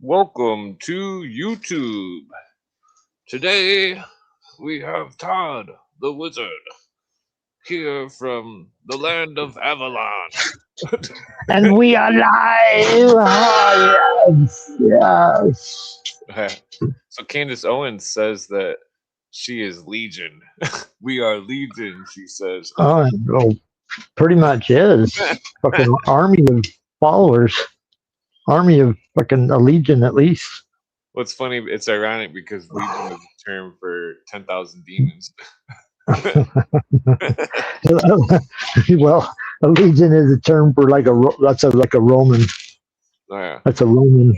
Welcome to YouTube. Today we have Todd the Wizard here from the land of Avalon. And we are live. Oh, yes, So Candace Owens says that she is Legion. We are Legion, she says. well, pretty much is fucking army of followers, army of fucking a legion at least. What's funny, it's ironic because Legion is a term for 10,000 demons. Well, a legion is a term for like a Roman. Oh, yeah. That's a Roman,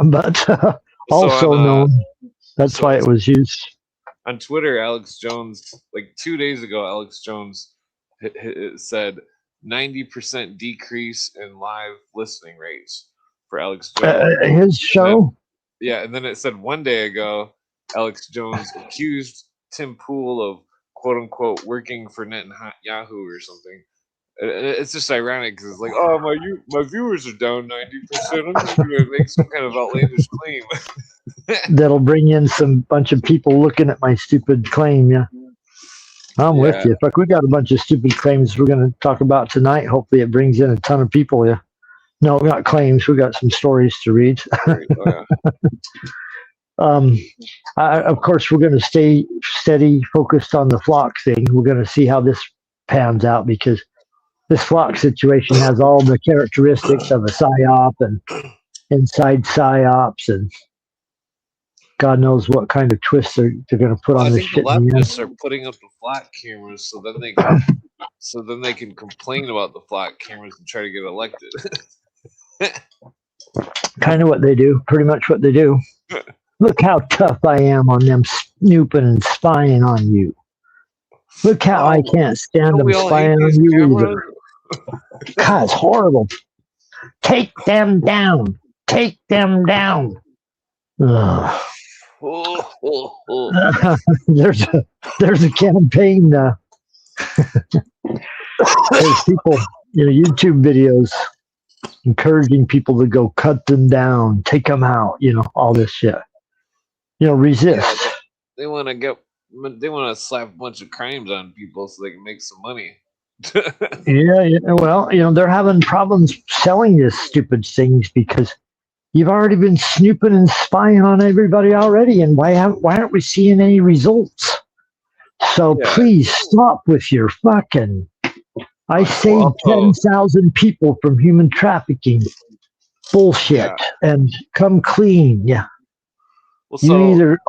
but also known. That's why it was used. On Twitter, Alex Jones, like 2 days ago, Alex Jones said 90% decrease in live listening rates for Alex Jones. His show? And then it said 1 day ago, Alex Jones accused Tim Pool of quote unquote working for Netanyahu or something. It's just ironic because it's like, oh, my viewers are down 90%. I'm just gonna make some kind of outlandish claim. That'll bring in some bunch of people looking at my stupid claim. Yeah, I'm with you. Fuck, we got a bunch of stupid claims we're going to talk about tonight. Hopefully, it brings in a ton of people. Yeah, no, not claims. We got some stories to read. Of course, we're going to stay steady, focused on the flock thing. We're going to see how this pans out because this flock situation has all the characteristics of a psyop and inside psyops and God knows what kind of twists they're going to put on this shit. The leftists are putting up the flock cameras so then they can complain about the flock cameras and try to get elected. Kind of what they do. Pretty much what they do. Look how tough I am on them snooping and spying on you. Look how I can't stand them spying on you either. God, it's horrible. Take them down. Take them down. Ugh. There's a campaign. There's people, YouTube videos encouraging people to go cut them down, take them out, all this shit. Resist. They want to slap a bunch of crimes on people so they can make some money. Well, they're having problems selling these stupid things because you've already been snooping and spying on everybody already, and why aren't we seeing any results? So please stop with your fucking. I saved 10,000 people from human trafficking bullshit and come clean. Yeah. Well, you either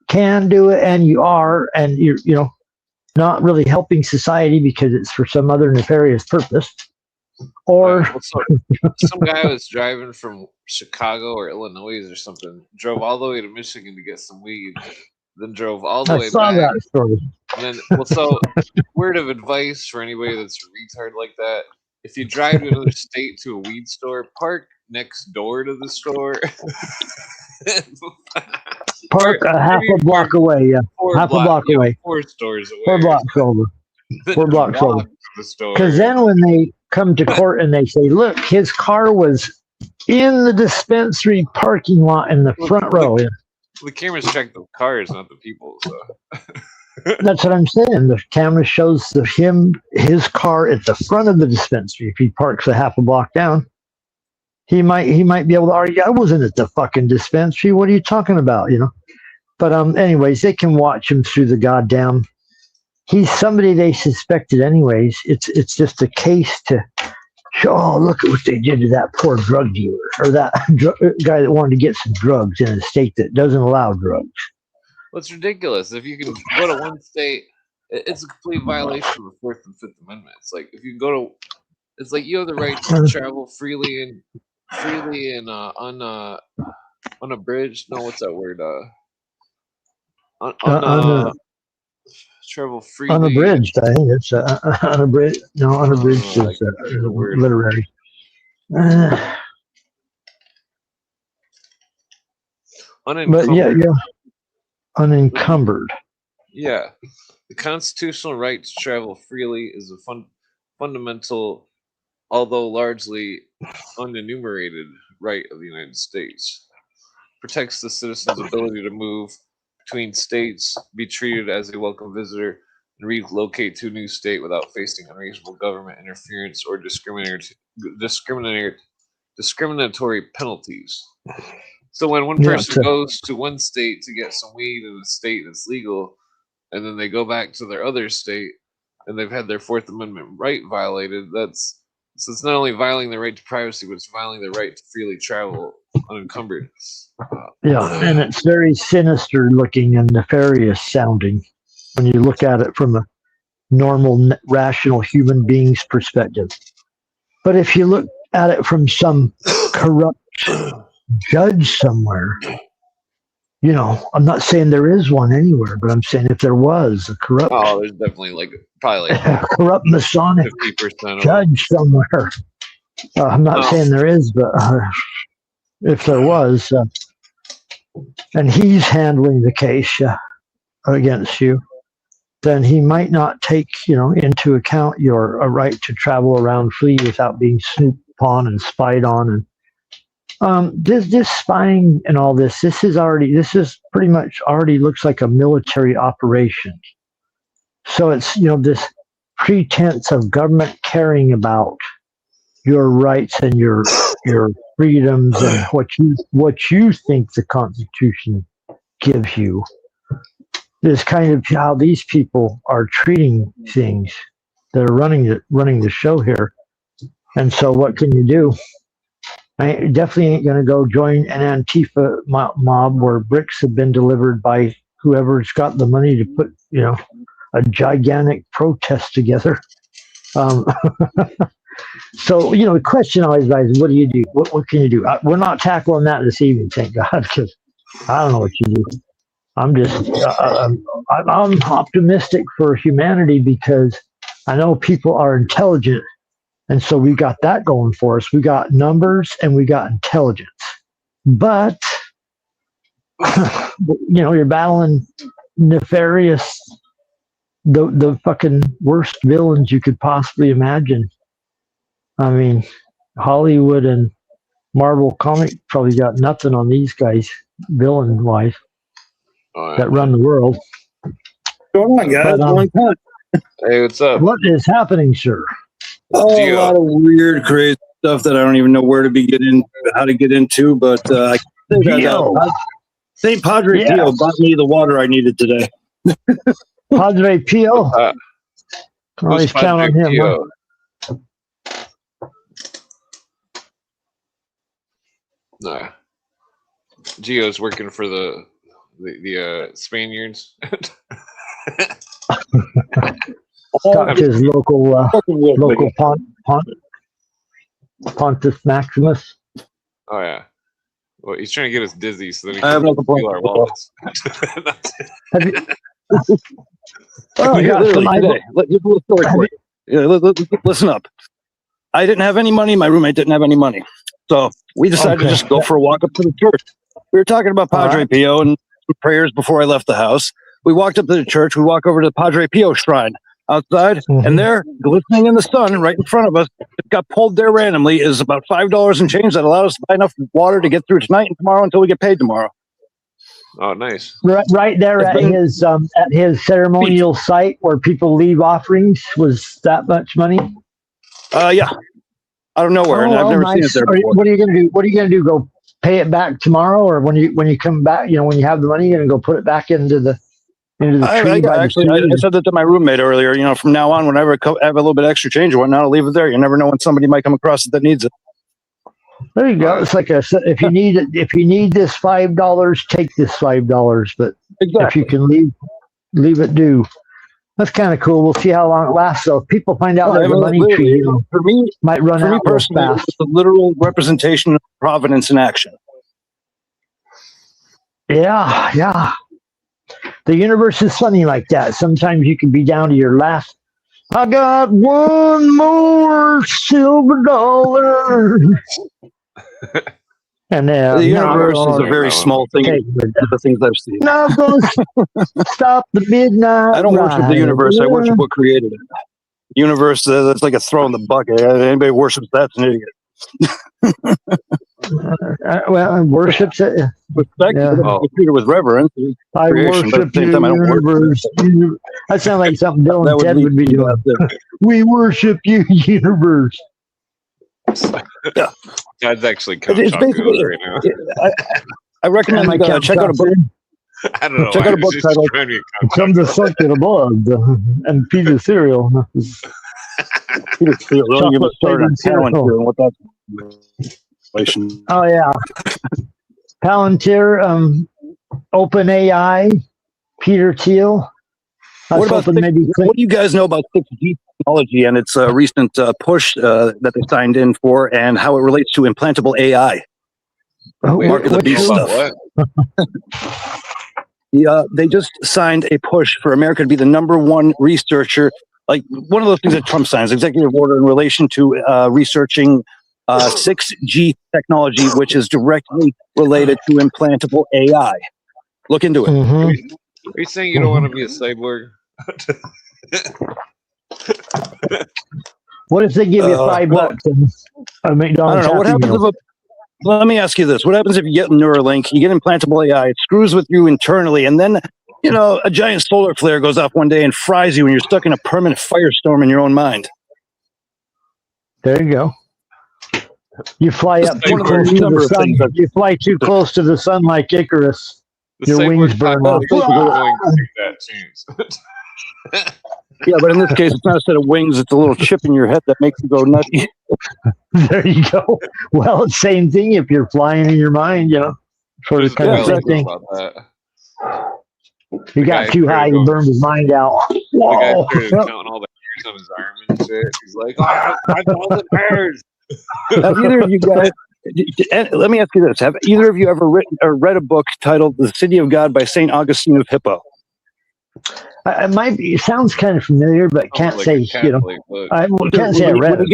can do it and you are, and you're not really helping society because it's for some other nefarious purpose. Or some guy was driving from Chicago or Illinois or something, drove all the way to Michigan to get some weed, then drove all the way back. I saw that story. And then, word of advice for anybody that's a retard like that: if you drive to another state to a weed store, park next door to the store. Park a half a block away. Yeah, half a block away. 4 stores away. 4 blocks over. 4 blocks over. Because then when they come to court and they say, look, his car was in the dispensary parking lot in the front row. The cameras check the cars, not the people. So. That's what I'm saying. The camera shows his car at the front of the dispensary. If he parks a half a block down, he might be able to argue, I wasn't at the fucking dispensary. What are you talking about? But anyways, they can watch him through the goddamn. He's somebody they suspected anyways. It's just a case to show, oh, look at what they did to that poor drug dealer or that guy that wanted to get some drugs in a state that doesn't allow drugs. Well, it's ridiculous. If you can go to one state, it's a complete violation of the 4th and 5th Amendment. It's like if you go to, it's like you have the right to travel freely and unabridged. No, what's that word? Travel freely. Unabridged, I think it's unabridged. No, unabridged is literary. But yeah, unencumbered. Yeah, the constitutional right to travel freely is a fundamental, although largely unenumerated, right of the United States. protects the citizen's ability to move between states, be treated as a welcome visitor, and relocate to a new state without facing unreasonable government interference or discriminatory penalties. So when one person goes to one state to get some weed in a state that's legal, and then they go back to their other state and they've had their Fourth Amendment right violated, so it's not only violating their right to privacy, but it's violating their right to freely travel unencumbered. And it's very sinister looking and nefarious sounding when you look at it from a normal, rational human being's perspective. But if you look at it from some corrupt judge somewhere, I'm not saying there is one anywhere, but I'm saying if there was a corrupt, there's definitely probably a corrupt Masonic judge somewhere. I'm not saying there is, but if there was, and he's handling the case against you, then he might not take into account your right to travel around free without being snooped upon and spied on. And this spying and all this is pretty much already looks like a military operation. So it's this pretense of government caring about your rights and your freedoms and what you think the Constitution gives you is kind of how these people are treating things. They're running the show here. And so what can you do? I definitely ain't going to go join an Antifa mob where bricks have been delivered by whoever's got the money to put, a gigantic protest together. So, the question always is, what do you do? What can you do? We're not tackling that this evening, thank God, because I don't know what you do. I'm just, I'm optimistic for humanity because I know people are intelligent. And so we got that going for us. We got numbers and we got intelligence. But, you're battling nefarious, the fucking worst villains you could possibly imagine. I mean, Hollywood and Marvel Comics probably got nothing on these guys, villain-wise, that run the world. Oh my God, hey, what's up? What is happening, sir? A lot of weird, crazy stuff that I don't even know where to begin, how to get into. But I think St. Padre Pio bought me the water I needed today. Padre Pio. Always count on him. Pio? Huh? No. Gio's working for the Spaniards. Talk to his local Pontiff Maximus. Oh yeah. Well, he's trying to get us dizzy so that we can steal our wallets. Listen up. I didn't have any money. My roommate didn't have any money. So we decided to just go for a walk up to the church. We were talking about Padre Pio and prayers before I left the house. We walked up to the church. We walk over to the Padre Pio shrine outside, and there, glistening in the sun right in front of us, it got pulled there randomly, is about $5 and change that allowed us to buy enough water to get through tonight and tomorrow until we get paid tomorrow. Oh, nice. Right there at his ceremonial site where people leave offerings was that much money? Yeah. Out of nowhere, and I've never seen it there before. What are you going to do? What are you going to do? Go pay it back tomorrow, or when you come back? When you have the money, you're going to go put it back into the tree. I said that to my roommate earlier. From now on, whenever I have a little bit of extra change or whatnot, I'll leave it there. You never know when somebody might come across it that needs it. There you go. It's like if you need this $5, take this $5. But if you can leave it due. That's kind of cool. We'll see how long it lasts. So if people find out there's a money tree, for me, might run out personally, fast. It's a literal representation of providence in action. Yeah. The universe is funny like that. Sometimes you can be down to your last. I got one more silver dollar. And the universe is a very small thing. The things I've seen. Not gonna stop the midnight. I don't worship the universe. I worship what created it. The universe, that's like a throw in the bucket. Anybody worships that's an idiot. Well, worships it. Respect. Yeah. Treat it with reverence. I Creation, but at worship the same you, time, I don't universe. That sounds like something Bill and Ted would be doing. We worship you, universe. Yeah, Ted's actually Count it's basically Chocos right now. I recommend check out a book. I don't know. Check out a book titled "Come to suck it above" and feed the cereal. Peter Steele. Don't give a start on Palantir and what that's. Oh yeah, Palantir, OpenAI, Peter Thiel. What do you guys know about 6G technology and its recent push that they signed in for, and how it relates to implantable AI? Mark of the beast stuff. They just signed a push for America to be the #1 researcher, like one of those things that Trump signs, executive order in relation to researching 6G technology, which is directly related to implantable AI. Look into it. Mm-hmm. Are you saying you don't want to be a cyborg? What if they give you $5 and a McDonald's? I don't know. What happens let me ask you this. What happens if you get Neuralink, you get implantable AI, it screws with you internally, and then, a giant solar flare goes off one day and fries you, and you're stuck in a permanent firestorm in your own mind? There you go. You fly up too close to the sun. You fly too close to the sun like Icarus. Your wings burn off. Yeah, but in this case, it's not a set of wings. It's a little chip in your head that makes you go nutty. There you go. Well, same thing if you're flying in your mind, sort of kind of thing. He got too high and burned his mind out. Whoa. The guy started counting all the hairs on his arm and shit. He's like, oh, I have 5,000 hairs. Have either of you guys, let me ask you this. Have either of you ever written or read a book titled The City of God by St. Augustine of Hippo? It sounds kind of familiar, but can't say, I can't say I read it.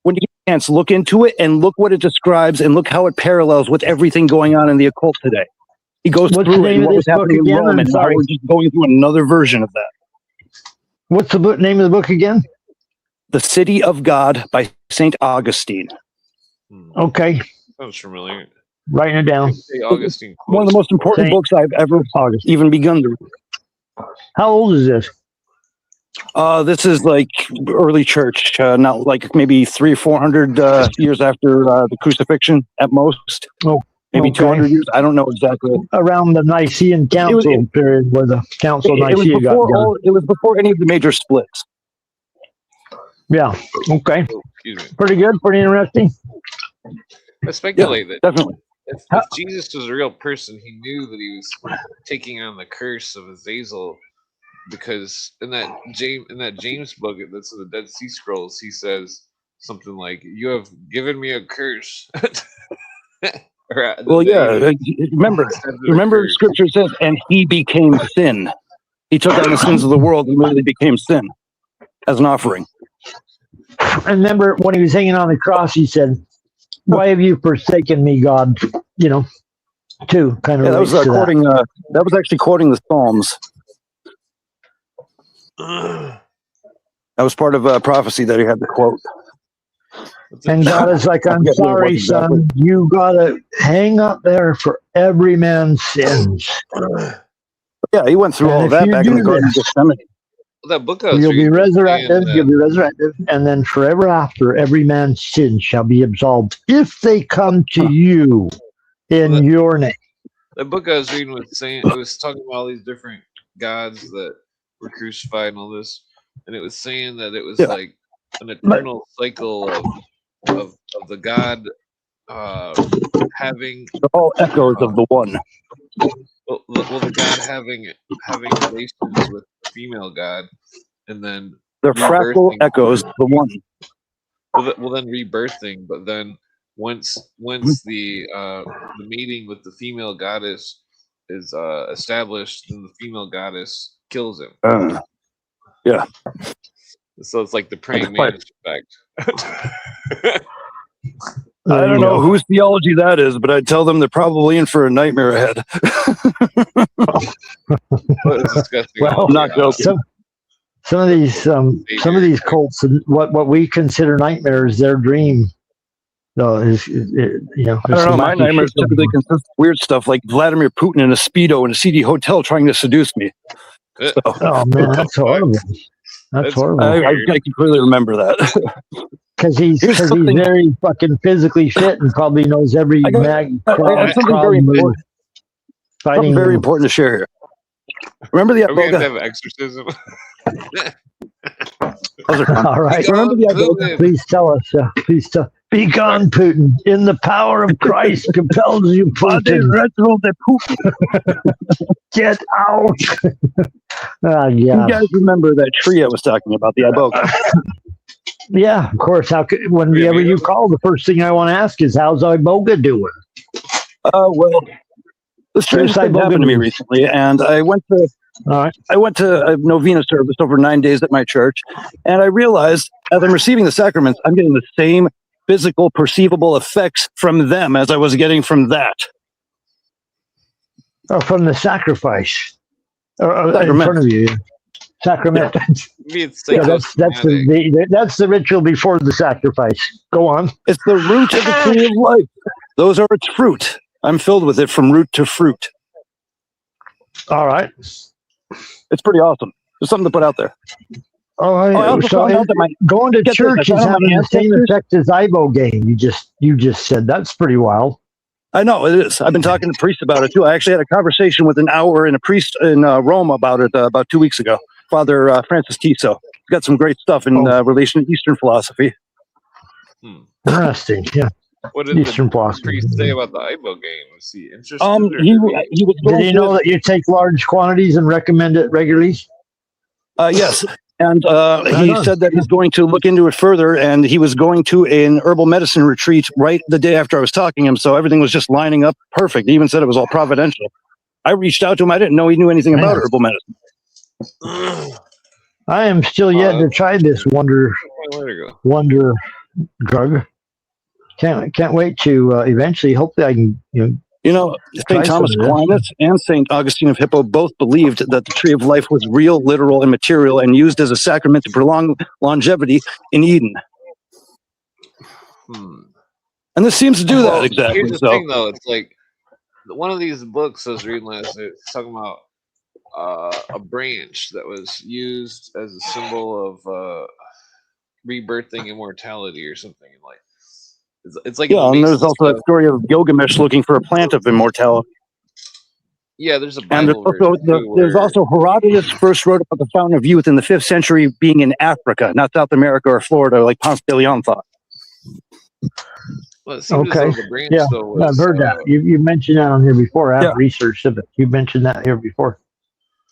When you get a chance, look into it and look what it describes and look how it parallels with everything going on in the occult today. He goes through it and what was happening in Rome, and now we're just going through another version of that. What's the name of the book again? The City of God by St. Augustine. Okay. Sounds familiar. Writing it down. Augustine. One of the most important books I've ever even begun to read. How old is this? This is like early church, not like maybe 300 or 400 years after the crucifixion at most. Oh, maybe 200 years. I don't know exactly. Around the Nicene Council period, where the Council of Nicaea got done. It was before any of the major splits. Yeah. Okay. Pretty good. Pretty interesting. I speculate that definitely. If Jesus was a real person, he knew that he was taking on the curse of Azazel, because in that James book that's in the Dead Sea Scrolls, he says something like, "You have given me a curse." Well, yeah. Remember, Scripture says, "And he became sin." He took on the sins of the world and literally became sin as an offering. I remember when he was hanging on the cross, he said, "Why have you forsaken me, God?" Too kind of. Yeah, that was quoting. That was actually quoting the Psalms. That was part of a prophecy that he had to quote. And God is like, "I'm sorry, son. You gotta hang up there for every man's sins." Yeah, he went through all of that back in the Garden of Gethsemane. That book you'll be resurrected, and then forever after, every man's sin shall be absolved if they come to you in your name. The book I was reading was saying, it was talking about all these different gods that were crucified and all this, and it was saying that it was like an eternal cycle of the god having all echoes of the one. Well, the god having relations with the female god, and then they're fractal echoes of the one. Well, then rebirthing, but then once the meeting with the female goddess is established, then the female goddess kills him. Yeah. So it's like the praying mantis effect. I don't know whose theology that is, but I'd tell them they're probably in for a nightmare ahead. Well, I'm not joking. Some of these cults, what we consider nightmares, their dream So I don't know. My nightmares typically consist of weird stuff like Vladimir Putin in a Speedo in a seedy hotel trying to seduce me. So, oh man, that's horrible. That's horrible. I can clearly remember that. Because he's very fucking physically fit and probably knows every something very important. Something very important to share here. Remember the Iboga? Have exorcism. All right. Remember the Iboga? Please tell us. Please tell. Be gone, Putin. In the power of Christ compels you, Putin. Get out. Yeah. You guys remember that tree I was talking about, the Iboga? Yeah, of course. Whenever you call, the first thing I want to ask is, how's Iboga doing? Well, the strangest thing happened to me recently, and I went to a novena service over 9 days at my church, and I realized as I'm receiving the sacraments, I'm getting the same physical, perceivable effects from them as I was getting from that. Oh, from the sacrifice. In front of you. Sacrament. Yeah. That's the ritual before the sacrifice. Go on. It's the root of the tree of life. Those are its fruit. I'm filled with it from root to fruit. All right. It's pretty awesome. There's something to put out there. So going to church is having the same effect as Ibogaine. You just said that's pretty wild. I know it is. I've been talking to priests about it too. I actually had a conversation with an hour and a priest in Rome about it about 2 weeks ago. Father Francis Tiso. He's got some great stuff in relation to Eastern philosophy. Interesting. Yeah. What did Eastern the priest say about the Ibogaine? Was he interested? Did he know that you take large quantities and recommend it regularly? Yes. And he said that he's going to look into it further, and he was going to an herbal medicine retreat right the day after I was talking to him, so everything was just lining up perfect. He even said it was all providential. I reached out to him. I didn't know he knew anything about herbal medicine. I am still yet to try this wonder drug. Can't wait to eventually. Hopefully, I can. St. Thomas Aquinas and St. Augustine of Hippo both believed that the tree of life was real, literal, and material, and used as a sacrament to prolong longevity in Eden. And this seems to do that exactly. Here's the thing, though. It's like one of these books I was reading last night. It's talking about a branch that was used as a symbol of rebirthing immortality or something. Like it's like and there's also that story of Gilgamesh looking for a plant of immortality. Yeah, there's a Bible. And there's also Herodotus first wrote about the Fountain of Youth in the 5th century being in Africa, not South America or Florida, like Ponce de Leon thought. Well, okay. I've heard that. You mentioned that on here before. I have researched it. You mentioned that here before.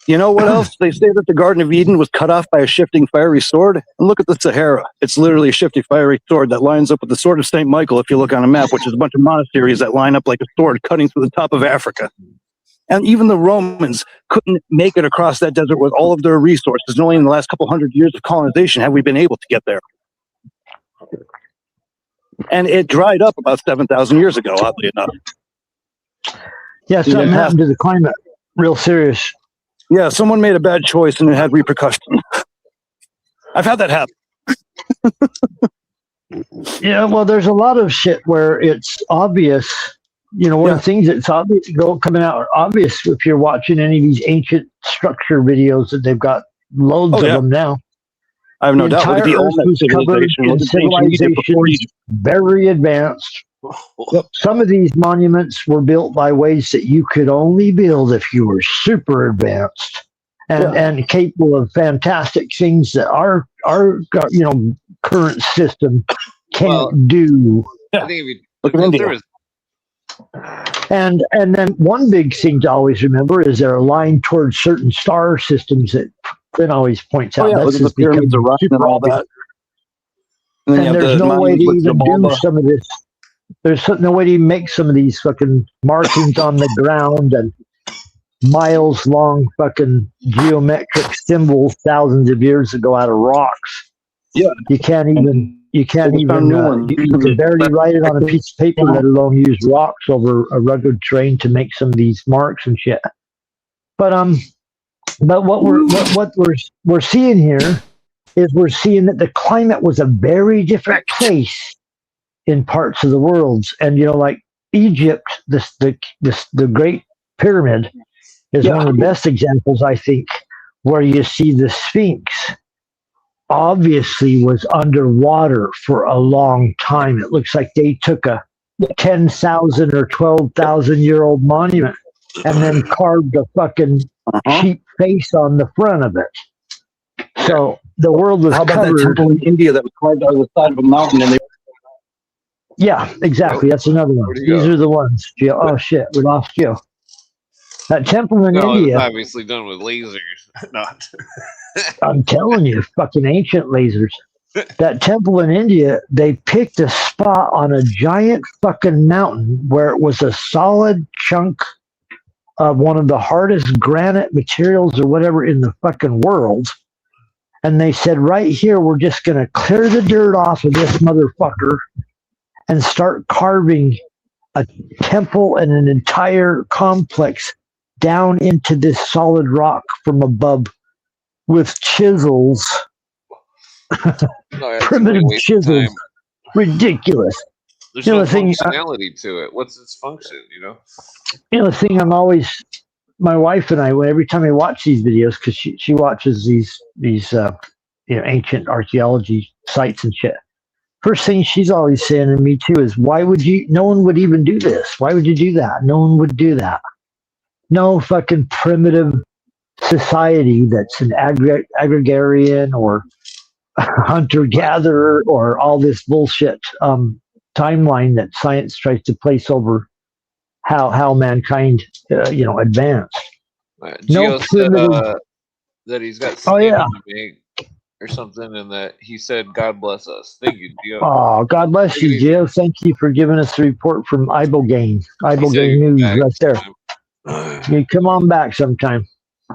You know what else? They say that the Garden of Eden was cut off by a shifting fiery sword. And look at the Sahara. It's literally a shifting fiery sword that lines up with the sword of St. Michael, if you look on a map, which is a bunch of monasteries that line up like a sword cutting through the top of Africa. And even the Romans couldn't make it across that desert with all of their resources. And only in the last couple hundred years of colonization have we been able to get there. And it dried up about 7,000 years ago, oddly enough. Yeah, something happened to the climate. Real serious. Yeah, someone made a bad choice and it had repercussions. I've had that happen. Yeah, well, there's a lot of shit where it's obvious. One of the things that's obvious coming out obvious if you're watching any of these ancient structure videos that they've got loads of them now. I have no doubt. Look at the Olmec civilization, very advanced. Yep. Some of these monuments were built by ways that you could only build if you were super advanced and capable of fantastic things that our current system can't do. I think if and then one big thing to always remember is they're aligned towards certain star systems that Finn always points out. That's the pyramids of Rock and all that. And there's no way to even do some of this. There's no way to make some of these fucking markings on the ground and miles long fucking geometric symbols thousands of years ago out of rocks. Yeah, you can barely write it on a piece of paper, let alone use rocks over a rugged terrain to make some of these marks and shit. But what we're seeing here is we're seeing that the climate was a very different place in parts of the world. And like Egypt, the Great Pyramid is one of the best examples, I think, where you see the Sphinx obviously was underwater for a long time. It looks like they took a 10,000 or 12,000-year-old monument and then carved a fucking sheep face on the front of it. So the world was covered. How about that temple in India that was carved out of the side of a mountain? Yeah, exactly. That's another one. These are the ones. Oh shit, we lost you. That temple in India. It's obviously done with lasers. Not. I'm telling you, fucking ancient lasers. That temple in India, they picked a spot on a giant fucking mountain where it was a solid chunk of one of the hardest granite materials or whatever in the fucking world. And they said, right here, we're just going to clear the dirt off of this motherfucker and start carving a temple and an entire complex down into this solid rock from above with chisels. Primitive chisels. Ridiculous. There's no functionality to it. What's its function, the thing I'm always, my wife and I, every time I watch these videos, because she watches these ancient archaeology sites and shit. First thing she's always saying to me too is, why would no one would even do this? Why would you do that? No one would do that. No fucking primitive society that's an agrarian or hunter-gatherer or all this bullshit timeline that science tries to place over how mankind advanced. No primitive. That he's got something to make or something, and that he said, "God bless us." Thank you, Gio. Oh, God bless you, Gio. Thank you for giving us the report from Ibogaine News right there. You come on back sometime.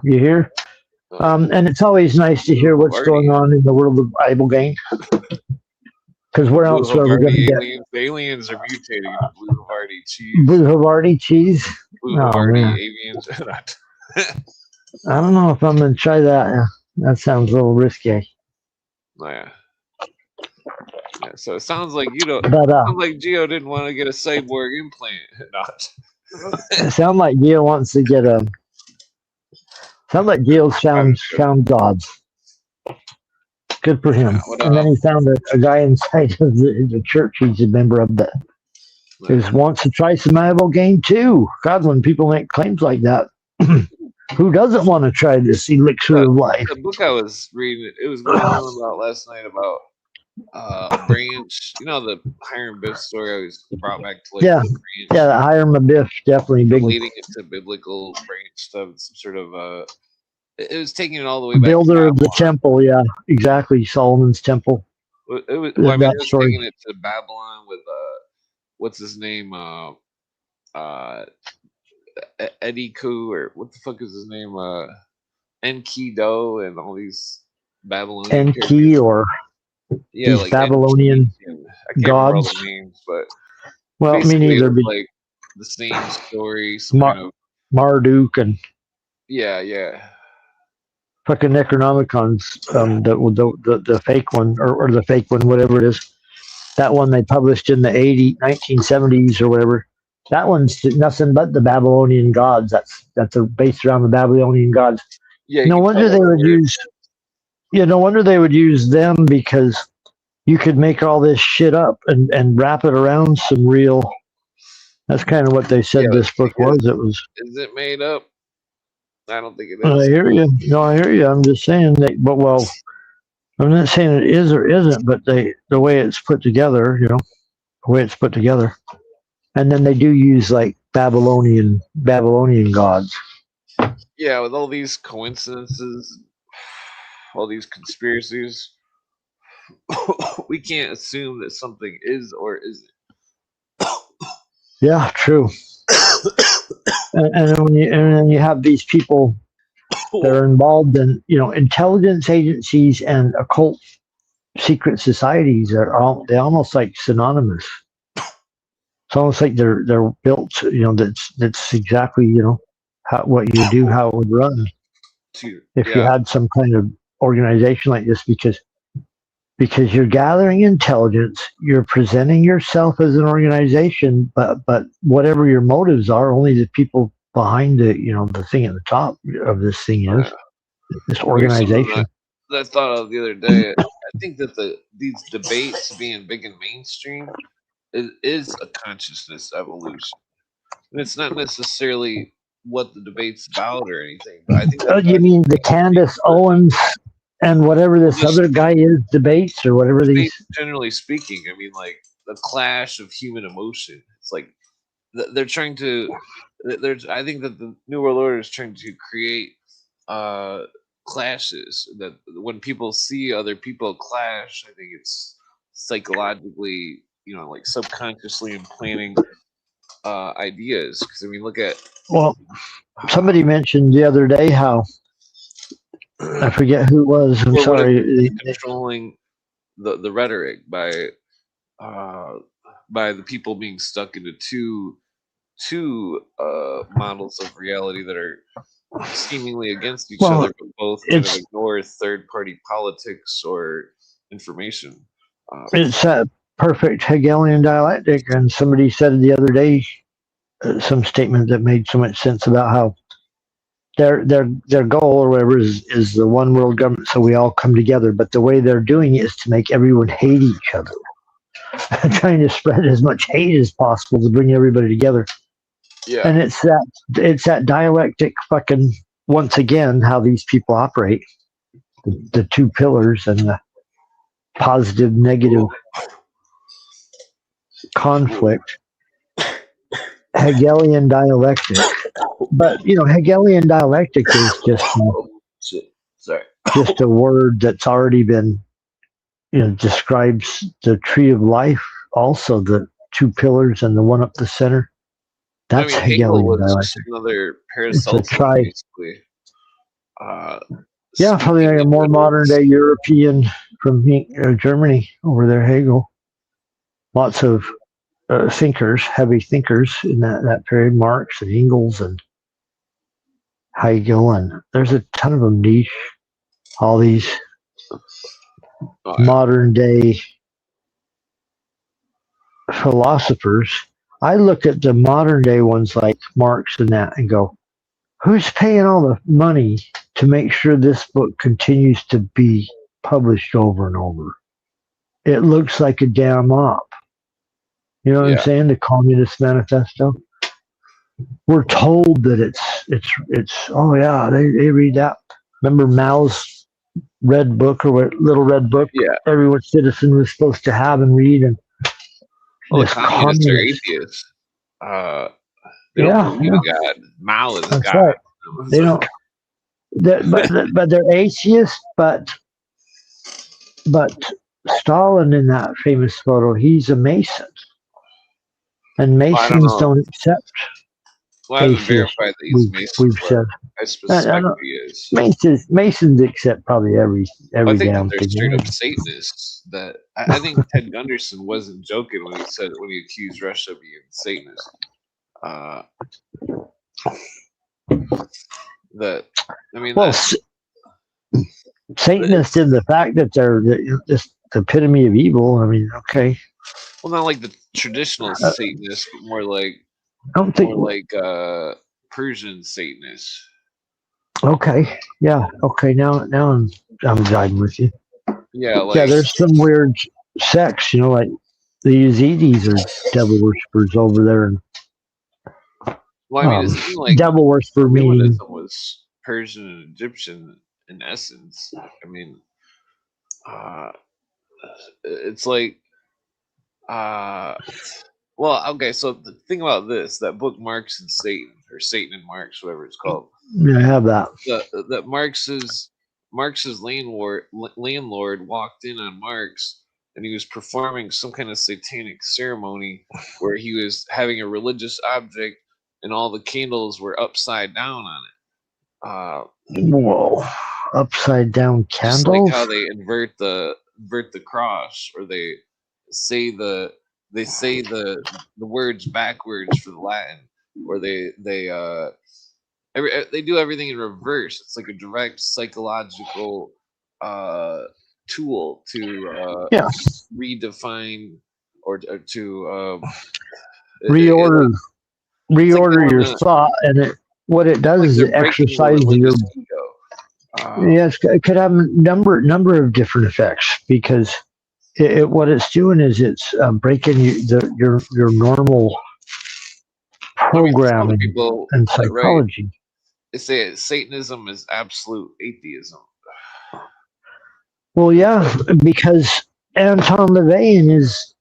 You hear? And it's always nice to hear what's going on in the world of Ibogaine. Because where else are we going to get? Aliens are mutating into blue Havarti cheese. Blue Havarti cheese? Blue Havarti avians. I don't know if I'm going to try that. That sounds a little risky. Oh, yeah. So it sounds like sounds like Gio didn't want to get a cyborg implant. Not. It sounds like Gio wants to get a. Sounds like Gio's found gods. Good for him. And then he found a guy inside of the church he's a member of that wants to try some Ibogaine too. God, when people make claims like that, who doesn't want to try this elixir of life? The book I was reading, it was going on about last night about Branch. The Hiram Biff story I was brought back to the Hiram Biff, definitely big. Leading into biblical branch stuff, some sort of it was taking it all the way back. Builder of the temple, yeah, exactly. Solomon's temple. It was taking it to Babylon with what's his name? Ediku, or what the fuck is his name? Enkidu, and all these Babylonian Enki or these Babylonian gods. All the names, but me neither. Like the same story, Marduk and fucking Necronomicons, the fake one or the fake one, whatever it is. That one they published in the 1970s or whatever. That one's nothing but the Babylonian gods. That's based around the Babylonian gods. Yeah. No wonder they would use. No wonder they would use them, because you could make all this shit up and wrap it around some real. That's kind of what they said this book was. It was. Is it made up? I don't think it is. I hear you. No, I hear you. I'm just saying that. But I'm not saying it is or isn't. But the way it's put together, the way it's put together. And then they do use like Babylonian gods. Yeah, with all these coincidences, all these conspiracies, we can't assume that something is or isn't. Yeah, true. and then you have these people that are involved in intelligence agencies and occult secret societies. They're almost like synonymous. It's almost like they're built. That's exactly what you do, how it would run. If you had some kind of organization like this, because because you're gathering intelligence, you're presenting yourself as an organization, but whatever your motives are, only the people behind the thing at the top of this thing is this organization. That I thought of the other day. I think that these debates being big and mainstream is a consciousness evolution, and it's not necessarily what the debate's about or anything. But I think you mean the Candace, Owens, and whatever this other guy is debates or whatever these. Generally speaking, I mean, like the clash of human emotion. It's like they're trying to. I think that the New World Order is trying to create clashes. That when people see other people clash, I think it's psychologically, like subconsciously implanting ideas. Because I mean, look at. Well, somebody mentioned the other day how I forget who it was. I'm sorry. Controlling the rhetoric by the people being stuck into two models of reality that are seemingly against each other, but both kind of ignore third-party politics or information. It's a perfect Hegelian dialectic, and somebody said the other day some statement that made so much sense about how their goal or whatever is the one world government, so we all come together. But the way they're doing it is to make everyone hate each other, trying to spread as much hate as possible to bring everybody together. Yeah, and it's that dialectic fucking once again how these people operate, the two pillars and the positive negative conflict. Hegelian dialectic. But Hegelian dialectic is just a word that's already been describes the tree of life, also the two pillars and the one up the center. That's Hegelian dialectic. Another parasol, basically. Yeah, probably like a more modern day European from Germany over there, Hegel. Lots of thinkers, heavy thinkers in that period, Marx and Engels and Hegel, and there's a ton of them niche. All these modern day philosophers. I look at the modern day ones like Marx and that and go, who's paying all the money to make sure this book continues to be published over and over? It looks like a damn op. You know what I'm saying? The Communist Manifesto. We're told that it's oh yeah, they read that. Remember Mao's red book or what little red book every citizen was supposed to have and read, and the communists are atheists. They don't believe in God. Mao is God. Right. They don't. But they're atheists. But Stalin in that famous photo, he's a Mason, and Masons don't accept. Well, I haven't verified that he's Mason. We've said. I suspect he is. Masons accept probably every I think damn they're thing. Straight up Satanists. That I think Ted Gunderson wasn't joking when he accused Russia of being Satanist. Satanist in the fact that they're just the epitome of evil. I mean, okay. Well, not like the traditional Satanist, but more like Persian Satanists. Okay. Yeah. Okay. Now I'm driving with you. Yeah. There's some weird sects, like the Yazidis are devil worshippers over there, and devil worshiper meaning was Persian and Egyptian in essence. I mean, it's like, well, okay. So the thing about that book, Marx and Satan, or Satan and Marx, whatever it's called. Yeah, I have that. That Marx's landlord walked in on Marx, and he was performing some kind of satanic ceremony where he was having a religious object, and all the candles were upside down on it. Whoa! Upside down candles. Just like how they invert the cross, or they say the words backwards for the Latin, or they do everything in reverse. It's like a direct psychological tool to redefine or to reorder your thought, and what it does is it exercises your ego. Yes, it could have a number of different effects, because what it's doing is it's breaking your normal programming and psychology. They say Satanism is absolute atheism. Well, yeah, because Anton LaVey in his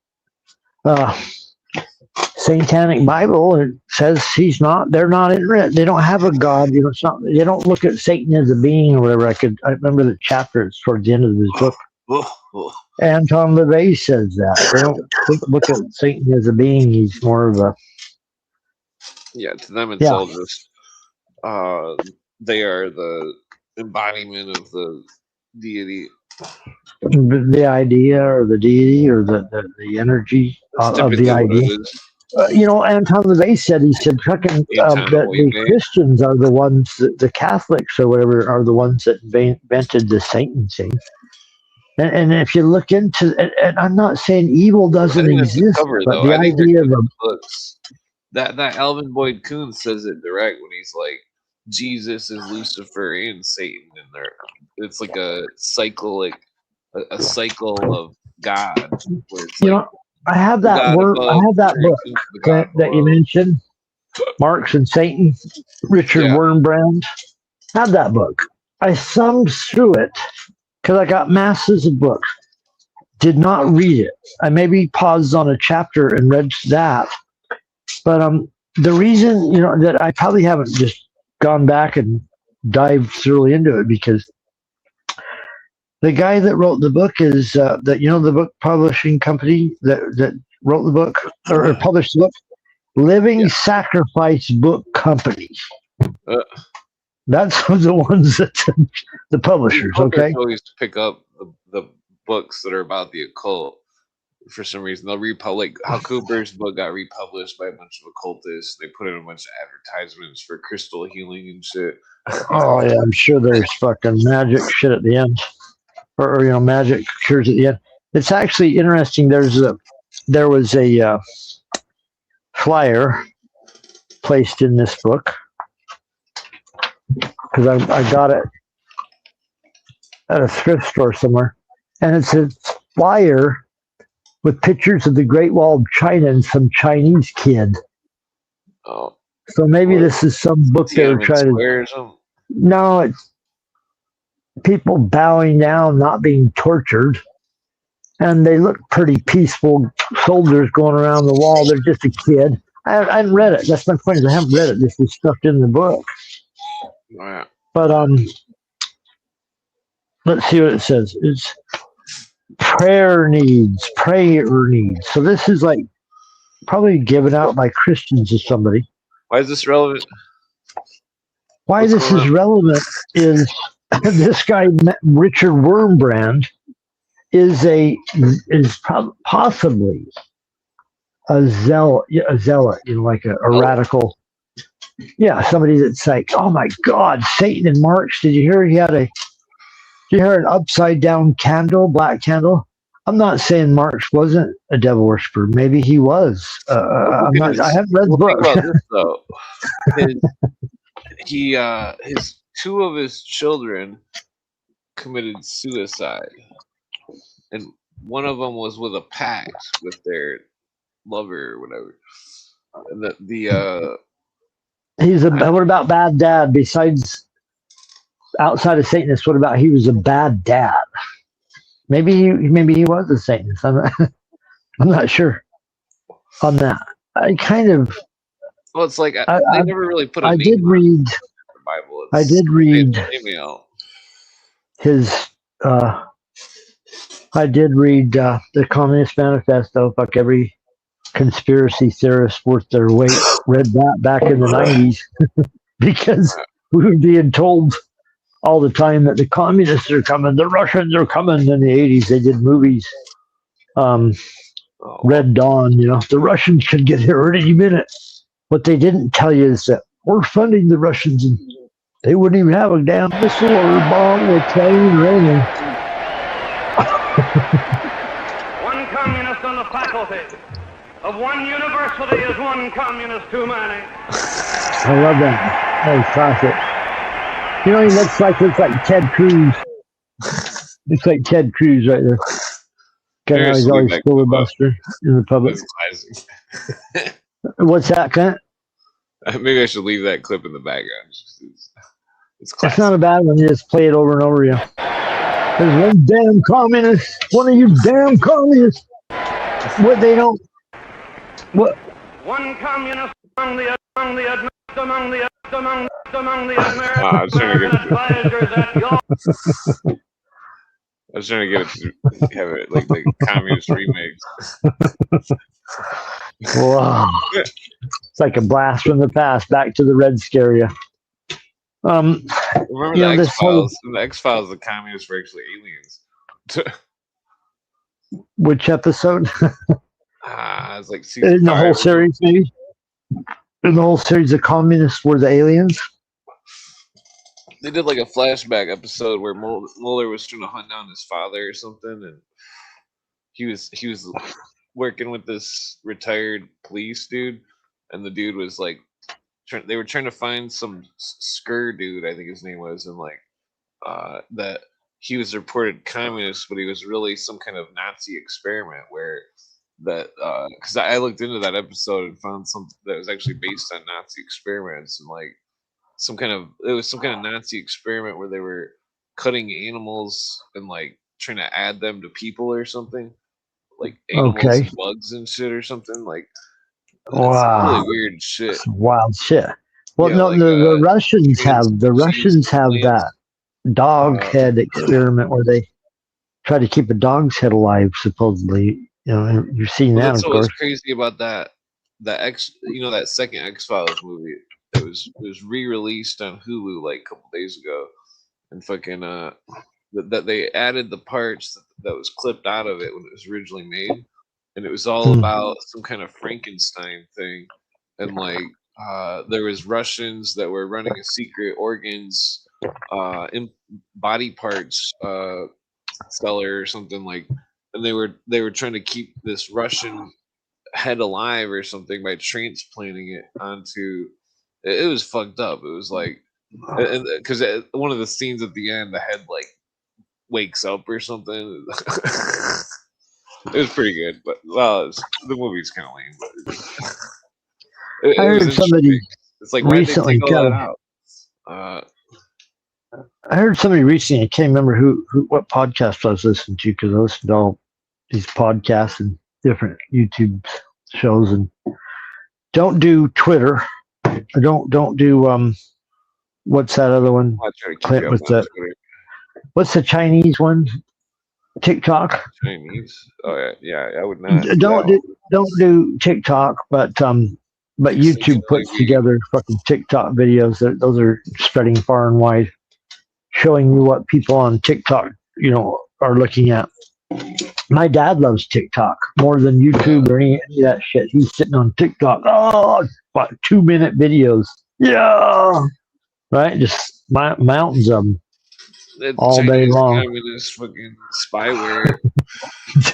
Satanic Bible, it says they're not interested. They don't have a God. You know, they don't look at Satan as a being or whatever. I remember the chapter. It's towards the end of his book. Anton LaVey says that. They don't look at Satan as a being. He's more of a... Yeah, to them it's all just... they are the embodiment of the deity. The idea or the deity or the energy of the idea. You know, Anton LaVey said, fucking, that the Christians are the ones, the Catholics or whatever, are the ones that invented the Satan thing. And if you look into it, and I'm not saying evil doesn't exist, but the idea of that Alvin Boyd Kuhn says it direct when he's like, Jesus is Lucifer and Satan in there. It's like a cycle, a cycle of God. Where it's I have that work. I have that book that you mentioned, Marx and Satan, Richard Wurmbrand. I have that book. I thumbed through it because I got masses of books. Did not read it. I maybe paused on a chapter and read that. But the reason that I probably haven't just gone back and dived thoroughly into it, because the guy that wrote the book is the book publishing company that wrote the book or published the book, Living Sacrifice Book Company. That's the ones that the publishers. Okay, always pick up the books that are about the occult. For some reason, they'll republish. How Cooper's book got republished by a bunch of occultists. They put in a bunch of advertisements for crystal healing and shit. Oh yeah, I'm sure there's fucking magic shit at the end. Or magic cures at the end. It's actually interesting. There was a flyer placed in this book because I got it at a thrift store somewhere, and it's a flyer with pictures of the Great Wall of China and some Chinese kid. Oh, so maybe this is some book they're trying to. No, it's people bowing down, not being tortured, and they look pretty peaceful soldiers going around the wall. They're just a kid. I haven't read it. That's my point. Is I haven't read it. This is stuffed in the book. Wow. But let's see what it says. It's prayer needs. So this is like probably given out by Christians to somebody. Why is this relevant? Why this is relevant is this guy, Richard Wurmbrand, is possibly a zealot, like a radical. Yeah, somebody that's like, oh my God, Satan and Marx. Did you hear did you hear an upside down candle, black candle? I'm not saying Marx wasn't a devil worshiper. Maybe he was. I haven't read the book. Think about this, though. His two of his children committed suicide, and one of them was with a pact with their lover or whatever. And what about bad dad? Besides, outside of Satanist, what about he was a bad dad? Maybe he was a Satanist. I'm not sure on that. I kind of. Well, it's like they never really put. I did read. The Bible. I did read his. I did read the Communist Manifesto. Fuck, every conspiracy theorist worth their weight read that back in the 90s because we were being told all the time that the communists are coming, the Russians are coming. In the 80s, they did movies. Red Dawn, the Russians could get here any minute. What they didn't tell you is that we're funding the Russians and they wouldn't even have a damn missile or a bomb or a plane or anything. on the faculty of one university is one communist too many. I love that. That was classic. You know, he looks like Ted Cruz. Looks like Ted Cruz right there. Kind of, he's always filibuster in the public. What's that, Clint? Maybe I should leave that clip in the background. It's not a bad one. You just play it over and over again. There's one damn communist. One of you damn communists. What they don't. What? One communist among the American advisors at your. I was trying to get it to have it like the communist remix. Wow. It's like a blast from the past, back to the Red Scare. Remember the X-Files? In the X-Files, the communists were actually aliens. Which episode? It's like season in the 5, whole series, maybe? In the whole series, the communists were the aliens? They did like a flashback episode where Mulder was trying to hunt down his father or something, and he was working with this retired police dude, and the dude was like, they were trying to find some Skur dude, I think his name was, and like that he was reported communist, but he was really some kind of Nazi experiment where that because I looked into that episode and found something that was actually based on Nazi experiments, and like it was some kind of Nazi experiment where they were cutting animals and like trying to add them to people or something, like animals and bugs and shit or something. Like, wow, really weird shit. That's wild shit. Well, Yeah, no, like, the Russians have that dog head experiment where they try to keep a dog's head alive. Supposedly, you know, you've seen that, that's of what course. was crazy about that that second X-Files movie. It was re-released on Hulu like a couple days ago, and fucking that they added the parts that was clipped out of it when it was originally made, and it was all about some kind of Frankenstein thing, and like there was Russians that were running a secret organs body parts seller or something, like, and they were trying to keep this Russian head alive or something by transplanting it onto. It was fucked up. It was like, because one of the scenes at the end, the head like wakes up or something. It was pretty good, but the movie's kind of lame. But I heard somebody. It's like, why did they take all that out? I heard somebody recently. I can't remember what podcast I was listening to, because I listen to all these podcasts and different YouTube shows, and don't do Twitter. Don't do what's that other one? Clint, with the what's the Chinese one? TikTok. Chinese? Oh yeah, I would not. Don't do TikTok, but YouTube puts together fucking TikTok videos. Those are spreading far and wide, showing you what people on TikTok, you know, are looking at. My dad loves TikTok more than YouTube or any of that shit. He's sitting on TikTok. Oh, what 2-minute videos? Yeah, right. Just mountains of them all Chinese day long. Communist fucking spyware.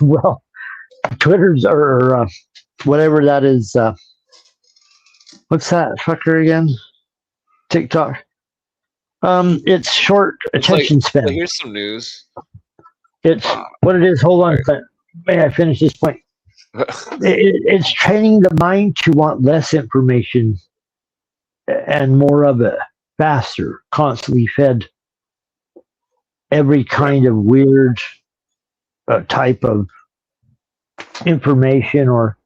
Well, Twitter's or whatever that is. What's that fucker again? TikTok. It's short attention span. Here's some news. It's what it is. Hold on, may I finish this point? It's training the mind to want less information and more of it, faster, constantly fed every kind of weird type of information or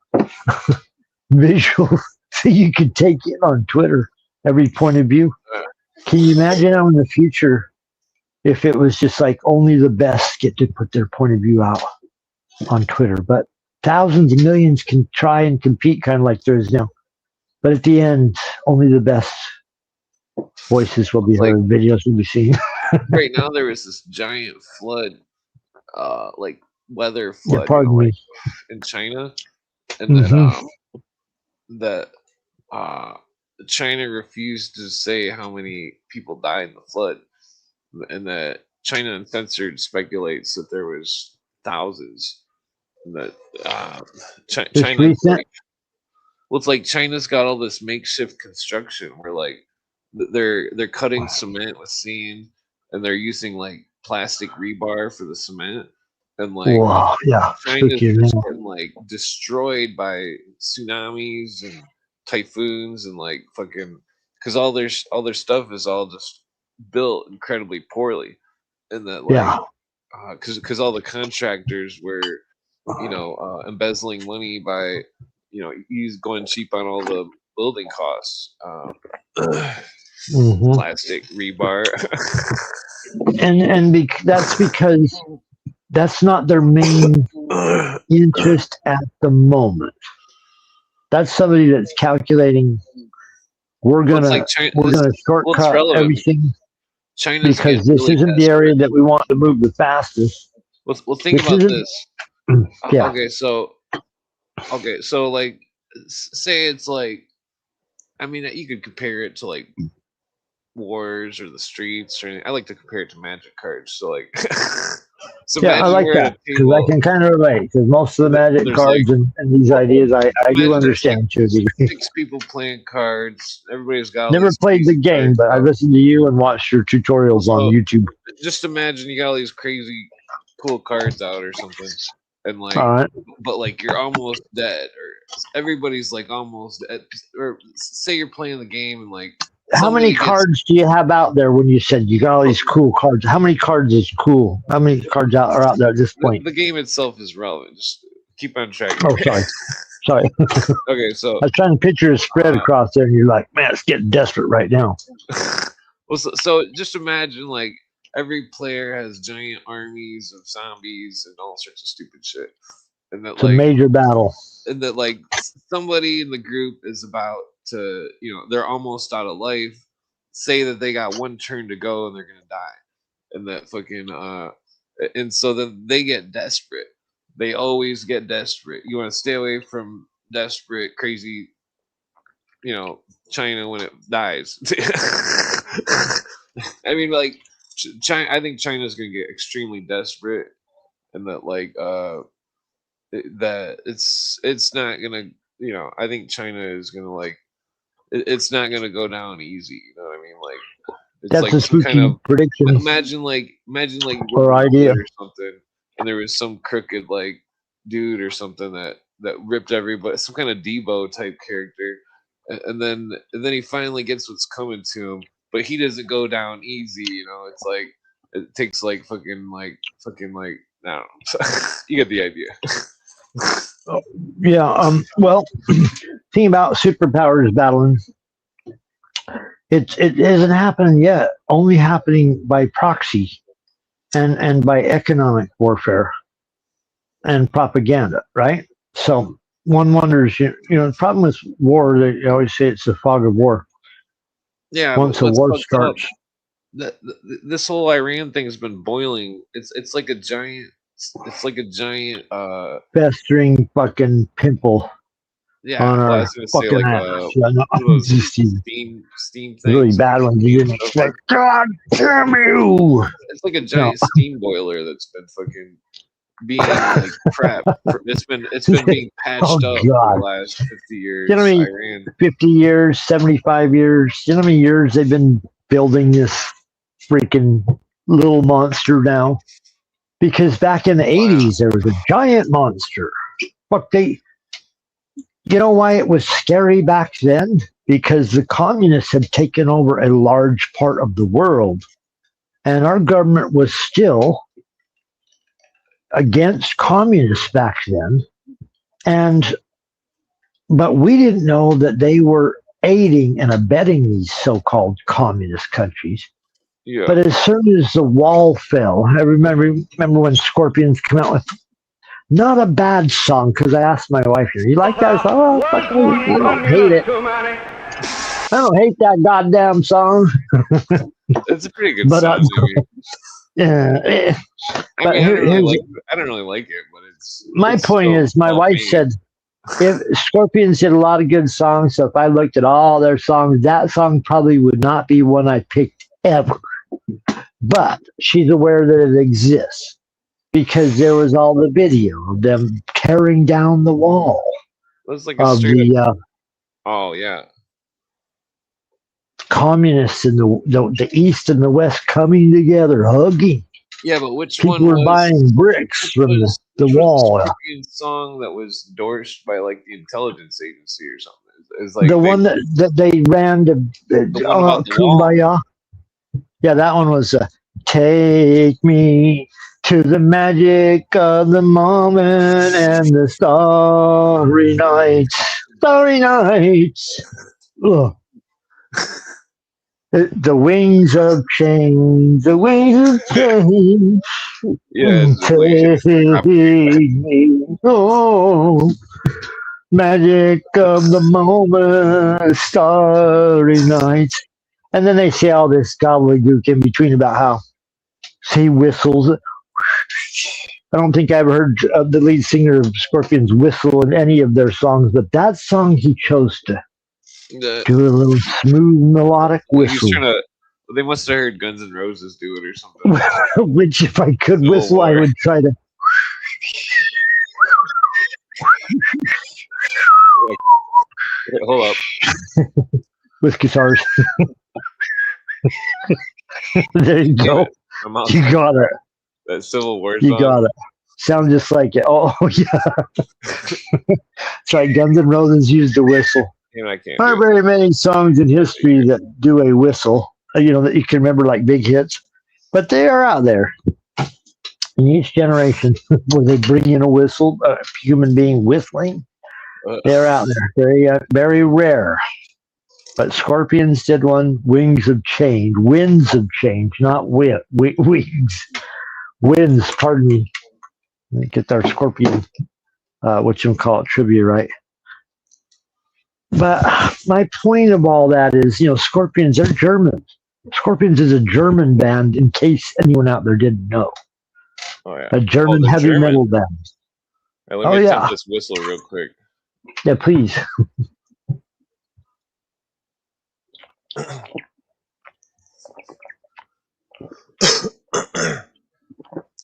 visual so you could take it on Twitter, every point of view. Can you imagine how in the future, if it was just like only the best get to put their point of view out on Twitter, but thousands of millions can try and compete, kind of like there is now. But at the end, only the best voices will be heard, videos will be seen. Right now, there was this giant flood, like weather flood, in China, and that China refused to say how many people died in the flood, and that China Uncensored speculates that there was thousands. That China, like, well, it's like China's got all this makeshift construction where like they're cutting cement with sand, and they're using like plastic rebar for the cement, and like wow, yeah, China's just getting like destroyed by tsunamis and typhoons and like fucking, because all their stuff is all just built incredibly poorly, and that like because all the contractors were embezzling money by he's going cheap on all the building costs, plastic rebar. and that's because that's not their main interest at the moment. That's somebody that's calculating we're gonna shortcut everything because this isn't the area that we want to move the fastest. Well, think about this. Yeah. Okay, so like, say it's like, I mean, you could compare it to like Wars or the Streets, or anything. I like to compare it to Magic cards. So like, so yeah, I like that because I can kind of relate because most of the Magic cards like, and these ideas I do understand too. 6 people playing cards. Everybody's got. Never played the game, but I listened to you and watched your tutorials on YouTube. Just imagine you got all these crazy cool cards out or something, and like, but like you're almost dead, or everybody's like almost dead, or say you're playing the game and like. How many cards do you have out there when you said you got all these cool cards? How many cards is cool? How many cards are out there at this point? The game itself is relevant. Just keep on track. Oh, sorry. Okay, so I was trying to picture a spread across there, and you're like, man, it's getting desperate right now. Well, so just imagine like every player has giant armies of zombies and all sorts of stupid shit, and that it's like a major battle, and that like somebody in the group is about to, they're almost out of life, say that they got one turn to go and they're gonna die, and that fucking and so then they get desperate. They always get desperate. You want to stay away from desperate, crazy, China when it dies. I mean, like China. I think China's gonna get extremely desperate, and that like that it's not gonna. I think China is gonna like. It's not gonna go down easy. You know what I mean? Like it's that's like a spooky kind of prediction. Imagine like or idea or something, and there was some crooked like dude or something that ripped everybody, some kind of Debo type character, and then he finally gets what's coming to him, but he doesn't go down easy. It's like it takes like fucking like I don't know. You get the idea. Yeah. Well, thinking about superpowers battling, it isn't happening yet. Only happening by proxy, and by economic warfare, and propaganda. Right. So one wonders, the problem with war. They always say it's the fog of war. Yeah. Once a war starts, this whole Iran thing has been boiling. It's like a giant. It's like a giant festering fucking pimple. Yeah, on our fucking ass. Steam thing. Really bad one. It's like, God damn you! It's like a giant steam boiler that's been fucking being like crap. It's been being patched up for the last 50 years. 50 years, 75 years. You know how many years they've been building this freaking little monster now? Because back in the 80s, there was a giant monster. Look, you know why it was scary back then? Because the communists had taken over a large part of the world, and our government was still against communists back then. But we didn't know that they were aiding and abetting these so-called communist countries. Yeah. But as soon as the wall fell, I remember when Scorpions came out with not a bad song, because I asked my wife, you like that song? I don't hate it. I don't hate that goddamn song. It's a pretty good song. Yeah. I don't really like it, but it's... My point is, my wife said, if Scorpions did a lot of good songs, so if I looked at all their songs, that song probably would not be one I picked ever. But she's aware that it exists. because there was all the video of them tearing down the wall. It was like a of the oh yeah, communists in the East and the West coming together, hugging. Yeah, but which people one were was buying bricks from the wall? Was the Scorpion song that was endorsed by like the intelligence agency or something. It's like the one that they ran to Kumbaya. Yeah, that one was "Take Me to the Magic of the Moment and the Starry Nights, Starry Nights." Ugh. The wings of change, the wings of change. Yeah, take me, oh, magic of the moment, starry nights. And then they say all this gobbledygook in between about how he whistles. I don't think I ever heard the lead singer of Scorpions whistle in any of their songs, but that song he chose to do a little smooth melodic whistle. They must have heard Guns N' Roses do it or something. Which, if I could whistle, I would try to. Hold up. With guitars. There you go. You got it. That Civil War song. You got it. Sound just like it. Oh, yeah. It's like Guns N' Roses used a whistle. There aren't very many songs in history that do a whistle, that you can remember like big hits, but they are out there in each generation where they bring in a whistle, a human being whistling. They're out there, very very rare. But Scorpions did one, Wings of Change, Winds of Change, not wings, winds. Pardon me. Let me get our Scorpion, whatchamacallit trivia right. But my point of all that is, Scorpions are German. Scorpions is a German band, in case anyone out there didn't know. Oh, yeah. A German heavy metal band. Right, let me attempt this whistle real quick. Yeah, please. I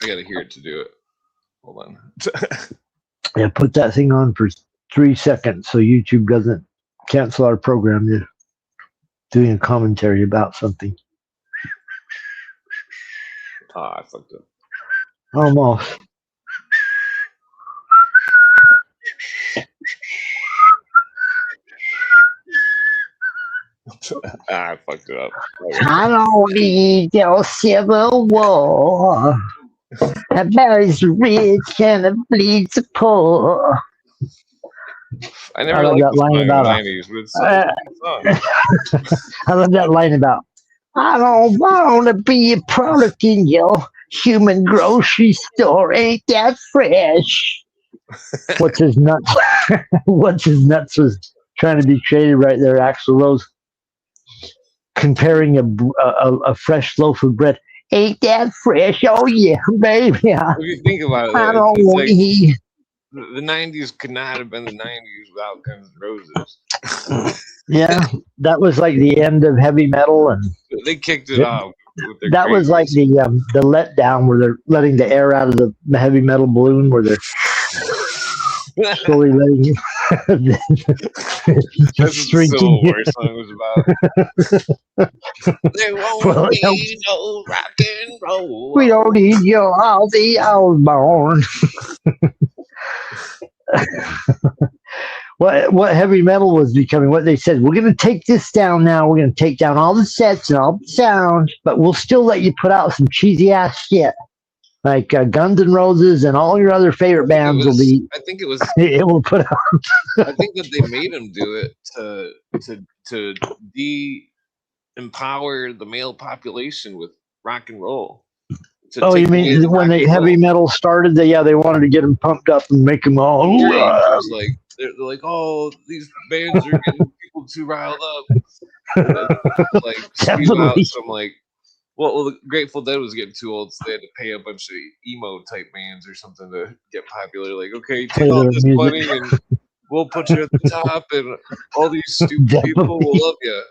gotta hear it to do it. Hold on. Yeah, put that thing on for 3 seconds so YouTube doesn't cancel our program. You're doing a commentary about something. I fucked up. Almost. I fucked it up. Okay. I don't need your civil war. That buries the rich and it bleeds the poor. I never liked that line about 90s, but I love that line about, I don't want to be a product in your human grocery store. Ain't that fresh? What's his nuts? What's his nuts was trying to be creative right there, Axl Rose. Comparing a fresh loaf of bread. Ain't that fresh? Oh, yeah, baby. If you think about it, I don't want like, the 90s could not have been the 90s without Guns N' Roses. Yeah, that was like the end of heavy metal, and they kicked it off. That was like the letdown where they're letting the air out of the heavy metal balloon, where they're slowly letting it. That's what the Civil War song was about. There won't be no rock and roll. We don't need your Ozzy Osbourne. What heavy metal was becoming, what they said, we're going to take this down now. We're going to take down all the sets and all the sounds, but we'll still let you put out some cheesy ass shit. Like Guns N' Roses and all your other favorite bands will be. I think it was. It will put out. I think that they made them do it to empower the male population with rock and roll. Oh, you mean when the heavy metal started? They wanted to get them pumped up and make them all. Like they're like, oh, these bands are getting people too riled up. Like spew out some like. Well, the Grateful Dead was getting too old, so they had to pay a bunch of emo type bands or something to get popular. Like, okay, take all this money and we'll put you at the top, and all these stupid people will love you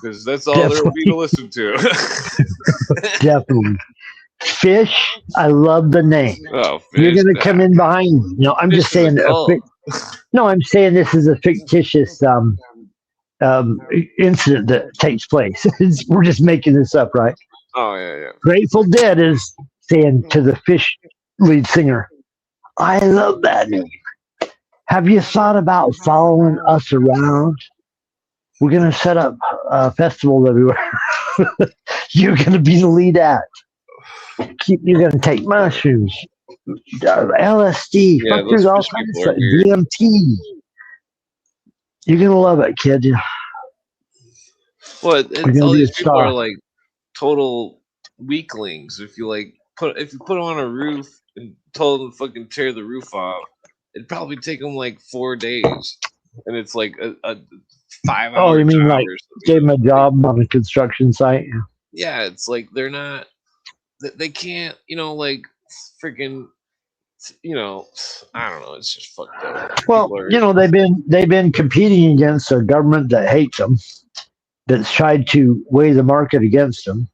because that's all there will be to listen to. Definitely. Fish, I love the name. Oh, You're going to come in behind me. No, I'm just saying. No, I'm saying this is a fictitious incident that takes place. We're just making this up, right? Oh, yeah. Grateful Dead is saying to the Fish lead singer, I love that name. Have you thought about following us around? We're going to set up festivals everywhere. You're going to be the lead act. You're going to take mushrooms, LSD, there's all kinds of stuff, DMT. You're going to love it, kid. Well, all these people are like total weaklings. If you put them on a roof and told them to fucking tear the roof off, it'd probably take them like 4 days, and it's like a 5 hour. Oh, you mean like gave them a job on a construction site? Yeah, it's like they're not. They can't, like freaking. I don't know. It's just fucked up. Well, they've been competing against a government that hates them, that's tried to weigh the market against them,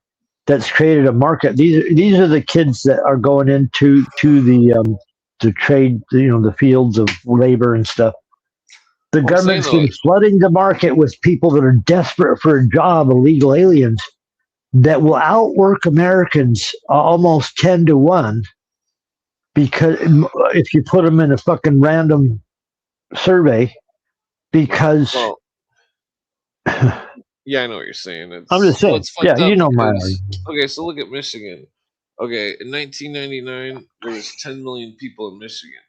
that's created a market. These are the kids that are going into the trade, the fields of labor and stuff. The government's been flooding the market with people that are desperate for a job, illegal aliens, that will outwork Americans almost 10 to 1. Because if you put them in a fucking random survey, because yeah, I know what you're saying. I'm just saying. Yeah, you know my argument. Okay, so look at Michigan. Okay, in 1999, there was 10 million people in Michigan.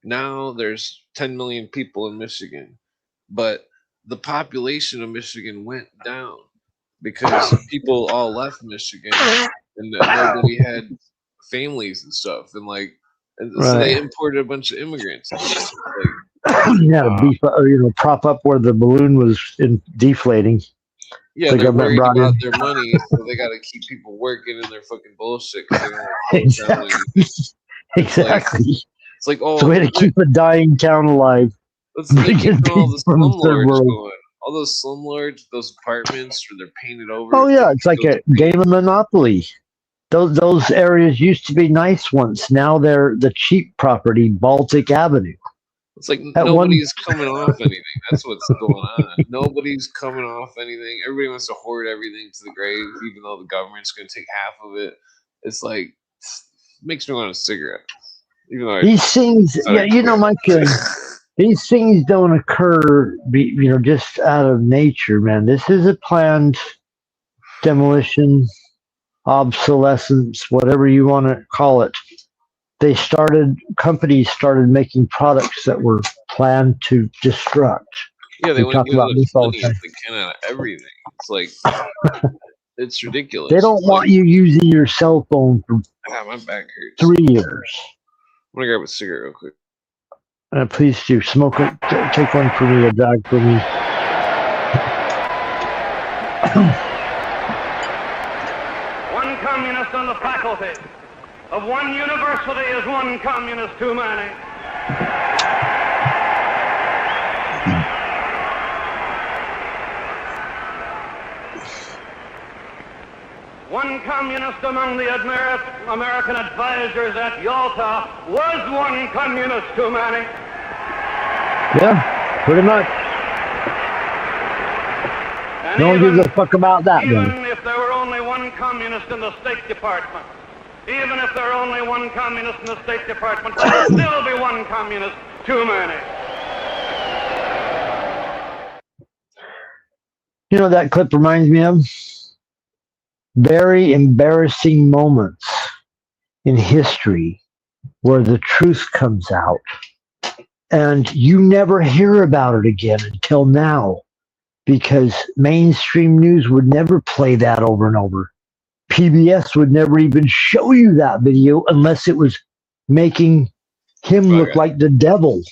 Now there's 10 million people in Michigan, but the population of Michigan went down because people all left Michigan and nobody had families and stuff, and so they imported a bunch of immigrants. Prop up where the balloon was deflating. Yeah, they're worried about their money, so they got to keep people working in their fucking bullshit. Exactly. It's like, it's a way to keep a dying town alive. Let's make all the slumlords going. All those slumlords, those apartments where they're painted over. Oh yeah, it's like a game of Monopoly. Those areas used to be nice once. Now they're the cheap property, Baltic Avenue. It's like nobody's coming off anything. That's what's going on. Nobody's coming off anything. Everybody wants to hoard everything to the grave, even though the government's going to take half of it. It's like, makes me want a cigarette. Even though these things, my feeling. These things don't occur, just out of nature, man. This is a planned demolition, obsolescence, whatever you want to call it. Companies started making products that were planned to destruct. Yeah, they want to get as money as they can out of everything. It's like, it's ridiculous. They don't want you using your cell phone for my back hurts. 3 years. I'm going to grab a cigarette real quick. Please do. Smoke it. Take one for me, a drag for me. One communist on the faculty of one university is one communist too many. One communist among the American advisors at Yalta was one communist too many. Yeah, pretty much. And no one gives a fuck about that, even if there were only one communist in the State Department, even if there were only one communist in the State Department, there would still be one communist too many. You know what that clip reminds me of? Very embarrassing moments in history where the truth comes out and you never hear about it again until now, because mainstream news would never play that over and over. PBS would never even show you that video unless it was making him look like the devil.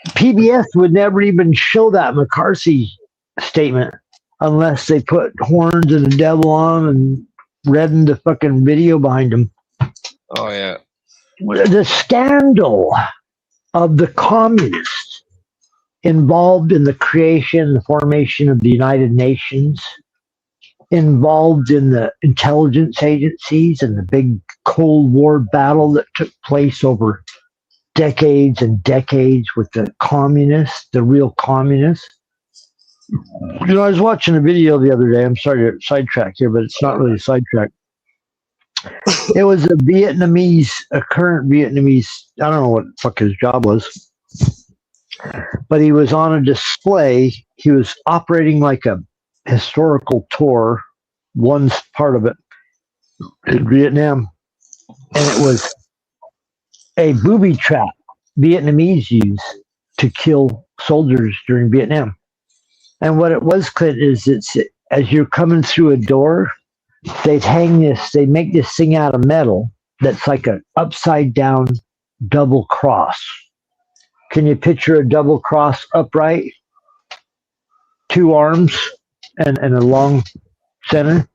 PBS would never even show that McCarthy statement unless they put horns and the devil on and reddened the fucking video behind him. Oh, yeah. The scandal of the communists involved in the creation and formation of the United Nations involved in the intelligence agencies and the big Cold War battle that took place over decades and decades with the communists, the real communists. You know, I was watching a video the other day. I'm sorry to sidetrack here, but it's not really a sidetrack. It was a current Vietnamese, I don't know what the fuck his job was, but he was on a display. He was operating like a historical tour, one part of it in Vietnam, and it was a booby trap Vietnamese used to kill soldiers during Vietnam. And what it was, Clint, is as you're coming through a door, they'd make this thing out of metal that's like an upside down double cross. Can you picture a double cross upright? Two arms and a long center?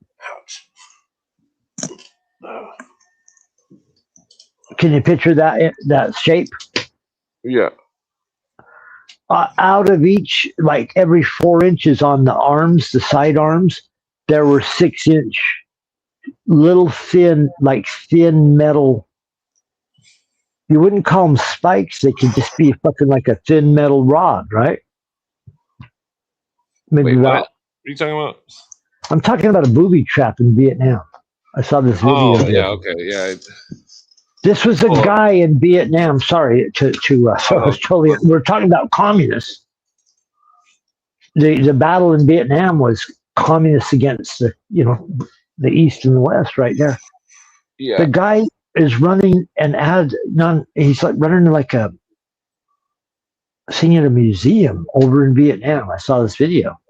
Can you picture that shape? Yeah. Out of each, like every 4 inches on the arms, the side arms, there were 6-inch little thin metal. You wouldn't call them spikes. They could just be fucking like a thin metal rod, right? Maybe what are you talking about? I'm talking about a booby trap in Vietnam. I saw this video. Oh, yeah, okay, yeah. This was a guy in Vietnam. Sorry we're talking about communists. The battle in Vietnam was communists against the East and the West right there. Yeah. The guy is running he's like running like a scene at a museum over in Vietnam. I saw this video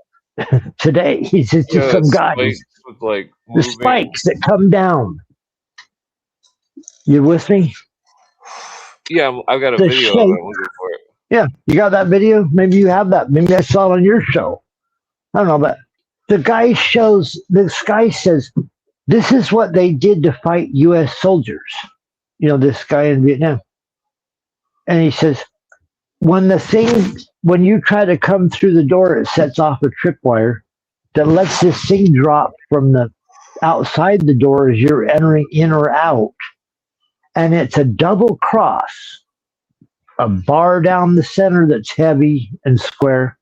today. He's just some guy. The spikes that come down. You with me? Yeah, I've got a video. I'm looking for it. Yeah, you got that video? Maybe you have that. Maybe I saw it on your show. I don't know, but this guy says, this is what they did to fight U.S. soldiers. You know, this guy in Vietnam. And he says, when you try to come through the door, it sets off a tripwire that lets this thing drop from the outside the door as you're entering in or out. And it's a double cross, a bar down the center that's heavy and square,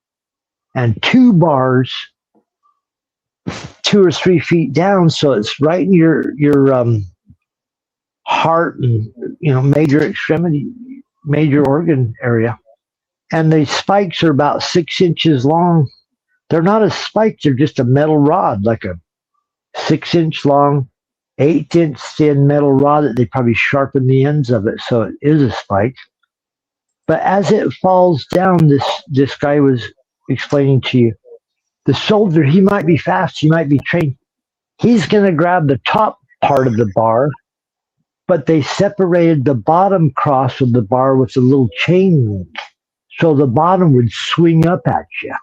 and 2 bars 2 or 3 feet down, so it's right in your heart and major extremity, major organ area. And the spikes are about 6 inches long. They're not a spike; they're just a metal rod, like a 6-inch long, 8-inch thin metal rod that they probably sharpen the ends of it, so it is a spike. But as it falls down, this guy was explaining to you, the soldier, he might be fast, he might be trained. He's going to grab the top part of the bar, but they separated the bottom cross of the bar with a little chain link, so the bottom would swing up at you.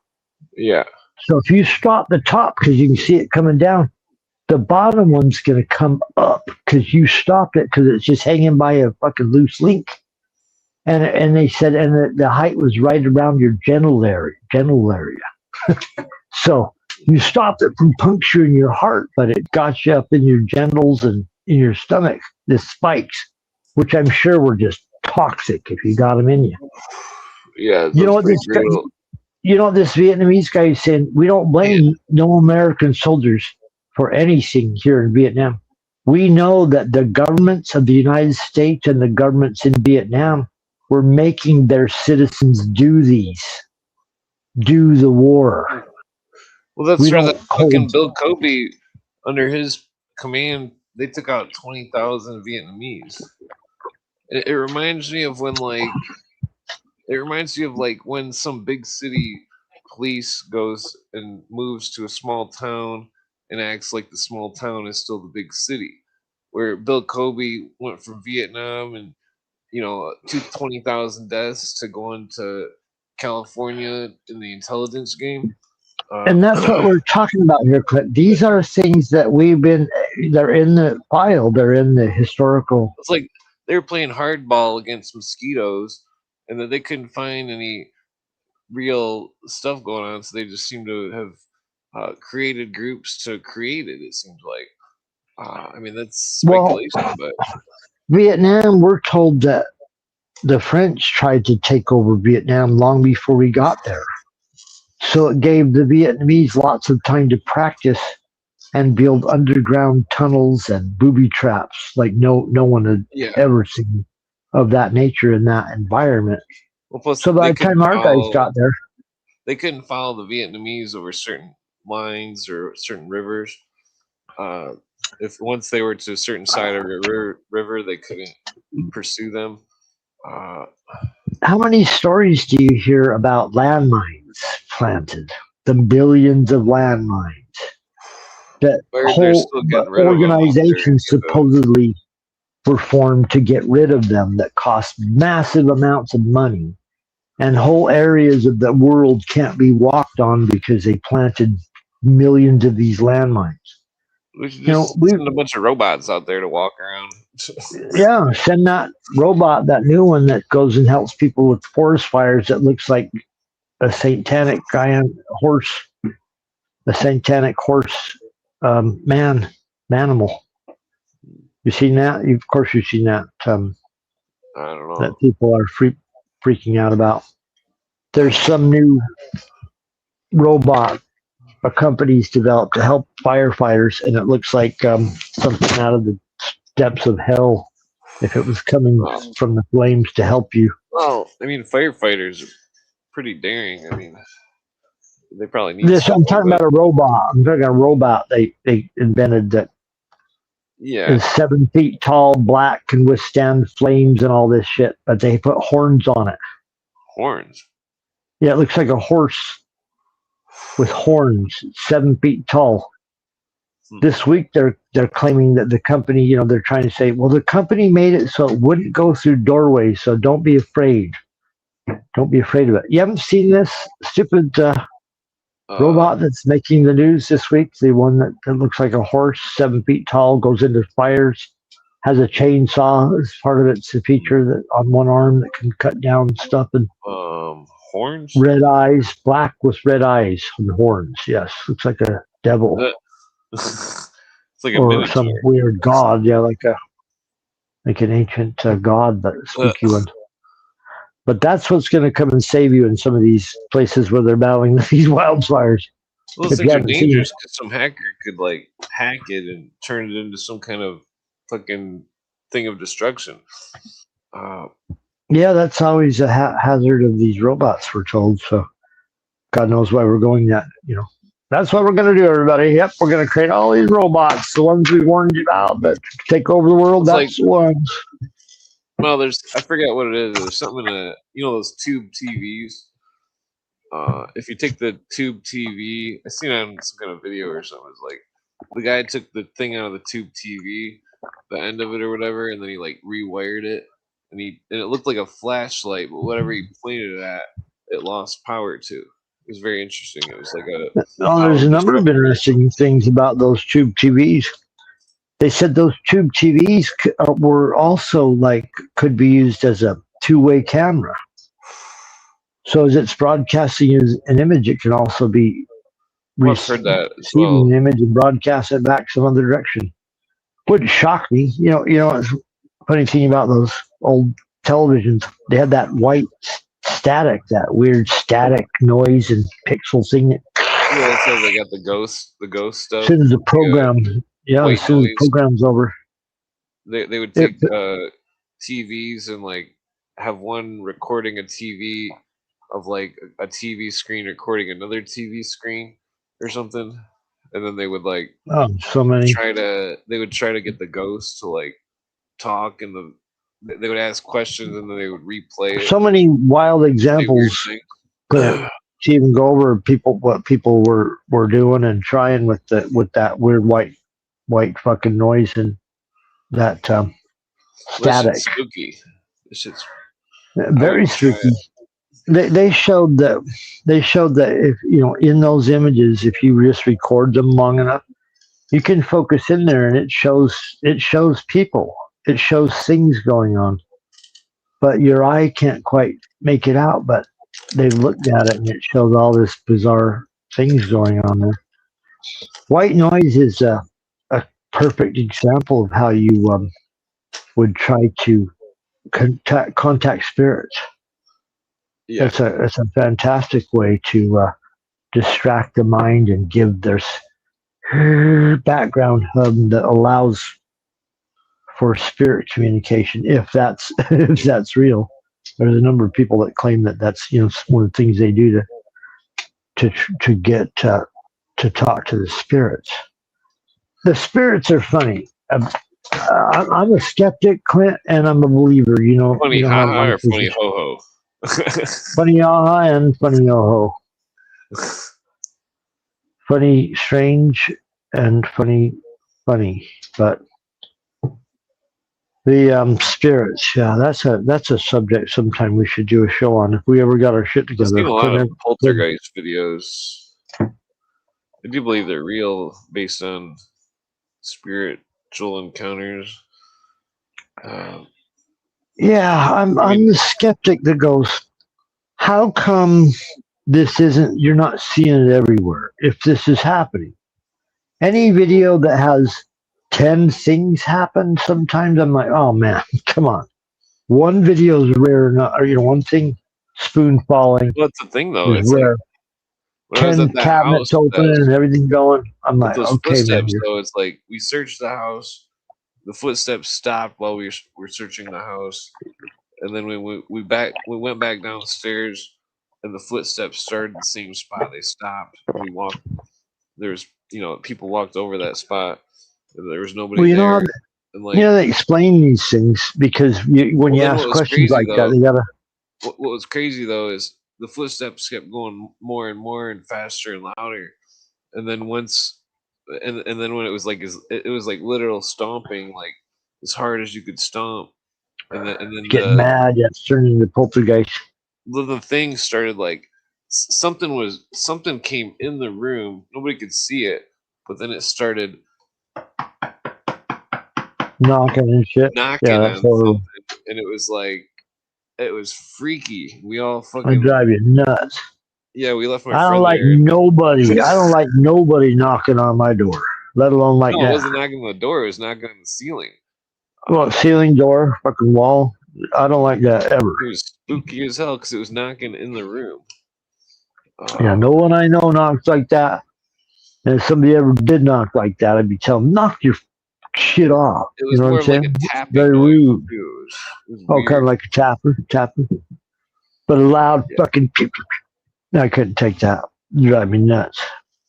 Yeah. So if you stop the top, because you can see it coming down, the bottom one's going to come up because you stopped it, because it's just hanging by a fucking loose link. And they said, and the height was right around your genital area. So you stopped it from puncturing your heart, but it got you up in your genitals and in your stomach, the spikes, which I'm sure were just toxic if you got them in you. Yeah. You know what this Vietnamese guy is saying? We don't blame no American soldiers for anything here in Vietnam. We know that the governments of the United States and the governments in Vietnam were making their citizens do the war. Well, that's where the fucking Bill Kobe, under his command, they took out 20,000 Vietnamese. It reminds me of when when some big city police goes and moves to a small town and acts like the small town is still the big city. Where Bill Kobe went from Vietnam and 20,000 deaths to going to California in the intelligence game. And that's what we're talking about here, Clint. These are things that they're in the file, they're in the historical. It's like they were playing hardball against mosquitoes, and that they couldn't find any real stuff going on, so they just seem to have created groups to create it. It seems like. I mean, that's speculation, but Vietnam, we're told that the French tried to take over Vietnam long before we got there. So it gave the Vietnamese lots of time to practice and build underground tunnels and booby traps like no one had ever seen of that nature in that environment. Well, plus so by the time our guys got there, they couldn't follow the Vietnamese over certain lines or certain rivers. If once they were to a certain side of a river, they couldn't pursue them. How many stories do you hear about landmines planted? The billions of landmines. That whole organizations supposedly were formed to get rid of them that cost massive amounts of money. And whole areas of the world can't be walked on because they planted millions of these landmines. We should just send a bunch of robots out there to walk around. Yeah, send that robot, that new one that goes and helps people with forest fires that looks like a satanic horse manimal. You seen that? Of course you've seen that. I don't know. That people are freaking out about. There's some new robot a company's developed to help firefighters, and it looks like something out of the depths of hell if it was coming from the flames to help you. Well, I mean, firefighters are pretty daring. I mean, they probably need this. I'm talking about a robot. I'm talking about a robot they invented that is 7 feet tall, black, can withstand flames and all this shit, but they put horns on it. Horns? Yeah, it looks like a horse with horns, 7 feet tall. This week they're claiming that the company, they're trying to say, well, the company made it so it wouldn't go through doorways, so don't be afraid. Don't be afraid of it. You haven't seen this stupid robot that's making the news this week? The one that looks like a horse, 7 feet tall, goes into fires, has a chainsaw as part of its a feature that on one arm that can cut down stuff, and horns, red eyes, black with red eyes and horns. Yes, looks like a devil. It's like a or miniature. Some weird god, like an ancient god, but a spooky one. But that's what's going to come and save you in some of these places where they're battling these wildfires. Well, those things are dangerous because some hacker could hack it and turn it into some kind of fucking thing of destruction. Yeah, that's always a hazard of these robots, we're told. So God knows why we're going that, That's what we're going to do, everybody. Yep, we're going to create all these robots, the ones we warned you about that take over the world. That's the ones. Well, I forget what it is. There's something in those tube TVs. If you take the tube TV, I seen it on some kind of video or something. It's like the guy took the thing out of the tube TV, the end of it or whatever, and then he rewired it, and it looked like a flashlight, but whatever he pointed it at, it lost power to. It was very interesting. It was like there's a number of interesting things about those tube TVs. They said those tube TVs were also could be used as a two-way camera. So as it's broadcasting as an image, it can also be receiving an image and broadcast it back some other direction. Wouldn't shock me. What's funny thing about those old televisions? They had that white static, that weird static noise and pixel thing. Yeah, it says they got the ghost stuff. As soon as the program, as soon as the program's over, they would take TVs and have one recording a TV of a TV screen recording another TV screen or something, and then they would so many try to get the ghost to talk, and they would ask questions and then they would replay it. So many wild examples to even go over what people were doing and trying with that weird white fucking noise and that static. This spooky. This shit's very spooky. They showed that if in those images, if you just record them long enough, you can focus in there and it shows people. It shows things going on, but your eye can't quite make it out. But they looked at it and it shows all this bizarre things going on there. White noise is a perfect example of how you would try to contact spirits. Yeah. It's a fantastic way to distract the mind and give their background hum that allows for spirit communication, if that's real. There's a number of people that claim that that's one of the things they do to get to talk to the spirits. The spirits are funny. I'm a skeptic, Clint, and I'm a believer. Funny haha or funny ho ho? Funny aha and funny yo ho. Funny strange and funny, but the spirits, yeah, that's a subject sometime we should do a show on if we ever got our shit together. I've seen a lot of poltergeist videos. I do believe they're real, based on spiritual encounters. Yeah, I'm the skeptic that goes, how come you're not seeing it everywhere if this is happening? Any video that has 10 things happen, sometimes I'm like, oh man, come on. One video is rare enough, or one thing, spoon falling. Well, that's the thing though. It's rare. Like, 10 cabinets open and everything going. I'm like, those okay, footsteps, man. though, it's like we searched the house. The footsteps stopped while we were searching the house, and then we went back downstairs, and the footsteps started in the same spot. They stopped. We walked. There's people walked over that spot, and there was nobody there. They explain these things because when you ask questions like that, they gotta. What was crazy though is the footsteps kept going more and more and faster and louder, and then and then when it was like literal stomping, like as hard as you could stomp, and then get mad. It's turning into poltergeist. The thing started like something came in the room. Nobody could see it, but then it started knocking and shit. And it was like, it was freaky. We all fucking. I drive you nuts. Yeah, we left my. I don't like nobody. I don't like nobody knocking on my door, let alone like that. No, it wasn't knocking on the door. It was knocking on the ceiling. Well, ceiling, door, fucking wall. I don't like that ever. It was spooky as hell because it was knocking in the room. Yeah, no one I know knocks like that. And if somebody ever did knock like that, I'd be telling them, knock your shit off. It was more like a tapping. Very rude. Kind of like a tapper. But a loud fucking. I couldn't take that. You drive me nuts.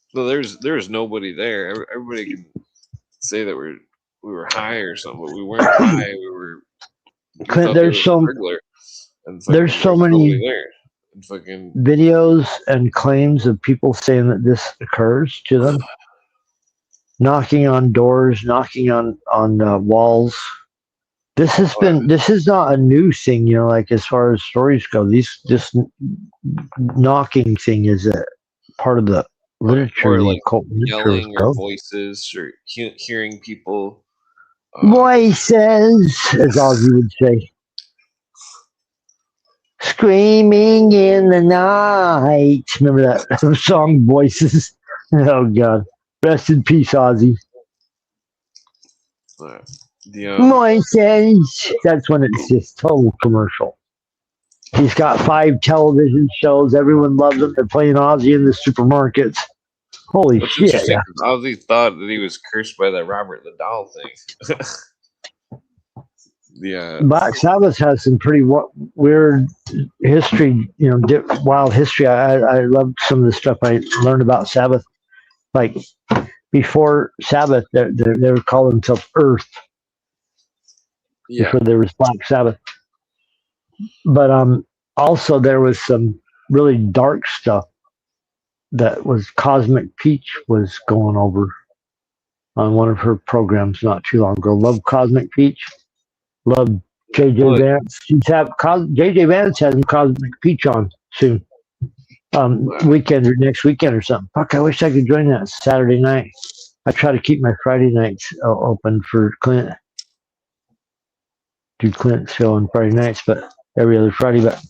So there was nobody there. Everybody can say that we were high or something, but we weren't high. Clint, there's so many videos and claims of people saying that this occurs to them. Knocking on doors, knocking on walls. This is not a new thing, like as far as stories go. This knocking thing is a part of the literature, or like occult yelling or voices or hearing people. Voices, as Ozzy would say. Screaming in the night. Remember that song, Voices? Oh, God. Rest in peace, Ozzy. Voices. That's when it's just total commercial. He's got 5 television shows. Everyone loves him. They're playing Ozzy in the supermarkets. Holy shit. Yeah. Ozzy thought that he was cursed by that Robert the Doll thing. Yeah. Black Sabbath has some pretty weird history, wild history. I love some of the stuff I learned about Sabbath. Like before Sabbath, they were calling themselves Earth. Yeah. Before there was Black Sabbath. But also there was some really dark stuff that was Cosmic Peach was going over on one of her programs not too long ago. Love Cosmic Peach. Love JJ Vance. JJ Vance has Cosmic Peach on soon. Weekend or next weekend or something. Fuck, I wish I could join that Saturday night. I try to keep my Friday nights open for Clint. Do Clint's show on Friday nights, but every other Friday. But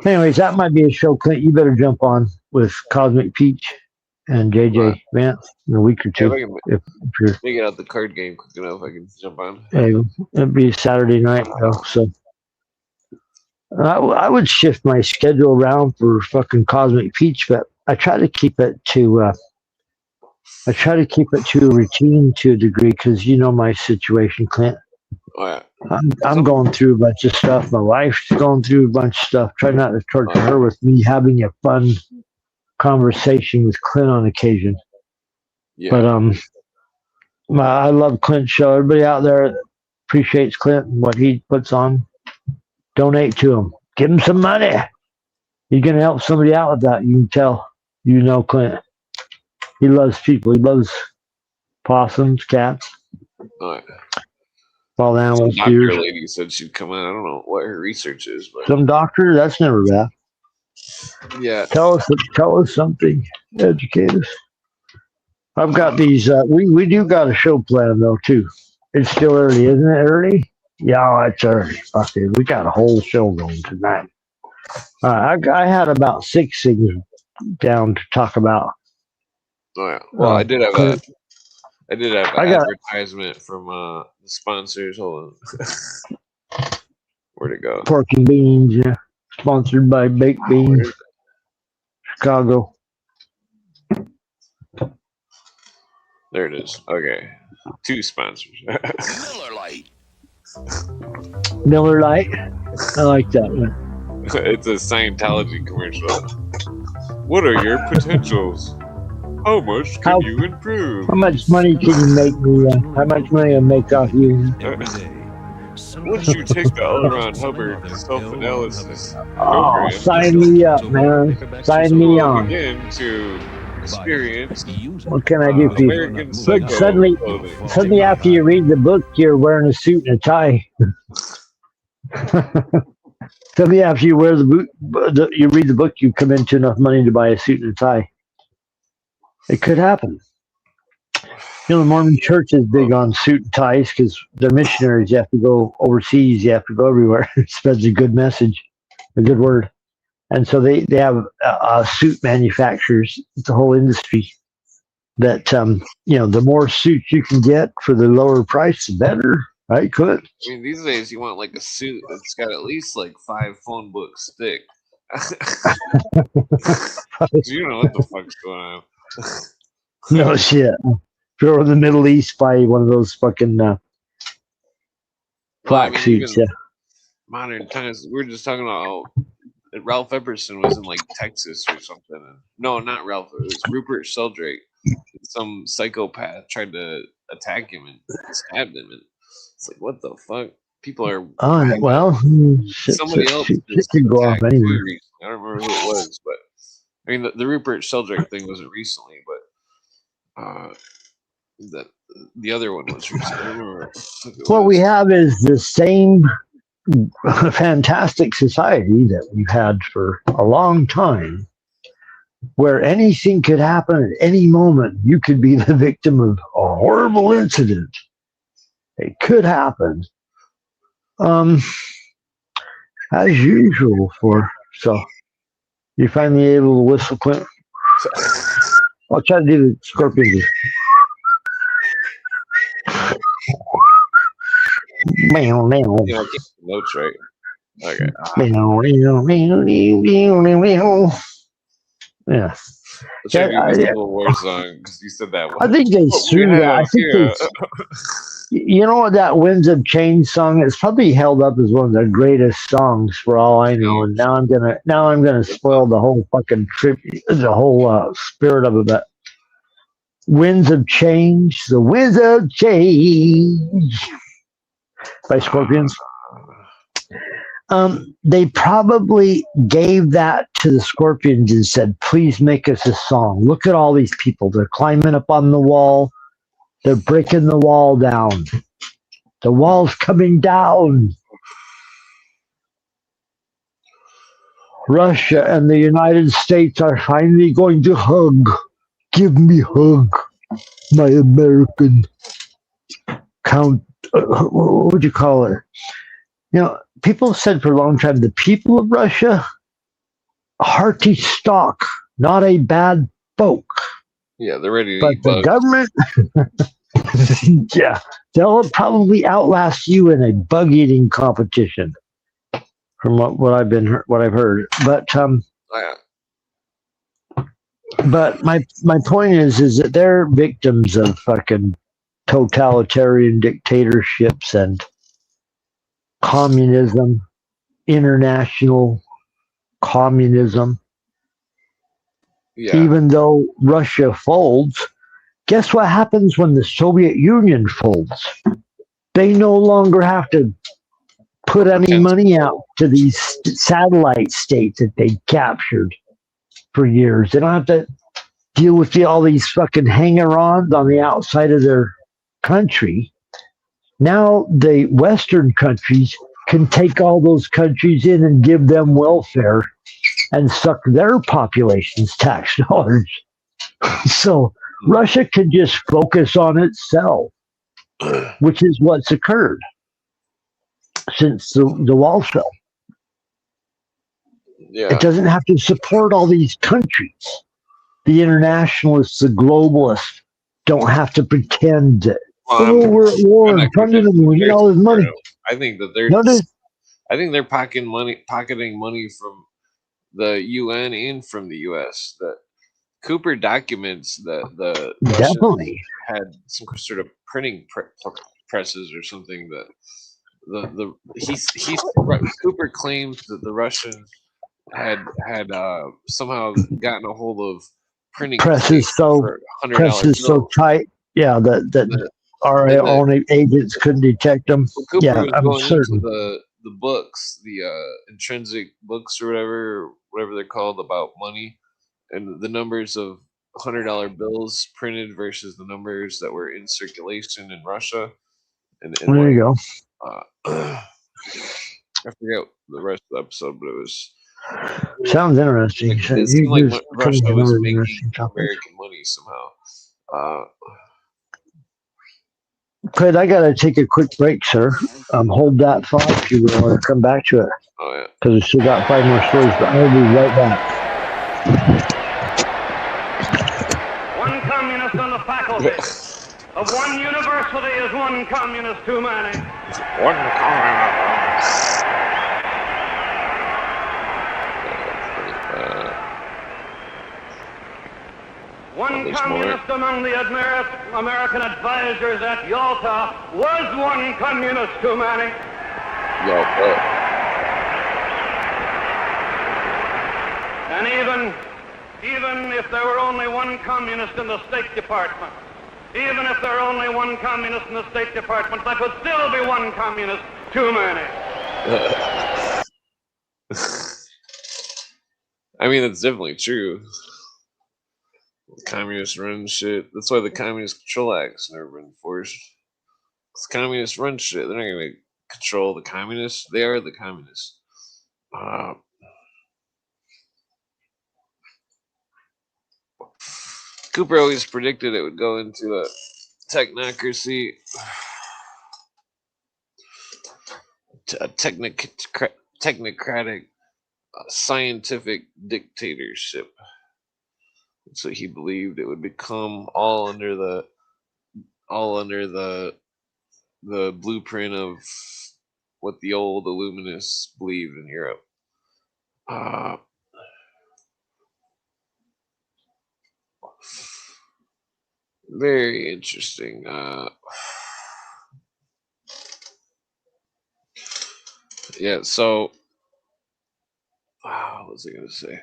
anyways, that might be a show, Clint. You better jump on with Cosmic Peach. and JJ Vance in a week or two. If you're make it out the card game quick enough, I can jump on. Hey, it'd be Saturday night though, so I would shift my schedule around for fucking Cosmic Peach, but I try to keep it to a routine to a degree because you know my situation, Clint. Oh, yeah. I'm going through a bunch of stuff. My wife's going through a bunch of stuff. Try not to torture her with me having a fun conversation with Clint on occasion. Yeah. But I love Clint's show. Everybody out there appreciates Clint and what he puts on. Donate to him. Give him some money. You're gonna help somebody out with that. You can tell. You know Clint. He loves people. He loves possums, cats. All animals. Some doctor lady said she'd come in. I don't know what her research is, but some doctor. That's never bad. Yeah. Tell us something. Educate us. I've got these. We do got a show plan though too. It's still early, isn't it? Early? Yeah, it's early. Fuck it. We got a whole show going tonight. I had about 6 things down to talk about. Oh yeah. Well, I did have an advertisement from the sponsors. Hold on. Where'd it go? Pork and Beans, yeah. Sponsored by Baked Beans, Chicago. There it is. Okay. 2 sponsors. Miller Lite. I like that one. It's a Scientology commercial. What are your potentials? How much can you improve? How much money can you make me? How much money I make off you? Once you take the L. Ron Hubbard self-analysis program, sign me up, man. Sign me on. Begin to experience. What can I do for you? Look, suddenly after you read the book, you're wearing a suit and a tie. Suddenly after you read the book, you come into enough money to buy a suit and a tie. It could happen. You know, the Mormon Church is big on suit and ties because they're missionaries. You have to go overseas. You have to go everywhere. It spreads a good message, a good word. And so they have suit manufacturers. It's a whole industry that, the more suits you can get for the lower price, the better. Right, could. I mean, these days you want like a suit that's got at least like 5 phone books thick. You know what the fuck's going on. No shit. If you're in the Middle East, buy one of those fucking black suits. Yeah. Modern times. We were just talking about Ralph Epperson was in like Texas or something. No, not Ralph. It was Rupert Sheldrake. Some psychopath tried to attack him and stabbed him. And it's like, what the fuck? People are. Oh well. Somebody else could go off anywhere. I don't remember who it was, but I mean, the Rupert Sheldrake thing wasn't recently, but the other one was recently. I remember what we have is the same fantastic society that we've had for a long time, where anything could happen at any moment. You could be the victim of a horrible incident. It could happen. As usual so you finally able to whistle, Clint? I'll try to do the scorpion. Yeah, notes right. Okay. Yeah. Let's war song because you said that one. I think they threw that. I think you know what, that Winds of Change song is probably held up as one of the greatest songs for all I know. And now I'm gonna spoil the whole fucking trip, the whole spirit of it. But Winds of Change, the Winds of Change by Scorpions. They probably gave that to the Scorpions and said, please make us a song. Look at all these people. They're climbing up on the wall. They're breaking the wall down. The wall's coming down. Russia and the United States are finally going to hug. Give me a hug, my American count. What would you call it? You know, people said for a long time, the people of Russia, hearty stock, not a bad folk. Yeah, they're ready to But eat the bugs. government, yeah, they'll probably outlast you in a bug eating competition. From what I've heard, but my point is that they're victims of fucking totalitarian dictatorships and communism, international communism. Yeah. Even though Russia folds, guess what happens when the Soviet Union folds? They no longer have to put any money out to these satellite states that they captured for years. They don't have to deal with all these fucking hanger-ons on the outside of their country. Now the Western countries can take all those countries in and give them welfare and suck their population's tax dollars. So Russia can just focus on itself, which is what's occurred since the wall fell. Yeah. It doesn't have to support all these countries. The internationalists, the globalists, don't have to pretend that, we're at war and funding them, we get all this money. I think that they're pocketing money from the UN and from the US. That Cooper documents that the Russians had some sort of printing presses or something. That Cooper claims that the Russians had somehow gotten a hold of printing presses so tight, yeah, that our own agents couldn't detect them. Cooper yeah, was I'm going certain. into the books, the intrinsic books or whatever they're called about money, and the numbers of $100 bills printed versus the numbers that were in circulation in Russia. And there you go. I forget the rest of the episode, but it was. Sounds interesting. It seemed like Russia was making American money somehow. Craig, I got to take a quick break, sir. Hold that thought if you will, and come back to it. Oh, yeah. Because we still got 5 more stories, but I'll be right back. One communist on the faculty of one university is one communist too many. One communist. One communist among the American advisors at Yalta was one communist too many. Yalta. And even if there were only one communist in the State Department, even if there were only one communist in the State Department, that would still be one communist too many. I mean, that's definitely true. The communists run shit. That's why the Communist Control Act's never been enforced. The communists run shit. They're not going to control the communists. They are the communists. Cooper always predicted it would go into a technocracy, a technocratic, scientific dictatorship. So he believed it would become all under the blueprint of what the old Illuminists believed in Europe. Very interesting. Yeah. So, what was I going to say?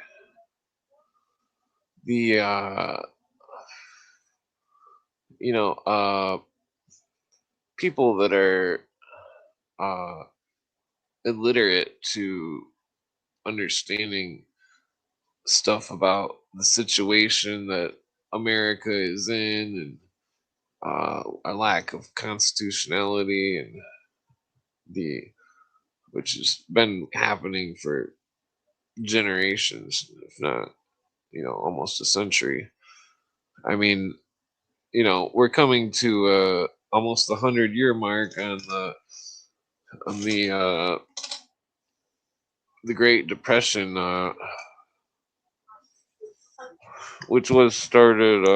People that are illiterate to understanding stuff about the situation that America is in, and a lack of constitutionality, and which has been happening for generations, if not, almost a century. I mean, we're coming to almost the 100-year mark on the Great Depression. which was started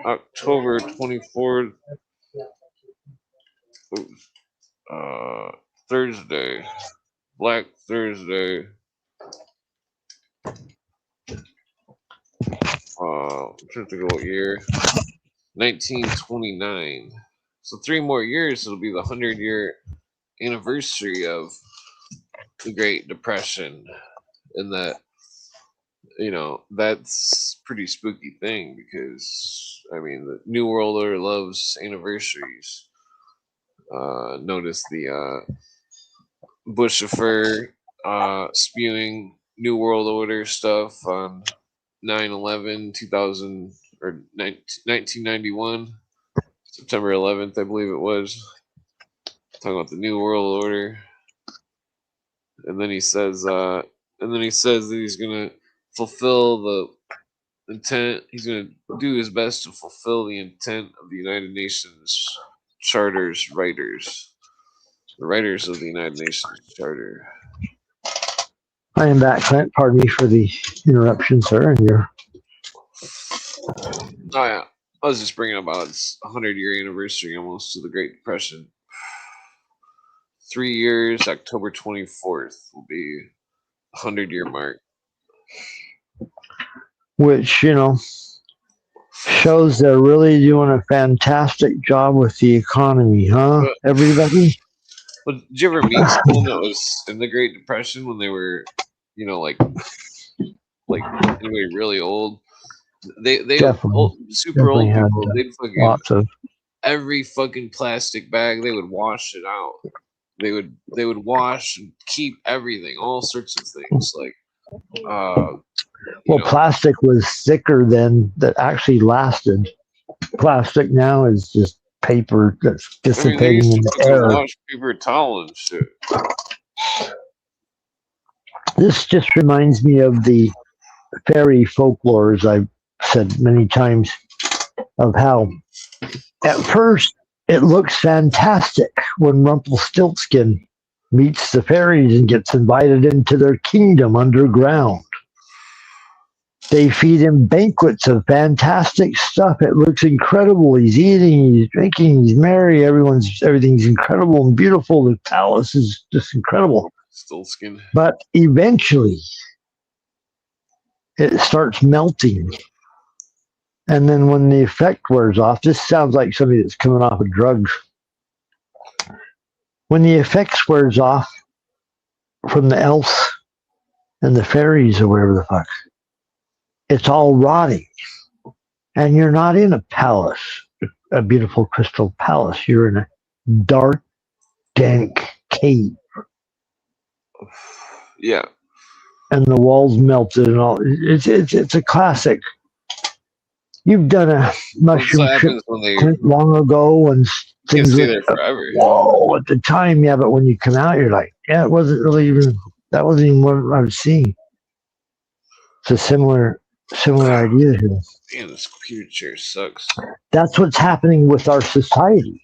October 24th, Thursday, Black Thursday. I'm trying to think of what year. 1929. So 3 more years, it'll be the 100-year anniversary of the Great Depression, and that, that's pretty spooky thing, because I mean the New World Order loves anniversaries. Notice the Bushifer spewing New World Order stuff on 9/11 2000 or 1991, September 11th, I believe it was, talking about the New World Order. And then he says that he's gonna fulfill the intent. He's gonna do his best to fulfill the intent of the United Nations Charter's writers, the writers of the United Nations Charter. I am back, Clint. Pardon me for the interruption, sir. And you're. Oh yeah, I was just bringing about its 100-year anniversary almost to the Great Depression. 3 years, October 24th will be 100-year mark. Which, shows they're really doing a fantastic job with the economy, huh, everybody? But did you ever meet someone that was in the Great Depression when they were, like anybody really old? They old, super old people. They'd fucking every fucking plastic bag. They would wash it out. They would wash and keep everything, all sorts of things plastic was thicker than that actually lasted. Plastic now is just paper that's dissipating in the air. Wash paper towel and shit. This just reminds me of the fairy folklore, as I've said many times, of how at first it looks fantastic when Rumpelstiltskin meets the fairies and gets invited into their kingdom underground. They feed him banquets of fantastic stuff. It looks incredible. He's eating, he's drinking, he's merry. Everything's incredible and beautiful. The palace is just incredible. Stiltskin. But eventually, it starts melting. And then when the effect wears off, this sounds like somebody that's coming off of drugs. When the effects wears off from the elves and the fairies or whatever the fuck, it's all rotting. And you're not in a palace, a beautiful crystal palace. You're in a dark, dank cave. Yeah. And the walls melted and all. It's a classic. You've done a mushroom trip long ago and things stay there forever. Whoa, at the time, yeah, but when you come out, you're like, yeah, it wasn't even what I was seeing. It's a similar idea here. Man, this computer chair sucks. That's what's happening with our society.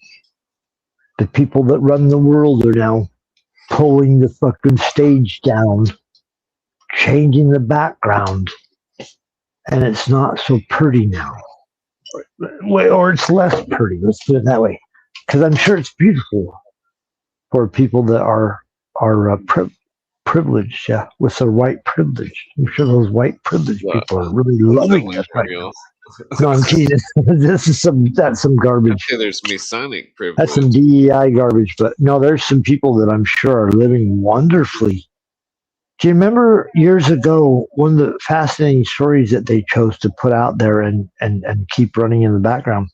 The people that run the world are now pulling the fucking stage down, changing the background, and it's not so pretty now. Or it's less pretty, let's put it that way. Because I'm sure it's beautiful for people that are privileged, yeah, with the white privilege. I'm sure those white privileged people are really loving this right now. No, I'm kidding. That's some garbage. There's Masonic privilege. That's some DEI garbage, but no, there's some people that I'm sure are living wonderfully. Do you remember years ago, one of the fascinating stories that they chose to put out there and keep running in the background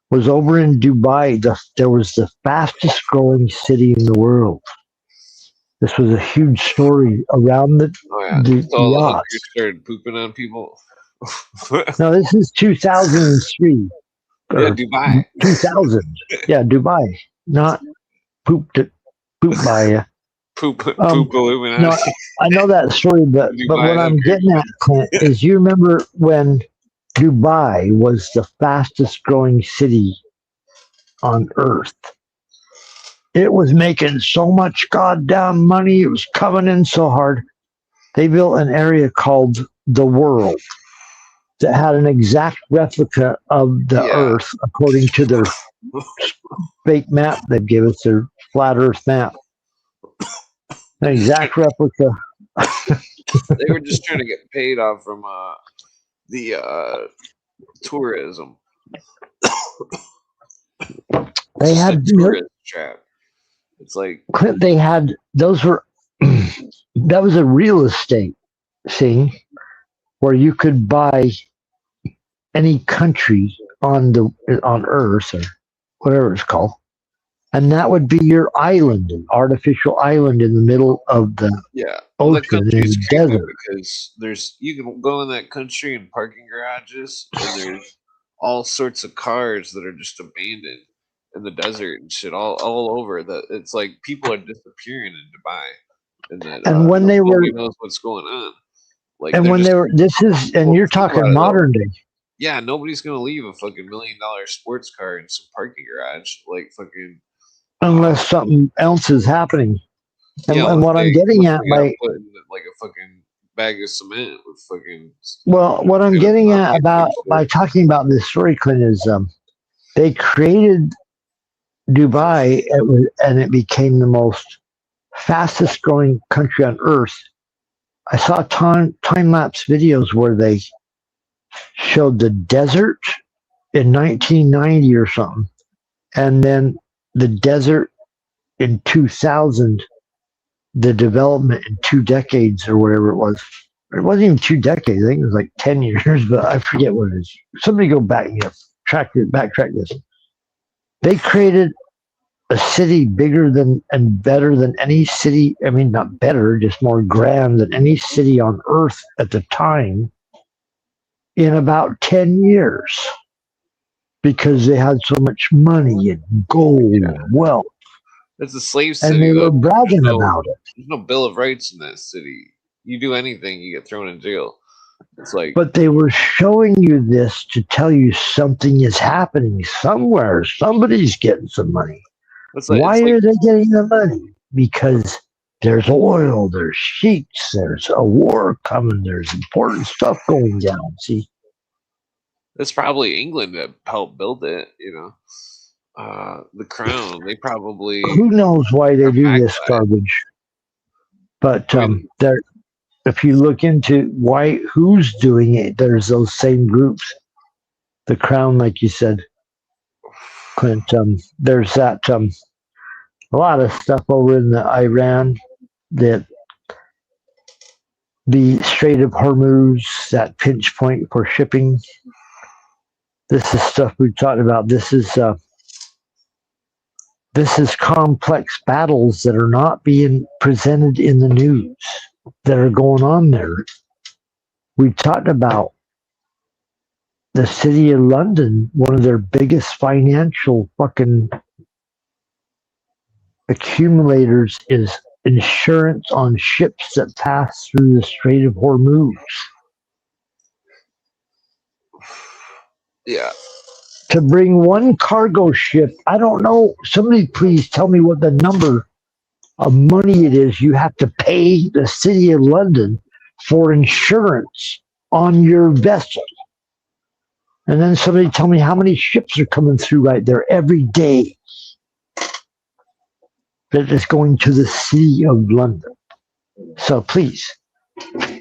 was over in Dubai. There was the fastest growing city in the world. This was a huge story around the yacht. You started pooping on people. No, this is 2003. Yeah, Dubai. 2000. Yeah, Dubai. Not poop by. Poop Illuminati. No, I know that story, but what I'm getting at, Clint, is you remember when Dubai was the fastest growing city on Earth. It was making so much goddamn money. It was coming in so hard. They built an area called the World. that had an exact replica of the Earth according to their fake map they gave us, their flat Earth map. An exact replica. They were just trying to get paid off from the tourism. They had tourist trap. It's like they had those were that was a real estate thing where you could buy any country on Earth or whatever it's called, and that would be your island, an artificial island in the middle of the ocean in the desert. Because you can go in that country in parking garages, and there's all sorts of cars that are just abandoned in the desert and shit all over. That it's like people are disappearing in Dubai, and when they were nobody knows what's going on. Like, and when they were, you're talking modern day. Yeah, nobody's gonna leave a fucking $1 million sports car in some parking garage, like fucking. Unless something else is happening. And what I'm getting at by like a fucking bag of cement with fucking. Well, what I'm getting at by talking about this story, Clint, is they created Dubai and it became the most fastest growing country on Earth. I saw time lapse videos where they showed the desert in 1990 or something, and then the desert in 2000, the development in 2 decades or whatever it was. It wasn't even 2 decades. I think it was like 10 years, but I forget what it is. Somebody go back and backtrack this. They created a city bigger than and better than any city. I mean, not better, just more grand than any city on Earth at the time in about 10 years. Because they had so much money and gold and wealth. It's a slave city. And they were bragging about it. There's no Bill of Rights in that city. You do anything, you get thrown in jail. It's like. But they were showing you this to tell you something is happening somewhere. Somebody's getting some money. Why are they getting the money? Because there's oil, there's sheiks, there's a war coming, there's important stuff going down. See? It's probably England that helped build it, you know. The crown, they probably. Who knows why they do this garbage? But if you look into who's doing it, there's those same groups. The crown, like you said, Clint. There's that a lot of stuff over in the Iran, that the Strait of Hormuz, that pinch point for shipping. This is stuff we've talked about. This is complex battles that are not being presented in the news that are going on there. We talked about the city of London, one of their biggest financial fucking accumulators is insurance on ships that pass through the Strait of Hormuz. Yeah. To bring one cargo ship, I don't know. Somebody please tell me what the number of money it is you have to pay the city of London for insurance on your vessel. And then somebody tell me how many ships are coming through right there every day that is going to the city of London. So please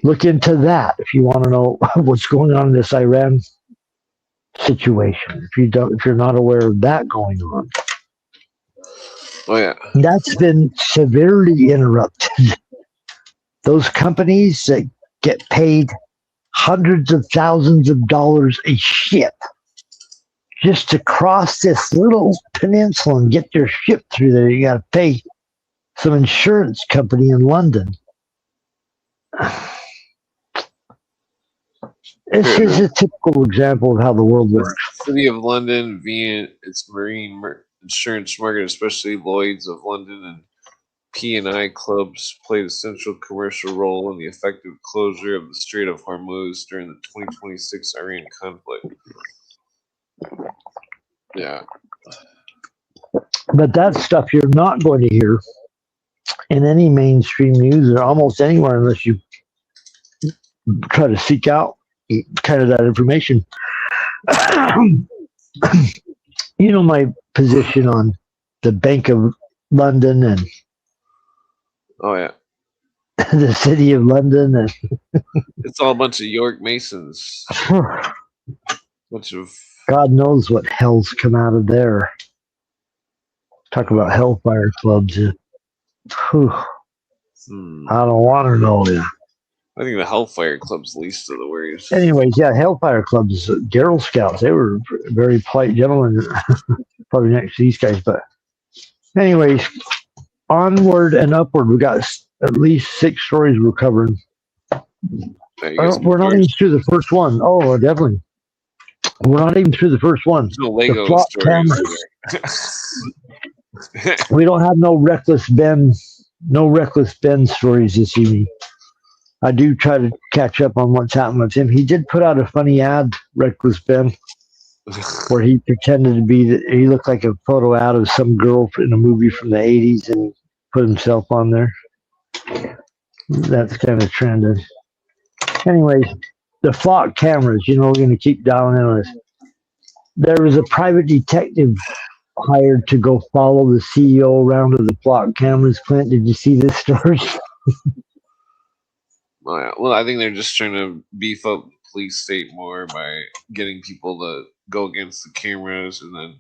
look into that if you want to know what's going on in this Iran situation. If you're not aware of that going on. Oh yeah. That's been severely interrupted. Those companies that get paid hundreds of thousands of dollars a ship just to cross this little peninsula and get their ship through there, you got to pay some insurance company in London. This is a typical example of how the world works. The City of London, via its marine insurance market, especially Lloyd's of London and P&I clubs, played a central commercial role in the effective closure of the Strait of Hormuz during the 2026 Iran conflict. Yeah. But that stuff you're not going to hear in any mainstream news or almost anywhere unless you try to seek out kind of that information. You know my position on the Bank of London and oh yeah, the City of London, and it's all a bunch of York Masons. Bunch of God knows what hell's come out of there. Talk about hellfire clubs. Whew. I don't want to know. I think the Hellfire Club's least of the worries. Anyways, yeah, Hellfire Clubs, Girl Scouts, they were very polite gentlemen, probably next to these guys. But anyways, onward and upward. We got at least 6 stories we're covering. We're not even through the first one. Oh, definitely. We're not even through the first one. No Lego the cameras. We don't have no reckless Ben stories this evening. I do try to catch up on what's happened with him. He did put out a funny ad, Reckless Ben, where he pretended to be he looked like a photo ad of some girl in a movie from the 80s and put himself on there. That's kind of trending. Anyways, the flock cameras, we're going to keep dialing in on this. There was a private detective hired to go follow the CEO around of the flock cameras. Clint, did you see this story? Oh, yeah. Well, I think they're just trying to beef up the police state more by getting people to go against the cameras and then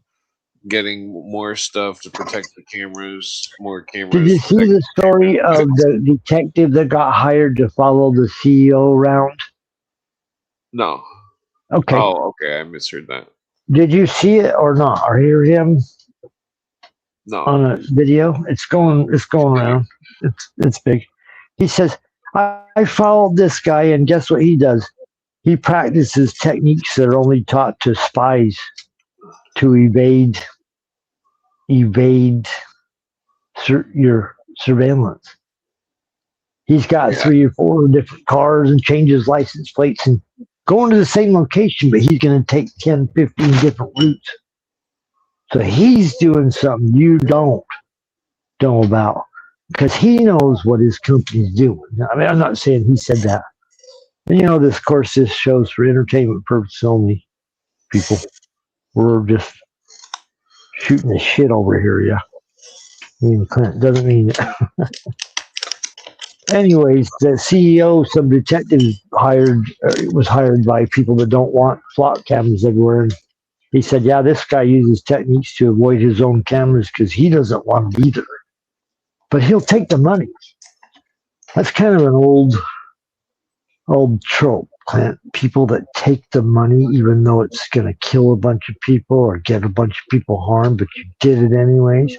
getting more stuff to protect the cameras, more cameras. Did you see the story of the detective that got hired to follow the CEO around? No. Okay. Oh, okay. I misheard that. Did you see it or not, or hear him? No. On a video, it's going around. It's big. He says, I followed this guy, and guess what he does? He practices techniques that are only taught to spies to evade your surveillance. He's got 3 or 4 different cars and changes license plates and going to the same location, but he's going to take 10, 15 different routes. So he's doing something you don't know about because he knows what his company's doing. I mean, I'm not saying he said that. And, this show's for entertainment purposes only, people. We're just shooting the shit over here, yeah. Clint doesn't mean it. Anyways, the CEO, some detective was hired by people that don't want flock cameras everywhere. And he said, yeah, this guy uses techniques to avoid his own cameras because he doesn't want them either. But he'll take the money. That's kind of an old trope, Clint. People that take the money even though it's going to kill a bunch of people or get a bunch of people harmed, but you did it anyways.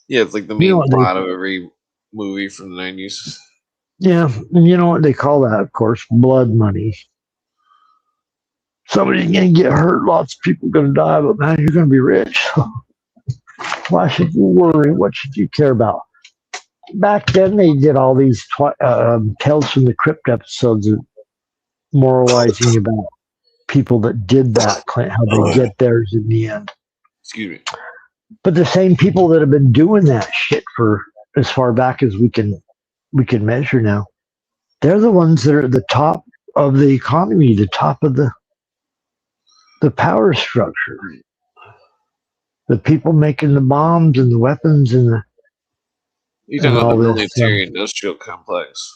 Yeah, it's like the main plot of every movie from the 90s. Yeah, and you know what they call that, of course? Blood money. Somebody's going to get hurt, lots of people are going to die, but man, you're going to be rich. Why should you worry? What should you care about? Back then, they did all these Tales from the Crypt episodes of moralizing about people that did that, how they get theirs in the end. Excuse me. But the same people that have been doing that shit for as far back as we can measure now, they're the ones that are at the top of the economy, the top of the power structure. The people making the bombs and the weapons and the You're talking about the military-industrial complex.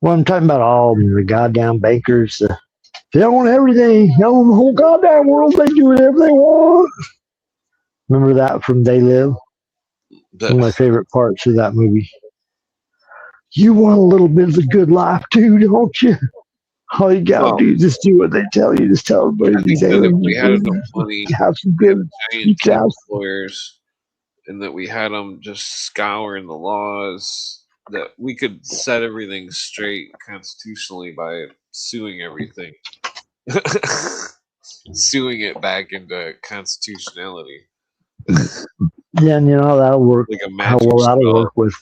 Well, I'm talking about all the goddamn bankers. They own everything. They own the whole goddamn world. They do whatever they want. Remember that from They Live? One of my favorite parts of that movie. You want a little bit of the good life too, don't you? All you gotta do is just do what they tell you. Just tell everybody. If we had enough money, have some good lawyers, and that we had them just scouring the laws, that we could set everything straight constitutionally by suing everything. Suing it back into constitutionality. Yeah, and you know how that'll work. Like how well that'll work with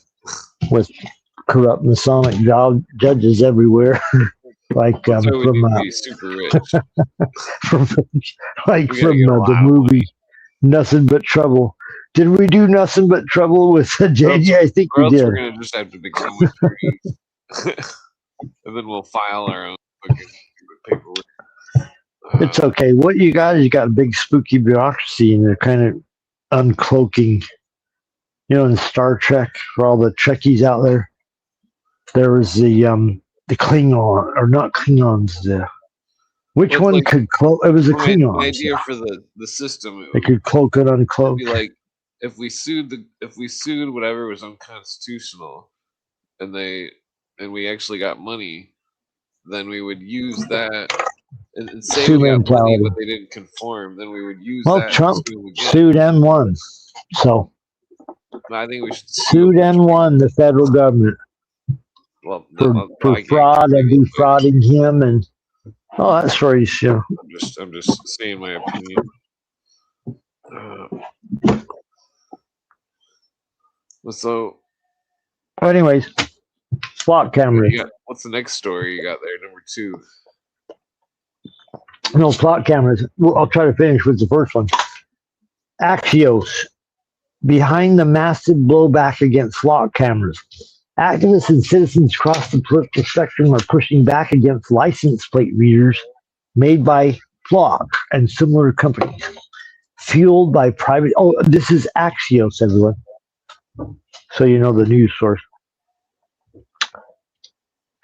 corrupt Masonic judges everywhere. Like from super rich. from the movie Nothing But Trouble. Did we do Nothing But Trouble with JJ? I think we did. We're gonna just have to become attorneys, and then we'll file our own fucking paperwork. It's okay. What you got is you got a big spooky bureaucracy, and they're kind of uncloaking. You know, in Star Trek, for all the Trekkies out there, there was the Klingon, or not Klingons. Which one like, could cloak? It was a Klingon. My idea for the system. They could cloak and uncloak. It'd be like if we sued whatever was unconstitutional, and we actually got money, then we would use that. And say we got money, but they didn't conform, then we would use that. Well, Trump sued and won. So I think we should sued and won the federal government for fraud and defrauding him, and that's very sure. I'm just saying my opinion. Anyways, flock camera. What's the next story you got there? Number 2. No, plot cameras. I'll try to finish with the first one. Axios. Behind the massive blowback against flock cameras. Activists and citizens across the political spectrum are pushing back against license plate readers made by Flock and similar companies. Fueled by private... Oh, this is Axios, everyone. So you know the news source.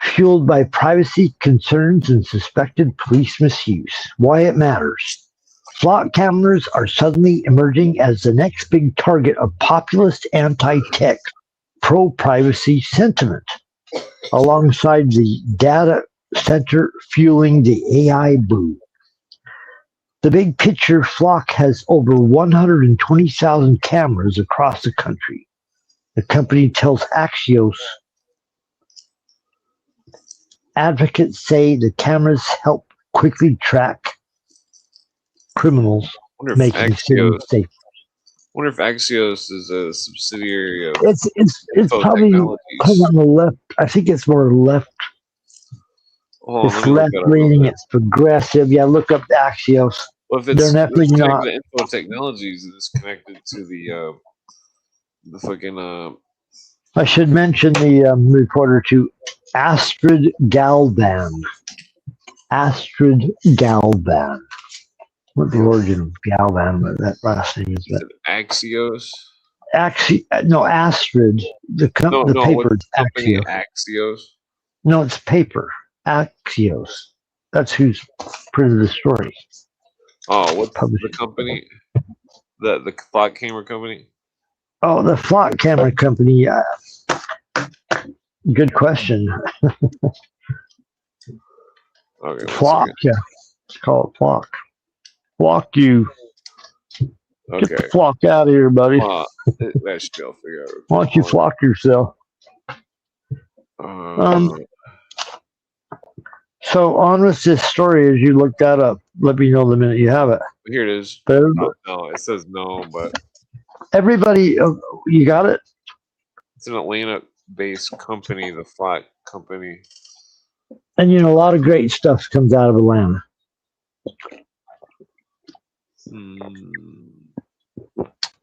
Fueled by privacy concerns and suspected police misuse. Why it matters. Flock cameras are suddenly emerging as the next big target of populist anti-tech, pro-privacy sentiment, alongside the data center fueling the AI boom. The big picture, Flock has over 120,000 cameras across the country. The company tells Axios advocates say the cameras help quickly track criminals making cities safe. I wonder if Axios is a subsidiary of It's probably on the left. I think it's more left. It's left leaning. It's progressive. Yeah, look up Axios. Well, if they're definitely not. The Info Technologies is connected to the fucking. I should mention the reporter too. Astrid Galvan. What the origin of Galvan, but that last name is that. Axios? Astrid. The paper. Axios? No, it's paper. Axios. That's who's printed the story. Oh, what's the company? The Flock Camera Company? Oh, the Flock Camera Company. Good question. Okay, Flock, yeah. Let's call it Flock. Flock you. Okay. Get the flock out of here, buddy. That should be able to figure out. Why don't you flock yourself? So on with this story as you look that up. Let me know the minute you have it. Here it is. No, it says no, but everybody, you got it? It's an Atlanta-based company, the Flock Company. And a lot of great stuff comes out of Atlanta.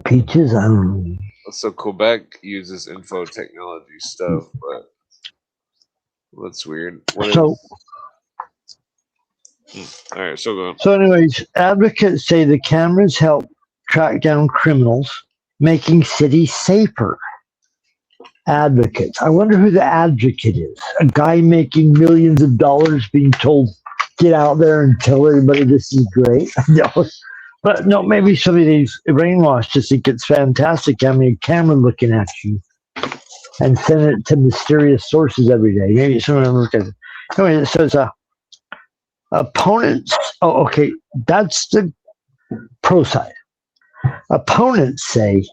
Peaches, I don't know. So Quebec uses info technology stuff, but that's weird. All right, so go on. So anyways, advocates say the cameras help track down criminals, making cities safer. Advocates. I wonder who the advocate is. A guy making millions of dollars being told, get out there and tell everybody this is great. But no, maybe somebody's brainwashed to think it's fantastic having a camera looking at you and send it to mysterious sources every day. Maybe someone will look at it. Anyway, it says opponents. Oh, okay. That's the pro side. Opponents say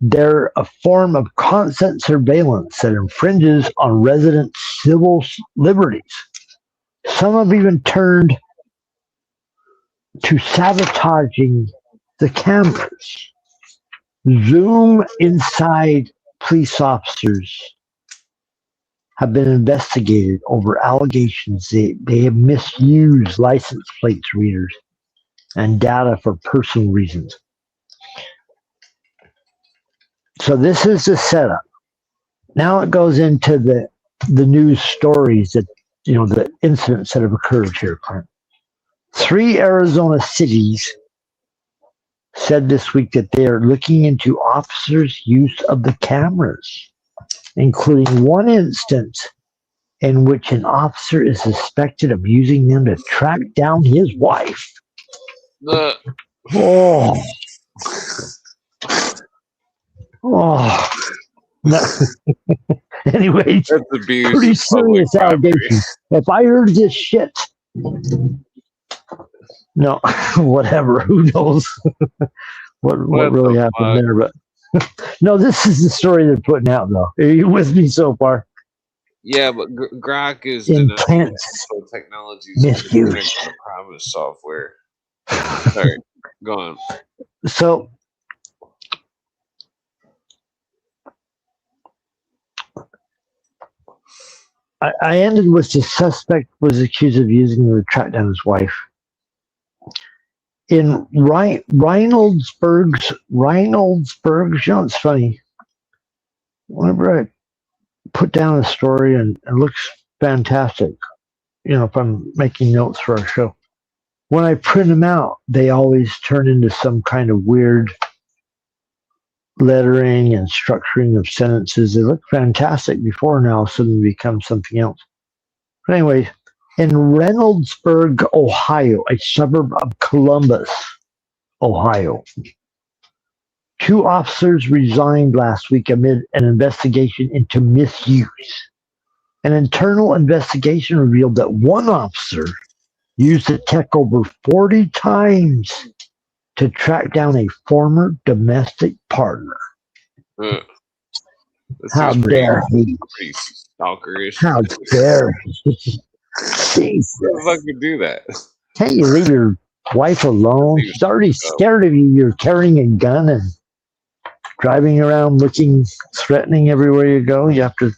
they're a form of constant surveillance that infringes on residents' civil liberties. Some have even turned to sabotaging the cameras. Zoom inside police officers have been investigated over allegations they have misused license plates readers and data for personal reasons. So this is the setup. Now it goes into the news stories that, the incidents that have occurred here, Clint. 3 Arizona cities said this week that they are looking into officers' use of the cameras, including one instance in which an officer is suspected of using them to track down his wife. Oh. No. Anyways, pretty serious allegation. If I heard this shit, no, whatever. Who knows what really happened there? But no, this is the story they're putting out, though. Are you with me so far? Yeah, but Grok is intense technologies misuse the promise software. Sorry, go on. So, I ended with the suspect was accused of using them to track down his wife. In Reynoldsburg, you know, it's funny. Whenever I put down a story and it looks fantastic, you know, if I'm making notes for our show, when I print them out, they always turn into some kind of weird lettering and structuring of sentences. They look fantastic before, now suddenly become something else. But anyway, in Reynoldsburg, Ohio, a suburb of Columbus, Ohio, 2 officers resigned last week amid an investigation into misuse. An internal investigation revealed that one officer used the tech over 40 times to track down a former domestic partner. How dare he? Pretty stalkerish. How dare he? Jesus. How the fuck you do that? Can't you leave your wife alone? She's already scared of you. You're carrying a gun and driving around looking threatening everywhere you go. You have to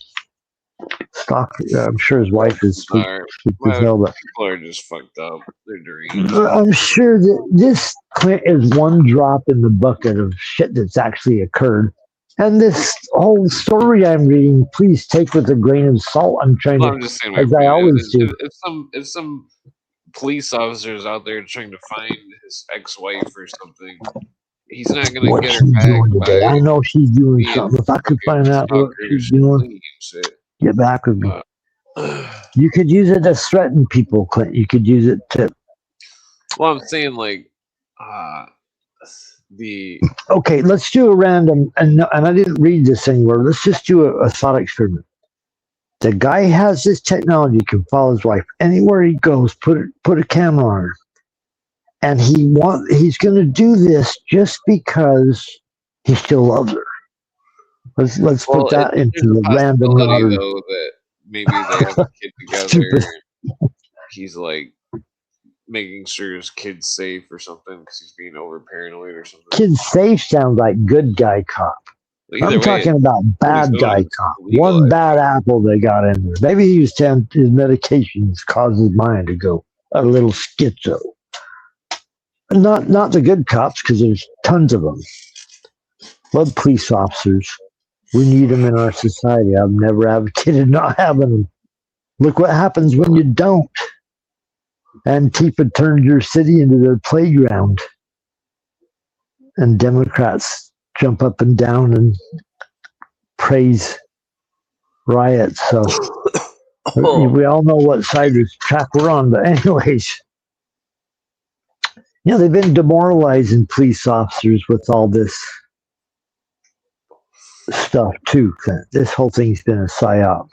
stalk. I'm sure his wife is people are just fucked up. They're deranged. I'm sure that this, Clint, is one drop in the bucket of shit that's actually occurred. And this whole story I'm reading, please take with a grain of salt. I'm just saying, as I always do. If some police officers out there trying to find his ex-wife or something, he's not going to get her back. I know she's doing something. If I could find out what she's doing, get back with me. You could use it to threaten people, Clint. You could use it to... Well, I'm saying, like, Okay, let's do a random, and I didn't read this anywhere. Let's just do a thought experiment. The guy has this technology, can follow his wife anywhere he goes. Put a camera on her, and he's going to do this just because he still loves her. Let's put that into the random order. Though, that maybe they have a kid together. And he's like making sure his kid's safe or something because he's being over paranoid or something. Kid safe sounds like good guy cop. I'm talking about bad guy cop. One bad apple they got in there. Maybe his medications caused his mind to go a little schizo. Not the good cops, because there's tons of them. Love police officers. We need them in our society. I've never advocated not having them. Look what happens when you don't. Antifa turned your city into their playground. And Democrats jump up and down and praise riots. So we all know what side of the track we're on. But anyways, you know, they've been demoralizing police officers with all this stuff too. This whole thing's been a psyop.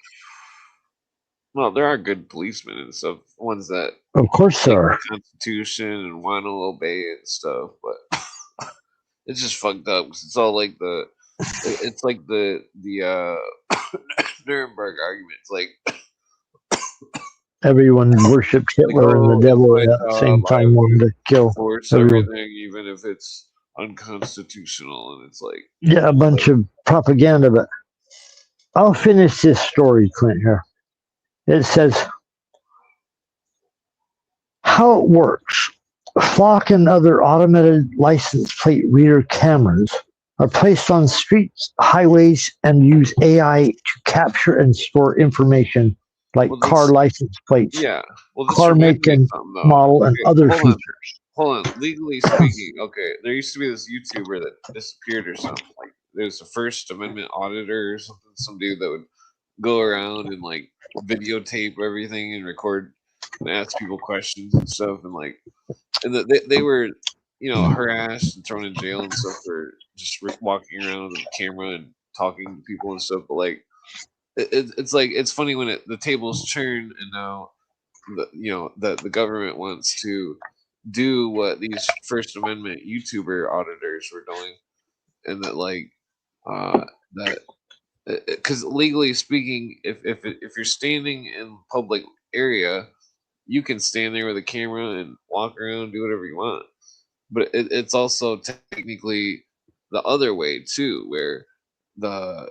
Well, there are good policemen and stuff, ones that of course there are. The Constitution and want to obey it and stuff, but it's just fucked up. It's all like it's like the Nuremberg argument. It's like everyone worshipped Hitler and the devil at the same time, wanted to kill everything, even if it's unconstitutional. And it's like, yeah, a bunch of propaganda. But I'll finish this story, Clint, here. It says how it works. Flock and other automated license plate reader cameras are placed on streets, highways, and use AI to capture and store information like car license plates, car make and model, and other features. Hold on. Legally speaking, okay, there used to be this YouTuber that disappeared or something. Like, there's a First Amendment auditor or something, some dude that would go around and like videotape everything and record and ask people questions and stuff, and like, and they were, you know, harassed and thrown in jail and stuff for just walking around with a camera and talking to people and stuff. But like, it's like, it's funny when the tables turn, and now the government wants to do what these First Amendment YouTuber auditors were doing, and that like that because legally speaking, if you're standing in public area, you can stand there with a camera and walk around, do whatever you want. But it's also technically the other way too, where the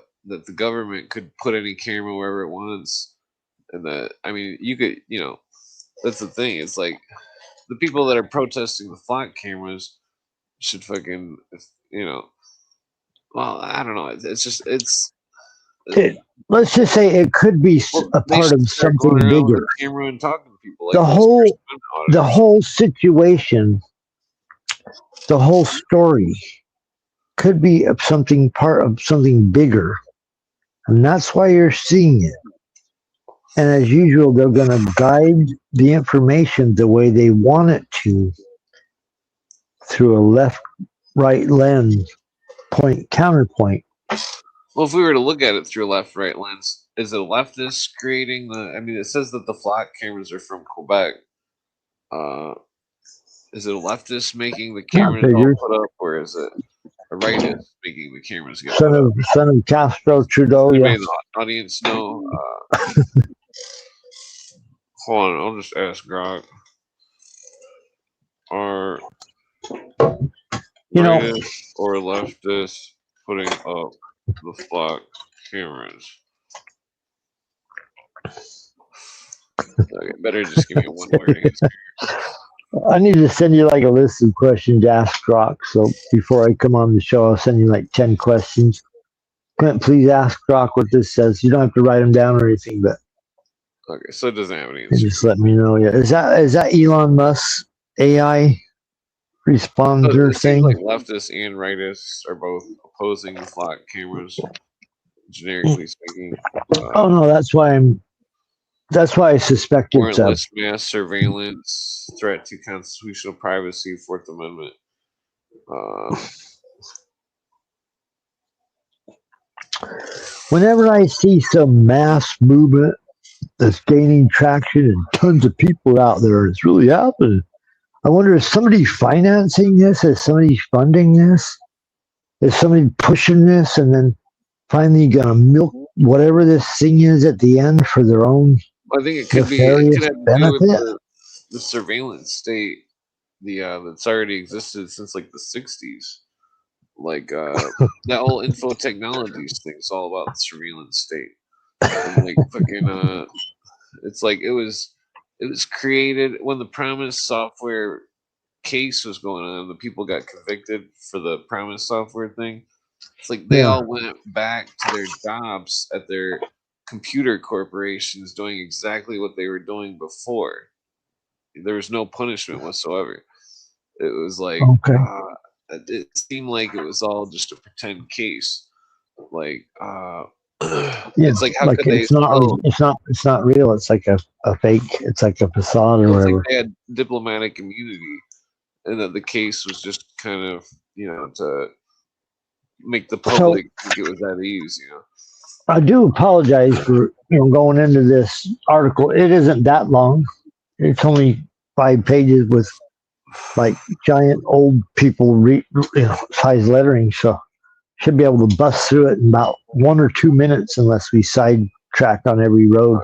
government could put any camera wherever it wants, and that, I mean, you could, that's the thing. It's like the people that are protesting the flock cameras should fucking, well, I don't know. It's just let's just say it could be a part of something bigger. Camera and talking to people. Like the whole situation, the whole story could be part of something bigger, and that's why you're seeing it. And as usual, they're going to guide the information the way they want it to through a left-right lens, point counterpoint. Well, if we were to look at it through a left-right lens, is it leftists creating the? I mean, it says that the flock cameras are from Quebec. Is it a leftist making the cameras all put up, or is it a rightist making the cameras get put up? Son of Castro Trudeau. Yeah. The audience know. Hold on, I'll just ask Grok. Are rightist or leftist putting up the flock cameras? Okay, better just give me a one-word answer. I need to send you like a list of questions to ask Grok. So before I come on the show, I'll send you like 10 questions. Clint, please ask Grok what this says. You don't have to write them down or anything, but okay, so it doesn't have any answer. Just let me know. Yeah, is that Elon Musk's AI responder thing? Like leftists and rightists are both opposing the flock cameras, generically speaking. Oh no, that's why I suspect it's warrantless mass surveillance, threat to constitutional privacy, Fourth Amendment. Whenever I see some mass movement that's gaining traction and tons of people out there, it's really happening. I wonder, is somebody financing this? Is somebody funding this? Is somebody pushing this and then finally going to milk whatever this thing is at the end for their own I think it could nefarious benefit? The surveillance state, that's already existed since like the 60s. Like that whole info technologies thing is all about the surveillance state. And like fucking it's like it was created when the Promise software case was going on. The people got convicted for the Promise software thing. It's like they all went back to their jobs at their computer corporations doing exactly what they were doing before. There was no punishment whatsoever. It was like it seemed like it was all just a pretend case. Like it's like how could they? It's not real. It's like a fake. It's like a facade or whatever. Like they had diplomatic immunity, and that the case was just kind of to make the public think it was at ease. I do apologize for going into this article. It isn't that long. It's only 5 pages with like giant old people size lettering, so should be able to bust through it in about 1 or 2 minutes unless we sidetrack on every road,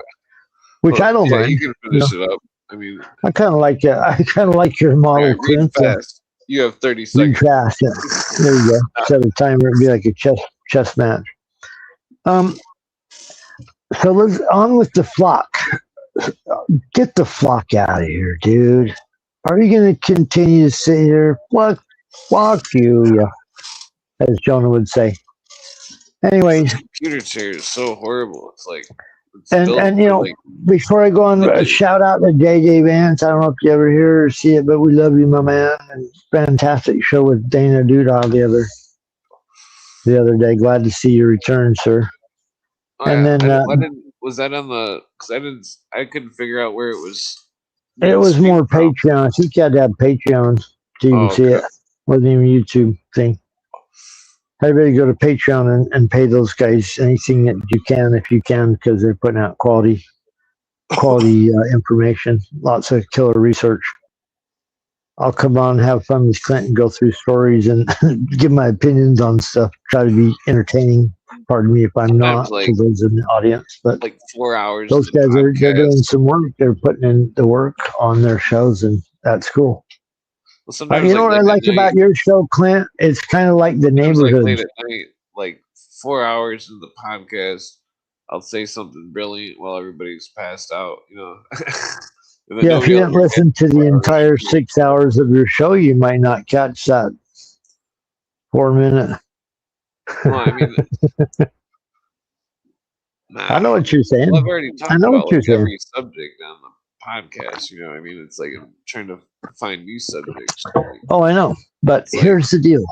which I don't mind. You can finish it up. I mean, I kind of like it. I kind of like your model. Read fast. You have 30 seconds. Read fast. Yeah. There you go. Set a timer. It'd be like a chess match. So let's on with the flock. Get the flock out of here, dude. Are you going to continue to sit here? Flock you, yeah, as Jonah would say. Anyways, computer chair is so horrible. It's like And you know, like, before I go on, shout out to JJ Vance. I don't know if you ever hear or see it, but we love you, my man. And fantastic show with Dana Duda the other day. Glad to see you return, sir. Oh, and yeah. then Was that on the? Because I couldn't figure out where it was. It was more Patreon. I think you had to have Patreon to even see it. Wasn't even a YouTube thing. Everybody go to Patreon and pay those guys anything that you can if you can, because they're putting out quality information. Lots of killer research. I'll come on and have fun with Clint and go through stories and give my opinions on stuff. Try to be entertaining. Pardon me if I'm not, to those in the audience. But like 4 hours. Those guys they're doing some work. They're putting in the work on their shows, and that's cool. Well, you know what I like about your show, Clint? It's kind of like the neighborhood. Late at night, like 4 hours of the podcast, I'll say something brilliant while everybody's passed out. You know. Yeah, if you didn't listen to the entire 6 hours of your show, you might not catch that 4 minute. Well, I mean, I know what you're saying. Well, I've already talked about every subject on the podcast. You know, I mean, it's like I'm trying to find new subjects. Oh, I know, but here's the deal.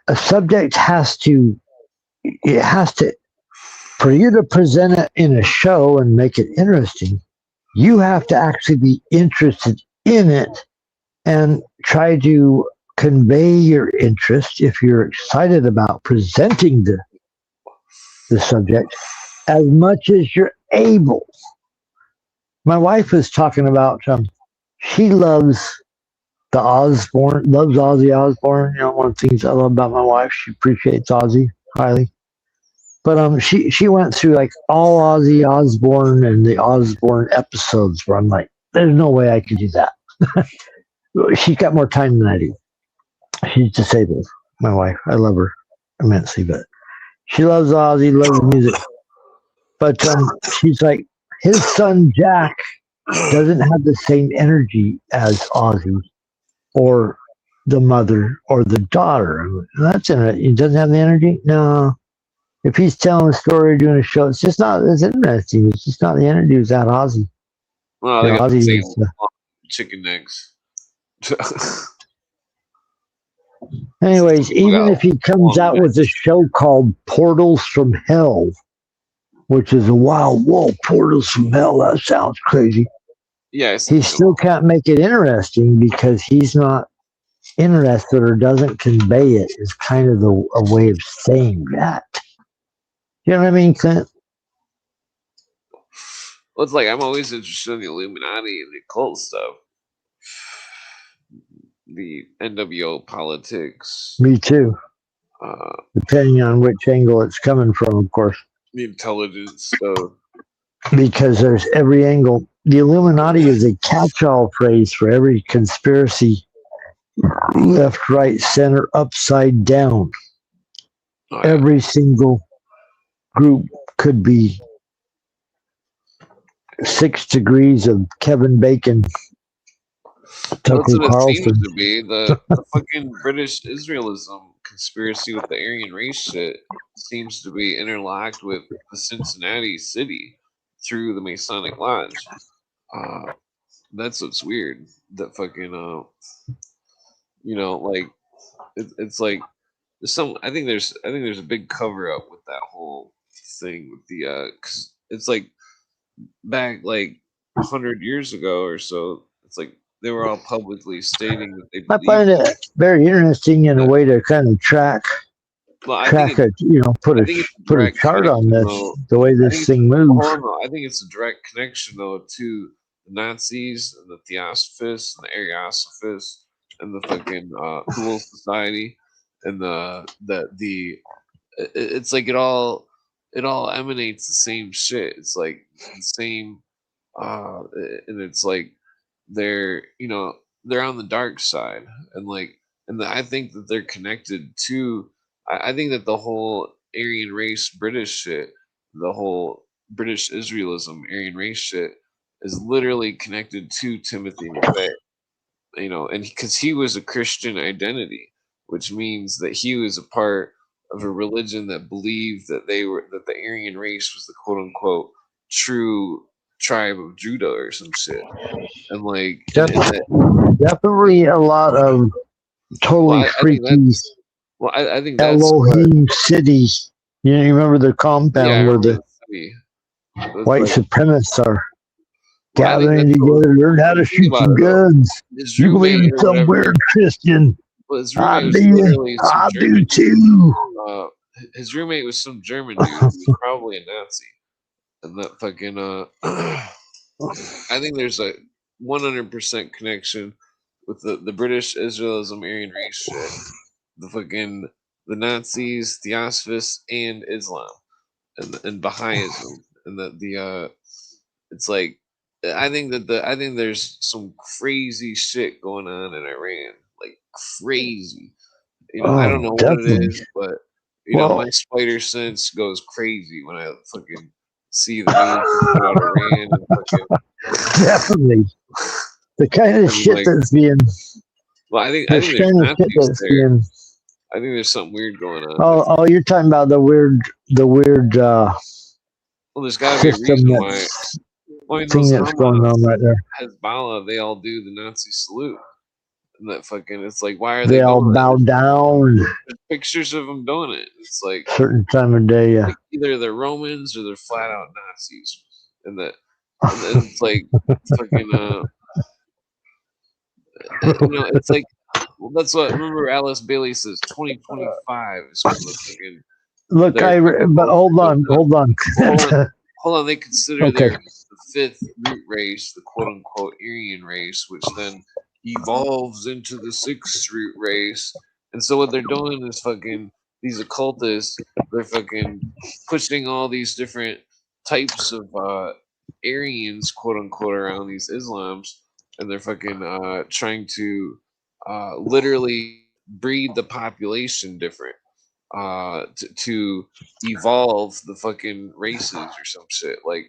A subject has to, for you to present it in a show and make it interesting, you have to actually be interested in it and try to convey your interest if you're excited about presenting the subject as much as you're able. My wife was talking about she loves loves Ozzy Osbourne. You know, one of the things I love about my wife, she appreciates Ozzy highly. But she went through like all Ozzy Osbourne and the Osbourne episodes where I'm like, there's no way I could do that. She's got more time than I do. She's disabled, my wife. I love her immensely, but she loves Ozzy, loves music. But she's like, his son Jack doesn't have the same energy as Ozzy or the mother or the daughter. That's interesting. He doesn't have the energy? No. If he's telling a story or doing a show, it's just not as interesting. It's just not the energy without Ozzy. Well, they got the same chicken necks. Anyways, even if he comes out with a show called Portals from Hell, which is a wild, whoa, Portals from Hell, that sounds crazy. Yeah, he still can't make it interesting because he's not interested or doesn't convey it, is kind of a way of saying that. You know what I mean, Clint? Well, it's like I'm always interested in the Illuminati and the occult stuff. The NWO politics. Me too. Depending on which angle it's coming from, of course. The intelligence stuff. Because there's every angle. The Illuminati is a catch-all phrase for every conspiracy. Left, right, center, upside down. Oh, yeah. Every single group could be 6 degrees of Kevin Bacon. That's what it seems to be. The fucking British Israelism conspiracy with the Aryan race shit seems to be interlocked with the Cincinnati city through the Masonic Lodge. That's what's weird. That fucking like it's like there's I think there's a big cover up with that whole thing with the 'cause it's like back like 100 years ago or so. It's like they were all publicly stating that they believe. I find it very interesting in a way to kind of track put a chart on this, the way this thing moves. I think it's a direct connection though to the Nazis and the Theosophists and the Ariosophists and the fucking Cool Society and it's like it all emanates the same shit. It's like the same and it's like they're on the dark side and I think that they're connected to I think that the whole Aryan race British shit, the whole British Israelism Aryan race shit is literally connected to Timothy McVeigh, and because he was a Christian identity, which means that he was a part of a religion that believed that the Aryan race was the quote unquote true tribe of Judah or some shit, and like definitely a lot of totally freaky. I think that's Elohim City. You remember the compound where the white supremacists are gathering together, learn how to shoot some guns. You believe in some weird Christian? I do too. His roommate was some German dude who was probably a Nazi, and that fucking I think there's a 100% connection with the British Israelism Aryan race shit, the Nazis, Theosophists, and Islam, and Baha'ism, and it's like I think there's some crazy shit going on in Iran, like crazy. I don't know what it is, but my spider sense goes crazy when I fucking see the news about Iran and fucking definitely the kind of shit that's being. Well, I think there's Nazis there. I think there's something weird going on. Oh, you're talking about the weird. Well, there's got to be a reason why. Thing that's going on right there. Hezbollah, they all do the Nazi salute, and that fucking. It's like, why are they all bow down? There's pictures of them doing it. It's like certain time of day. Yeah. Like either they're Romans or they're flat out Nazis, and it's like fucking. It's like. Well, that's what. Remember, Alice Bailey says 2025 is when the fucking. Look, but hold on. Hold on. They consider the fifth root race, the quote unquote Aryan race, which then evolves into the sixth root race. And so what they're doing is fucking these occultists. They're fucking pushing all these different types of Aryans, quote unquote, around these Islams, and they're fucking trying to. Literally breed the population different to evolve the fucking races or some shit. Like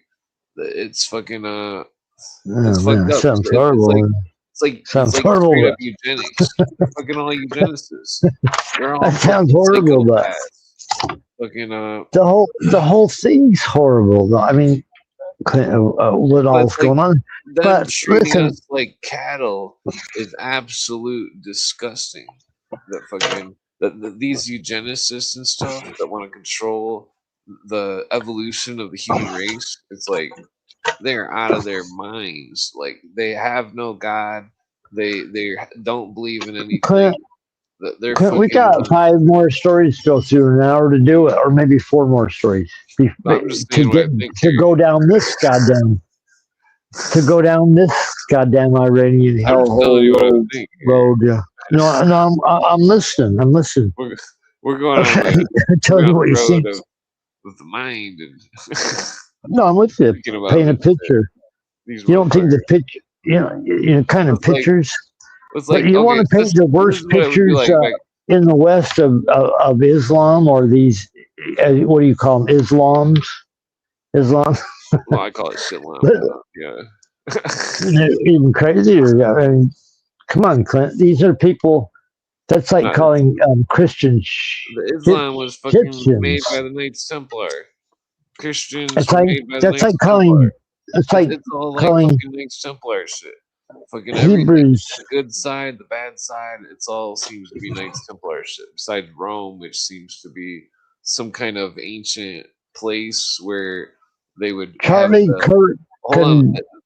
it's fucking it's fucked up. Sounds horrible. Sounds horrible. Eugenics. They're fucking all eugenicists. That sounds horrible, but fucking the whole thing's horrible. Though. I mean, what all's going on? But listen, us like cattle is absolute disgusting. That fucking these eugenicists and stuff that want to control the evolution of the human race. It's like they're out of their minds. Like they have no God. They don't believe in anything. We got 5 more stories to go through, an hour to do it, or maybe 4 more stories to go down this goddamn Iranian hellhole road. Yeah. No, I'm listening. We're going on. Tell you what you think with the mind. And no, I'm with you. Paint a picture. You don't think the picture, kind of pictures. But you want to paint the worst pictures in the West of Islam, or these, what do you call them, Islam? Well, I call it shitlam. Yeah. Even crazier. I mean, come on, Clint. These are people. That's like calling Christians. The Islam was fucking made by the Knights Templar. Christians. It's like calling. It's like calling Knights Templar shit. Fucking Hebrews. The good side, the bad side. It's all seems to be Knights Templar shit. Besides Rome, which seems to be some kind of ancient place where they would. Charlie Kirk.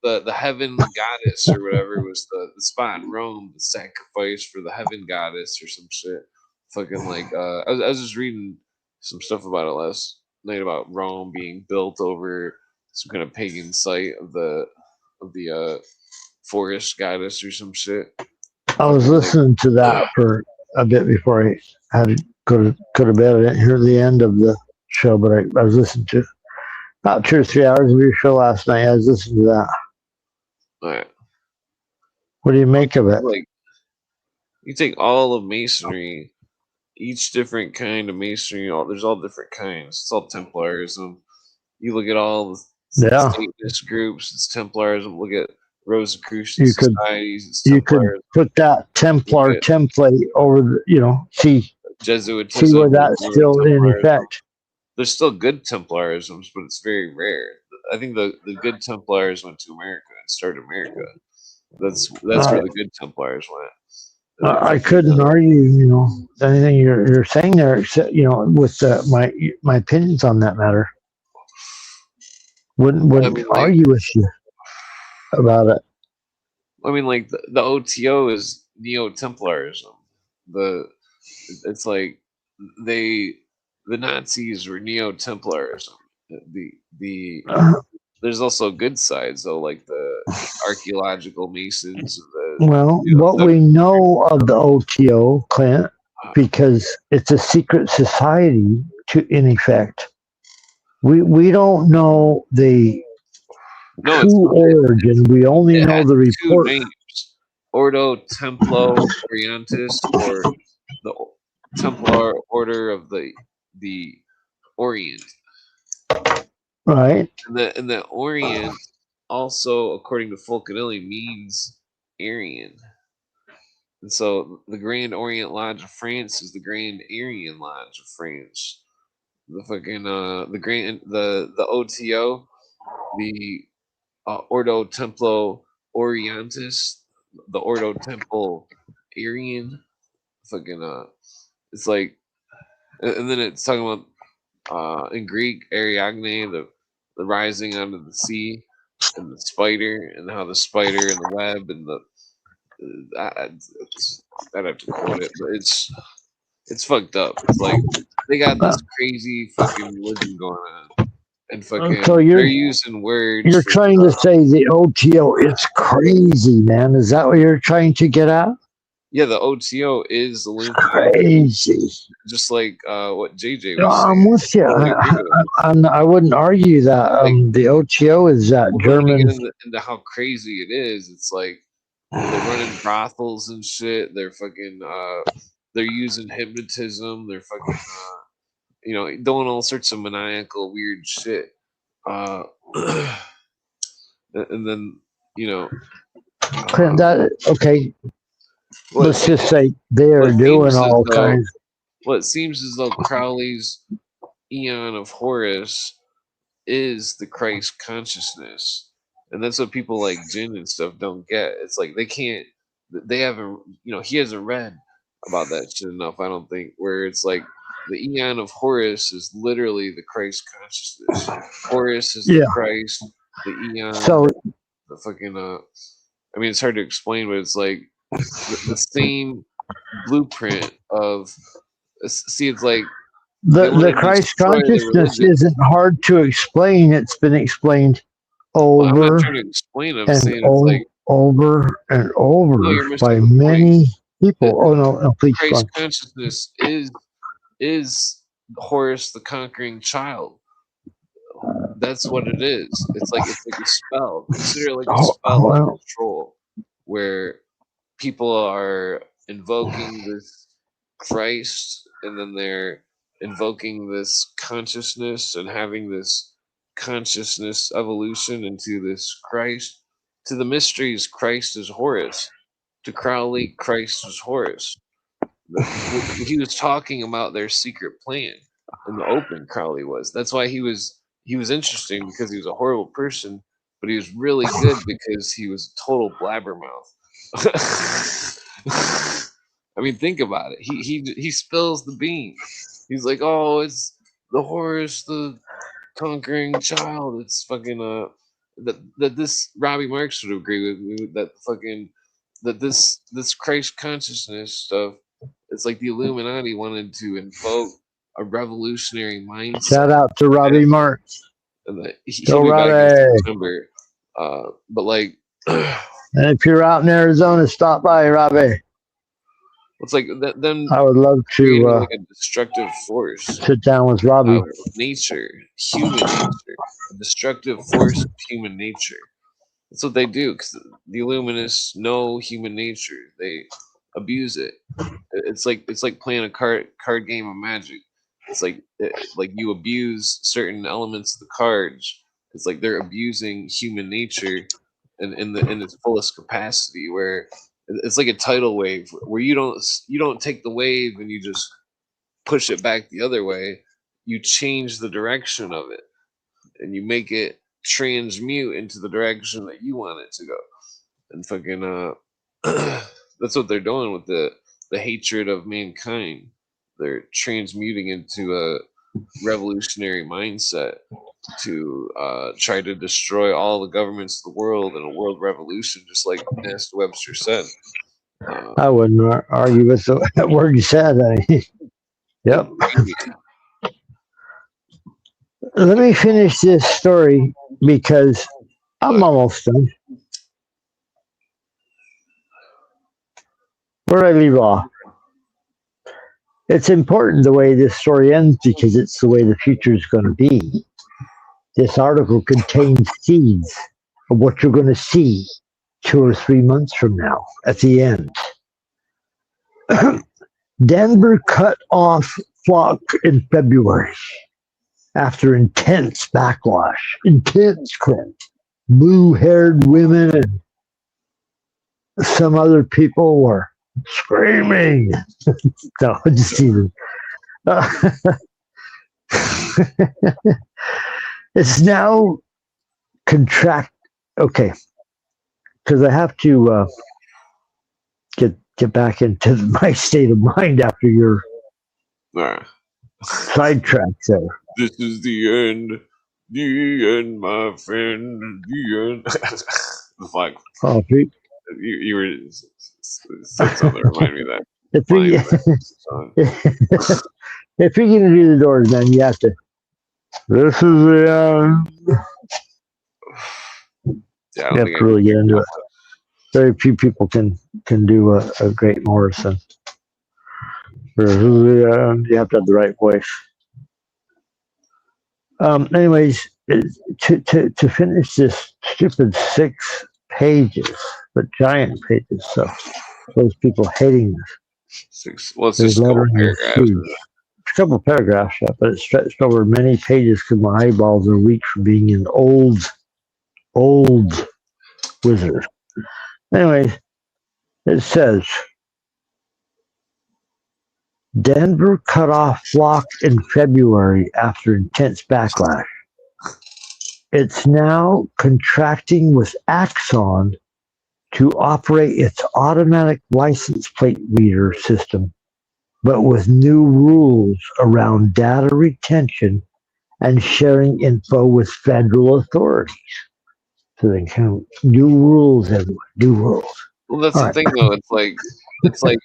The heaven goddess or whatever was the spot in Rome, the sacrifice for the heaven goddess or some shit. Fucking like I was just reading some stuff about it last night about Rome being built over some kind of pagan site of the forest goddess or some shit. I was listening to that for a bit before I had to go to bed. I didn't hear the end of the show, but I was listening to about 2 or 3 hours of your show last night. I was listening to that. All right. What do you make of it? Like, you take all of masonry, each different kind of masonry. There's all different kinds. It's all Templarism. You look at all the Satanist groups. It's Templarism. Look at Rosicrucian societies. It's you could put that Templar template over the. See Jesuitism. See where that's still in effect. There's still good Templarisms, but it's very rare. I think the good Templars went to America and started America. That's where the good Templars went. I couldn't argue, anything you're saying there, except, with my opinions on that matter. Wouldn't argue with you about it. I mean, like the OTO is Neo-Templarism. It's like the Nazis were Neo-Templarism. There's also good sides though, like the archaeological Masons. What we know of the OTO, Clint, because it's a secret society in effect. We don't know the true origin. We only know the report. 2 names: Ordo Templo Orientis, or the Templar Order of the Orient. Right. And the Orient also, according to Fulcanelli, means Aryan. And so the Grand Orient Lodge of France is the Grand Aryan Lodge of France. The fucking the OTO, the Ordo Templo Orientis, the Ordo Temple Aryan, fucking it's like, and then it's talking about in Greek Ariadne, the rising out of the sea, and the spider, and how the spider and the web and the I'd have to quote it, but it's fucked up. It's like they got this crazy fucking religion going on, and fucking they're using words. You're trying to say the OTO is crazy, man. Is that what you're trying to get at? Yeah, the OTO is crazy. Just like what JJ was saying. I'm with you. I wouldn't argue that the OTO is that German. Into how crazy it is, it's like they're running brothels and shit. They're fucking they're using hypnotism. They're fucking doing all sorts of maniacal weird shit. And then okay. Let's just say they are doing all kinds. Well, it seems as though Crowley's Eon of Horus is the Christ consciousness. And that's what people like Jin and stuff don't get. It's like they haven't, he hasn't read about that shit enough, I don't think, where it's like the Eon of Horus is literally the Christ consciousness. Horus is the Christ, the Eon, the fucking, I mean, it's hard to explain, but it's like the same blueprint of, see, it's like, the Christ consciousness isn't hard to explain. It's been explained over I'm not trying to explain it. I'm saying it's like over and over by many people. Oh no, please. Christ consciousness is Horus the conquering child. That's what it is. It's like a spell. Consider it like a spell of control, where people are invoking this Christ, and then they're invoking this consciousness and having this consciousness evolution into this Christ. To the mysteries, Christ is Horus. To Crowley, Christ is Horus. He was talking about their secret plan in the open. Crowley was. That's why he was interesting, because he was a horrible person, but he was really good because he was a total blabbermouth. I mean, think about it. He spills the beans. He's like, oh, it's the Horus, the conquering child. It's fucking that this Robbie Marks would agree with me, that fucking that this Christ consciousness stuff. It's like the Illuminati wanted to invoke a revolutionary mindset. Shout out to Robbie Marks. And he'll be back in September. But like, and if you're out in Arizona, stop by, Robbie. It's like them. I would love to like a destructive force. Sit down with Robbie. Nature, human nature, a destructive force of human nature. That's what they do, because the Illuminists know human nature. They abuse it. It's like playing a card game of Magic. It's like you abuse certain elements of the cards. It's like they're abusing human nature in its fullest capacity, where it's like a tidal wave, where you don't take the wave and you just push it back the other way, you change the direction of it, and you make it transmute into the direction that you want it to go. And fucking that's what they're doing with the hatred of mankind. They're transmuting into a revolutionary mindset to try to destroy all the governments of the world in a world revolution, just like Master Webster said. I wouldn't argue with the word you said. Yep. Let me finish this story because I'm almost done. Where did I leave off? It's important the way this story ends because it's the way the future is going to be. This article contains seeds of what you're going to see 2 or 3 months from now at the end. Denver cut off flock in February after intense backlash. Intense, Clint. Blue-haired women and some other people were screaming. No, just teasing. It's now contract. Okay, because I have to get back into my state of mind after your sidetrack there. This is the end, my friend, the end. The flag. Oh, Pete. You were said something that reminded me of that. If you're going to do the Doors, then you have to. This is the Yeah, you have to really get into it. Very few people can do a great Morrison. You have to have the right voice. Anyways, to finish this stupid 6 pages, but giant pages, so those people hating this. 6. Well, it's just a couple paragraphs. A couple paragraphs, yeah, but it's stretched over many pages because my eyeballs are weak from being an old wizard. Anyways, it says, Denver cut off flock in February after intense backlash. It's now contracting with Axon to operate its automatic license plate reader system, but with new rules around data retention and sharing info with federal authorities. So they can new rules, everyone. New rules. Well, that's the thing, though. It's like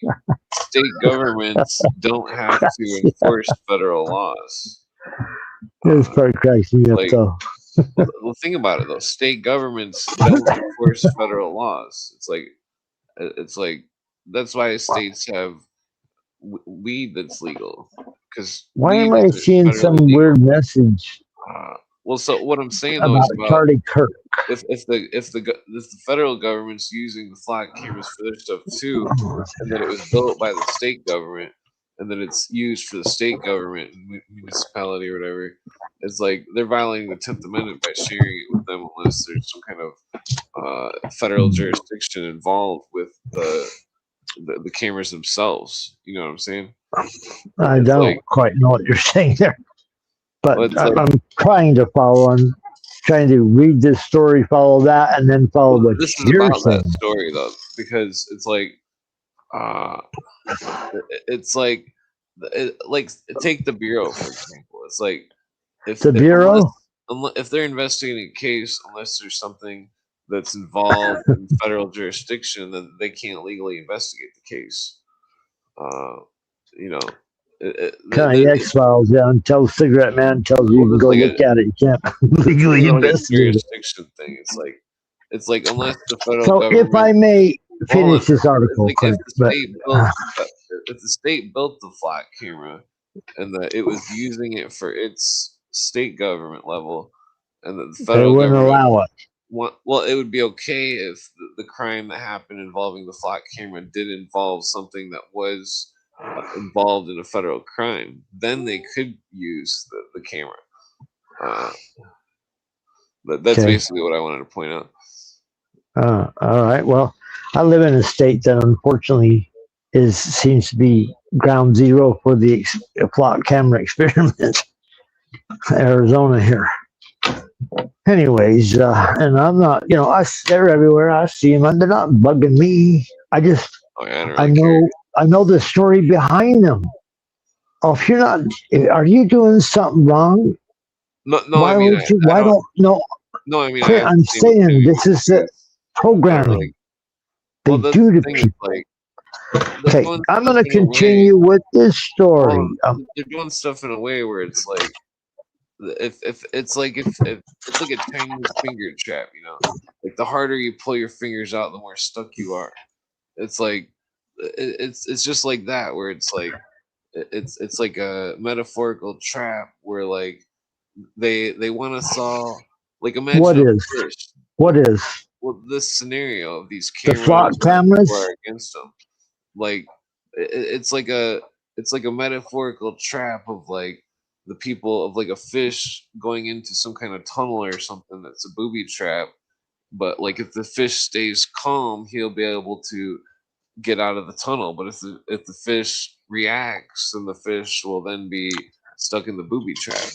state governments don't have to enforce federal laws. This part cracks me up, though. Well, think about it, though. State governments don't enforce federal laws. It's like that's why states have weed that's legal. Because why am I seeing some weird message? Well, so what I'm saying though about is about Charlie Kirk. If the federal government's using the flock cameras for their stuff too, and then it was built by the state government, and then it's used for the state government, municipality or whatever, it's like they're violating the 10th Amendment by sharing it with them unless there's some kind of federal jurisdiction involved with the cameras themselves. You know what I'm saying? I don't quite know what you're saying there. But I'm trying to follow. I'm trying to read this story, follow that, and then follow what this is you're about saying. That story, though, because it's like, take the Bureau for example. It's like if the Bureau, if they're investigating a case, unless there's something that's involved in federal jurisdiction, then they can't legally investigate the case. You know. Kind of X-Files, yeah. Until Cigarette Man tells you can go look at it, you can't legally investigate it. Jurisdiction thing. It's like unless the federal government. So, if I may finish this article, if the state built the flock camera and that it was using it for its state government level, and that the federal they wouldn't government allow it. Well, it would be okay if the crime that happened involving the flock camera did involve something that was involved in a federal crime. Then they could use the camera. But that's basically what I wanted to point out. All right. Well, I live in a state that unfortunately seems to be ground zero for the flock camera experiment. Arizona here. Anyways, and I'm not, they're everywhere. I see them. They're not bugging me. I just, I know the story behind them. Oh, if you're not, are you doing something wrong? No, why I mean, would you? Why don't? No, I mean, I'm saying this is the programming they do to people. Okay, I'm going to continue with this story. They're doing stuff in a way where it's like, if it's like a Chinese finger trap, like the harder you pull your fingers out, the more stuck you are. It's like it's just like that, where it's like it's like a metaphorical trap where like they want to solve, like, imagine what is this scenario of these cameras, the flock cameras are against them. Like it's like a metaphorical trap of like the people of like a fish going into some kind of tunnel or something that's a booby trap. But like if the fish stays calm, he'll be able to get out of the tunnel. But if the fish reacts, then the fish will then be stuck in the booby trap.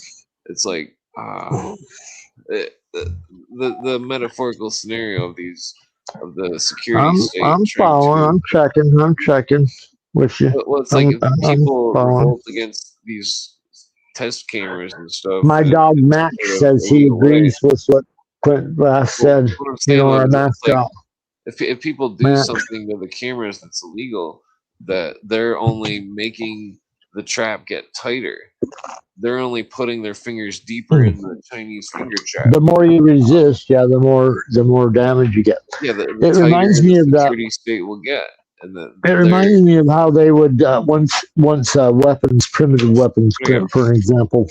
It's like the metaphorical scenario of the security state. I'm following. I'm checking with you. Well, it's like if people revolt against these test cameras and stuff. My dog Max says he agrees with what Clint last said. Our mascot. If people do something to the cameras that's illegal, that they're only making the trap get tighter. They're only putting their fingers deeper in the Chinese finger trap. The more you resist, the more damage you get. Yeah, it reminds me of that. Security state will get. And it reminds me of how they would once weapons, primitive weapons, for an example.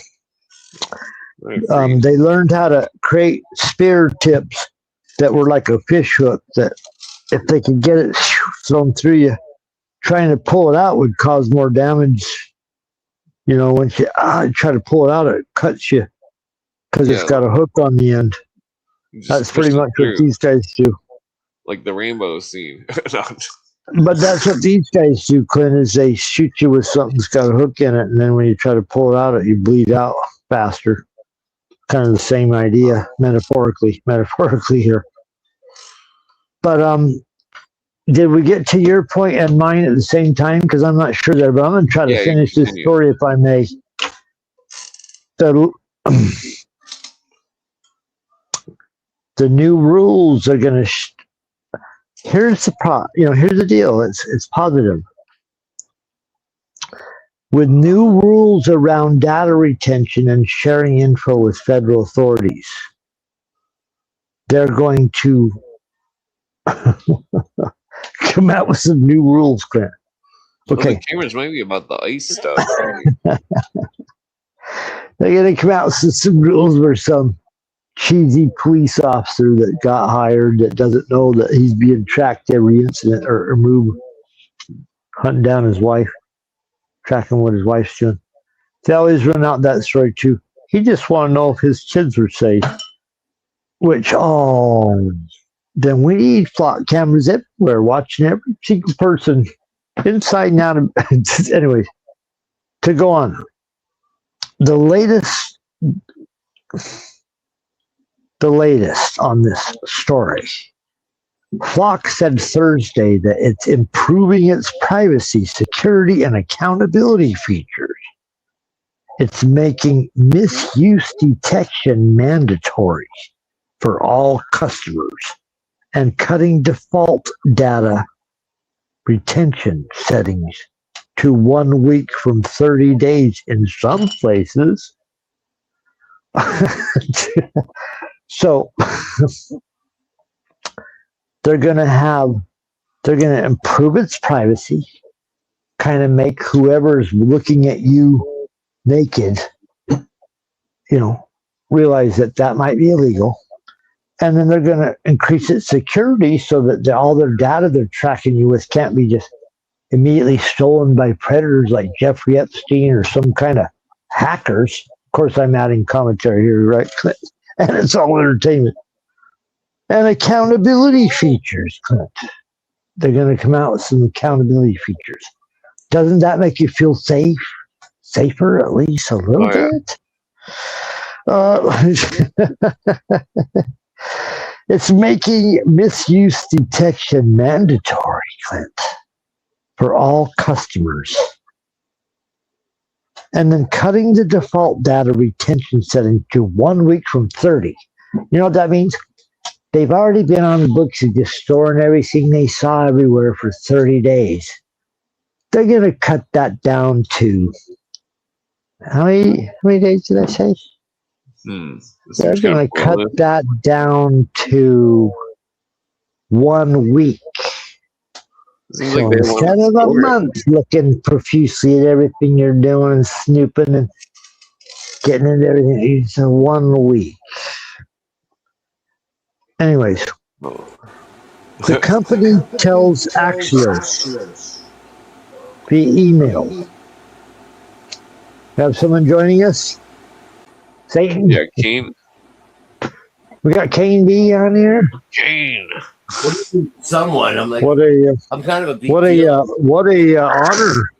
They learned how to create spear tips that were like a fish hook, that if they could get it thrown through you, trying to pull it out would cause more damage. Once you try to pull it out, it cuts you because it's got a hook on the end. That's pretty much what these guys do. Like the rainbow scene. But that's what these guys do, Clint, is they shoot you with something that's got a hook in it, and then when you try to pull it out, you bleed out faster. Kind of the same idea, metaphorically here. But did we get to your point and mine at the same time? Because I'm not sure there, but I'm going to try to finish this story if I may. The new rules are going to. Here's the deal. It's positive. With new rules around data retention and sharing info with federal authorities, they're going to come out with some new rules, Grant. Okay. The cameras might be about the ice stuff. They're going to come out with some rules where some cheesy police officer that got hired that doesn't know that he's being tracked every incident or move, hunting down his wife, tracking what his wife's doing. They always run out that story too. He just want to know if his kids were safe. Which, then we need flock cameras everywhere, watching every single person inside and out of. Anyways, to go on. The latest on this story. Flock said Thursday that it's improving its privacy, security, and accountability features. It's making misuse detection mandatory for all customers and cutting default data retention settings to 1 week from 30 days in some places. So they're going to improve its privacy, kind of make whoever's looking at you naked, realize that might be illegal. And then they're going to increase its security so that all their data they're tracking you with can't be just immediately stolen by predators like Jeffrey Epstein or some kind of hackers. Of course, I'm adding commentary here, right? And it's all entertainment. And accountability features, Clint. they're going to come out with some accountability features. Doesn't that make you feel safer at least a little bit? It's making misuse detection mandatory, Clint, for all customers. And then cutting the default data retention setting to 1 week from 30. You know what that means? They've already been on the books of just storing everything they saw everywhere for 30 days. They're going to cut that down to, how many days did I say? They're going to cut that down to 1 week. So instead of a month looking profusely at everything you're doing and snooping and getting into everything, it's 1 week. Anyways, the company tells Axios via email. Have someone joining us? Satan? Yeah, Kane. We got Kane B on here. Kane. Someone. I'm like, I'm kind of a big deal. What a honor.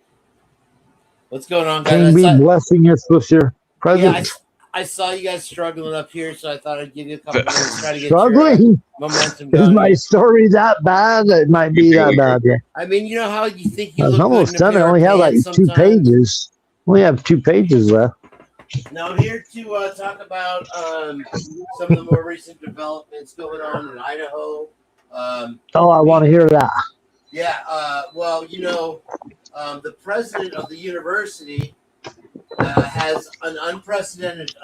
What's going on, guys? Kane B blessing us with your presence. Yeah, I saw you guys struggling up here, so I thought I'd give you a couple minutes try to get struggling? Momentum going. Is my story that bad? It might be that bad. Yeah. I mean, you know how you think you I was look almost good in done. I only have like sometimes? 2 pages. We have 2 pages left. Now I'm here to talk about some of the more recent developments going on in Idaho. I want to hear that. Yeah, well, you know, the president of the university has an unprecedented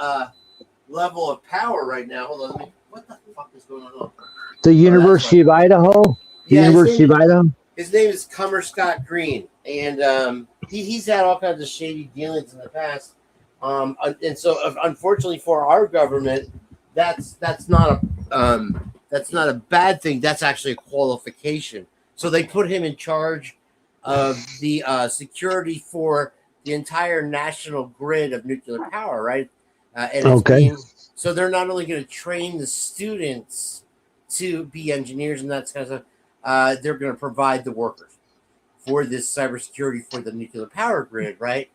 level of power right now. Hold on, what the fuck is going on? The University of Idaho? University of Idaho? His name is Cummer Scott Green, and he's had all kinds of shady dealings in the past. And so, unfortunately for our government, that's not a bad thing. That's actually a qualification. So they put him in charge of the security for the entire national grid of nuclear power, right? So they're not only going to train the students to be engineers and that kind of stuff, they're going to provide the workers for this cybersecurity for the nuclear power grid, right?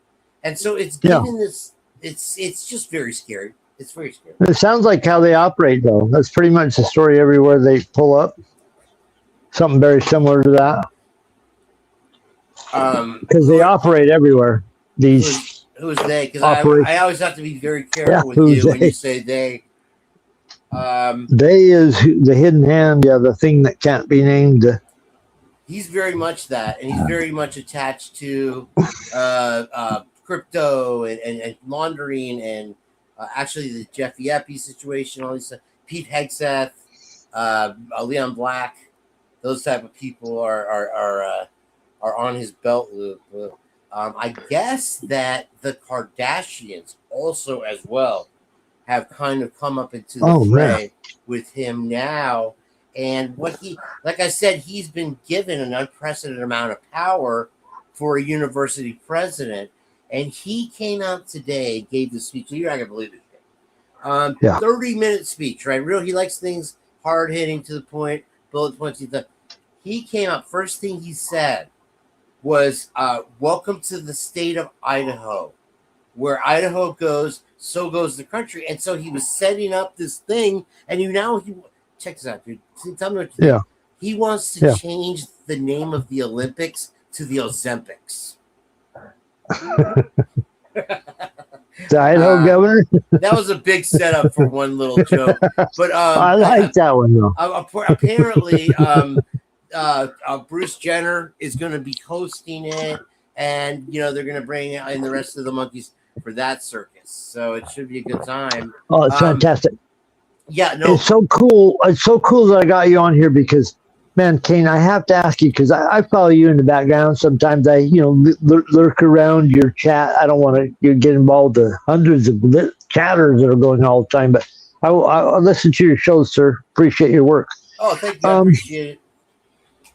And so it's given this. It's just very scary. It's very scary. It sounds like how they operate, though. That's pretty much the story everywhere they pull up. Something very similar to that. Because they operate everywhere. Who's they? Because I always have to be very careful with you when you say they. They is the hidden hand, the thing that can't be named. He's very much that, and he's very much attached to crypto and laundering and actually the Jeffy Epi situation, all these stuff. Pete Hegseth, Leon Black, those type of people are on his belt loop. I guess that the Kardashians also as well have kind of come up into the fray with him now. And like I said, he's been given an unprecedented amount of power for a university president. And he came out today, gave the speech. You're not going to believe it. 30-minute speech, right? He likes things hard-hitting to the point, bullet points. He came out, first thing he said was, welcome to the state of Idaho. Where Idaho goes, so goes the country. And so he was setting up this thing, and check this out, dude. Tell me what you think. He wants to change the name of the Olympics to the Ozempics. The Idaho governor? That was a big setup for one little joke. But I like that one, though. Apparently, Bruce Jenner is going to be hosting it, and they're going to bring in the rest of the monkeys for that circus. So it should be a good time. Oh, it's fantastic. Yeah, no, it's so cool. It's so cool that I got you on here because, man, Kane, I have to ask you because I follow you in the background. Sometimes I, lurk around your chat. I don't want to get involved with the hundreds of chatters that are going all the time, but I listen to your show, sir. Appreciate your work. Oh, thank you. I appreciate it.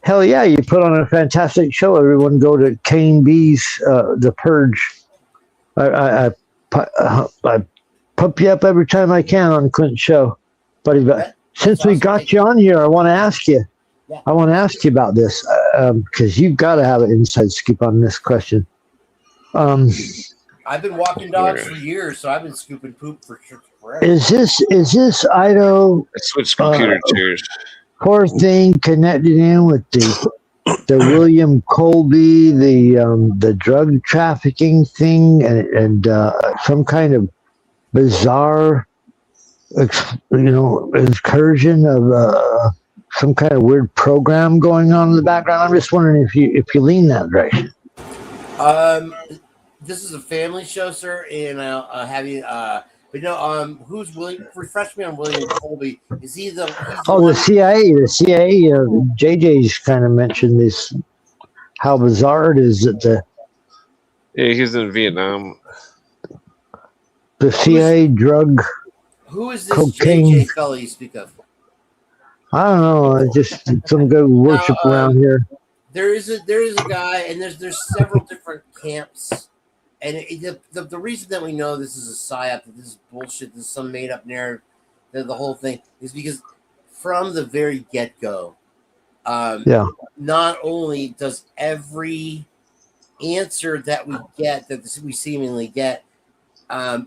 Hell yeah, you put on a fantastic show. Everyone go to Kane B's The Purge. I pump you up every time I can on Clint's show. But since we got you on here, I want to ask you, Yeah. I want to ask you about this because you've got to have an inside scoop on this question. I've been walking dogs for years, so I've been scooping poop for forever. Is this Ido? I switched computer chairs. Poor thing connected in with the William Colby, the drug trafficking thing, and some kind of bizarre, incursion of some kind of weird program going on in the background. I'm just wondering if you lean that direction. This is a family show, sir, and I'll have you. But who's William? Refresh me on William Colby. Is he the? The CIA. The CIA. JJ's kind of mentioned this. How bizarre it is that he's in Vietnam. The CIA drug. Who is this cocaine. JJ fella you speak of? I don't know. Just some good worship around here. There is a guy, and there's several different camps. And the reason that we know this is a psyop, that this is bullshit, this is some made up narrative, that the whole thing is because from the very get go, not only does every answer that we get, that we seemingly get,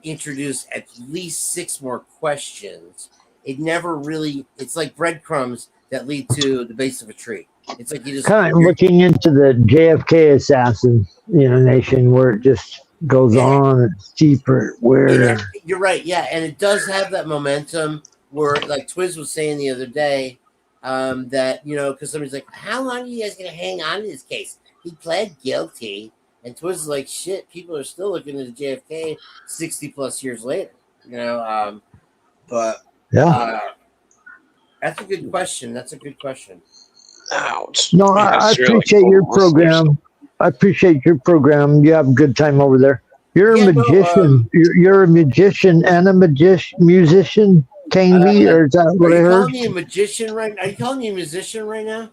introduce at least 6 more questions. It never really. It's like breadcrumbs that lead to the base of a tree. It's like you just kind of looking into the JFK assassination, where it just goes on. It's deeper. Where you're right, yeah, and it does have that momentum. Where, like Twiz was saying the other day, that because somebody's like, "How long are you guys gonna hang on to this case?" He pled guilty, and Twiz is like, "Shit, people are still looking at JFK 60+ years later." But that's a good question. Ouch. No, I appreciate your program. I appreciate your program. You have a good time over there. You're a magician. You're a magician and a musician, Canby, or is that what I heard? Are you calling me a magician right now? Are you calling me a musician right now?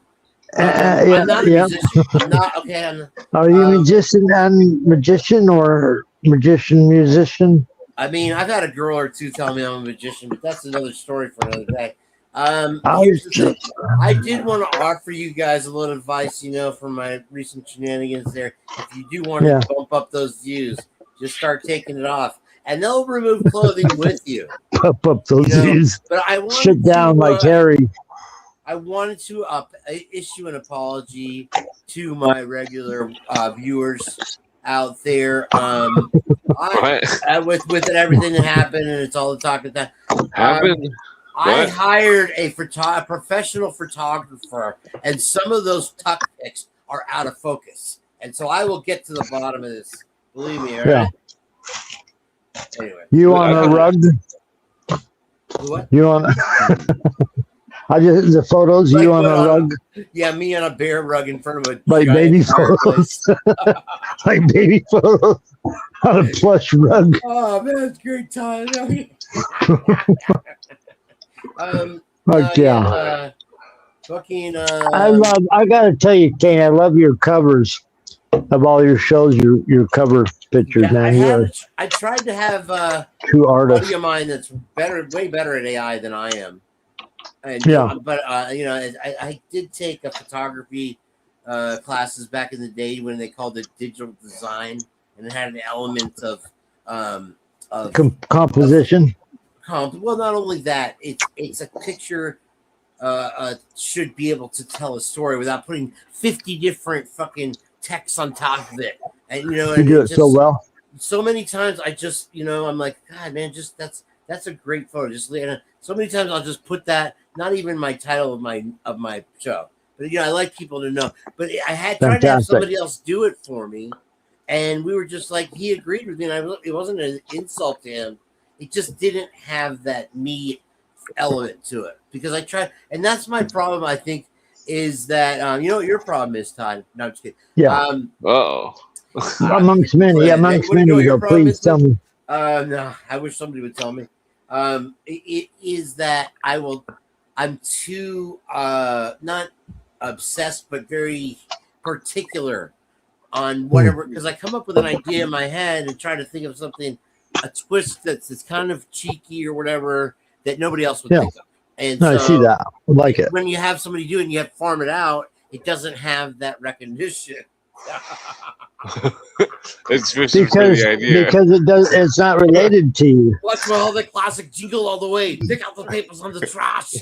I'm not a musician. I'm not. Okay. Are you a magician and magician or magician musician? I mean, I've had a girl or two tell me I'm a magician, but that's another story for another day. Here's the thing. I did want to offer you guys a little advice, from my recent shenanigans there. If you do want to bump up those views, just start taking it off. And they'll remove clothing with you. Pump up those views. But I sit down like Harry. I wanted to issue an apology to my regular viewers out there. With everything that happened, and it's all the talk of that happened. I hired a professional photographer, and some of those tuck pics are out of focus. And so I will get to the bottom of this. Believe me, all right? Anyway. You on a rug? What? You on the photos, you on a rug? Yeah, me on a bear rug in front of a like baby photos. Like baby photos on a plush rug. Oh man, it's a great time. I gotta tell you, Kane, I love your covers of all your shows, your cover pictures, man. I tried to have two artists. A buddy of mine that's way better at AI than I am. And, but I did take a photography classes back in the day when they called it digital design, and it had an element of composition. Well, not only that, it's a picture should be able to tell a story without putting 50 different fucking texts on top of it. And you do it so well. So many times I just I'm like, God, man, just that's a great photo. Just so many times I'll just put that, not even my title of my show, but I like people to know. But I had tried to have somebody else do it for me, and we were just like, he agreed with me, and it wasn't an insult to him. It just didn't have that me element to it because I tried, and that's my problem. I think is that what your problem is, Todd? No, I'm just kidding. Yeah. Amongst many, please tell me. No, I wish somebody would tell me. It is that I'm too not obsessed, but very particular on whatever, because I come up with an idea in my head and try to think of something, a twist that's kind of cheeky or whatever that nobody else would think of. And no, I see that. I like it. When you have somebody do it and you have to farm it out, it doesn't have that recognition. It's fishing for the idea. Because it's not related to you. Watch all the classic jingle all the way. Pick out the papers on the trash.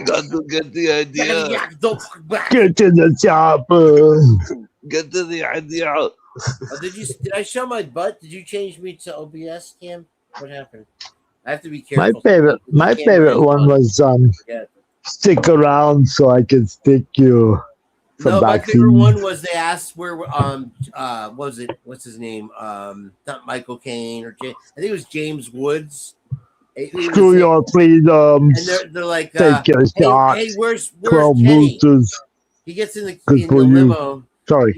Got to get the idea. Yeah, don't fuck back. Get to the chopper. Get to the idea. Did I show my butt? Did you change me to OBS cam? What happened? I have to be careful. My favorite one was stick around so I can stick you. No, my favorite one was they asked where what was it? What's his name? Not Michael Caine or I think it was James Woods. Screw your freedoms. And they're like, take your shot. Hey, where's 12 Kenny? boosters. He gets in the limo. Sorry.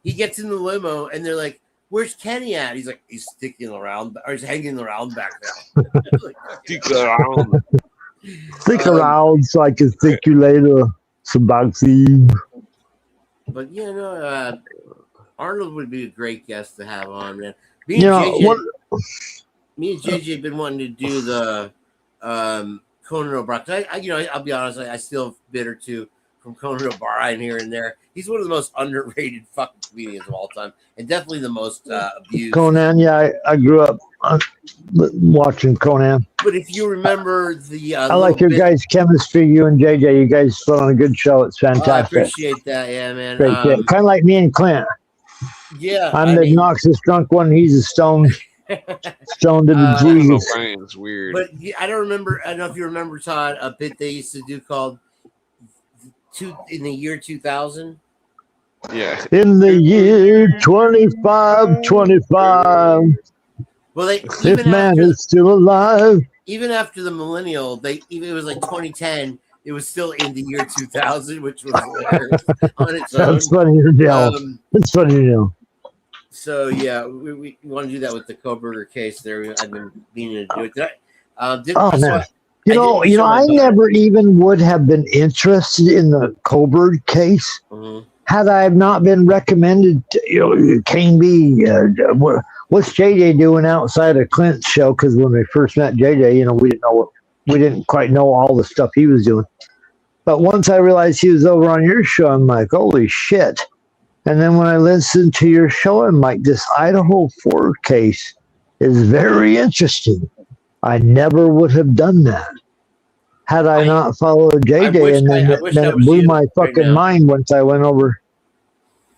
He gets in the limo and they're like, where's Kenny at? He's like, he's sticking around or he's hanging around back there. Stick around. Stick around so I can stick you later. Some vaccine. But Arnold would be a great guest to have on, man. Me and JJ have been wanting to do the Conan O'Brien. I'll be honest, I still have a bit or two from Conan O'Brien here and there. He's one of the most underrated fucking comedians of all time, and definitely the most abused. Conan, I grew up watching Conan. But if you remember I like your guys' chemistry, you and JJ. You guys put on a good show. It's fantastic. I appreciate that, yeah, man. Kind of like me and Clint. Yeah, I'm the obnoxious drunk one. He's a stoned to the Jesus. O'Brien's weird. But I don't know if you remember, Todd, a bit they used to do called in the year 2000. Yeah. In the year 2525. Well, if man is still alive. Even after the millennial, it was like 2010. It was still in the year 2000, which was hilarious on its own. That's funny to know. It's funny to know. So yeah, we want to do that with the Koberger case. There, I've been meaning to do it. I never even would have been interested in the Koberger case had I not been recommended. Kane B. What's JJ doing outside of Clint's show? Because when we first met JJ, we didn't quite know all the stuff he was doing. But once I realized he was over on your show, I'm like, holy shit. And then when I listened to your show, I'm like, this Idaho 4 case is very interesting. I never would have done that had I not followed JJ. And then it blew my fucking mind once I went over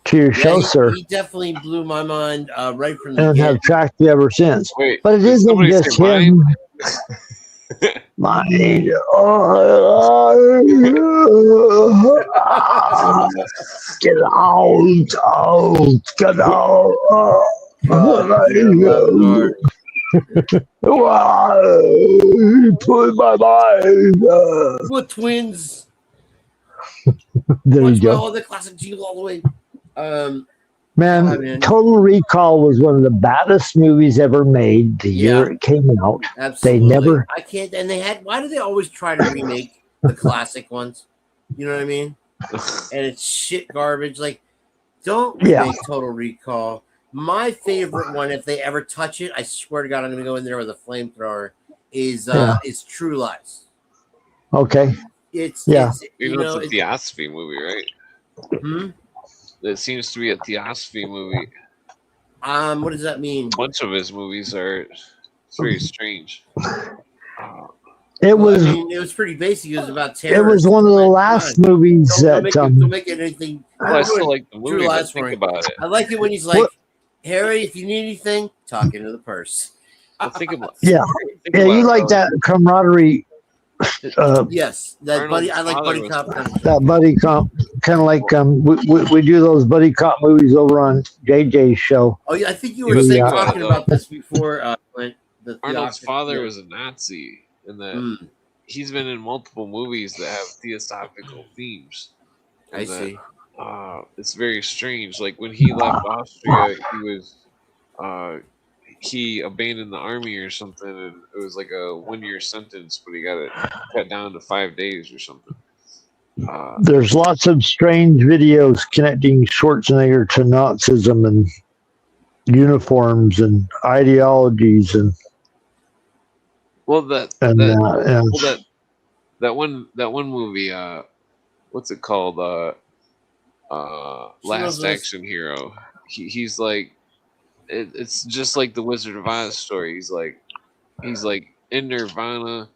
to your show, sir. He definitely blew my mind right from the beginning. And have tracked you ever since. Wait, but it isn't just him. Mine. Get out. Get out. Put my mind. We're twins. There you go. All the classic jingle all the way. Man, Total Recall was one of the baddest movies ever made the year it came out. Absolutely. They never. I can't. And why do they always try to remake the classic ones? You know what I mean? And it's shit garbage. Like, don't remake Total Recall. My favorite one, if they ever touch it, I swear to God, I'm going to go in there with a flamethrower, is True Lies. Okay. It's a Theosophy movie, right? It seems to be a Theosophy movie. What does that mean? A bunch of his movies are very strange. It was pretty basic. It was about terror. It was one of the last movies don't make it anything. Well, I still like the movie. But think about it. I like it when he's like, Harry, if you need anything, talk into the purse. Think about you like that camaraderie. Yes, that buddy. I like buddy cop. That buddy cop, kind of like we do those buddy cop movies over on JJ's show. Oh yeah, I think you were talking about this before. Arnold's father was a Nazi, and he's been in multiple movies that have theosophical themes. I see. It's very strange. Like when he left Austria, he abandoned the army or something, and it was like a 1-year sentence, but he got it cut down to 5 days or something. There's lots of strange videos connecting Schwarzenegger to Nazism and uniforms and ideologies and that one movie. What's it called? Last Action Hero. He's like, it's just like the Wizard of Oz story. He's like in Nirvana,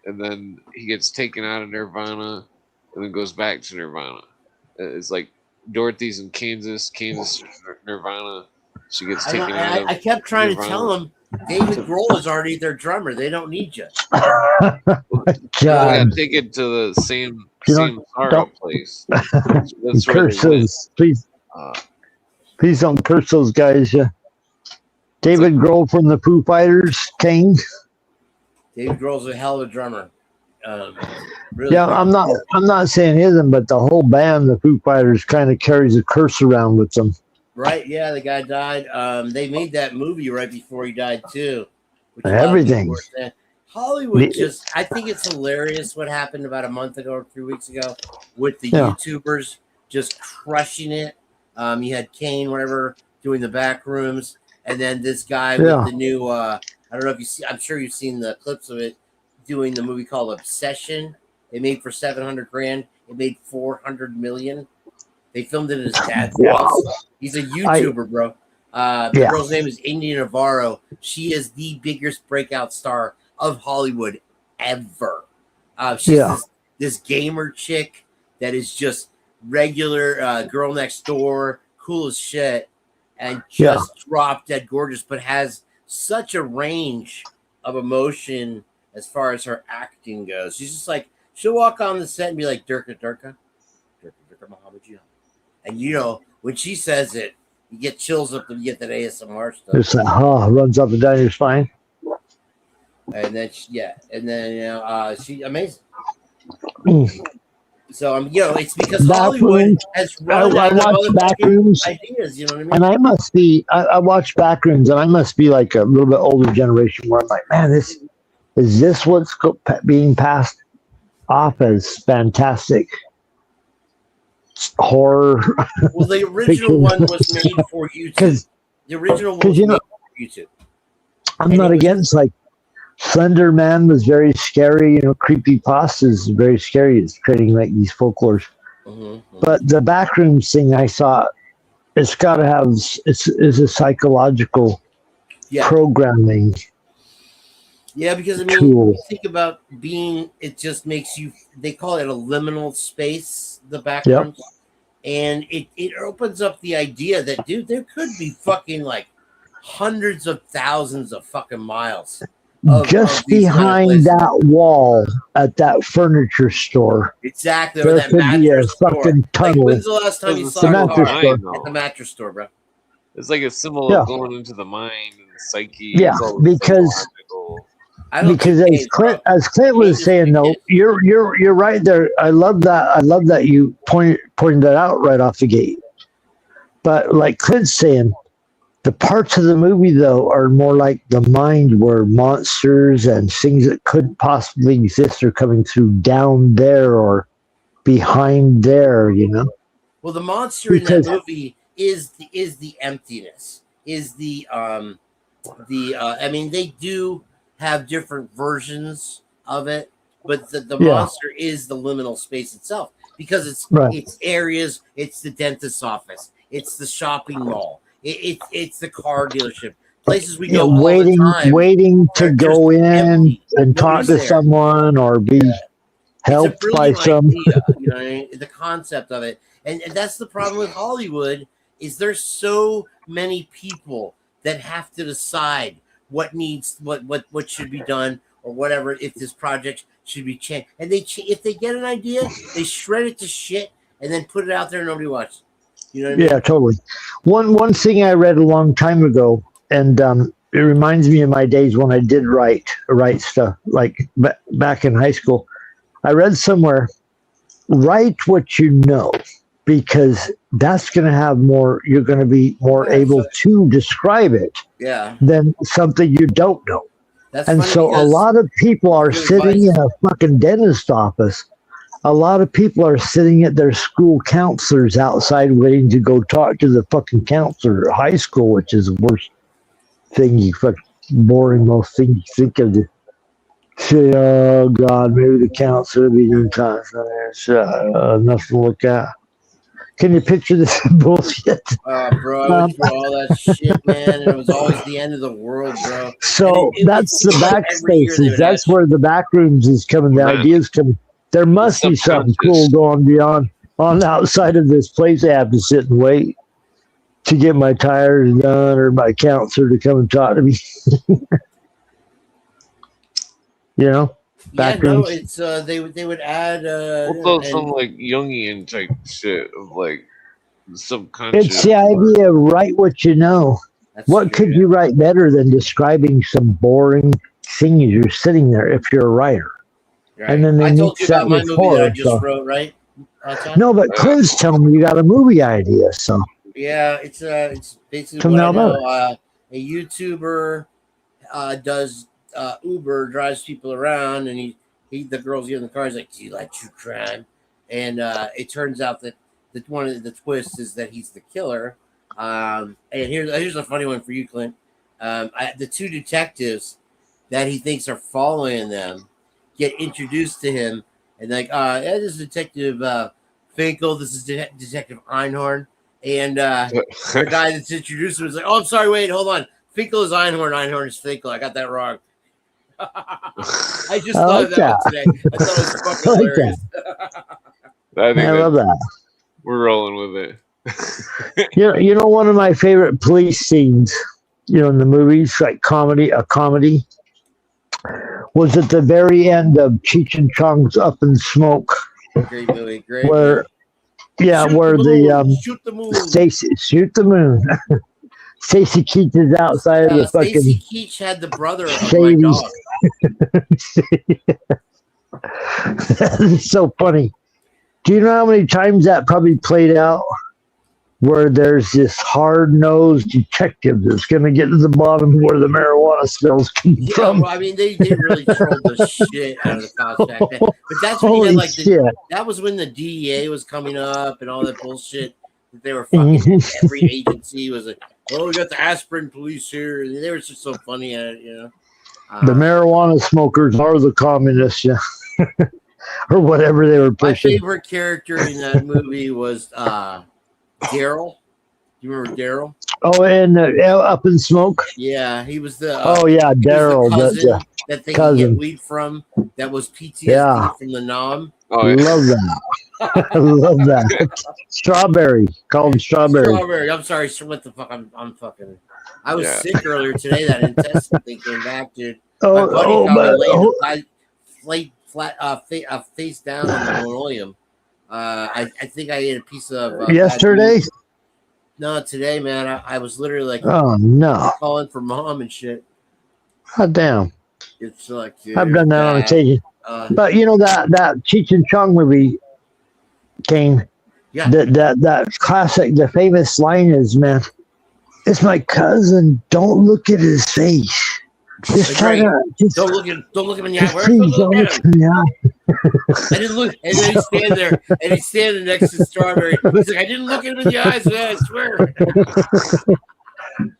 and then he gets taken out of Nirvana, and then goes back to Nirvana. It's like Dorothy's in Kansas, Nirvana. She gets taken out of. I kept trying Nirvana. to tell him David Grohl is already their drummer. They don't need you. God. Got taken to the same sorrow place. That's curse those, please. Please don't curse those guys. David Grohl from the Foo Fighters, King. David Grohl's a hell of a drummer. Really yeah, I'm not saying he isn't, but the whole band, the Foo Fighters, kind of carries a curse around with them. Right? Yeah, the guy died. They made that movie right before he died too. Everything. Hollywood I think it's hilarious what happened about a month ago or 3 weeks ago with the YouTubers just crushing it. You had Kane, whatever, doing the back rooms, and then this guy with the new. I don't know if you see. I'm sure you've seen the clips of it. Doing the movie called Obsession. They made for $700,000. It made $400 million. They filmed it at his dad's house. He's a YouTuber, bro. The girl's name is India Navarro. She is the biggest breakout star of Hollywood ever. She's this gamer chick that is just regular girl next door, cool as shit, and just drop dead gorgeous, but has such a range of emotion as far as her acting goes. She's just like, she'll walk on the set and be like, Durka Muhammad Jihad. And you know, when she says it, you get chills up and you get that ASMR stuff. It's like, runs up and down your spine. And then, she's amazing. So it's because Hollywood has run out of Backrooms ideas. You know what I mean? And I watch Backrooms, and I must be like a little bit older generation where I'm like, man, is this what's being passed off as fantastic horror? Well, the original one was made for YouTube. The original one was made for YouTube. I'm not against like Slender Man was very scary. Creepypasta is very scary. It's creating like these folklores. But the Backrooms thing I saw, it's got to have it's a psychological programming. Yeah, because you think about it just makes you. They call it a liminal space. The Backrooms, and it opens up the idea that there could be fucking like hundreds of thousands of fucking miles. Just behind that wall at that furniture store. Exactly. There could be a fucking tunnel. When's the last time you saw a car at the mattress store, bro? It's like a symbol of going into the mind and the psyche. Yeah, because as Clint was saying, though, you're right there. I love that you pointed that out right off the gate. But like Clint's saying, the parts of the movie, though, are more like the mind where monsters and things that could possibly exist are coming through down there or behind there, Well, the monster in that movie is the emptiness, they do have different versions of it, but the monster is the liminal space itself because it's areas, it's the dentist's office, it's the shopping mall. It's the car dealership. Places we go waiting to go in and talk to someone or be helped by some. The concept of it, and that's the problem with Hollywood is there's so many people that have to decide what should be done or whatever if this project should be changed. And if they get an idea, they shred it to shit and then put it out there and nobody watches. You know what I mean? Yeah, totally. One thing I read a long time ago, and it reminds me of my days when I did write stuff, like back in high school. I read somewhere, write what you know, because that's going to have more, you're going to be more able to describe it than something you don't know. And so a lot of people are sitting in a fucking dentist office. A lot of people are sitting at their school counselors outside waiting to go talk to the fucking counselor at high school, which is the worst thing most thing you think of Say, oh God, maybe the counselor will be doing time. Nothing to look at. Can you picture this bullshit? Bro, I went through all that shit, man, and it was always the end of the world, bro. So that's the backspaces. That's where the back rooms is coming. The ideas coming. There must be something cool going beyond on the outside of this place. I have to sit and wait to get my tires done or my counselor to come and talk to me. You know. Yeah, no, it's they would add some like Jungian type shit of like subconscious. It's the idea of write what you know. What could you write better than describing some boring thing as you're sitting there if you're a writer? Right. And then they told you about my movie that I just wrote, right? No, but Clint's telling me you got a movie idea, so yeah, it's basically what I know. A YouTuber does Uber, drives people around, and the girls get in the car. He's like, "Do you like true crime?" And it turns out that one of the twists is that he's the killer. And here's a funny one for you, Clint. The two detectives that he thinks are following them get introduced to him, and like, this is Detective Finkel. This is Detective Einhorn, and the guy that's introduced him is like, "Oh, I'm sorry, wait, hold on. Finkel is Einhorn. Einhorn is Finkel. I got that wrong." I just thought of that one today. I thought it was fucking hilarious. I love that. We're rolling with it. you know, one of my favorite police scenes, in the movies, like a comedy, was at the very end of Cheech and Chong's Up in Smoke. Great movie, great. Where shoot the moon. Shoot the moon. Stacy Keach is outside of the fucking. Stacy Keach had the brother of my dog. That is so funny. Do you know how many times that probably played out? Where there's this hard-nosed detective that's going to get to the bottom of where the marijuana smells come from. Well, I mean, they really trolled the shit out of the cops back then. But that's when you had like that was when the DEA was coming up and all that bullshit. That they were fucking every agency was like, "Oh, we got the aspirin police here." And they were just so funny at it, the marijuana smokers are the communists, yeah. Or whatever they were pushing. My favorite character in that movie was Daryl. Do you remember Daryl? Oh, and Up in Smoke? Yeah, he was the Daryl. That they could get weed from. That was PTSD from the Nam. Oh, I love that. I love that. Strawberry. Called him Strawberry. Strawberry. I'm sorry. What the fuck? I'm fucking. I was sick earlier today. That intestine thing came back, dude. My buddy found me laying face down on the linoleum. I think I ate a piece of yesterday. No, today, man. I was literally like, oh no, calling for mom and shit. God damn. It's like, dude, I've done that on occasion. But you know that Cheech and Chong movie, Kane. Yeah. That classic, the famous line is, "Man, it's my cousin. Don't look at his face. Just try to don't look him in the eye. Please don't look him in the eye." I didn't look, and then he's standing there, and he's standing next to Strawberry. He's like, "I didn't look him in the eyes, man, I swear."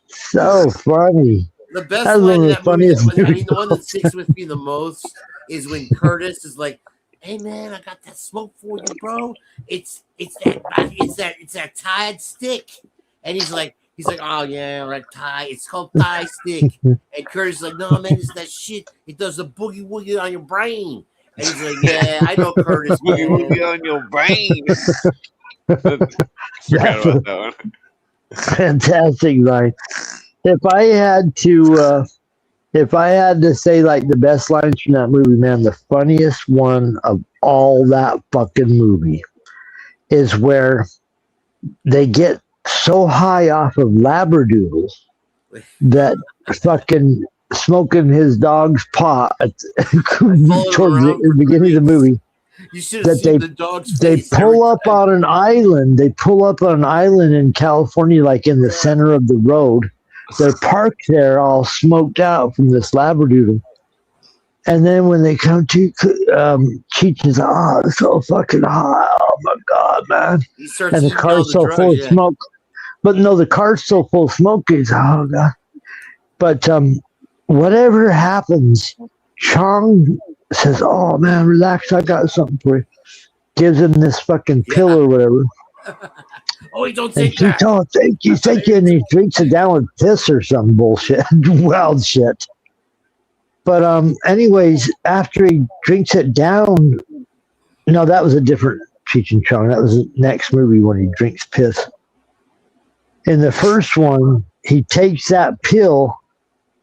So funny. The best line in that movie, the one that sticks with me the most is when Curtis is like, "Hey man, I got that smoke for you, bro. It's that Tide stick," and he's like, "Oh yeah, right, Tide. It's called Tide stick." And Curtis is like, "No man, it's that shit. It does a boogie woogie on your brain." And he's like, "Yeah, I know, Curtis. Boogie woogie on your brain." Forgot about that one. Fantastic line. If I had to say like the best lines from that movie, man, the funniest one of all that fucking movie is where they get so high off of Labradoodle that fucking smoking his dog's pot towards the beginning of the movie. You should have seen the dog's face. They pull up on an island. They pull up on an island in California, like in the center of the road. They're parked there, all smoked out from this Labradoodle. And then when they come to Cheech is, it's so fucking hot. Oh my God, man. And the car's so full of smoke. But no, the car's so full of smoke. He's, oh God. But whatever happens Chong says, "Oh man, relax, I got something for you." Gives him this fucking pill or whatever. Oh, he don't take that. Oh, thank you. And he drinks it down with piss or some bullshit, wild shit. But anyways, after he drinks it down, no, that was a different Cheech and Chong. That was the next movie when he drinks piss. In the first one, he takes that pill,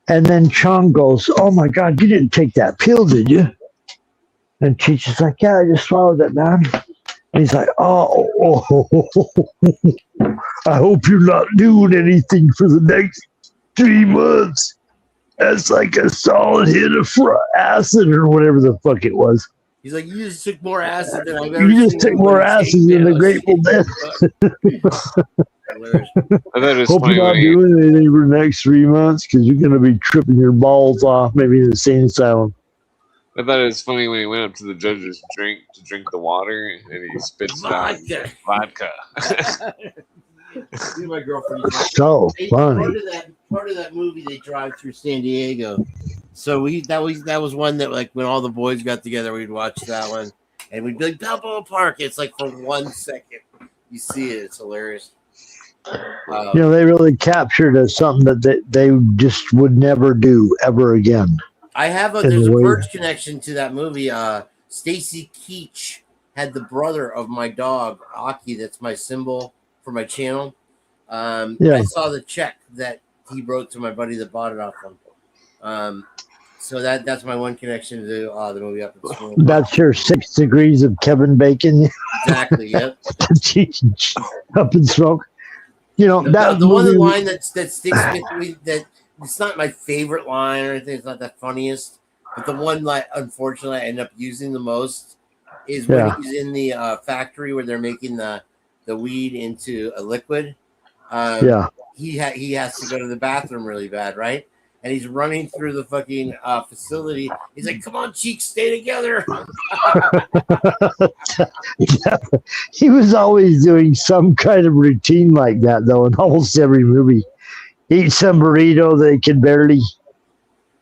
and then Chong goes, "Oh my God, you didn't take that pill, did you?" And Cheech is like, "Yeah, I just swallowed it, man." And he's like, oh, I hope you're not doing anything for the next 3 months. That's like a solid hit of acid or whatever the fuck it was. He's like, you just took more acid than I've ever seen. You just took more acid than the Grateful Dead. Hope you're not doing anything for the next 3 months because you're going to be tripping your balls off, maybe in the insane asylum. I thought it was funny when he went up to the judge's drink to drink the water, and he spits out vodka. My girlfriend. So funny. Part of that movie, they drive through San Diego. So that was one that, like, when all the boys got together, we'd watch that one, and we'd be like, Balboa Park. It's like for 1 second you see it. It's hilarious. They really captured something that they just would never do ever again. I have there's a Purge connection to that movie. Stacy Keach had the brother of my dog, Aki. That's my symbol for my channel. I saw the check that he wrote to my buddy that bought it off him. So that's my one connection to the movie Up in Smoke. That's your 6 degrees of Kevin Bacon. Exactly. Yep. Up in Smoke. The one line that sticks with me, that it's not my favorite line or anything. It's not the funniest, but the one that unfortunately I end up using the most is when he's in the factory where they're making the weed into a liquid. He has to go to the bathroom really bad, right? And he's running through the fucking facility. He's like, "Come on, cheeks, stay together." He was always doing some kind of routine like that, though, in almost every movie. Eat some burrito they can barely.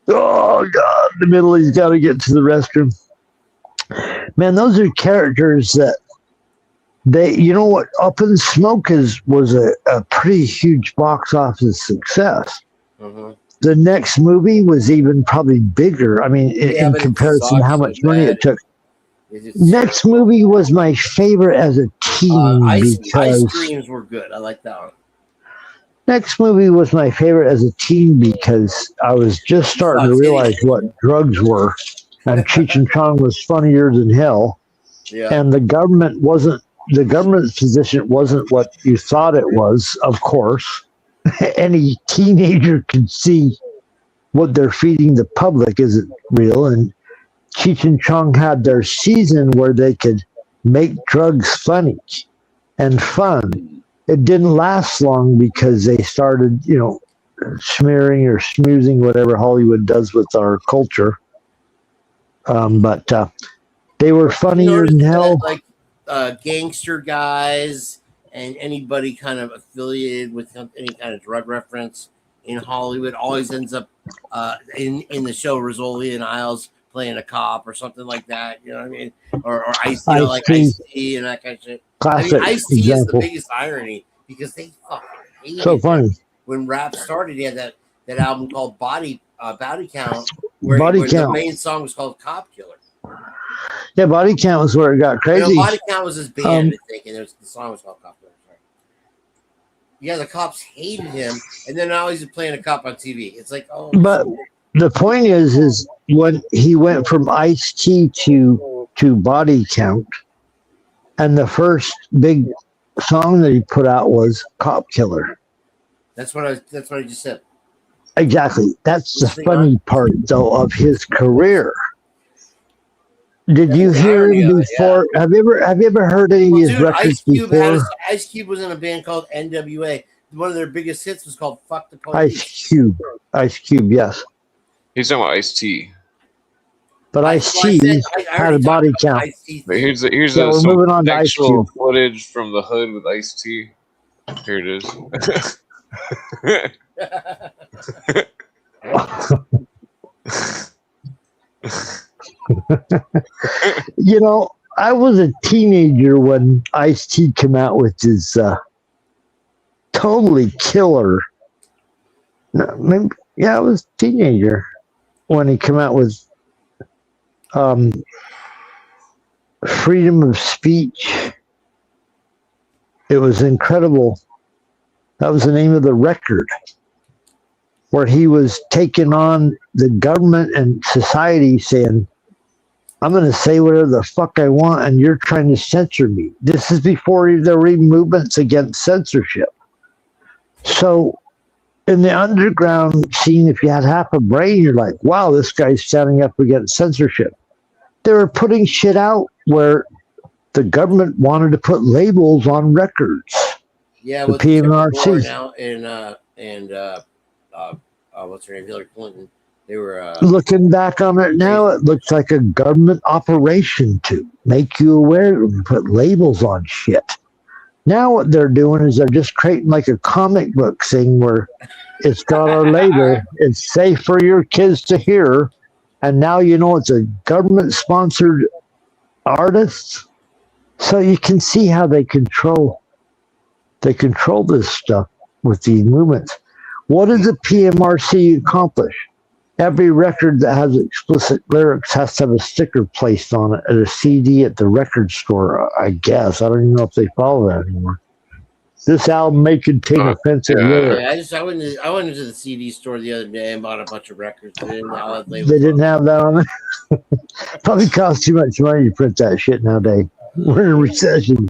Oh, God, in the middle, he's got to get to the restroom. Man, those are characters that what, Up in Smoke was a pretty huge box office success. Mm-hmm. The next movie was even probably bigger. I mean, in comparison to how much money it took. Next movie was my favorite as a teen. Ice Creams were good. I like that one. Next movie was my favorite as a teen because I was just starting to realize what drugs were. And Cheech and Chong was funnier than hell. Yeah. And the government's position wasn't what you thought it was, of course. Any teenager can see what they're feeding the public isn't real. And Cheech and Chong had their season where they could make drugs funny and fun. It didn't last long because they started, smearing or smoozing whatever Hollywood does with our culture. But they were funnier than hell. Like gangster guys and anybody kind of affiliated with any kind of drug reference in Hollywood always ends up in the show Rizzoli and Isles playing a cop or something like that. You know what I mean? Or Ice-T and that kind of shit. Classic Ice-T example. is the biggest irony because they fucking hated so funny. When rap started, he had that album called Body Count, where the main song was called Cop Killer. Yeah, Body Count was where it got crazy. Body Count was his band, I think, and the song was called Cop Killer. Sorry. Yeah, the cops hated him, and then now he's playing a cop on TV. It's like, oh. But the point is when he went from Ice-T to Body Count, and the first big song that he put out was Cop Killer. That's what I just said. Exactly. That's the funny part, though, of his career. Did you hear him before? Yeah. Have you ever heard any of his records before? Ice Cube was in a band called NWA. One of their biggest hits was called "Fuck the Police." Ice Cube, yes. He's talking about Ice-T. But Ice-T had a Body count. But here's some actual footage from the hood with Ice-T. Here it is. You know, I was a teenager when Ice-T came out with his totally killer. No, maybe, yeah, I was a teenager when he came out with freedom of speech. It was incredible. That was the name of the record, where he was taking on the government and society, saying, I'm going to say whatever the fuck I want, and you're trying to censor me. This is before there were even movements against censorship. So in the underground scene, if you had half a brain, you're like, wow, this guy's standing up against censorship. They were putting shit out where the government wanted to put labels on records. Yeah, the with PMRC now and what's her name, Hillary Clinton. They were looking back on it now. It looks like a government operation to make you aware and put labels on shit. Now what they're doing is they're just creating like a comic book thing where it's got our label. It's safe for your kids to hear, and now you know it's a government-sponsored artist. So you can see how they control this stuff with these movements. What does the PMRC accomplish? Every record that has explicit lyrics has to have a sticker placed on it at a CD at the record store, I guess. I don't even know if they follow that anymore. This album may contain offensive lyrics. Yeah, I went into the CD store the other day and bought a bunch of records. They didn't have that on it. Probably costs too much money to print that shit nowadays. We're in a recession.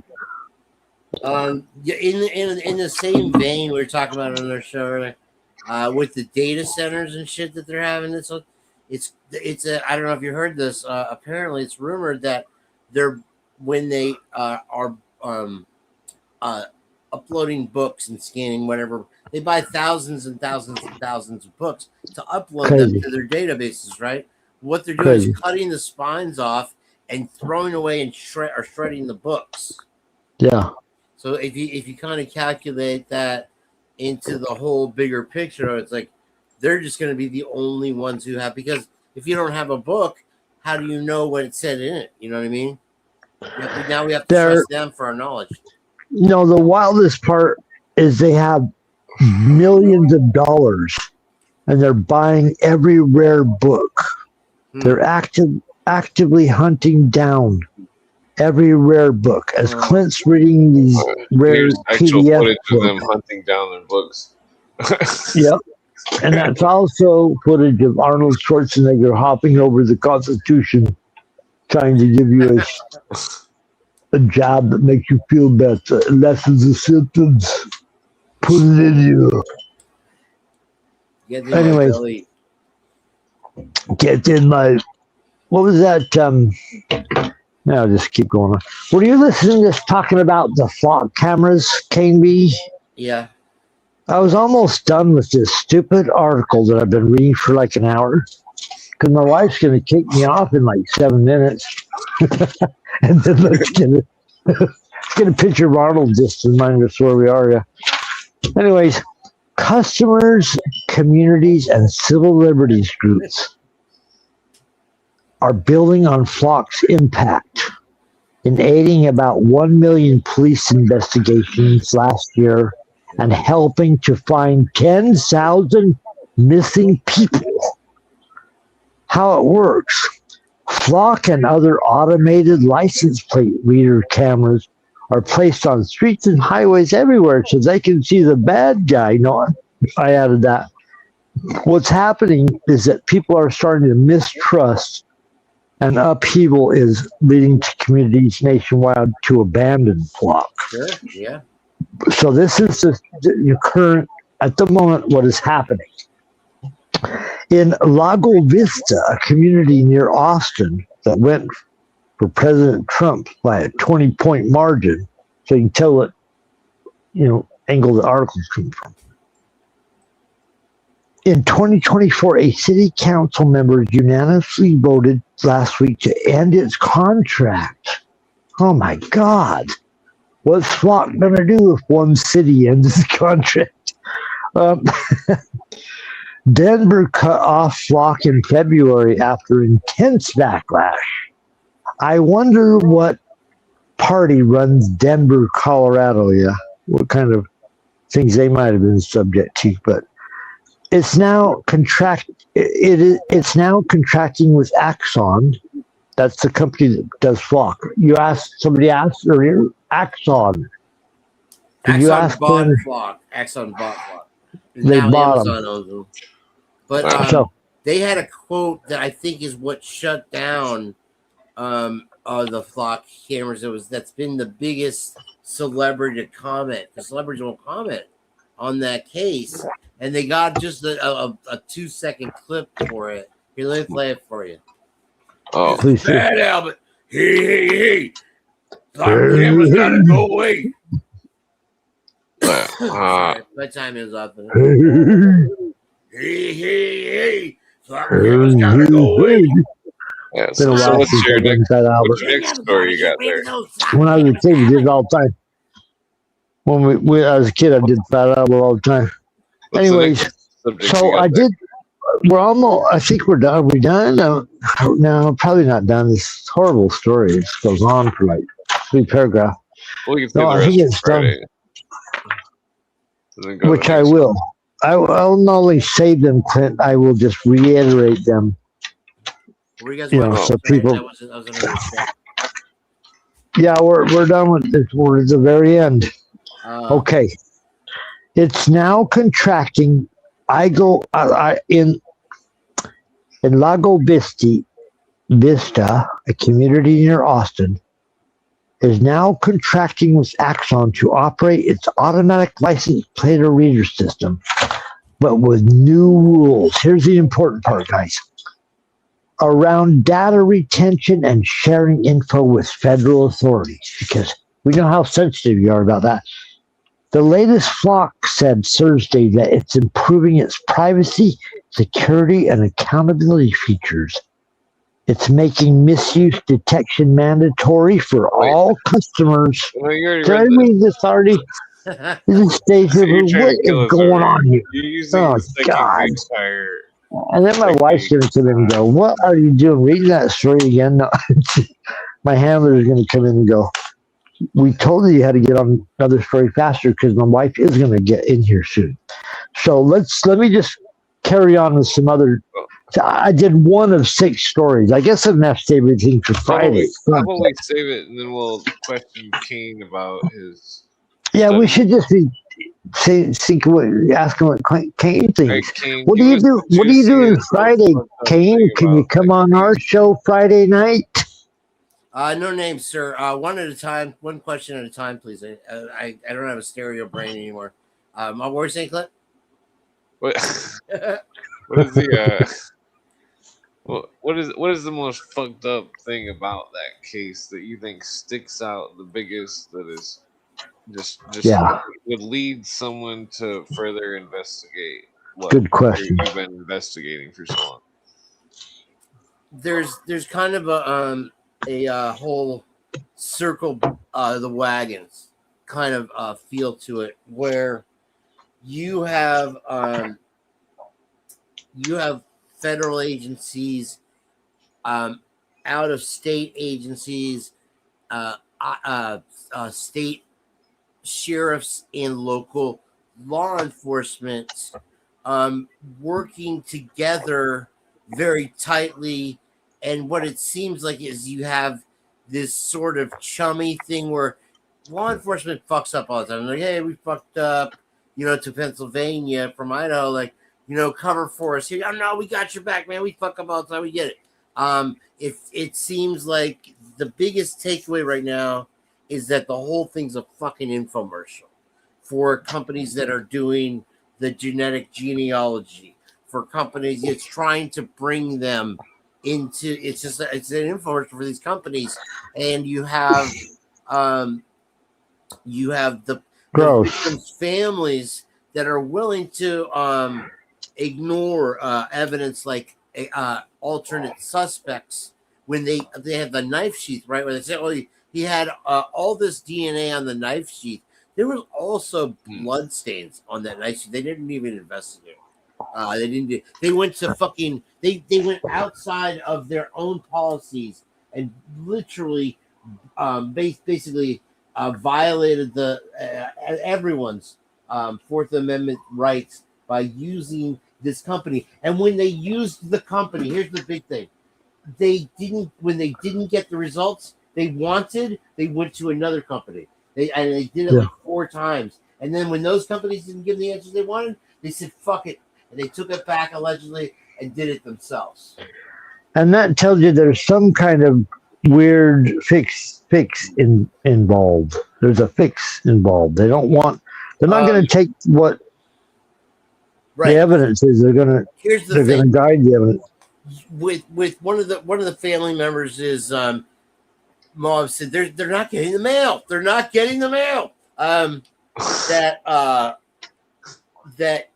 In the same vein we were talking about on our show earlier, with the data centers and shit that they're having, it's I don't know if you heard this. Apparently, it's rumored that when they are uploading books and scanning whatever, they buy thousands and thousands and thousands of books to upload them to their databases. Right? What they're doing is cutting the spines off and throwing away and shredding the books. Yeah. So if you kind of calculate that into the whole bigger picture, it's like they're just going to be the only ones who have, because if you don't have a book, how do you know what it said in it? You know what I mean? Now we have to trust them for our knowledge. No, the wildest part is they have millions of dollars and they're buying every rare book. They're actively hunting down every rare book. As Clint's reading these rare PDF footage of them hunting down their books. Yep. And that's also footage of Arnold Schwarzenegger hopping over the Constitution, trying to give you a job that makes you feel better, lessens the symptoms, put it in you. Anyway, get in my, what was that? No, I'll just keep going on. Were you listening to this talking about the flock cameras, KB? Yeah. I was almost done with this stupid article that I've been reading for like an hour, because my wife's going to kick me off in like 7 minutes. And then let's get a picture of Arnold just to remind us where we are. Yeah. Anyways, customers, communities, and civil liberties groups are building on Flock's impact in aiding about 1 million police investigations last year and helping to find 10,000 missing people. How it works. Flock and other automated license plate reader cameras are placed on streets and highways everywhere so they can see the bad guy. No, I added that. What's happening is that people are starting to mistrust, and upheaval is leading to communities nationwide to abandon Flock. Sure, yeah. So this is the current, at the moment, what is happening. In Lago Vista, a community near Austin that went for President Trump by a 20-point margin, so you can tell what, angle the articles come from. In 2024, a city council member unanimously voted last week to end its contract. Oh my God. What's Flock going to do if one city ends its contract? Denver cut off flock in February after intense backlash. I wonder what party runs Denver, Colorado. Yeah, what kind of things they might have been subject to, but it's now It's now contracting with Axon. That's the company that does flock. Somebody asked earlier, Axon. Did you ask bought them? flock. Axon bought flock. They now bought Amazon them. owns them. But they had a quote that I think is what shut down the flock cameras. That's been the biggest celebrity to comment. The celebrities won't comment on that case, and they got just a 2-second clip for it. Here, let me play it for you. Oh, it's bad, Albert. Hey. Flock cameras gotta go away. Sorry, my time is up. Hey. Flock cameras gotta go away. Yeah, so what's your next story you got there? When I was a kid, we did it all the time. When we as a kid, I did Fat Albert all the time. Anyways, so I did. We're almost. I think we're done. Are we done? No, probably not done. This horrible story. It goes on for like 3 paragraphs. Well, you can no, I think it's done. Which I will. I'll not only save them, Clint. I will just reiterate them. So people. Yeah, we're done with this. We're at the very end. Okay, it's now contracting. In Lago Vista, a community near Austin, is now contracting with Axon to operate its automatic license plate reader system, but with new rules. Here's the important part, guys. Around data retention and sharing info with federal authorities, because we know how sensitive you are about that. The latest flock said Thursday that it's improving its privacy, security, and accountability features. It's making misuse detection mandatory for all customers. Did I read this already? This station, what is going on here? Oh, God. And then my wife's going to come in and go, what are you doing? Reading that story again? No. My handler is going to come in and go, we told you had to get on another story faster because my wife is going to get in here soon. So let me just carry on with some other. I did 1 of 6 stories. I guess I'm going to have to save everything for Friday. Probably save it and then we'll question Kane about his. Yeah, we should just be asking what Kane thinks. Right, Kane, what do you do? What are you doing Friday, Kane? Can you come on our show Friday night? No names, sir. One at a time. One question at a time, please. I don't have a stereo brain anymore. What were you saying, Clint? What is the what is the most fucked up thing about that case that you think sticks out the biggest? That is just would lead someone to further investigate. Good question. You've been investigating for so long. There's kind of a whole circle the wagons kind of feel to it, where you have federal agencies, out of state agencies, state sheriffs and local law enforcement working together very tightly. And what it seems like is you have this sort of chummy thing where law enforcement fucks up all the time. Like, hey, we fucked up, to Pennsylvania from Idaho. Like, cover for us here. Oh, no, we got your back, man. We fuck up all the time. We get it. It seems like the biggest takeaway right now is that the whole thing's a fucking infomercial for companies that are doing the genetic genealogy, for companies. It's trying to bring them into, it's an infomercial for these companies, and you have the victims' families that are willing to ignore evidence like alternate suspects when they have the knife sheath, right? Where they say, "Oh, he had all this DNA on the knife sheath." There was also blood stains on that knife sheath. They didn't even investigate. They didn't do. They went to fucking. They went outside of their own policies and literally, basically, violated the everyone's Fourth Amendment rights by using this company. And when they used the company, here's the big thing: when they didn't get the results they wanted, they went to another company. They did it like 4 times. And then when those companies didn't give the answers they wanted, they said fuck it, and they took it back allegedly and did it themselves. And that tells you there's some kind of weird fix involved. There's a fix involved. They're not going to take what the evidence is. They're going to guide the evidence. With one of the family members is mom said they're not getting the mail. They're not getting the mail. That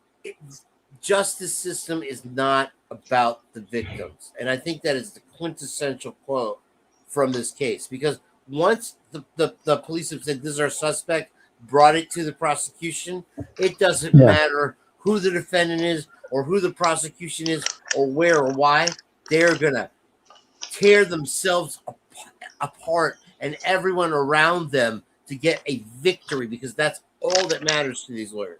justice system is not about the victims, and I think that is the quintessential quote from this case. Because once the police have said this is our suspect, brought it to the prosecution, it doesn't matter who the defendant is or who the prosecution is or where or why. They're gonna tear themselves apart and everyone around them to get a victory, because that's all that matters to these lawyers.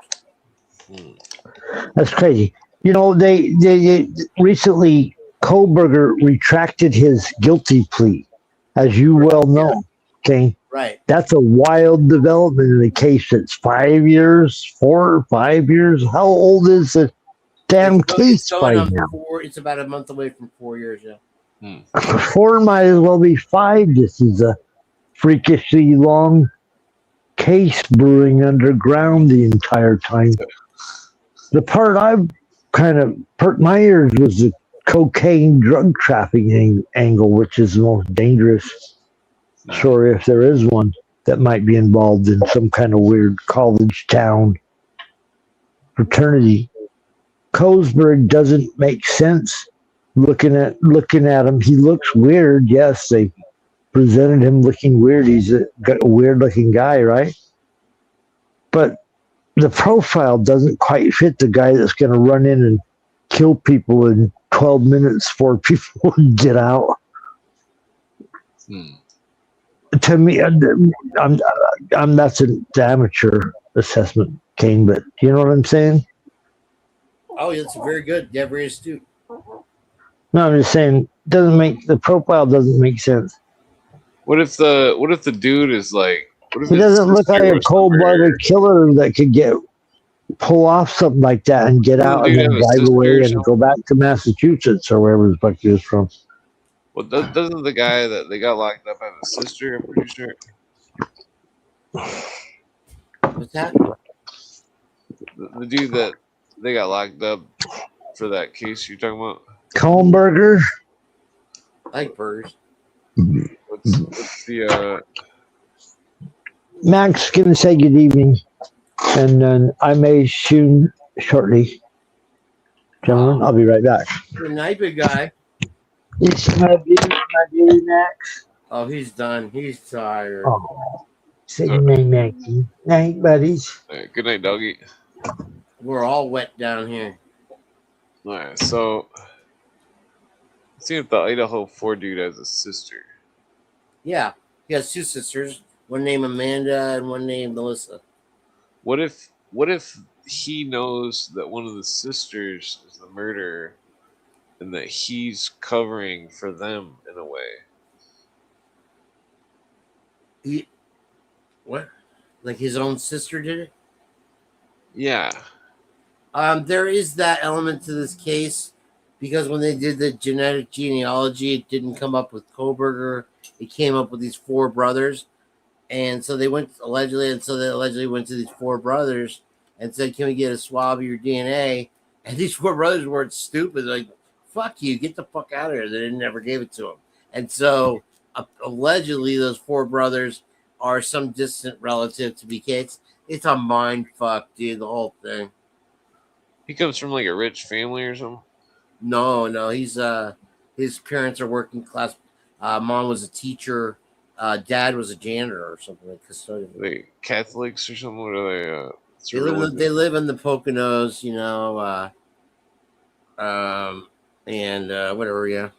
That's crazy. You know, they recently Kohlberger retracted his guilty plea, as you well know. Okay, right. That's a wild development in the case. It's 4 or 5 years. How old is the damn case by now? It's about a month away from 4 years. Yeah. 4 might as well be 5. This is a freakishly long case brewing underground the entire time. The part I've kind of perked my ears was the cocaine drug trafficking angle, which is the most dangerous story, if there is one, that might be involved in some kind of weird college town fraternity. Kohlberg doesn't make sense. Looking at him, he looks weird. Yes, they presented him looking weird. He's a weird looking guy, right? But the profile doesn't quite fit the guy that's going to run in and kill people in 12 minutes before people get out. To me, that's an amateur assessment, Kane, but you know what I'm saying? Oh, it's very good. Yeah, very astute. No, I'm just saying, the profile doesn't make sense. What if the dude is like? He doesn't look like a cold-blooded killer that could pull off something like that and get out and then drive away and go back to Massachusetts or wherever the fuck he was from. Well, doesn't the guy that they got locked up have a sister? I'm pretty sure. What's that? The dude that they got locked up for that case you're talking about? Kohlberger? I like burgers. What's the Max gonna say good evening, and then I may soon shortly. Gentlemen, I'll be right back. Good night, big guy. It's my beauty, Max. Oh, he's done. He's tired. Oh, say good night, Maxie. Night, buddies. Right, good night, doggy. We're all wet down here. All right, so let's see if the Idaho 4 dude has a sister. Yeah, he has 2 sisters. One named Amanda and one named Melissa. What if he knows that one of the sisters is the murderer and that he's covering for them in a way? What? Like his own sister did it? Yeah. There is that element to this case, because when they did the genetic genealogy, it didn't come up with Kohlberger. It came up with these 4 brothers. And so they went allegedly went to these 4 brothers and said, "Can we get a swab of your DNA?" And these 4 brothers weren't stupid. They're like, "Fuck you, get the fuck out of here." They never gave it to them. And so allegedly those 4 brothers are some distant relative to BK. It's a mind fuck, dude, the whole thing. He comes from like a rich family or something? No, he's his parents are working class. Mom was a teacher. Dad was a janitor or something, like custodian. Are they Catholics or something? What are they? They live in the Poconos, you know. and whatever. Yeah,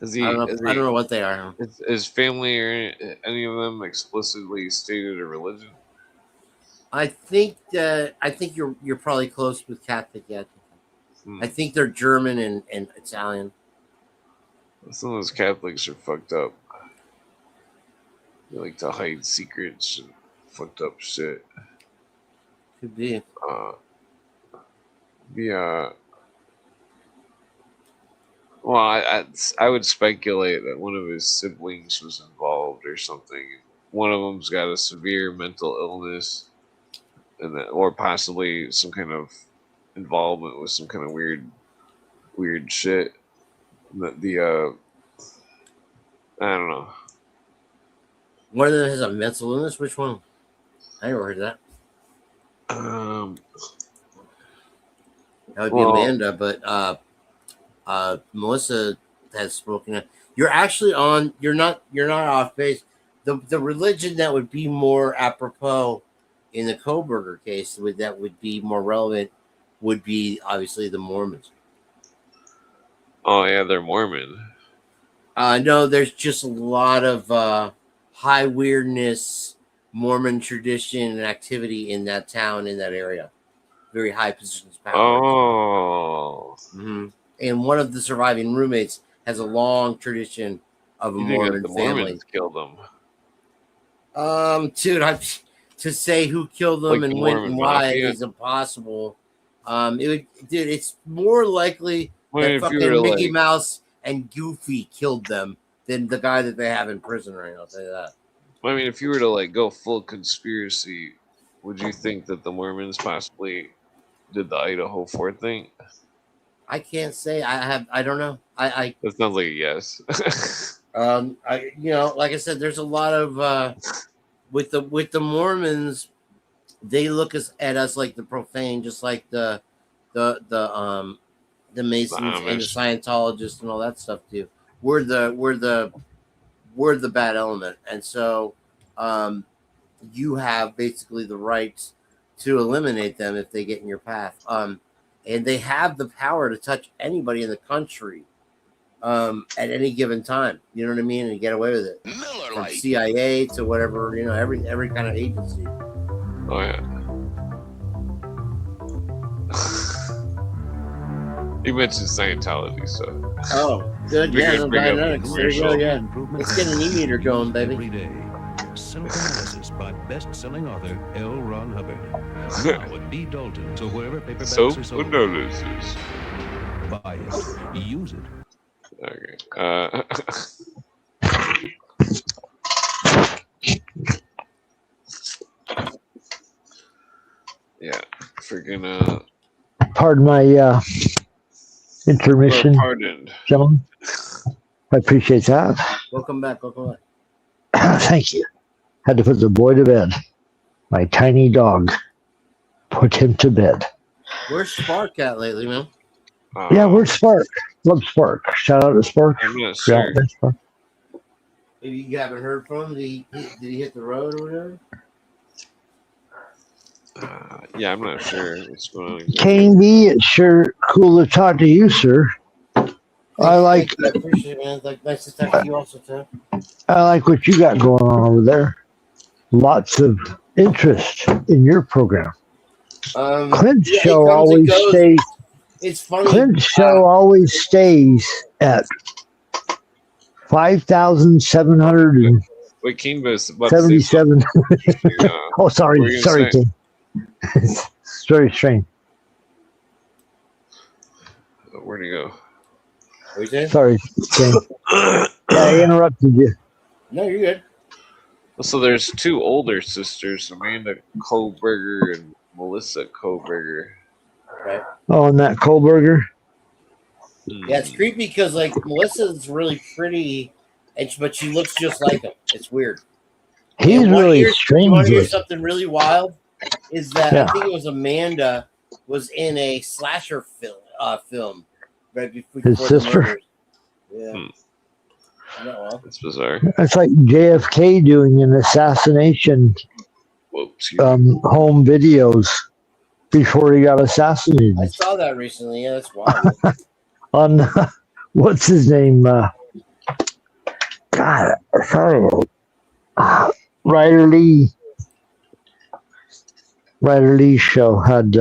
Is I don't know what they are. Is family or any of them explicitly stated a religion? I think you're probably close with Catholic. Yeah, I think they're German and Italian. Some of those Catholics are fucked up. They like to hide secrets and fucked up shit. Could be. Well, I would speculate that one of his siblings was involved or something. One of them's got a severe mental illness, and or possibly some kind of involvement with some kind of weird shit. I don't know. One of them has a mental illness. Which one? I never heard that. That would be Amanda, but Melissa has spoken. You're actually on. You're not off base. The religion that would be more apropos in the Koberger case, that would be more relevant, would be obviously the Mormons. Oh yeah, they're Mormon. No, there's just a lot of high weirdness, Mormon tradition and activity in that town, in that area. Very high positions of power. Oh. Mm-hmm. And one of the surviving roommates has a long tradition of a Mormon the family. Mormons killed them. Dude, to say who killed them and when and why is impossible. It's more likely that fucking Mickey Mouse and Goofy killed them than the guy that they have in prison right now. I'll tell you that. I mean, if you were to go full conspiracy, would you think that the Mormons possibly did the Idaho 4 thing? I can't say. I don't know. That sounds like a yes. Like I said, there's a lot of with the Mormons. They look at us like the profane, just like the Masons and the Scientologists and all that stuff too. We're the bad element, and so you have basically the right to eliminate them if they get in your path. And they have the power to touch anybody in the country at any given time. You know what I mean? And get away with it. From CIA to whatever, every kind of agency. Oh yeah. You mentioned Scientology, so. Oh, good. Yeah, no, Dynamics. There you go. Yeah, let's get an e-meter going, baby. Every day, Psychoanalysis by best-selling author L. Ron Hubbard. Now at B. Dalton, so wherever paperbacks are sold. Psychoanalysis. Buy it. Use it. Okay. Yeah, freaking. Pardon my intermission, gentlemen. I appreciate that. Welcome back. Thank you. Had to put the boy to bed. My tiny dog. Put him to bed. Where's Spark at lately, man? Yeah, where's Spark? Love Spark. Shout out to Spark. I'm not sure. You haven't heard from him? Did he hit the road or whatever? Yeah, I'm not sure what's going on. KB, it's sure cool to talk to you, sir. I appreciate it, man. Nice to talk to you also, too. I like what you got going on over there. Lots of interest in your program. Clint's show always stays. It's funny. Clint's show always stays at 5,700. Wait, Keenba's 77. Oh, sorry, King. It's very strange. Where'd he go? Sorry, King. Yeah, I interrupted you. No, you're good. So there's two older sisters, Amanda Koberger and Melissa Koberger. Right. Oh, and that Koberger? Yeah, it's creepy because Melissa's really pretty, but she looks just like him. It's weird. He's really strange. You want to hear something really wild? Is that I think it was Amanda was in a slasher film right before his sister. Yeah. That's bizarre. It's like JFK doing an assassination home videos before he got assassinated. I saw that recently. Yeah, that's wild. On what's his name? God, sorry, Ryder Lee. Ryder Lee's show had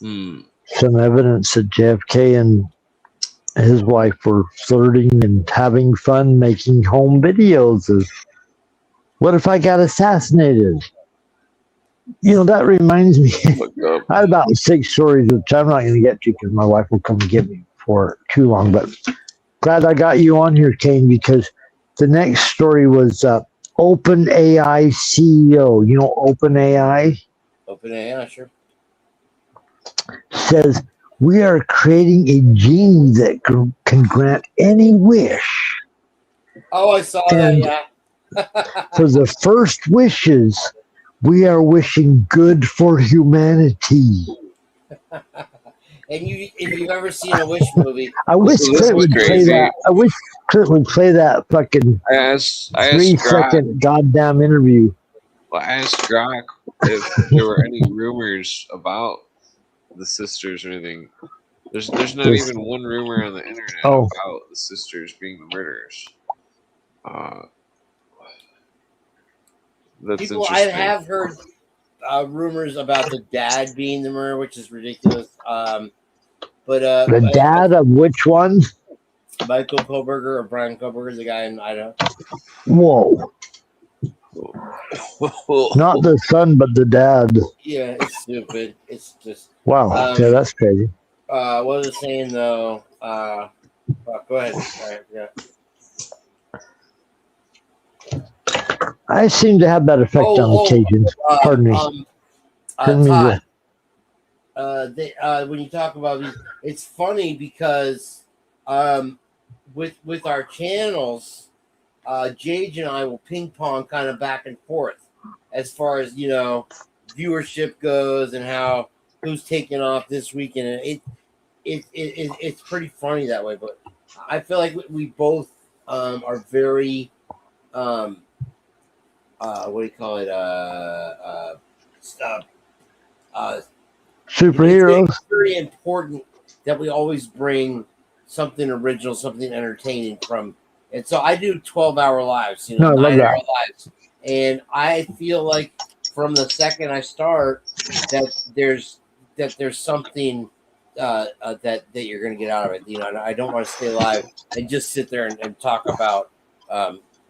some evidence that JFK and his wife were flirting and having fun making home videos of what if I got assassinated? That reminds me. I had about 6 stories, which I'm not going to get to because my wife will come and get me for too long. But glad I got you on here, Kane, because the next story was OpenAI CEO. OpenAI? OpenAI, sure. Says, we are creating a genie that can grant any wish. Oh, I saw that, yeah. For the first wishes, we are wishing good for humanity. And if you've ever seen a Wish movie, I wish Clint would play that. I wish Clint would play that fucking 3-second goddamn interview. Well, I asked Grok if there were any rumors about the sisters or anything. There's not even one rumor on the internet about the sisters being the murderers. That's people, I have heard rumors about the dad being the murderer, which is ridiculous. The dad of which one? Michael Koberger or Brian Koberger, the guy in Idaho. Whoa. Not the son, but the dad. Yeah, it's stupid. It's just wow. Yeah, that's crazy. What was it saying though? Go ahead. All right, yeah. I seem to have that effect on occasion. Pardon me. Todd, when you talk about these, it's funny because with our channels, Jage and I will ping pong kind of back and forth as far as viewership goes and how who's taking off this weekend. And it's pretty funny that way. But I feel like we both are very what do you call it? Superheroes. It's very important that we always bring something original, something entertaining from. And so I do 12-hour lives, 9-hour lives, and I feel like from the second I start that there's something that you're going to get out of it. I don't want to stay live and just sit there and talk about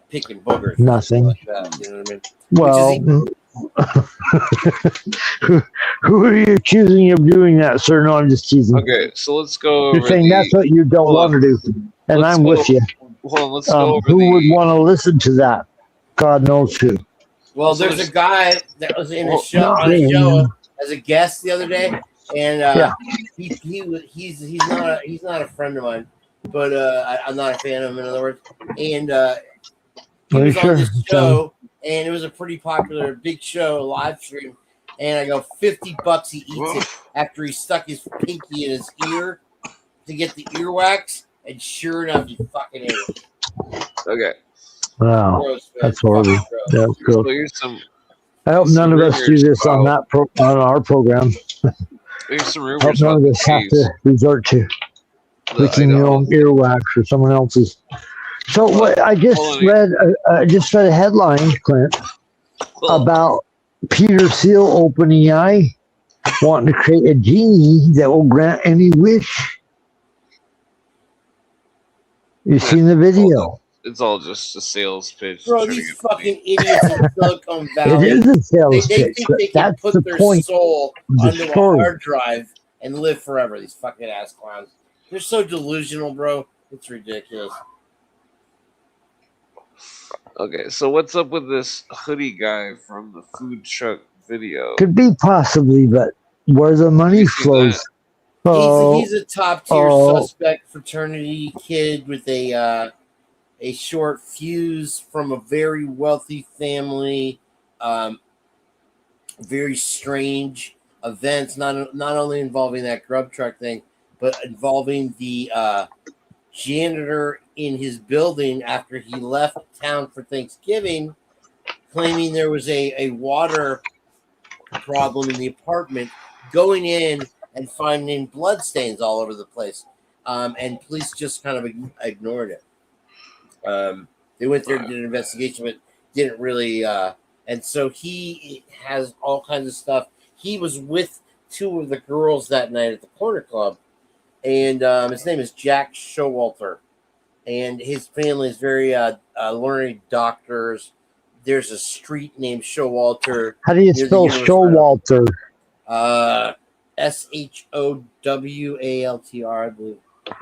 picking boogers. Nothing like that, you know what I mean? Well, who are you accusing of doing that, sir? No, I'm just teasing. Okay, so let's go. You're saying that's what you don't want to do, and I'm with you. Hold on, let's go over who would want to listen to that? God knows who. Well, there's a guy that was in a show as a guest the other day, and he's not a friend of mine, but I'm not a fan of him. In other words, and he was on this show, and it was a pretty popular big show live stream. And I go, $50 he eats it after he stuck his pinky in his ear to get the earwax, and sure enough, he fucking ate it. Okay. Wow, that's horrible. That's gross. So I hope none of us do this on our program. There's some rumors. I hope none of us have to resort to licking your own earwax or someone else's. So what I just read a headline, Clint, about Peter Thiel, OpenAI, wanting to create a genie that will grant any wish. You seen the video? It's all just a sales pitch. Bro, these fucking idiots in Silicon Valley. It is a sales pitch. They think they can put their soul onto a hard drive and live forever. These fucking ass clowns. They're so delusional, bro. It's ridiculous. Okay, so what's up with this hoodie guy from the food truck video? Could be possibly, but where the money flows. He's a top tier suspect fraternity kid with a short fuse from a very wealthy family. Very strange events, not only involving that grub truck thing, but involving the janitor in his building after he left town for Thanksgiving, claiming there was a water problem in the apartment, going in and finding bloodstains all over the place. And police just kind of ignored it. They went there and did an investigation, but didn't really. And so he has all kinds of stuff. He was with two of the girls that night at the Corner Club, and his name is Jack Showalter, and his family is very learned doctors. There's a street named Showalter. How do you spell Showalter? Showaltr, I believe.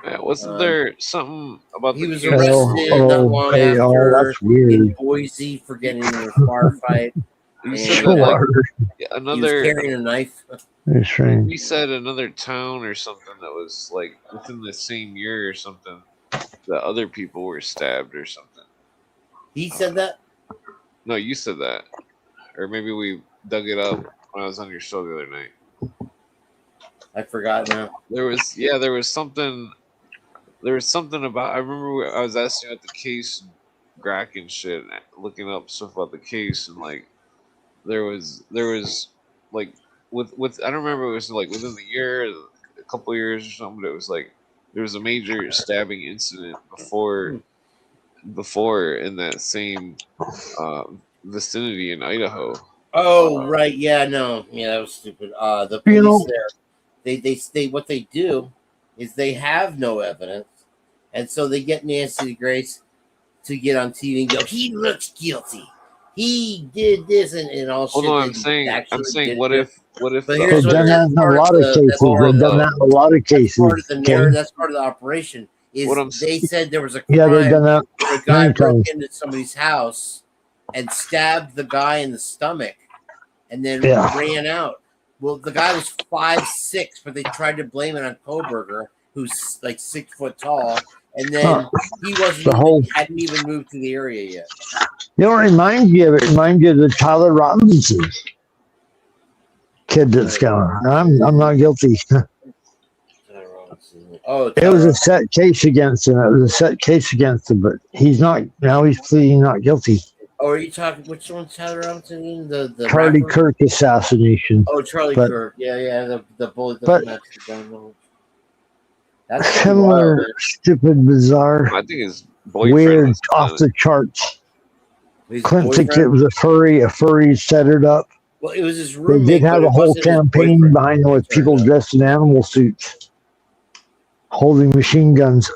Yeah, wasn't there something about he was arrested not long after in Boise for getting in a bar fight. You said that, he was carrying a knife. He said another town or something that was like within the same year or something that other people were stabbed or something. He said that? No, you said that. Or maybe we dug it up when I was on your show the other night. I forgot now. There was something about, I remember I was asking about the case, Grack and shit, looking up stuff about the case, and like there was like with I don't remember, it was like within the year, a couple years or something, but it was like there was a major stabbing incident before in that same vicinity in Idaho. Oh right, yeah, no, yeah, that was stupid. The police there, they what they do is they have no evidence, and so they get Nancy Grace to get on TV and go, he looks guilty. He did this and all shit. Hold on, I'm saying, what if? But here's what, that's part of a lot of cases. That's part of the operation. They said there was a crime they've done that where a guy broke into somebody's house and stabbed the guy in the stomach, and then ran out. Well, the guy was 5'6", but they tried to blame it on Koberger, who's like 6 foot tall, and then he hadn't even moved to the area yet. You know, it reminds you of the Tyler Robinson kid that's gone. I'm not guilty. It was a set case against him. But he's not. Now he's pleading not guilty. Oh, are you talking? Which one's Tyler Robinson? The Charlie rapper? Kirk assassination. Oh, Charlie Kirk. Yeah. The bullet. That's similar, stupid, bizarre. I think his boyfriend weird, off the charts. Clint thinks it was a furry set it up. Well, it was his roommate. They did have a whole campaign behind it with people dressed in animal suits, holding machine guns.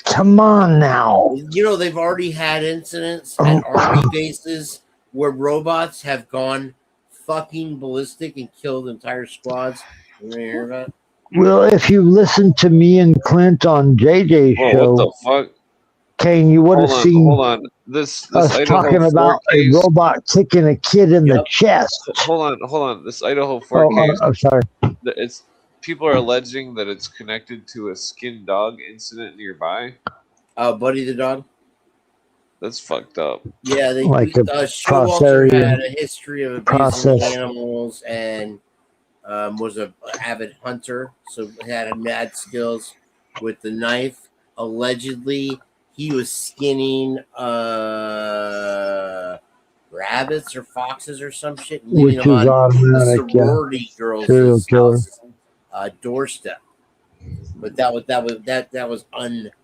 Come on now. You know, they've already had incidents at army bases where robots have gone fucking ballistic and killed entire squads. You want to hear about it? Well, if you listened to me and Clint on JJ's show, what the fuck? Kane, you would have seen this us talking about a robot kicking a kid in the chest. Hold on. This Idaho 4 case. I'm sorry. People are alleging that it's connected to a skinned dog incident nearby. Buddy the dog? That's fucked up. Yeah, Showalter had a history of abusing animals and was an avid hunter, so had mad skills with the knife. Allegedly, he was skinning rabbits or foxes or some shit, and leaving them on the sorority girls' doorstep. But that was unproven.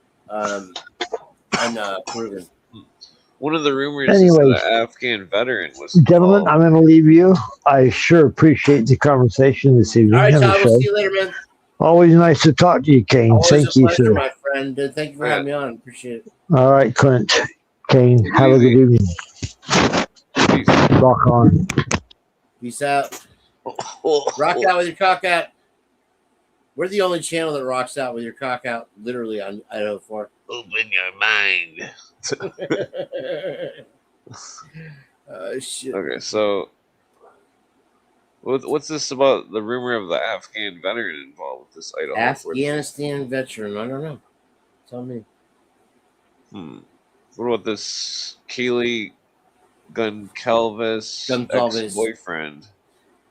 One of the rumors is that an Afghan veteran was. Gentlemen, I'm going to leave you. I sure appreciate the conversation this evening. All right, Tom, we'll see you later, man. Always nice to talk to you, Kane. Always Thank you, pleasure, sir. My friend. Thank you for having me on. Appreciate it. All right, Clint. Kane, have a good evening. Peace. Rock on. Peace out. Rock out with your cock out. We're the only channel that rocks out with your cock out, literally on Idaho 4. Open your mind. Shit. Okay, so what's this about the rumor of the Afghan veteran involved with this Idaho? Afghanistan veteran. I don't know. Tell me. What about this Kaylee Goncalves ex-boyfriend?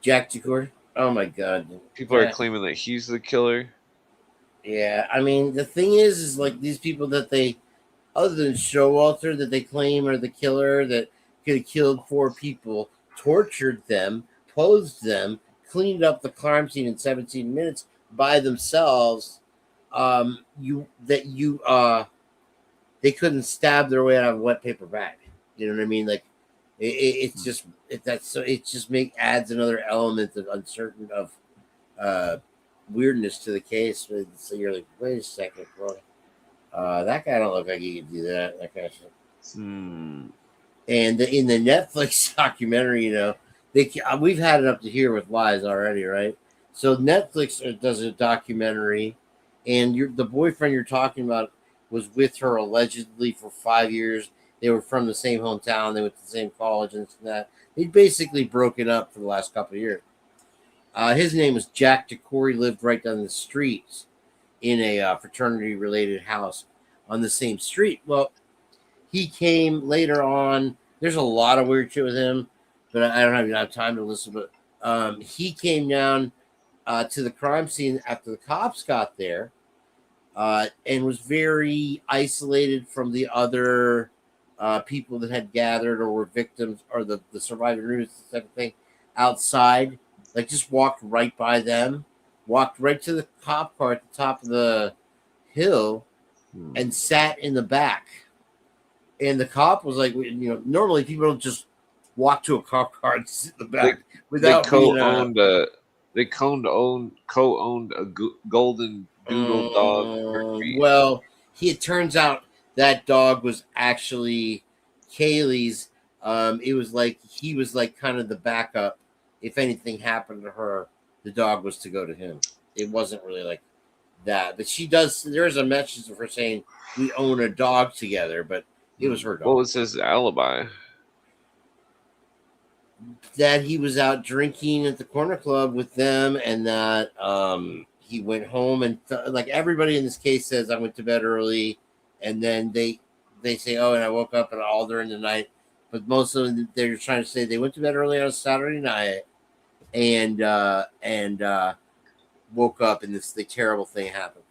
Jack Jacour? Oh my God. People are claiming that he's the killer. Yeah, I mean, the thing is like these people that they, other than Showalter, that they claim are the killer that could have killed 4 people, tortured them, deposed them, cleaned up the crime scene in 17 minutes by themselves. They couldn't stab their way out of a wet paper bag. You know what I mean? Like it's just adds another element of uncertain of weirdness to the case. So you're like, wait a second, bro. That guy don't look like he could do that. That kind of shit. And in the Netflix documentary, we've had it up to here with lies already, right? So Netflix does a documentary, and the boyfriend you're talking about was with her allegedly for 5 years. They were from the same hometown. They went to the same college and that. They'd basically broken up for the last couple of years. His name was Jack DeCory. Lived right down the street in a fraternity-related house on the same street. Well, he came later on. There's a lot of weird shit with him, but I don't have enough time to listen. But he came down to the crime scene after the cops got there, and was very isolated from the other people that had gathered or were victims or the surviving roommates, type of thing, outside. Like, just walked right by them, walked right to the cop car at the top of the hill, and sat in the back. And the cop was like, normally people don't just walk to a cop car and sit in the back without they co-owned a golden doodle dog. Well, it turns out that dog was actually Kaylee's. It was like he was like kind of the backup. If anything happened to her, the dog was to go to him. It wasn't really like that. But she does. There's a message of her saying we own a dog together, but it was her dog. What was his alibi? That he was out drinking at the corner club with them, and that he went home and like everybody in this case says, I went to bed early, and then they say, oh, and I woke up and all during the night. But most of them, they're trying to say they went to bed early on a Saturday night, and woke up and the terrible thing happened.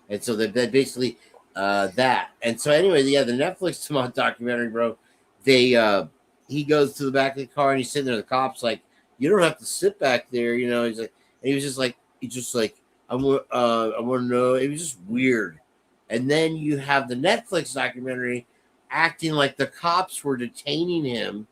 And so they basically that. And so anyway, the Netflix documentary, bro. He goes to the back of the car and he's sitting there. The cop's like, you don't have to sit back there, He's like, and he was just like, I want to know. It was just weird. And then you have the Netflix documentary acting like the cops were detaining him,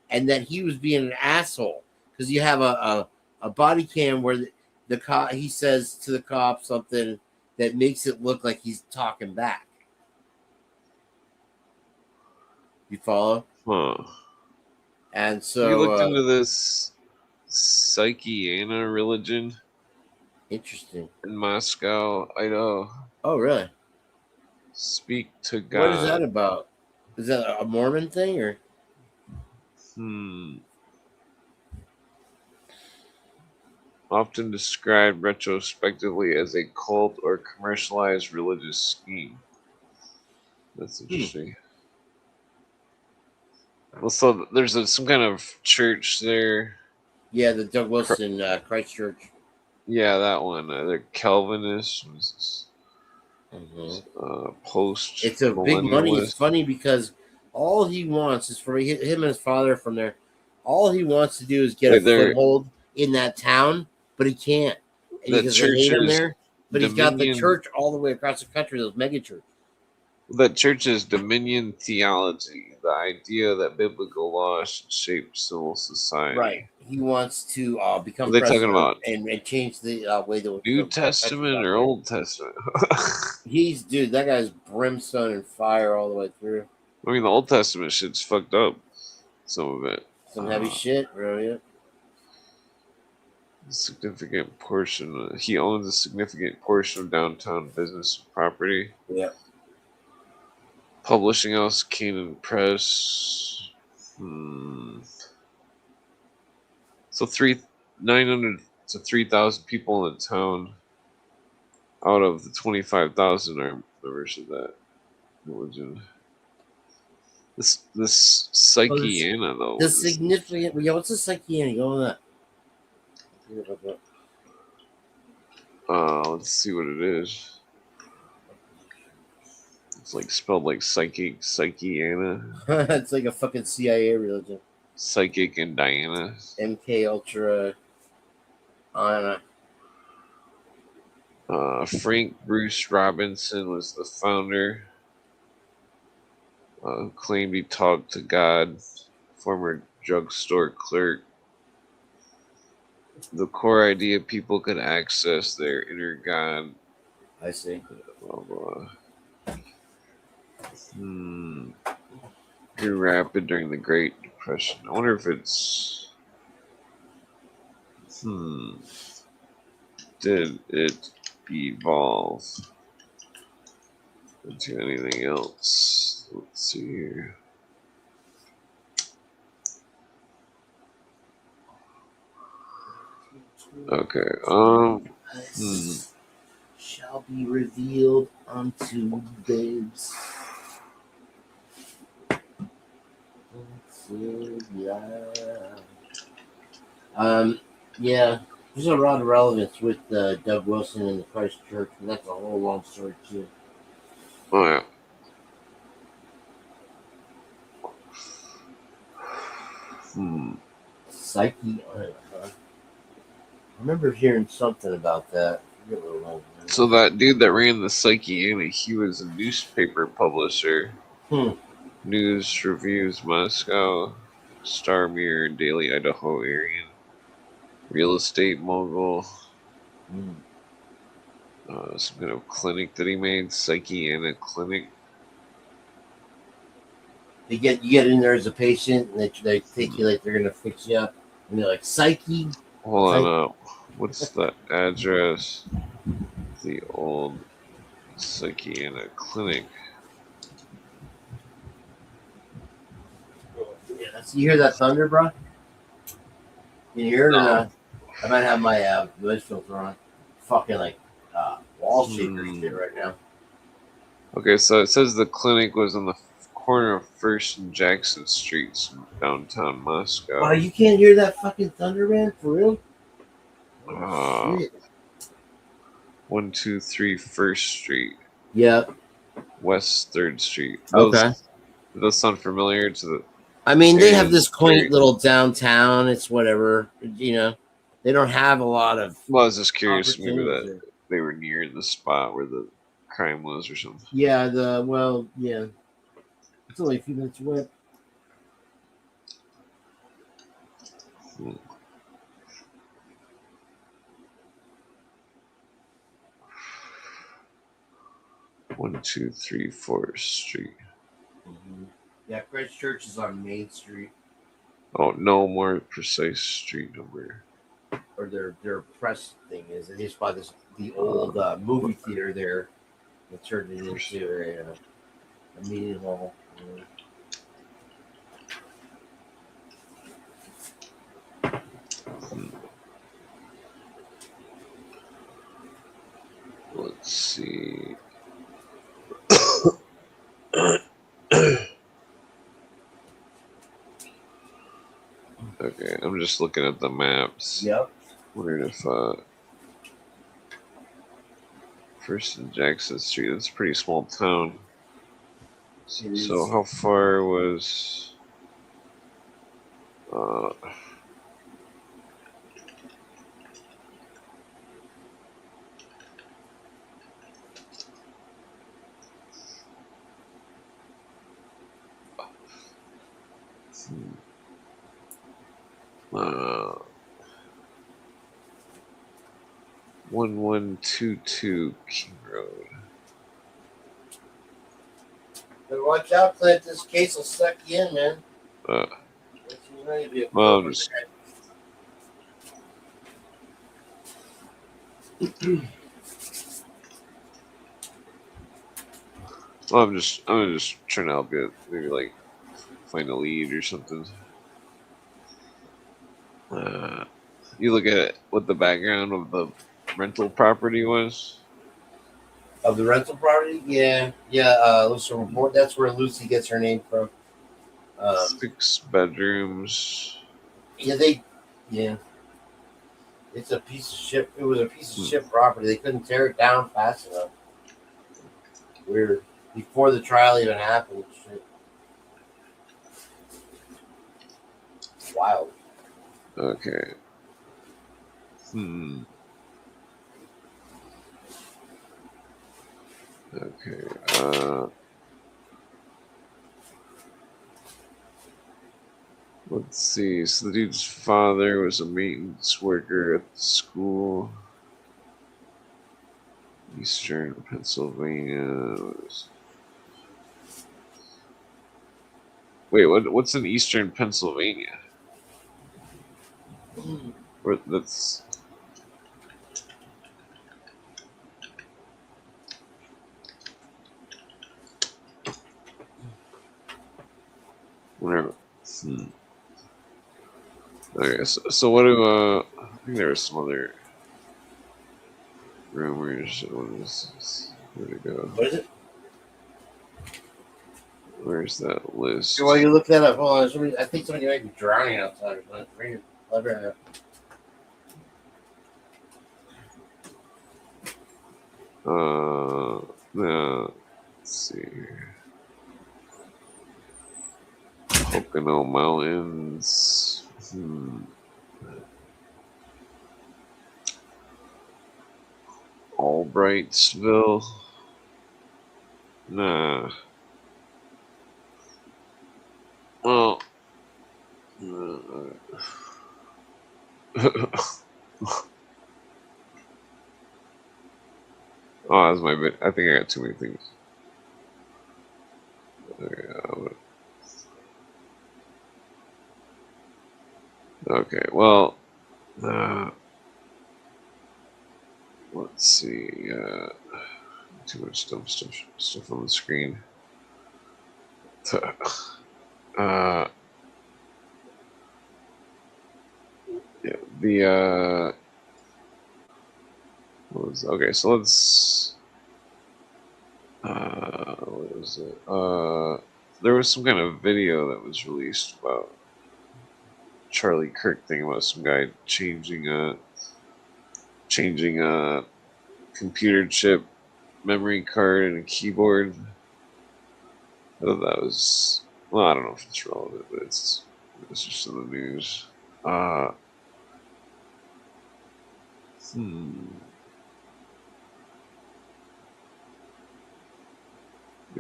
and that he was being an asshole because you have a body cam where the cop, he says to the cop something that makes it look like he's talking back. You follow? Huh. And so you looked into this Psychiana religion. Interesting. In Moscow, Idaho. Oh, really? Speak to God. What is that about? Is that a Mormon thing or? Often described retrospectively as a cult or commercialized religious scheme. That's interesting. Well, so there's some kind of church there. Yeah, the Doug Wilson Christ Church. Yeah, that one. They're Calvinists. Post. It's a big money. It's funny because all he wants is for him and his father from there. All he wants to do is get a foothold in that town, but he can't. And the church they hate him there. But Dominion, he's got the church all the way across the country. Those mega churches. That church is Dominion theology, the idea that biblical law should shape civil society. Right. He wants to become president talking about? And change the way that New Testament or Old Testament? That guy's brimstone and fire all the way through. I mean, the Old Testament shit's fucked up. Some of it. Some heavy shit, bro. Yeah. Significant portion. He owns a significant portion of downtown business property. Yeah. Publishing house, Canaan Press. So 900 to 3,000 people in the town. Out of the 25,000 are members of that religion. This Psychiana though. The significant. Yeah, what's a Psychiana? Go on that. Let's see what it is. It's like spelled like Psychiana. It's like a fucking CIA religion. Psychic and Diana. MK Ultra. Anna. Frank Bruce Robinson was the founder. Claimed he talked to God. Former drugstore clerk. The core idea people could access their inner God. I see. Blah, blah. Grew rapid during the Great Depression. I wonder if it's. Did it evolve into anything else? Let's see here. Okay. Shall be revealed unto babes. Yeah. There's a lot of relevance with Doug Wilson and the Christ Church, and that's a whole long story too. Oh yeah. Psyche. I remember hearing something about that. So that dude that ran the Psyche Anna, he was a newspaper publisher. News Reviews Moscow, Star Mirror, Daily Idaho Aryan, real estate mogul. Some kind of clinic that he made, Psyche Anna Clinic. You get in there as a patient, and they think you like they're gonna fix you up, and they're like Psyche. Hold on, what's the address? The old Psyche Anna Clinic. Yeah, you hear that thunder, bro? Can you hear it or not? I might have my noise filter on. Fucking like wall shaker shit right now. Okay, so it says the clinic was on the corner of 1st and Jackson Streets in downtown Moscow. Oh, you can't hear that fucking thunder, man? For real? Shit. 123 1st Street. Yep. West 3rd Street. Okay. Those sound familiar to the... I mean, they have this quaint little downtown. It's whatever. You know, they don't have a lot of... Well, I was just curious maybe that they were near the spot where the crime was or something. Yeah, yeah. It's only a few minutes away. One, 2, 3, 4th Street. Yeah, Christ Church is on Main Street. Oh, no more precise street number. Or their press thing is. They just bought the old movie theater there. They turned it into a meeting hall. Let's see. Okay, I'm just looking at the maps. Yep. Wondering if 1st and Jackson Street, that's a pretty small town. So how far was uh 1122 King Road. But watch out, Clint. This case will suck you in, man. Well, I'm just... Well, I'm just trying to help you. Maybe like find a lead or something. You look at what the background of the rental property was. Of the rental property, yeah. Lucy Report. That's where Lucy gets her name from. 6 bedrooms. Yeah. It's a piece of shit. It was a piece of shit property. They couldn't tear it down fast enough. Weird. Before the trial even happened. Shit. wild. Okay. Okay. Let's see. So the dude's father was a maintenance worker at the school. Eastern Pennsylvania. Wait, what's in Eastern Pennsylvania? Where that's whatever. Okay, so what do I think there was some other rumors. What is this? Where'd it go? What is it? Where's that list? While you look that up, hold on. I think somebody might be drowning outside. Bring it. Let her No, let's see here. Pocono Mountains. Albrightsville. Nah. Well. Oh, that's my bit. I think I got too many things. Okay, well, let's see. Too much stuff on the screen. Yeah, okay, so let's. What was it? There was some kind of video that was released about Charlie Kirk thing about some guy changing a computer chip, memory card, and a keyboard. I thought that was, well, I don't know if it's relevant, but it's just in the news. I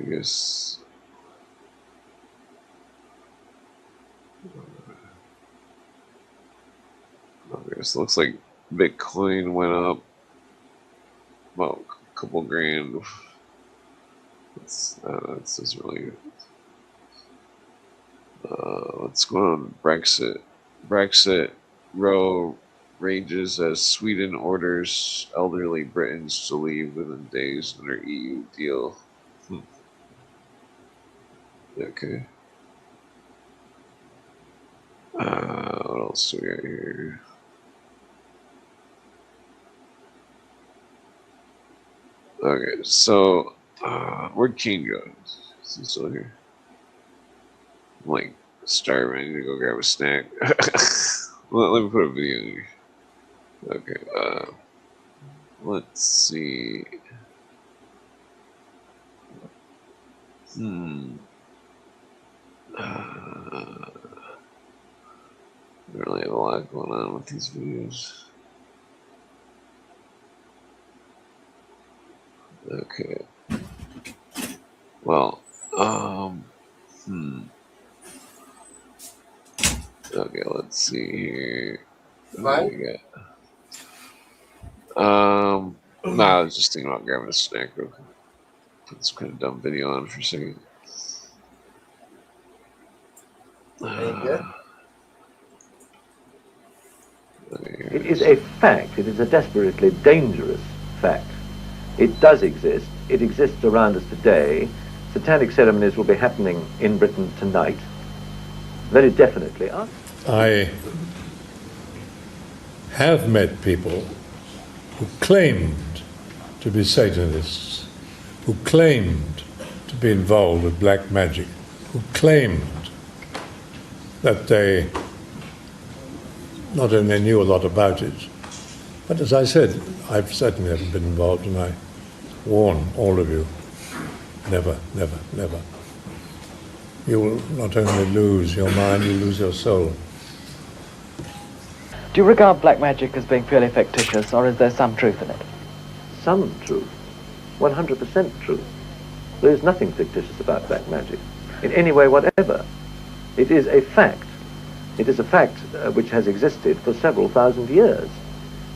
guess. Okay, so it looks like Bitcoin went up about a couple grand. This isn't really good. What's going on? Brexit row rages as Sweden orders elderly Britons to leave within days under EU deal. Okay. What else do we got here? Okay, so where'd Kane go? Is he still here? I'm like starving. I need to go grab a snack. Let me put a video in here. Okay, let's see. I don't really have a lot going on with these videos. Okay. Well, okay, let's see here. What do we got? No, I was just thinking about grabbing a snack real quick. Put some kind of dumb video on for a second. It is a fact. It is a desperately dangerous fact. It does exist. It exists around us today. Satanic ceremonies will be happening in Britain tonight. Very definitely. I have met people who claimed to be Satanists, who claimed to be involved with black magic, who claimed that they not only knew a lot about it, but as I said, I've certainly never been involved, and I warn all of you, never, never, never. You will not only lose your mind, you lose your soul. you regard black magic as being purely fictitious, or is there some truth in it? Some truth. 100% truth. There is nothing fictitious about black magic, in any way whatever. It is a fact. It is a fact which has existed for several thousand years.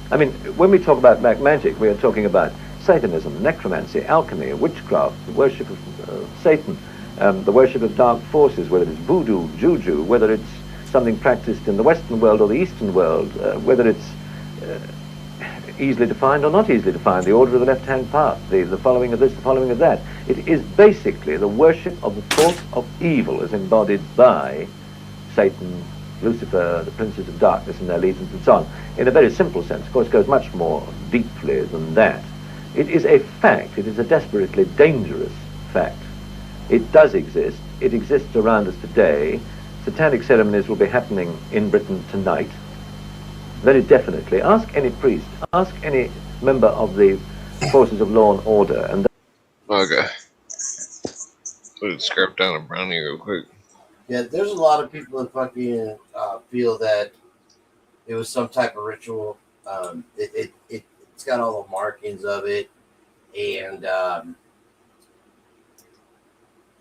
I mean, when we talk about black magic, we are talking about Satanism, necromancy, alchemy, witchcraft, the worship of Satan, the worship of dark forces, whether it's voodoo, juju, whether it's something practiced in the Western world or the Eastern world, whether it's easily defined or not easily defined, the order of the left-hand path, the following of this, the following of that. It is basically the worship of the force of evil as embodied by Satan, Lucifer, the princes of darkness and their legions and so on. In a very simple sense, of course, it goes much more deeply than that. It is a fact. It is a desperately dangerous fact. It does exist. It exists around us today. Satanic ceremonies will be happening in Britain tonight. Very definitely. Ask any priest, ask any member of the forces of law and order. And okay. Let's scrap down a brownie real quick. Yeah, there's a lot of people that fucking feel that it was some type of ritual. It's got all the markings of it, and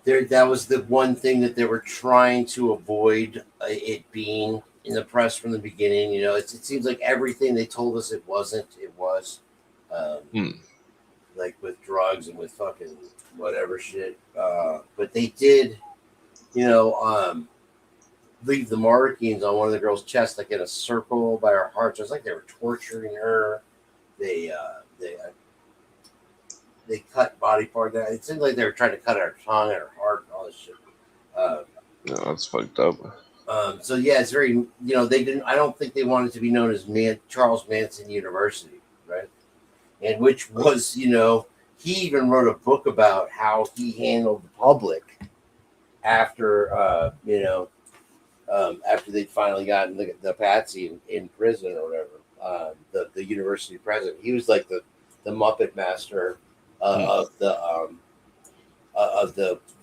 that was the one thing that they were trying to avoid it being in the press from the beginning. You know, it seems like everything they told us it wasn't, it was. Like with drugs and with fucking whatever shit. But they did, you know, leave the markings on one of the girl's chest, like in a circle by her heart. So it's like they were torturing her. They cut body part down. It seemed like they were trying to cut her tongue and her heart and all this shit. No, that's fucked up. So yeah, it's very, you know, they didn't. I don't think they wanted to be known as Charles Manson University, right? And which was, you know, he even wrote a book about how he handled the public after, you know, after they'd finally gotten the patsy in prison or whatever. The university president, he was like the Muppet master of the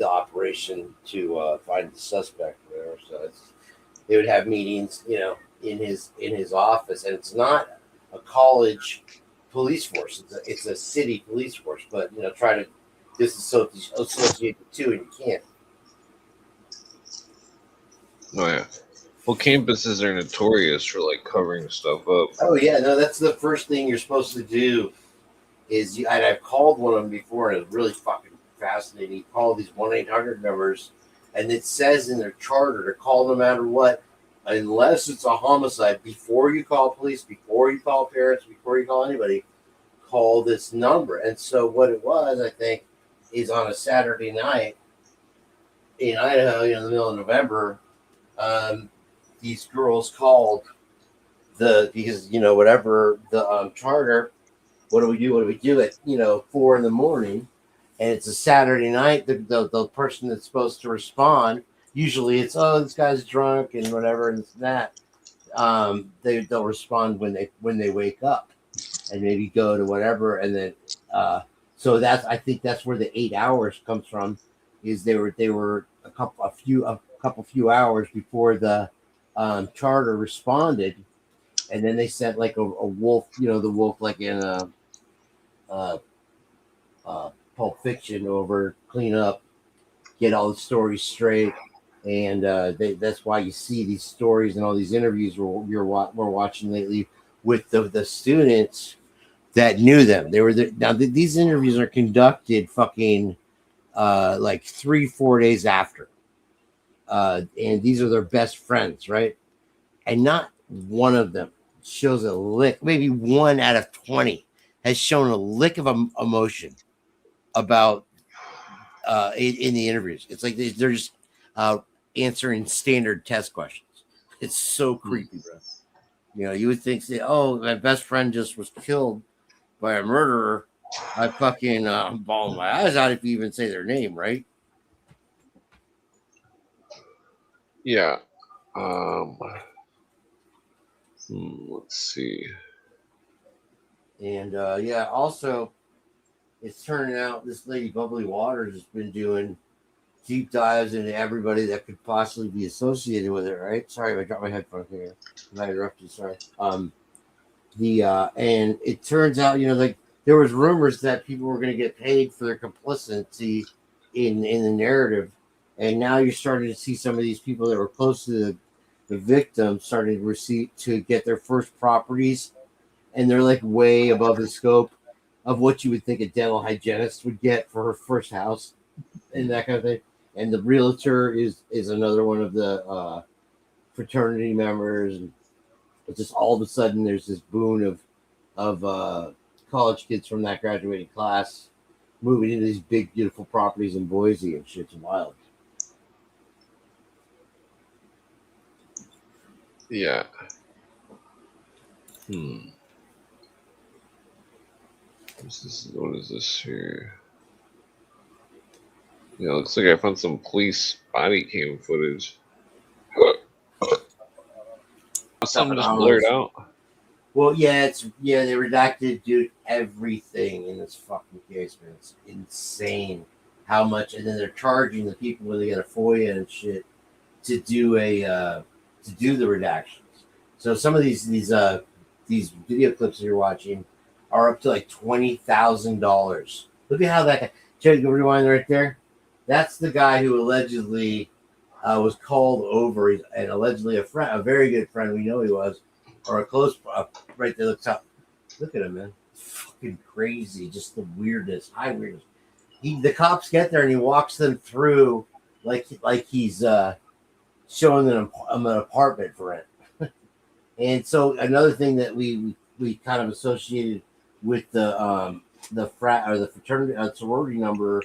operation to find the suspect. Whatever. So they would have meetings, you know, in his office, and it's not a college police force; it's a city police force. But you know, try to disassociate the two, and you can't. Oh yeah. Well, campuses are notorious for like covering stuff up. Oh yeah, no, that's the first thing you're supposed to do. And I've called one of them before, and it was really fucking fascinating. You call these 1-800 numbers, and it says in their charter to call no matter what, unless it's a homicide. Before you call police, before you call parents, before you call anybody, call this number. And so what it was, I think, is on a Saturday night in Idaho, you know, in the middle of November, these girls called because, you know, whatever the charter. What do we do? What do we do at, you know, 4 a.m, and it's a Saturday night? The person that's supposed to respond, usually it's, oh, this guy's drunk and whatever and that. They'll respond when they wake up and maybe go to whatever, and then so I think that's where the 8 hours comes from. Is they were a couple few hours before the charter responded, and then they sent like a wolf, you know, the wolf like in Pulp Fiction over, clean up, get all the stories straight, and that's why you see these stories and all these interviews we're watching lately with the students that knew them. They were there. Now these interviews are conducted fucking like 3-4 days after, and these are their best friends, right? And not one of them shows a lick. Maybe 1 out of 20 has shown a lick of emotion about in the interviews. It's like they're just answering standard test questions. It's so creepy, bro. You know, you would think, oh, my best friend just was killed by a murderer. I fucking bawl my eyes out if you even say their name, right? Yeah. Let's see. And yeah, also, it's turning out this lady Bubbly Waters has been doing deep dives into everybody that could possibly be associated with it, right? Sorry, I dropped my headphone here. I interrupted. Sorry. And it turns out, like there was rumors that people were going to get paid for their complicity in the narrative, and now you're starting to see some of these people that were close to the victim starting to get their first properties, and they're like way above the scope of what you would think a dental hygienist would get for her first house and that kind of thing. And the realtor is another one of the fraternity members, and just all of a sudden there's this boon of college kids from that graduating class moving into these big beautiful properties in Boise and shit's wild. Yeah. What is this here? Yeah, looks like I found some police body cam footage. Some just blurred out. Well, yeah, they redacted, dude, everything in this fucking case, man. It's insane how much, and then they're charging the people when they get a FOIA and shit to do the redactions. So some of these video clips that you're watching are up to like $20,000. Look at how that guy. Check the rewind right there. That's the guy who allegedly was called over, and allegedly a very good friend. We know he was, or a close. Right there, looks up. Look at him, man. Fucking crazy. Just the weirdness, high weirdness. The cops get there and he walks them through like he's showing them an apartment for rent. And so another thing that we kind of associated with the frat or the fraternity sorority number,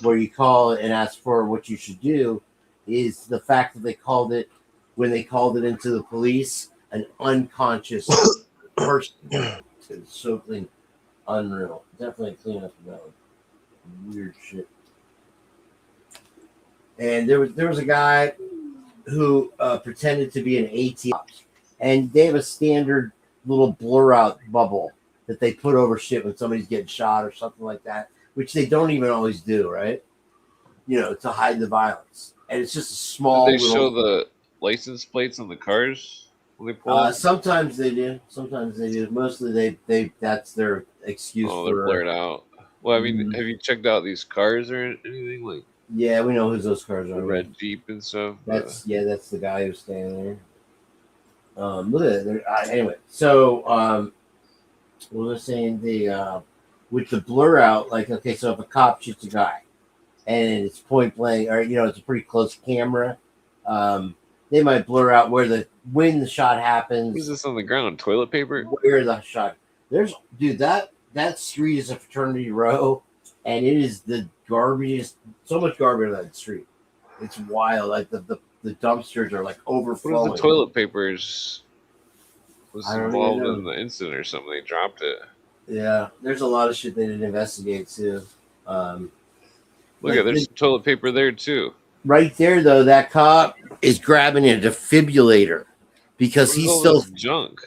where you call and ask for what you should do, is the fact that when they called it into the police, an unconscious person. It's so clean, unreal. Definitely clean up that one. Weird shit. And there was a guy who pretended to be an ATM, and they have a standard little blur out bubble that they put over shit when somebody's getting shot or something like that, which they don't even always do, right? To hide the violence. And it's just a small. Did they show the license plates on the cars when they pull up? Sometimes they do. Mostly they that's their excuse. Oh, they're blurred out. Well, I mean, have you checked out these cars or anything like? Yeah, we know who those cars are. The red Jeep and stuff. That's the guy who's standing there. Look at it. Anyway, so what was I saying? With the blur out, like, okay, so if a cop shoots a guy and it's point blank, or it's a pretty close camera, they might blur out when the shot happens. What is this on the ground? Toilet paper? Where the shot? There's, dude, that street is a fraternity row, and it is the garbage. So much garbage on that street. It's wild. Like the dumpsters are like overflowing. What is the toilet papers? Was involved in the incident or something? They dropped it. Yeah, there's a lot of shit they didn't investigate too. Look at there's some toilet paper there too. Right there, though, that cop is grabbing a defibrillator because he's still junk.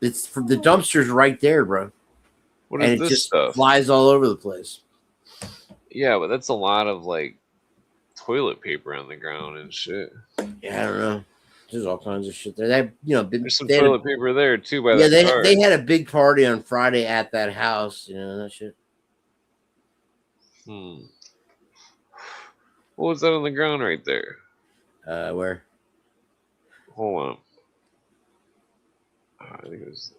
It's from the dumpsters right there, bro. What is this stuff? Flies all over the place. Yeah, but that's a lot of like toilet paper on the ground and shit. Yeah, I don't know. There's all kinds of shit there. There's some toilet paper there too. By the car. They had a big party on Friday at that house. That shit. What was that on the ground right there? Where? Hold on. I think it was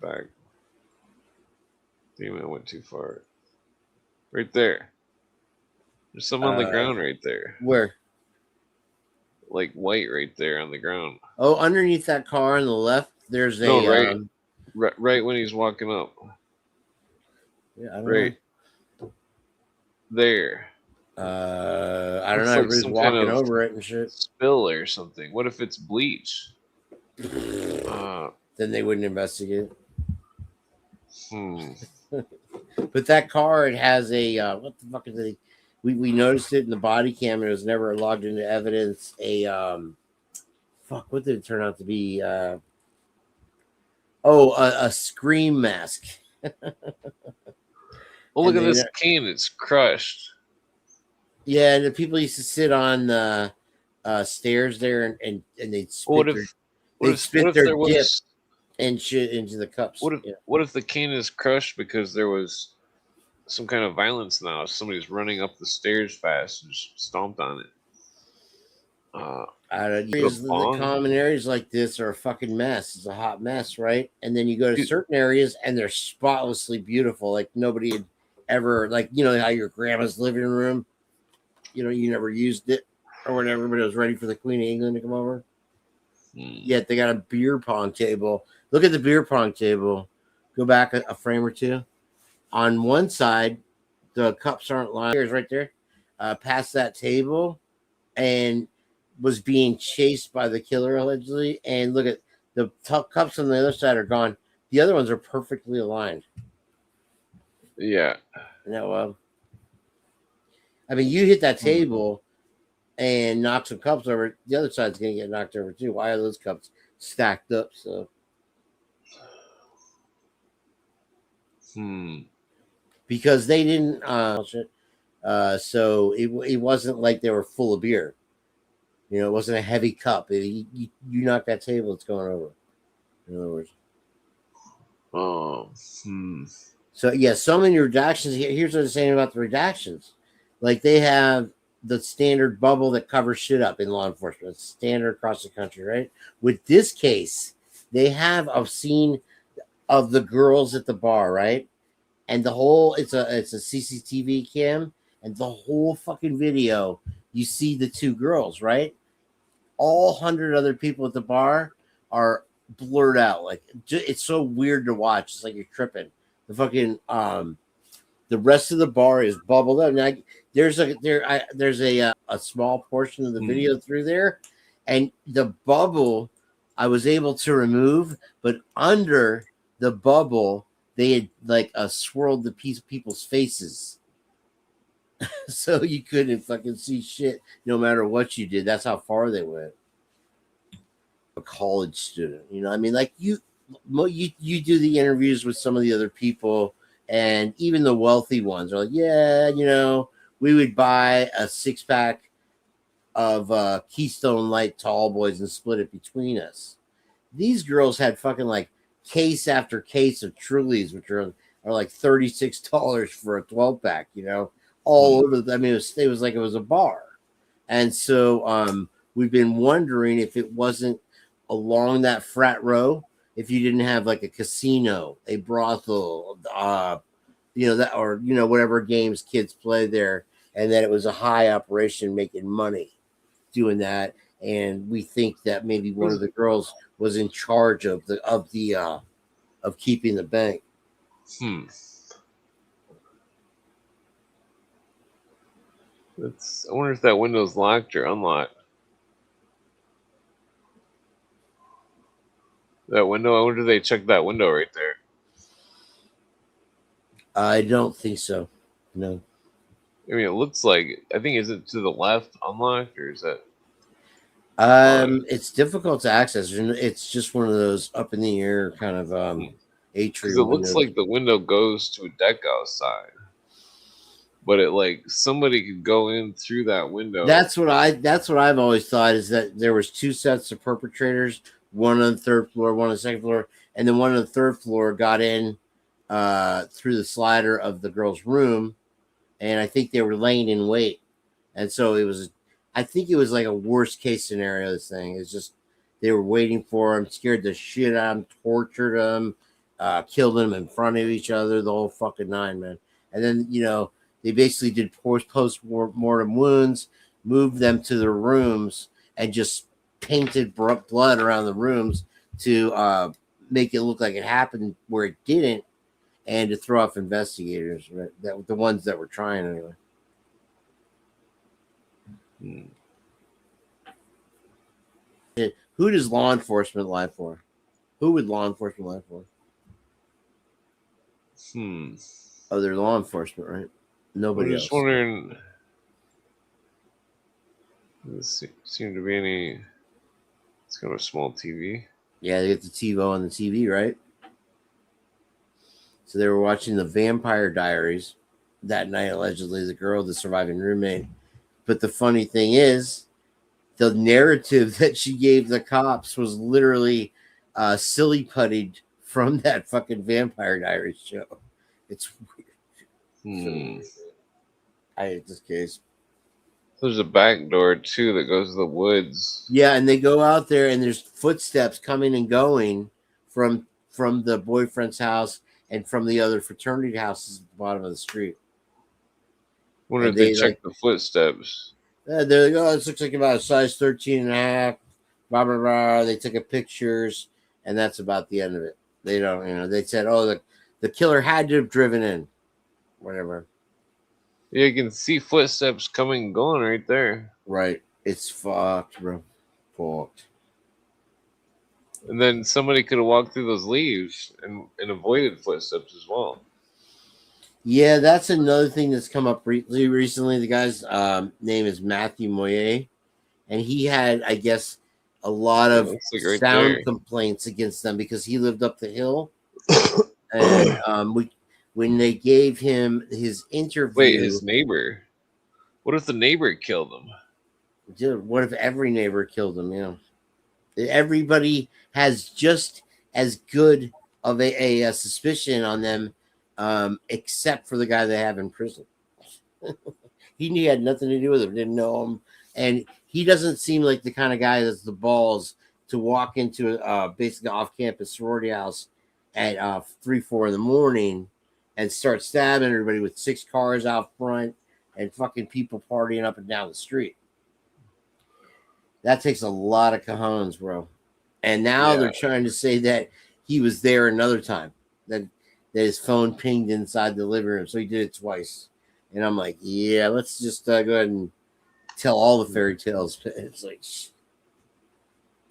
back. Damn it, I went too far. Right there. There's some on the ground right there. Where? Like white right there on the ground. Oh, underneath that car on the left, there's right when he's walking up. Yeah, I don't know. There. I don't know. Everybody's walking over it and shit. Spill or something. What if it's bleach? Then they wouldn't investigate. But that car, it has a what the fuck is it? We noticed it in the body cam. It was never logged into evidence. What did it turn out to be? A scream mask. Well, look at this can. It's crushed. Yeah, and the people used to sit on the stairs there, and they'd spit their dip and shit into the cups. What if the cane is crushed because there was some kind of violence now? Somebody's running up the stairs fast and just stomped on it. The common areas like this are a fucking mess. It's a hot mess, right? And then you go to certain areas and they're spotlessly beautiful, like nobody had ever, like, you know how your grandma's living room, you know, you never used it or whatever, but it was ready for the Queen of England to come over. Yet they got a beer pong table. Look at the beer pong table. Go back a frame or two. On one side, the cups aren't lined. Here's right there, past that table, and was being chased by the killer allegedly. And look at the cups on the other side are gone. The other ones are perfectly aligned. Yeah. No, I mean, you hit that table and knock some cups over. The other side's gonna get knocked over too. Why are those cups stacked up? So, because they didn't. So it wasn't like they were full of beer. You know, it wasn't a heavy cup. You knock that table, it's going over. In other words. So yeah, so many redactions. Here's what I'm saying about the redactions. Like they have the standard bubble that covers shit up in law enforcement. It's standard across the country, right? With this case, they have a scene of the girls at the bar, right? And the whole it's a CCTV cam, and the whole fucking video, you see the two girls, right? All 100 other people at the bar are blurred out. Like it's so weird to watch. It's like you're tripping. The fucking the rest of the bar is bubbled up. Now there's a small portion of the video through there, and the bubble I was able to remove, but under the bubble they had like swirled the people's faces. So you couldn't fucking see shit no matter what you did. That's how far they went. A college student, you know, I mean, like you do the interviews with some of the other people, and even the wealthy ones are like, yeah, you know, we would buy a 6-pack of Keystone Light Tall Boys and split it between us. These girls had fucking like case after case of Trulies, which are like $36 for a 12-pack, you know, all over. I mean, it was like it was a bar. And so we've been wondering if it wasn't along that frat row, if you didn't have like a casino, a brothel, you know, that, or, you know, whatever games kids play there, and that it was a high operation making money doing that. And we think that maybe one of the girls was in charge of keeping the bank. I wonder if that window's locked or unlocked. That window, I wonder if they checked that window right there. I don't think so. No. I mean, it looks like, I think, is it to the left unlocked, or is that? It's difficult to access. It's just one of those up in the air kind of atrium. It looks like the window goes to a deck outside, but it like somebody could go in through that window. That's what I've always thought, is that there was two sets of perpetrators, one on the third floor, one on the second floor, and then one on the third floor got in through the slider of the girl's room, and I think they were laying in wait, and so I think it was like a worst case scenario. This thing is just, they were waiting for him, scared the shit out of him, tortured him, killed him in front of each other, the whole fucking nine, man. And then, you know, they basically did post-mortem wounds, moved them to their rooms, and just painted blood around the rooms to make it look like it happened where it didn't, and to throw off investigators, right? That the ones that were trying anyway. Who does law enforcement lie for? Who would law enforcement lie for? Oh, they're law enforcement, right? Nobody else. I'm just wondering. Doesn't seem to be any. It's kind of a small TV. Yeah, they get the TiVo on the TV, right? So they were watching the Vampire Diaries that night. Allegedly, the girl, the surviving roommate, But the funny thing is, the narrative that she gave the cops was literally silly puttied from that fucking Vampire Diaries show. It's weird. I hate this case. There's a back door too that goes to the woods. Yeah, and they go out there, and there's footsteps coming and going from the boyfriend's house and from the other fraternity houses at the bottom of the street. Wonder if they check the footsteps. They're like, oh, this looks like about a size 13 and a half. Blah, blah, blah. They took pictures, and that's about the end of it. They don't, they said, oh, the killer had to have driven in. Whatever. Yeah, you can see footsteps coming and going right there. Right. It's fucked, bro. Fucked. And then somebody could have walked through those leaves and avoided footsteps as well. Yeah, that's another thing that's come up recently. The guy's name is Matthew Moyer, and he had, I guess, a lot of sound complaints against them because he lived up the hill. And when they gave him his interview... Wait, his neighbor? What if the neighbor killed him? Dude, what if every neighbor killed him? Yeah. Everybody has just as good of a suspicion on them, except for the guy they have in prison. He had nothing to do with it, didn't know him. And he doesn't seem like the kind of guy that's the balls to walk into basically off-campus sorority house at 3-4 in the morning and start stabbing everybody with 6 cars out front and fucking people partying up and down the street. That takes a lot of cojones, bro. And now they're trying to say that he was there another time, that his phone pinged inside the living room, so he did it twice. And I'm like, yeah, let's just go ahead and tell all the fairy tales. It's like,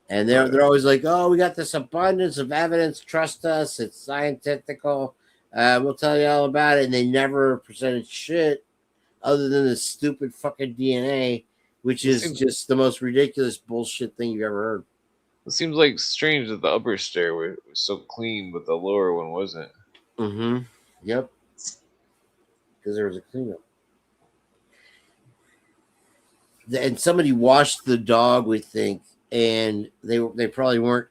and they're always like, oh, we got this abundance of evidence. Trust us. It's scientific. We'll tell you all about it. And they never presented shit other than this stupid fucking DNA, which is just the most ridiculous bullshit thing you've ever heard. It seems like strange that the upper stair was so clean, but the lower one wasn't. Mm-hmm. Yep. Because there was a cleanup. And somebody washed the dog, we think, and they probably weren't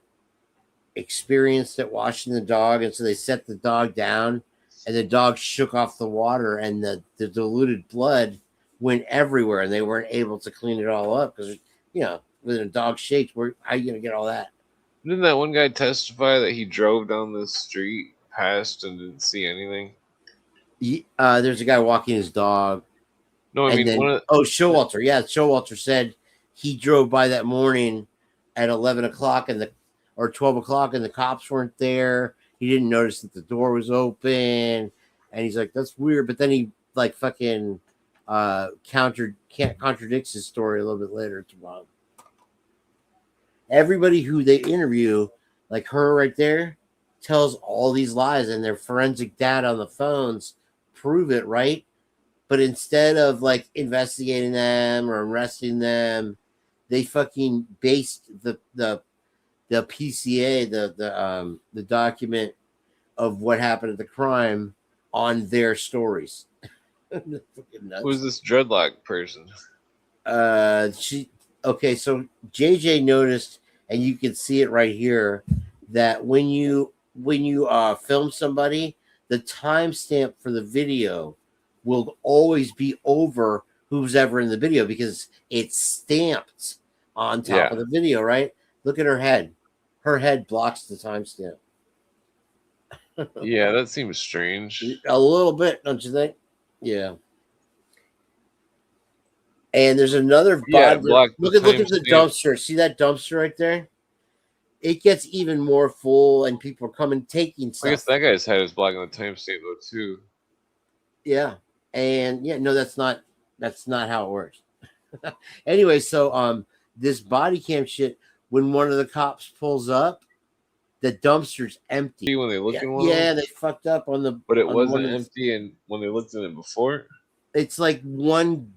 experienced at washing the dog, and so they set the dog down, and the dog shook off the water, and the diluted blood went everywhere, and they weren't able to clean it all up because, when a dog shakes, how are you going to get all that? Didn't that one guy testify that he drove down the street past and didn't see anything? There's a guy walking his dog. No, I mean, Showalter. Yeah, Showalter said he drove by that morning at 11 o'clock or 12 o'clock, and the cops weren't there. He didn't notice that the door was open, and he's like, "That's weird." But then he fucking contradicts his story a little bit later tomorrow. Everybody who they interview, like her right there, tells all these lies, and their forensic data on the phones prove it, right? But instead of investigating them or arresting them, they fucking based the PCA, the document of what happened at the crime on their stories. Who's this dreadlock person? So JJ noticed, and you can see it right here, that when you film somebody, the timestamp for the video will always be over who's ever in the video because it's stamped on top of the video, right? Look at her head. Her head blocks the timestamp. Yeah, that seems strange. A little bit, don't you think? Yeah. And there's another body. Look at the dumpster. See that dumpster right there? It gets even more full, and people are coming taking stuff. I guess that guy's head is blocking the timestamp though too. Yeah. And that's not how it works. Anyway, so this body cam shit, when one of the cops pulls up, the dumpster's empty. When they look in one, they fucked up on the. But it wasn't empty, and when they looked at it before, it's like one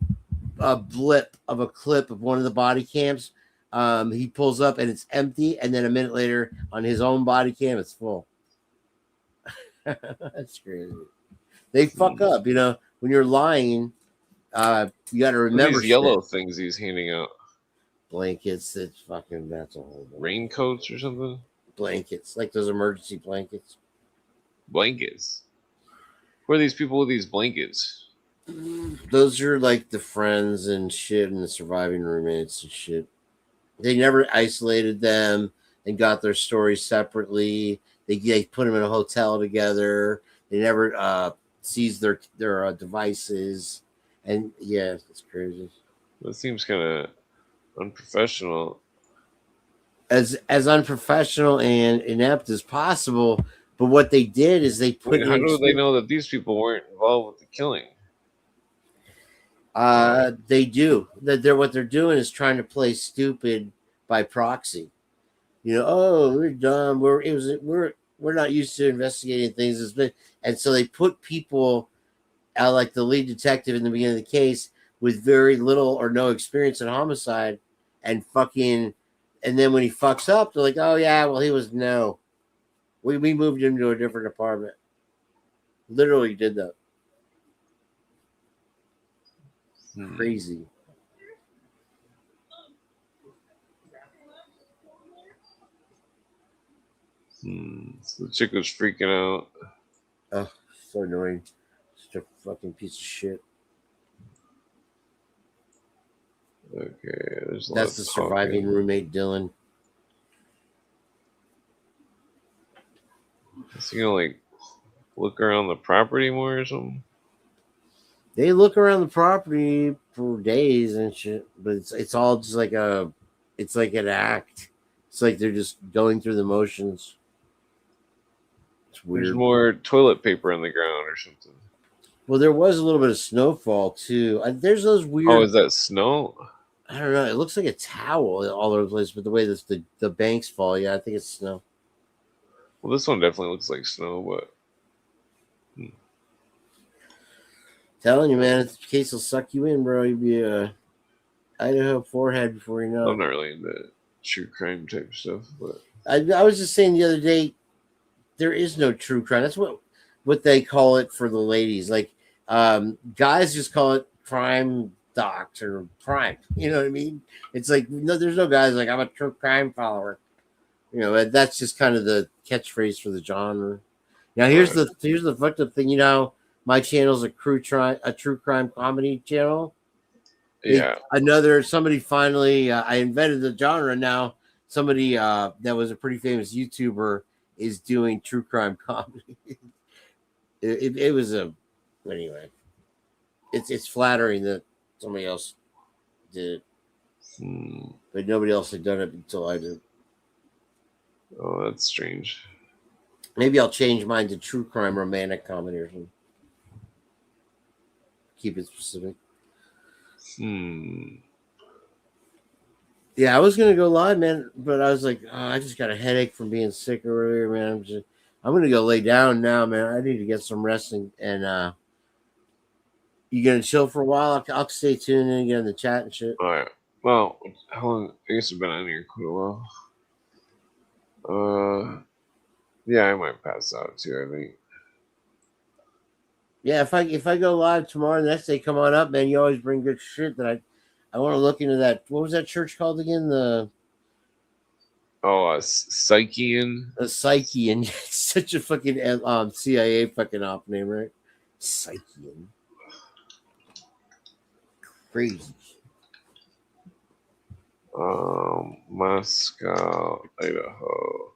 blip of a clip of one of the body cams. He pulls up and it's empty, and then a minute later on his own body cam, it's full. That's crazy. They fuck up, when you're lying. You got to remember these yellow things he's handing out. Blankets. That's a whole raincoats or something. Blankets, like those emergency blankets. Blankets. Who are these people with these blankets? Those are like the friends and shit, and the surviving roommates and shit. They never isolated them and got their stories separately. They put them in a hotel together. They never seized their devices, and yeah, it's crazy. That seems kind of unprofessional. As unprofessional and inept as possible. But what they did is they put. How do they know that these people weren't involved with the killing? They do. What they're doing is trying to play stupid by proxy. Oh, we're dumb. We're not used to investigating things, and so they put people like the lead detective in the beginning of the case with very little or no experience in homicide, and then when he fucks up, they're like, oh yeah, well he was no. We moved him to a different apartment. Literally did that. Crazy. So the chick was freaking out. Oh, so annoying. Such a fucking piece of shit. Okay, that's the surviving roommate, Dylan. Is he gonna like look around the property more or something? They look around the property for days and shit, but it's all just like it's like an act. It's like they're just going through the motions. It's weird. There's more toilet paper on the ground or something. Well, there was a little bit of snowfall too. There's those weird. Oh, is that snow? I don't know. It looks like a towel all over the place, but the way the banks fall, yeah, I think it's snow. Well, this one definitely looks like snow, but telling you, man, this case will suck you in, bro. You'll be a Idaho forehead before you know. I'm not really into true crime type stuff, but I was just saying the other day, there is no true crime. That's what they call it for the ladies. Like guys just call it crime docs or crime. You know what I mean? It's like no, there's no guys like I'm a true crime follower. That's just kind of the catchphrase for the genre. Now here's the fucked up thing. My channel's a true crime comedy channel. Yeah. Somebody finally I invented the genre now. Somebody that was a pretty famous YouTuber is doing true crime comedy. It was anyway. It's flattering that somebody else did it. But nobody else had done it until I did. Oh, that's strange. Maybe I'll change mine to true crime romantic comedy or something. Keep it specific. Yeah, I was gonna go live, man, but I was like, I just got a headache from being sick earlier, man. I'm gonna go lay down now, man. I need to get some resting. And you gonna chill for a while? I'll stay tuned and get in the chat and shit. All right. Well, how long? I guess I've been on here quite a while. Yeah, I might pass out too. I think. Yeah, if I go live tomorrow, the next day, come on up, man. You always bring good shit. That I want to look into that. What was that church called again? Psychian. A Psychian. Such a fucking CIA fucking op name, right? Psychian. Crazy. Moscow, Idaho.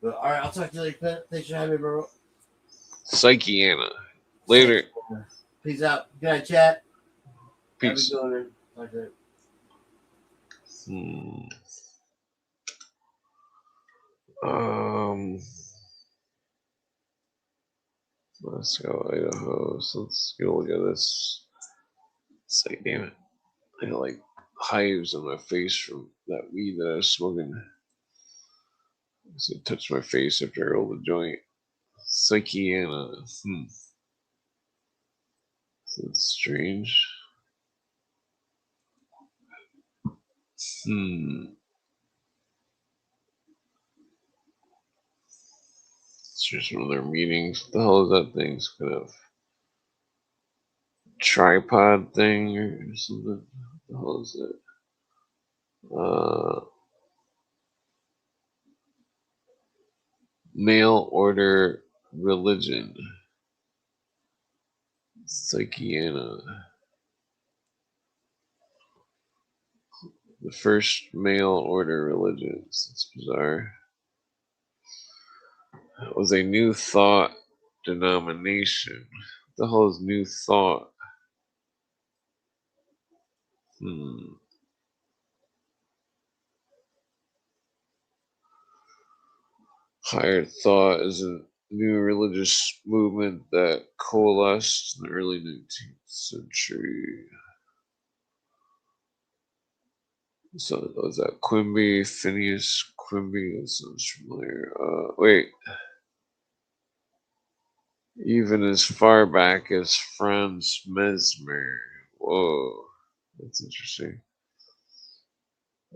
All right, I'll talk to you later. Thanks for having me, bro. Psychiana. Later. Peace out. Good night, chat. Peace. Moscow, Idaho. So let's go look at this. It's like, damn it. I got like hives on my face from that weed that I was smoking. So it touched my face after I rolled the joint. Psychiana. That's strange. It's just one of their meetings. What the hell is that thing? It's kind of tripod thing or something. What the hell is it? Mail order religion. Psychiana. The first mail order religions. That's bizarre. It was a New Thought denomination. What the hell is New Thought? Higher Thought is a new religious movement that coalesced in the early 19th century. So was that Quimby, Phineas Quimby? That sounds familiar. Wait. Even as far back as Franz Mesmer. Whoa. That's interesting.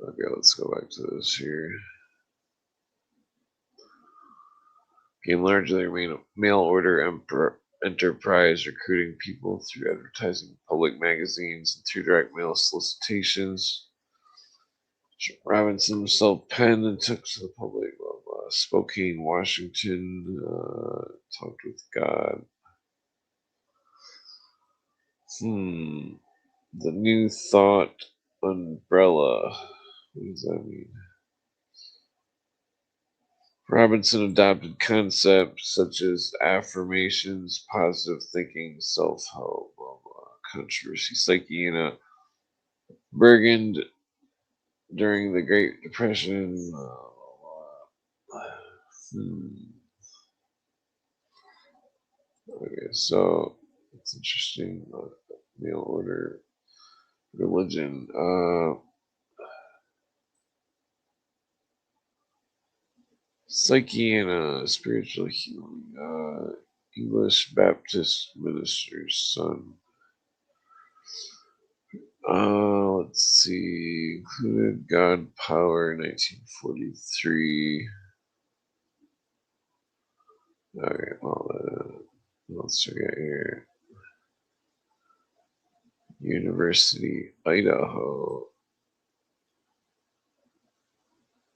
Okay, let's go back to this here. Became largely a mail order enterprise, recruiting people through advertising public magazines and through direct mail solicitations. Robinson himself penned and took to the public. Spokane, Washington, talked with God. The New Thought umbrella. What does that mean? Robinson adopted concepts such as affirmations, positive thinking, self-help, blah, blah, controversy, psyche, Bergen during the Great Depression. Okay, so it's interesting. Mail order religion. Psyche and spiritual healing. English Baptist minister's son. Let's see. Included God Power 1943. Okay, well, let's check out here. University, Idaho.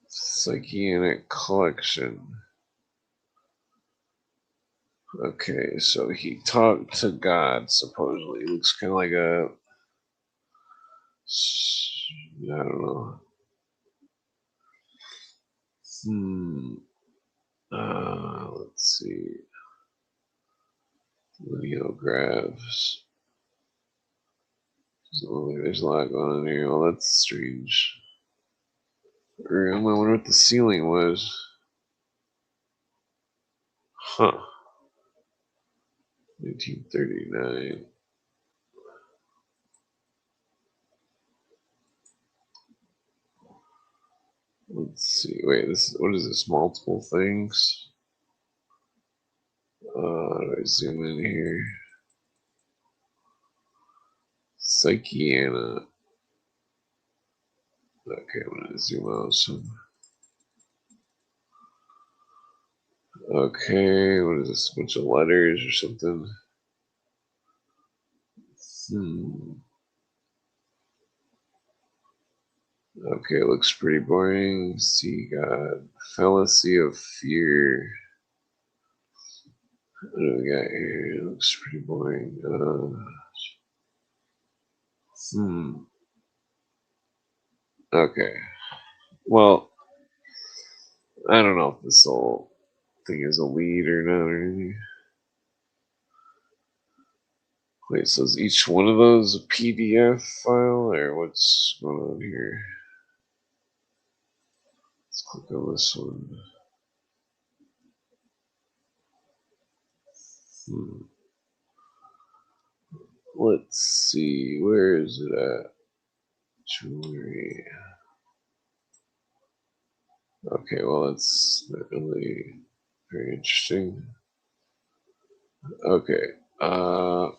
Psychiatric collection. Okay, so he talked to God, supposedly. It looks kind of like a... I don't know. Let's see. Videographs. There's a lot going on here. Well, that's strange. I wonder what the ceiling was. Huh. 1939. Let's see. Wait, what is this? Multiple things? How do I zoom in here? Psychiana. Okay, I'm gonna zoom out some. Okay, what is this? A bunch of letters or something? Okay, it looks pretty boring. See, God. Fallacy of fear. What do we got here? It looks pretty boring. Okay. Well, I don't know if this whole thing is a lead or not or anything. Wait, so is each one of those a PDF file or what's going on here? Let's click on this one. Let's see, where is it at? Jewelry. Okay, well, that's not really very interesting. Okay. Well,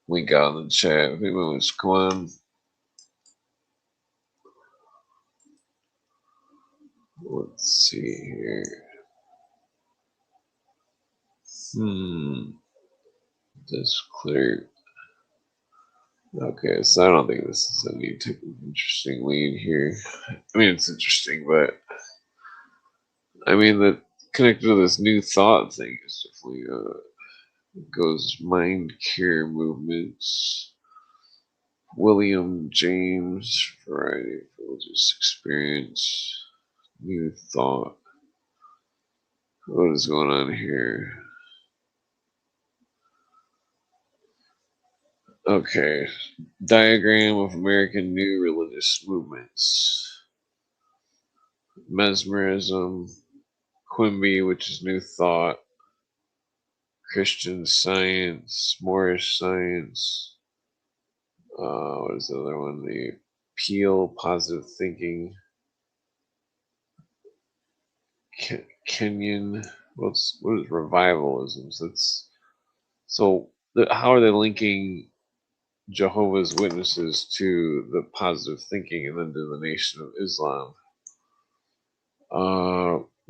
link out in the chat if anyone wants to come on. Let's see here. That's clear. Okay, so I don't think this is any type of interesting lead here. I mean, it's interesting, but I mean, that connected to this new thought thing is definitely goes mind cure movements. William James, variety of religious experience, new thought. What is going on here? Okay, diagram of American new religious movements. Mesmerism, Quimby, which is new thought, Christian Science, Moorish Science. What is the other one? The Peel, Positive Thinking, Kenyan. What is revivalism? So. How are they linking Jehovah's Witnesses to the positive thinking and then to the Nation of Islam?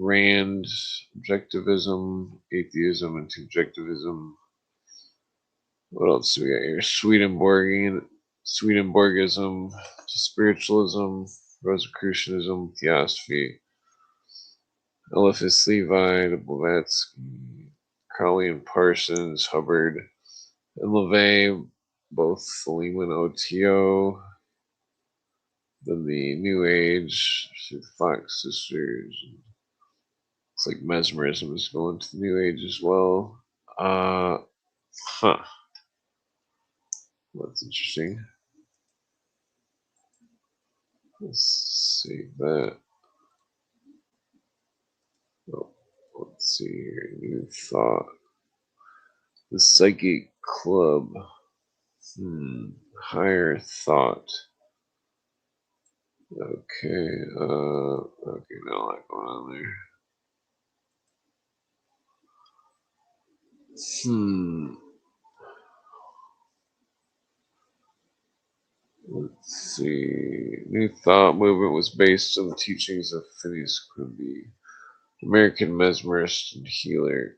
Rand, objectivism, atheism, and subjectivism. What else do we got here? Swedenborgism, spiritualism, Rosicrucianism, theosophy, Eliphas Levi, Blavatsky, Crowley and Parsons, Hubbard, and LaVey, both Lehman OTO. Then the New Age, the Fox Sisters. Looks like mesmerism is going to the New Age as well. That's interesting. Let's see that. Oh, let's see here. New thought. The Psychic Club. Higher thought. Okay. Okay, now a lot going on there. Let's see. New Thought movement was based on the teachings of Phineas Quimby, American mesmerist and healer.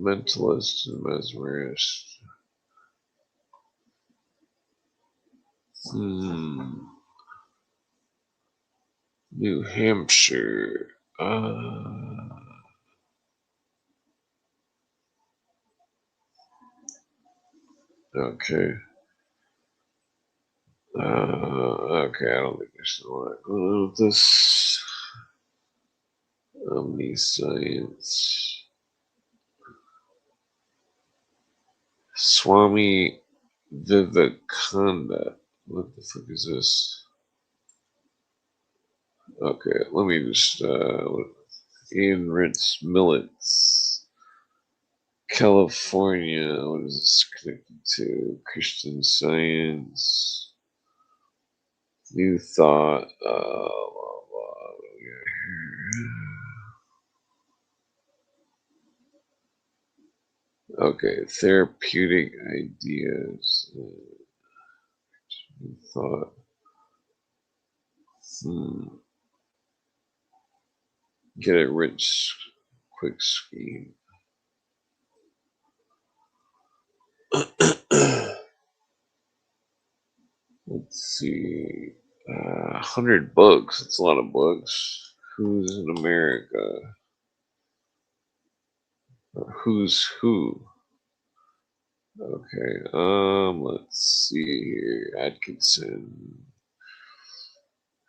Mentalist and mesmerist. New Hampshire. Okay. Okay, I don't think there's a lot going on with this. Omniscience. Swami Vivekananda. What the fuck is this? Okay, let me just Ian Ritz Millets, California. What is this connected to? Christian Science, New Thought. What do we got here? Okay, therapeutic ideas. New Thought. Get it rich quick scheme. Let's see. 100 books. That's a lot of books. Who's in America? Or who's who? Okay. Let's see here. Atkinson.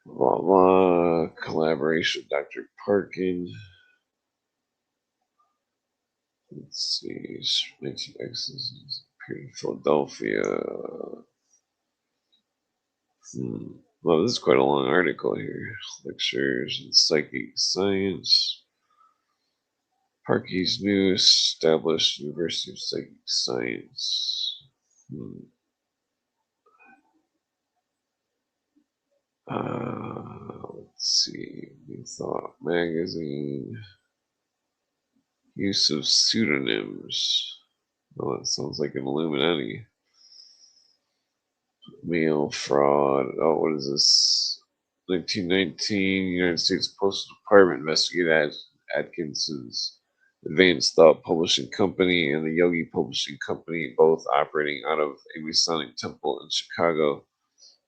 Blah blah. Collaboration with Dr. Parkin. Let's see. Makes X's appeared in Philadelphia. Well, this is quite a long article here. Lectures in psychic science. Parkey's new established University of Psychic Science. Let's see. New Thought Magazine. Use of pseudonyms. Oh, that sounds like an Illuminati. Mail fraud. Oh, what is this? 1919, United States Postal Department investigated Atkinson's Advanced Thought Publishing Company and the Yogi Publishing Company, both operating out of a Masonic temple in Chicago.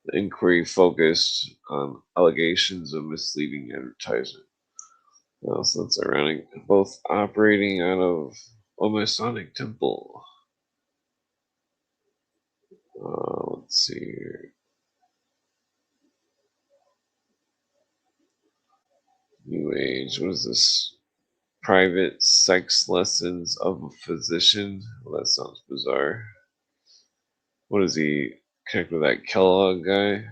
The inquiry focused on allegations of misleading advertising. So that's ironic. Both operating out of a Masonic temple. Let's see here. New Age. What is this? Private sex lessons of a physician. Well, that sounds bizarre. What does he connect with that Kellogg guy?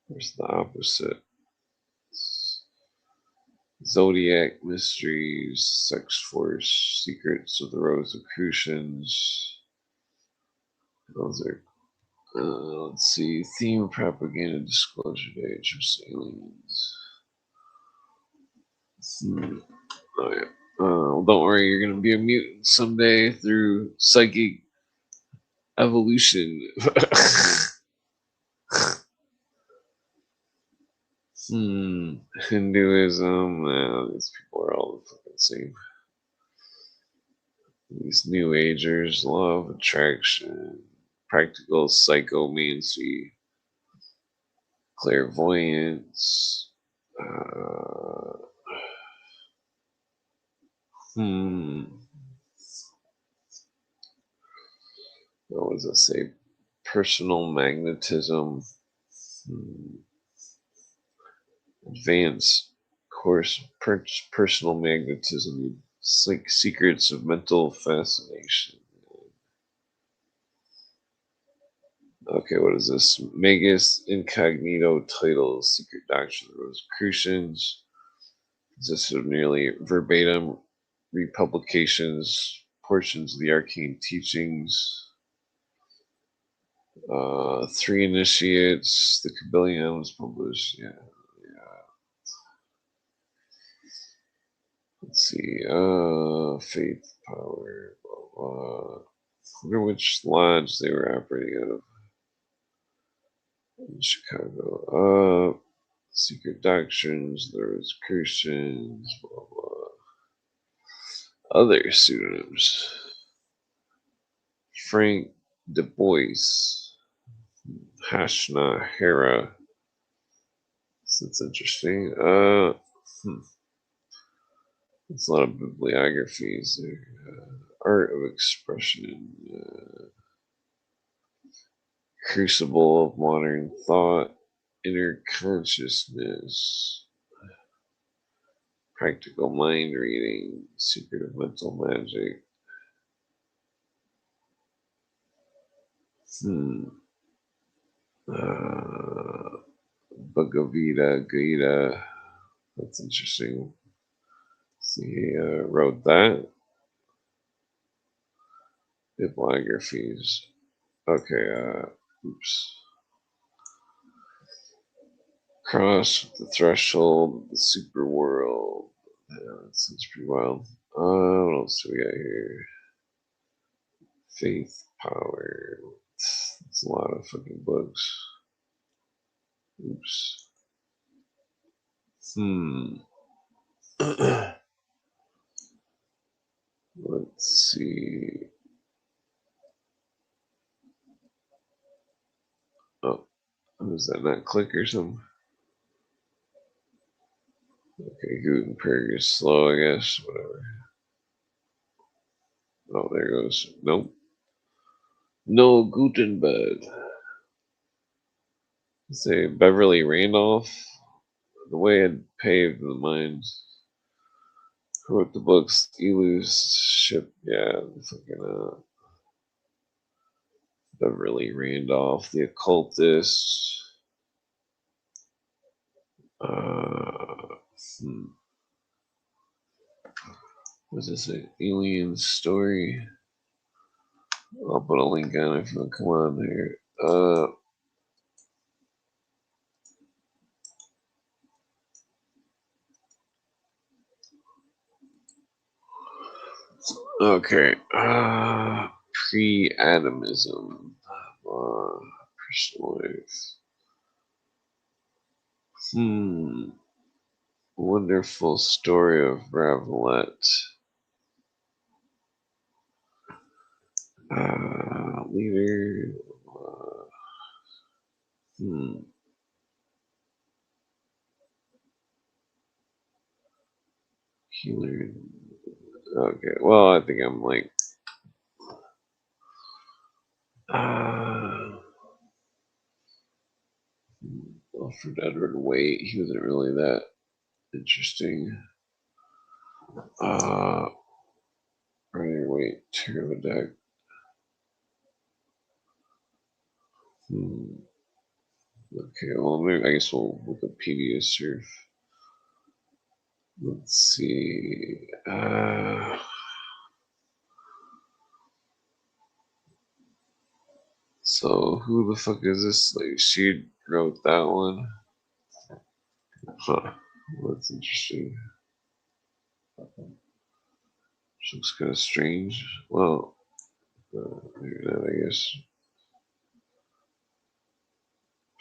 Where's the opposite? Zodiac Mysteries, Sex Force, Secrets of the Rosicrucians. Those are, let's see, Theme Propaganda Disclosure Day, Just Aliens. Oh, yeah. Well, don't worry, you're going to be a mutant someday through psychic evolution. Hinduism. These people are all the fucking same. These New Agers, law of attraction, practical psychomancy, clairvoyance. What does it say? Personal magnetism. Advanced course, personal magnetism, secrets of mental fascination. Okay, what is this? Magus Incognito titles, Secret Doctrine of the Rosicrucians. Consisted of nearly verbatim republications, portions of the arcane teachings. 3 initiates, the Kabbalion was published, yeah. Let's see, faith, power, blah, blah. I wonder which lodge they were operating out of in Chicago. Secret Doctrines, the Rosicrucians, blah, blah. Other pseudonyms. Frank Du Bois, Hashna Hera. That's interesting. It's a lot of bibliographies there. Art of Expression. Crucible of Modern Thought. Inner Consciousness. Practical Mind Reading. Secret of Mental Magic. Bhagavad Gita. That's interesting. He wrote that. Bibliographies. Okay, oops. Cross the Threshold, the Super World. Yeah, that sounds pretty wild. What else do we got here? Faith, Power. It's a lot of fucking books. Oops. Let's see. Oh, was that not click or something? Okay, Gutenberg is slow, I guess. Whatever. Oh, there goes. Nope. No Gutenberg. Say Beverly Randolph. The way it paved the minds. Who wrote the books? Elu's Ship. Yeah, fucking Beverly Randolph, The Occultist. What's this? An alien story? I'll put a link on it if you want to come on here. Okay. Pre-atomism. Personal life. Wonderful Story of Ravelet. Leader. Healer. Okay, well, I think I'm like. Alfred Edward Waite. He wasn't really that interesting. Rider Waite, Pterodeck. Okay, well, maybe I guess we'll Wikipedia surf. Let's see. So who the fuck is this? Like, she wrote that one. Huh. That's interesting. She looks kind of strange. Well, maybe not, I guess.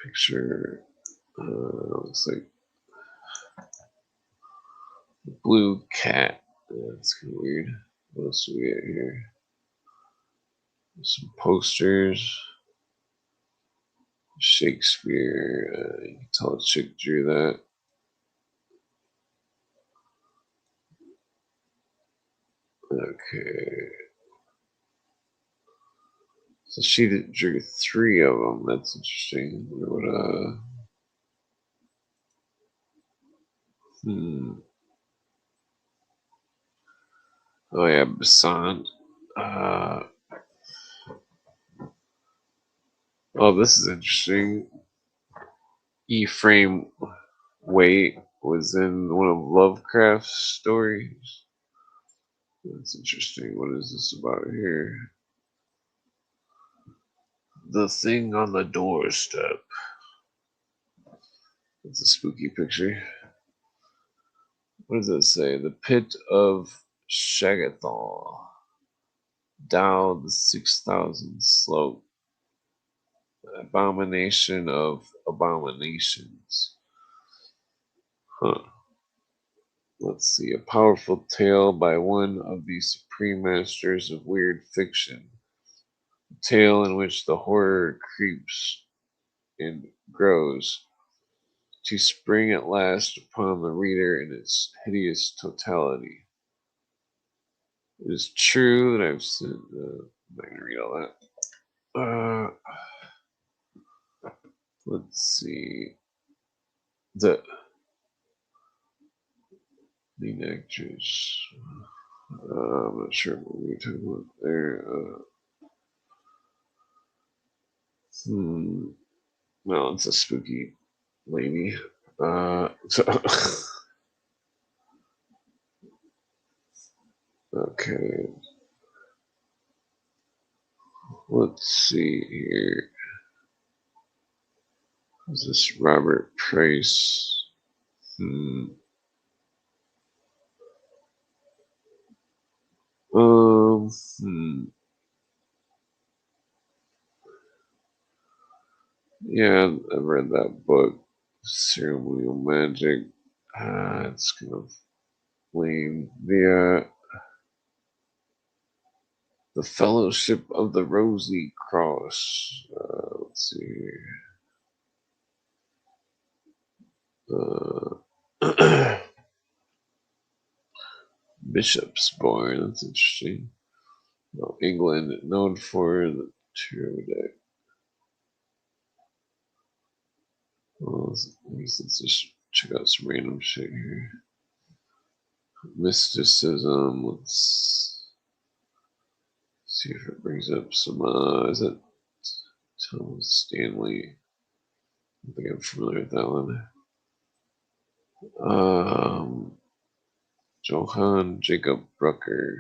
Picture. Looks like blue cat. That's kind of weird. What else do we got here? Some posters. Shakespeare. You can tell a chick drew that. Okay. So she drew 3 of them. That's interesting. What, Oh yeah, Besant. Oh, this is interesting. Ephraim Waite was in one of Lovecraft's stories. That's interesting. What is this about here? The Thing on the Doorstep. It's a spooky picture. What does it say? The Pit of Shagathal. Dow the 6,000 slope. Abomination of abominations. Huh. Let's see. A powerful tale by one of the supreme masters of weird fiction. A tale in which the horror creeps and grows to spring at last upon the reader in its hideous totality. It is true that I've seen. I'm not going to read all that. Let's see. The lead actress. I'm not sure what we were talking about there. Well, it's a spooky lady. Okay. Let's see here. Is this Robert Price? Yeah, I've read that book, Ceremonial Magic. It's kind of lame. The Fellowship of the Rosy Cross. Let's see here. Bishop's Born. That's interesting. Oh, England, known for the Pterodeck. Well, let's just check out some random shit here. Mysticism. Let's see if it brings up some. Is it Thomas Stanley? I think I'm familiar with that one. Johann Jacob Brucker.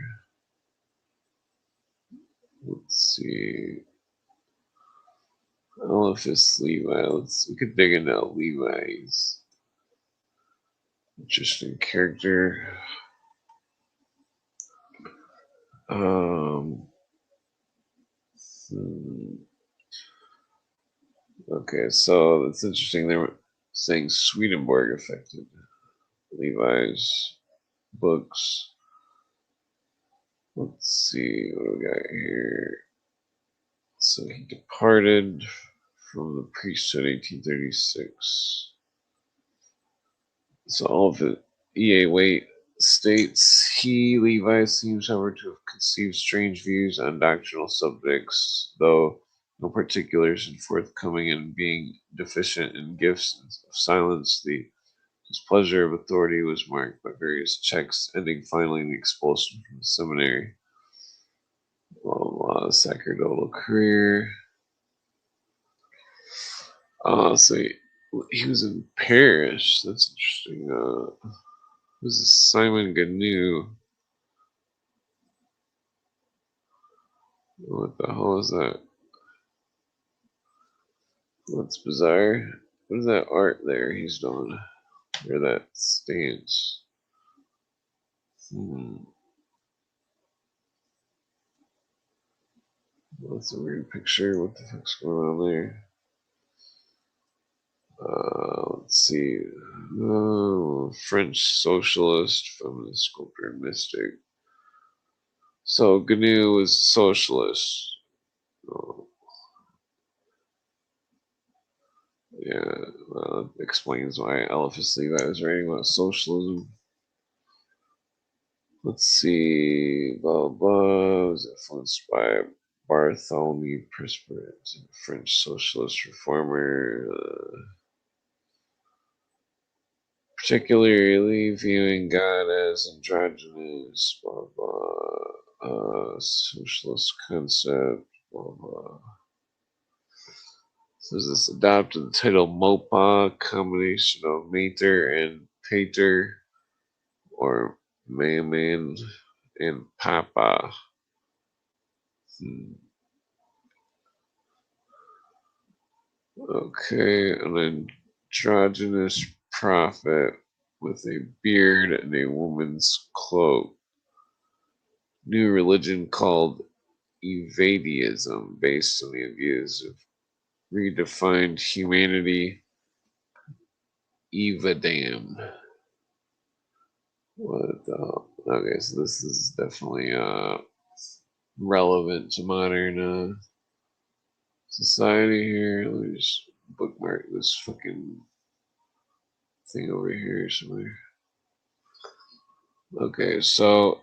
Let's see. Eliphas Levi. We could dig into Levi's. Interesting character. Okay, so that's interesting. They were saying Swedenborg affected. Levi's books. Let's see what we got here. So he departed from the priesthood in 1836. So all of it, E.A. Waite states, he, Levi, seems, however, to have conceived strange views on doctrinal subjects, though no particulars are forthcoming, and being deficient in gifts of silence, his pleasure of authority was marked by various checks, ending finally in the expulsion from the seminary. Sacerdotal career. So he was in Paris. That's interesting. Who's this Simon Ganu? What the hell is that? That's bizarre. What is that art there he's doing? Or that stance? That's a weird picture. What the fuck's going on there? Let's see. French socialist, feminist, sculptor, and mystic. So Gnu was a socialist. Yeah, well, that explains why Eliphas Levi was writing about socialism. Let's see. Blah, blah. Was influenced by Bartholomew Presbyterian, French socialist reformer. Particularly viewing God as androgynous, blah, blah, socialist concept, blah, blah. So this adopted the title Mopa, combination of Mater and Pater, or Mammon and Papa. Okay, an androgynous prophet with a beard and a woman's cloak. New religion called Evadiism, based on the ideas of redefined humanity. Evadam. What the? Okay, so this is definitely relevant to modern society here. Let me just bookmark this fucking thing over here somewhere. Okay, so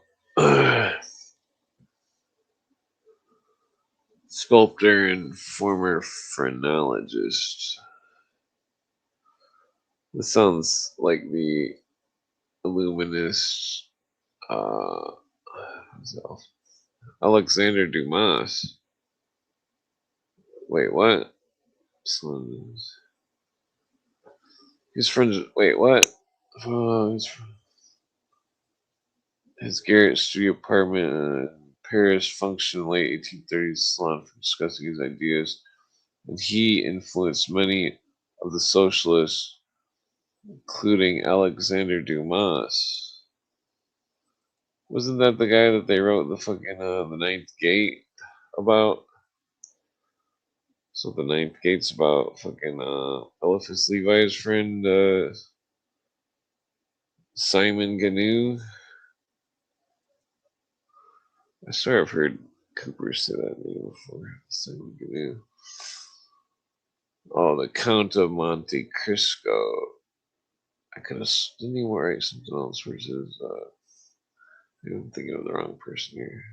sculptor and former phrenologist. This sounds like the Illuminist Alexander Dumas. Wait, what? His friends. Wait, what? His garret studio apartment in Paris functioned in the late 1830s salon for discussing his ideas, and he influenced many of the socialists, including Alexander Dumas. Wasn't that the guy that they wrote the fucking the Ninth Gate about? So the Ninth Gate's about fucking Eliphas Levi's friend Simon Ganu. I swear I've heard Cooper say that name before. Simon Ganu. Oh, the Count of Monte Cristo. I could have didn't even write something else versus I'm thinking of the wrong person here.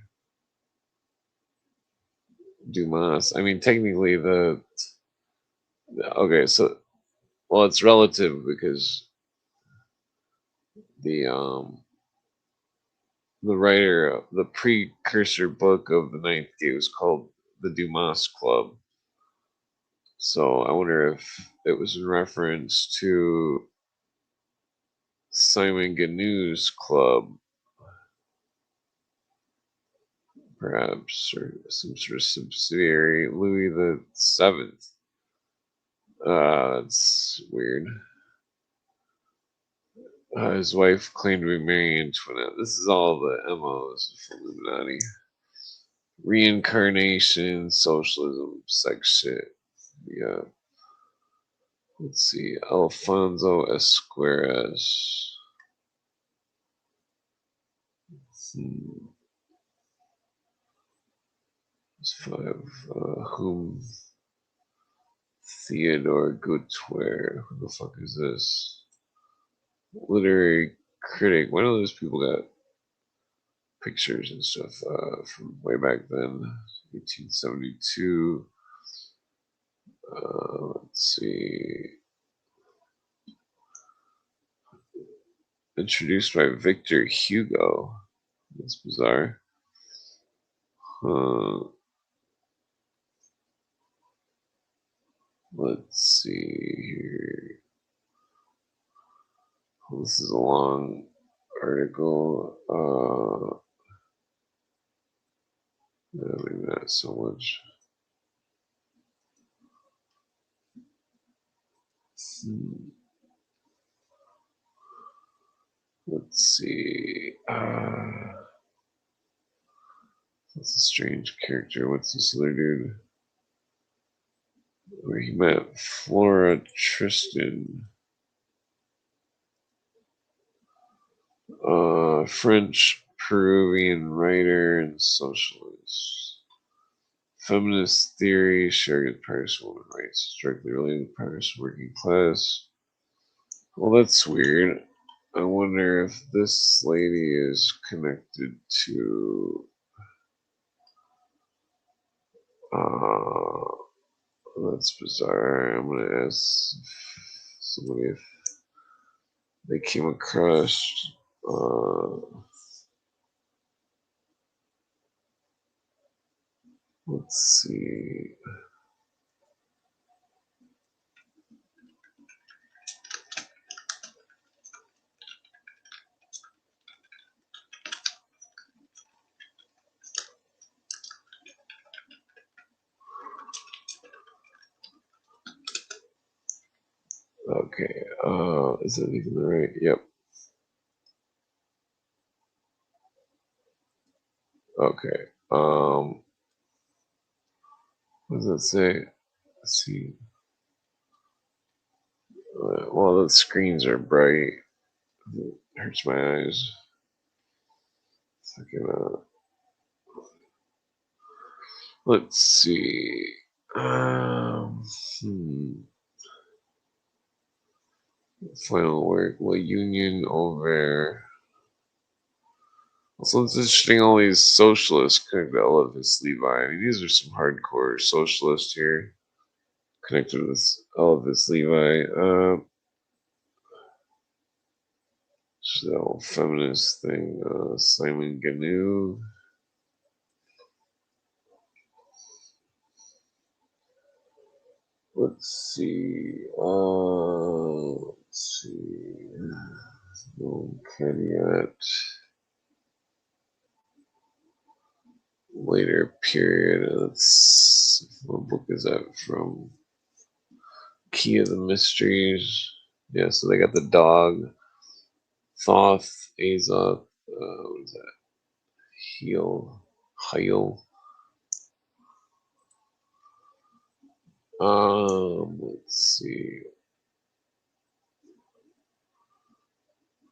Dumas. I mean, technically okay, so well, it's relative because the writer, the precursor book of the Ninth Gate was called the Dumas Club. So I wonder if it was in reference to Simon Ganu's club, perhaps, or some sort of subsidiary. Louis the Seventh. It's weird. His wife claimed to be Marie Antoinette. This is all the MOs of Illuminati. Reincarnation, socialism, sex shit. Yeah. Let's see. Alfonso Esquerras. There's 5. Whom Theodore Goodware. Who the fuck is this? Literary critic. When all those people got pictures and stuff from way back then, 1872. Let's see. Introduced by Victor Hugo. That's bizarre. Let's see here. This is a long article. Maybe not so much. Let's see. That's a strange character. What's this other dude? Where he met Flora Tristan. French Peruvian writer and socialist. Feminist theory, sharing Paris women's rights, directly related to Paris working class. Well, that's weird. I wonder if this lady is connected to. That's bizarre. I'm gonna ask somebody if they came across. Let's see. Okay. Is that even the right? Yep. Okay. What does that say? Let's see. Well, the screens are bright. It hurts my eyes. Let's see. Final work. La Union over. Also, it's interesting. All these socialists connected to Elvis Levi. I mean, these are some hardcore socialists here connected with Elvis Levi. Just that whole feminist thing. Simon Ganu. Let's see. No caveat. Later period. What book is that from? Key of the Mysteries. Yeah, so they got the dog. Thoth, Azoth. What is that? Heal. Let's see.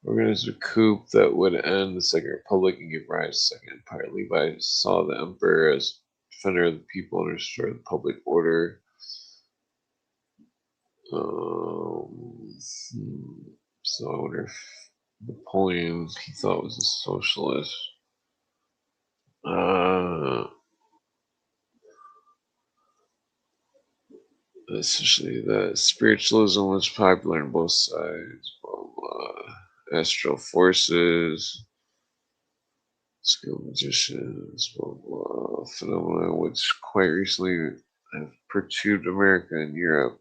Organized a coup that would end the Second Republic and give rise to the Second Empire. Levi saw the Emperor as defender of the people and restore the public order. So I wonder if Napoleon he thought was a socialist. Especially that spiritualism was popular on both sides. Blah, blah. Astral forces, skilled magicians, blah blah. Phenomena which quite recently have perturbed America and Europe.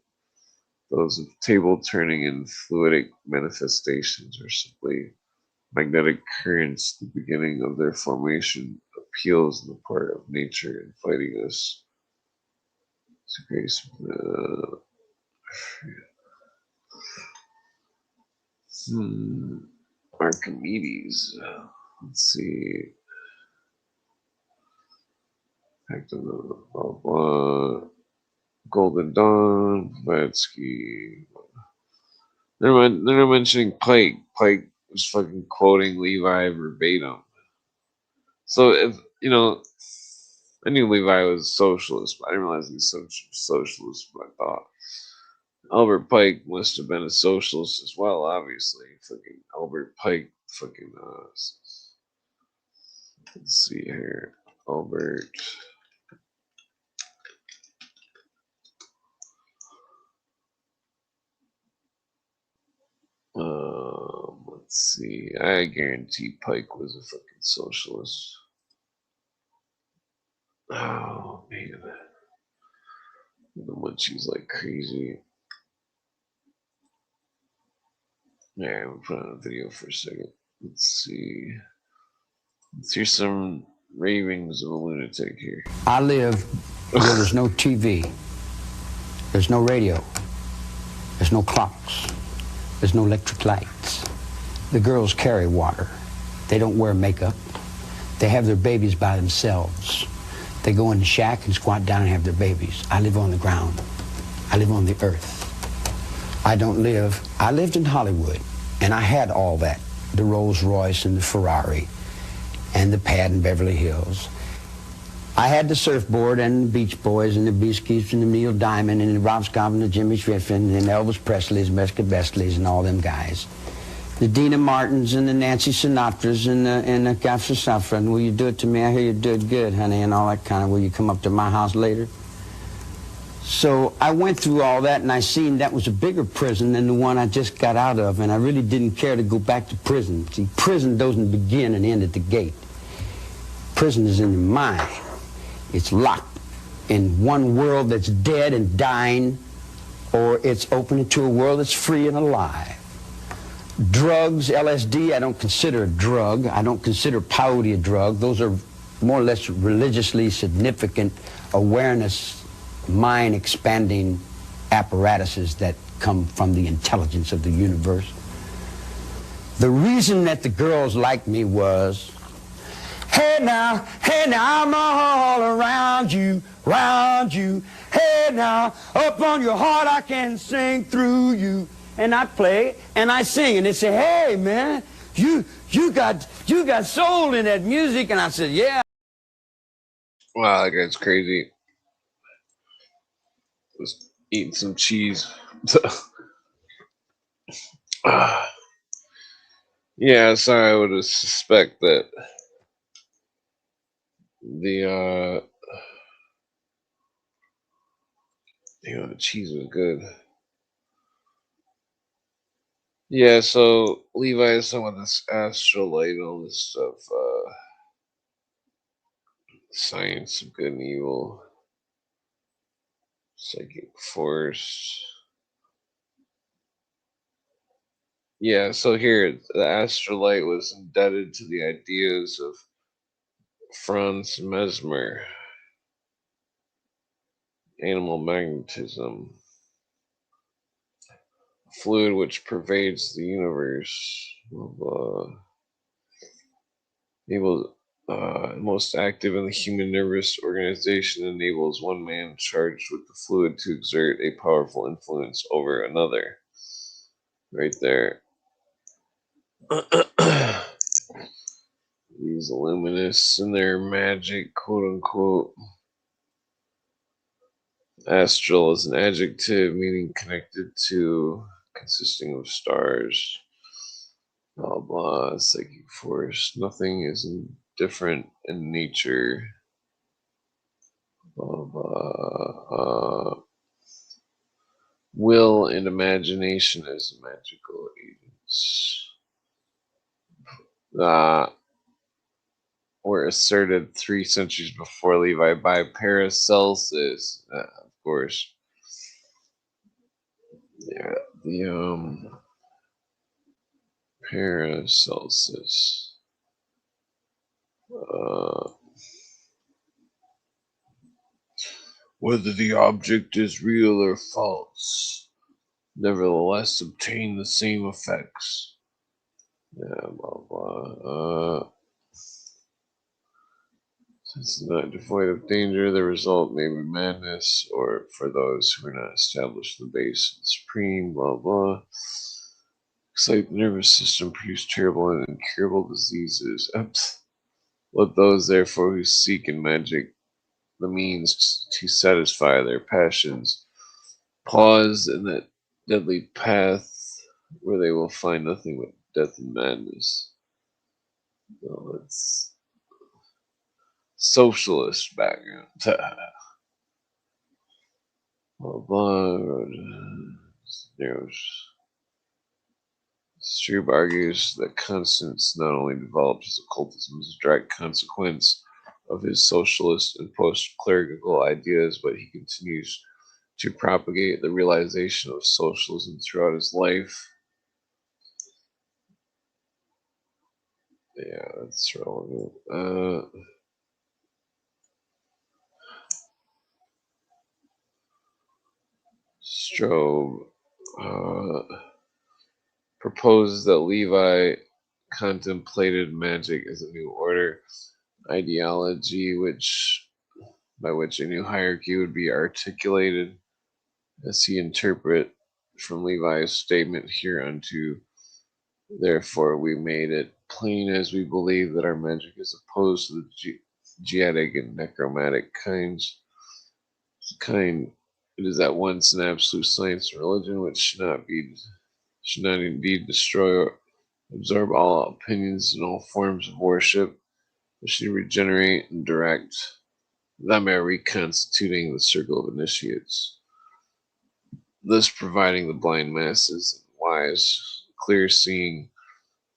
Those of table turning and fluidic manifestations are simply magnetic currents, the beginning of their formation, appeals on the part of nature in fighting us. To grace. Archimedes. Let's see. Golden Dawn, Blavatsky. They're not mentioning Pike. Pike was fucking quoting Levi verbatim. So if you know, I knew Levi was socialist, but I didn't realize he was socialist. But I thought Albert Pike must have been a socialist as well. Obviously, fucking Albert Pike, fucking. Let's see here, Albert. Let's see. I guarantee Pike was a fucking socialist. Oh man, the munchies like crazy. Yeah, we'll put on a video for a second. Let's see. Let's hear some ravings of a lunatic here. I live where there's no TV, there's no radio, there's no clocks, there's no electric lights. The girls carry water. They don't wear makeup. They have their babies by themselves. They go in the shack and squat down and have their babies. I live on the ground. I live on the earth. I lived in Hollywood, and I had all that. The Rolls Royce and the Ferrari and the pad in Beverly Hills. I had the surfboard and the Beach Boys and the Beasties and the Neil Diamond and the Rob Scott and the Jimmy Griffin and Elvis Presley's, Mesca Bestleys and all them guys. The Dina Martins and the Nancy Sinatras and the Gaffer Safran. Will you do it to me? I hear you do it good, honey, and all that kind of. Will you come up to my house later? So I went through all that, and I seen that was a bigger prison than the one I just got out of, and I really didn't care to go back to prison. See, prison doesn't begin and end at the gate. Prison is in the mind. It's locked in one world that's dead and dying, or it's open into a world that's free and alive. Drugs, LSD, I don't consider a drug. I don't consider peyote a drug. Those are more or less religiously significant awareness, mind-expanding apparatuses that come from the intelligence of the universe. The reason that the girls liked me was, hey now, I'm all around you, round you. Hey now, up on your heart I can sing through you. And I play and I sing, and they say, hey man, you got soul in that music. And I said, yeah. Wow, that guy's crazy. Was eating some cheese. Yeah, so I would suspect that the the cheese was good. Yeah, so Levi is some of this astrolight, all this stuff, science of good and evil, psychic force. Yeah, so here the astrolight was indebted to the ideas of Franz Mesmer, animal magnetism, fluid which pervades the universe. Most active in the human nervous organization, enables one man charged with the fluid to exert a powerful influence over another. Right there. These luminists and their magic, quote unquote. Astral is an adjective meaning connected to, consisting of stars. Blah blah, psychic force. Nothing is different in nature. Blah blah. Will and imagination as magical agents. Were asserted 3 centuries before Levi by Paracelsus, of course. Yeah, the Paracelsus. Whether the object is real or false, nevertheless obtain the same effects. Yeah, blah blah. Since it's not devoid of danger, the result may be madness, or for those who are not established the base and supreme, blah blah. Excite the nervous system, produce terrible and incurable diseases. Oops. Let those, therefore, who seek in magic the means to satisfy their passions pause in that deadly path where they will find nothing but death and madness. Well, it's socialist background. Strube argues that Constance not only developed his occultism as a direct consequence of his socialist and post-clerical ideas, but he continues to propagate the realization of socialism throughout his life. Yeah, that's relevant. Strobe proposes that Levi contemplated magic as a new order ideology, by which a new hierarchy would be articulated, as he interpret from Levi's statement hereunto. Therefore, we made it plain as we believe that our magic is opposed to the genetic and necromantic kinds. It is at once an absolute science and religion which should not indeed destroy or absorb all opinions and all forms of worship, but should regenerate and direct them by reconstituting the circle of initiates, thus providing the blind masses and wise, clear-seeing